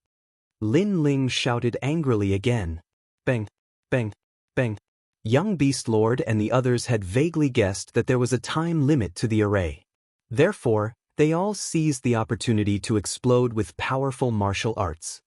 Lin Ling shouted angrily again. Bang, bang, bang. Young Beast Lord and the others had vaguely guessed that there was a time limit to the array. Therefore, they all seized the opportunity to explode with powerful martial arts.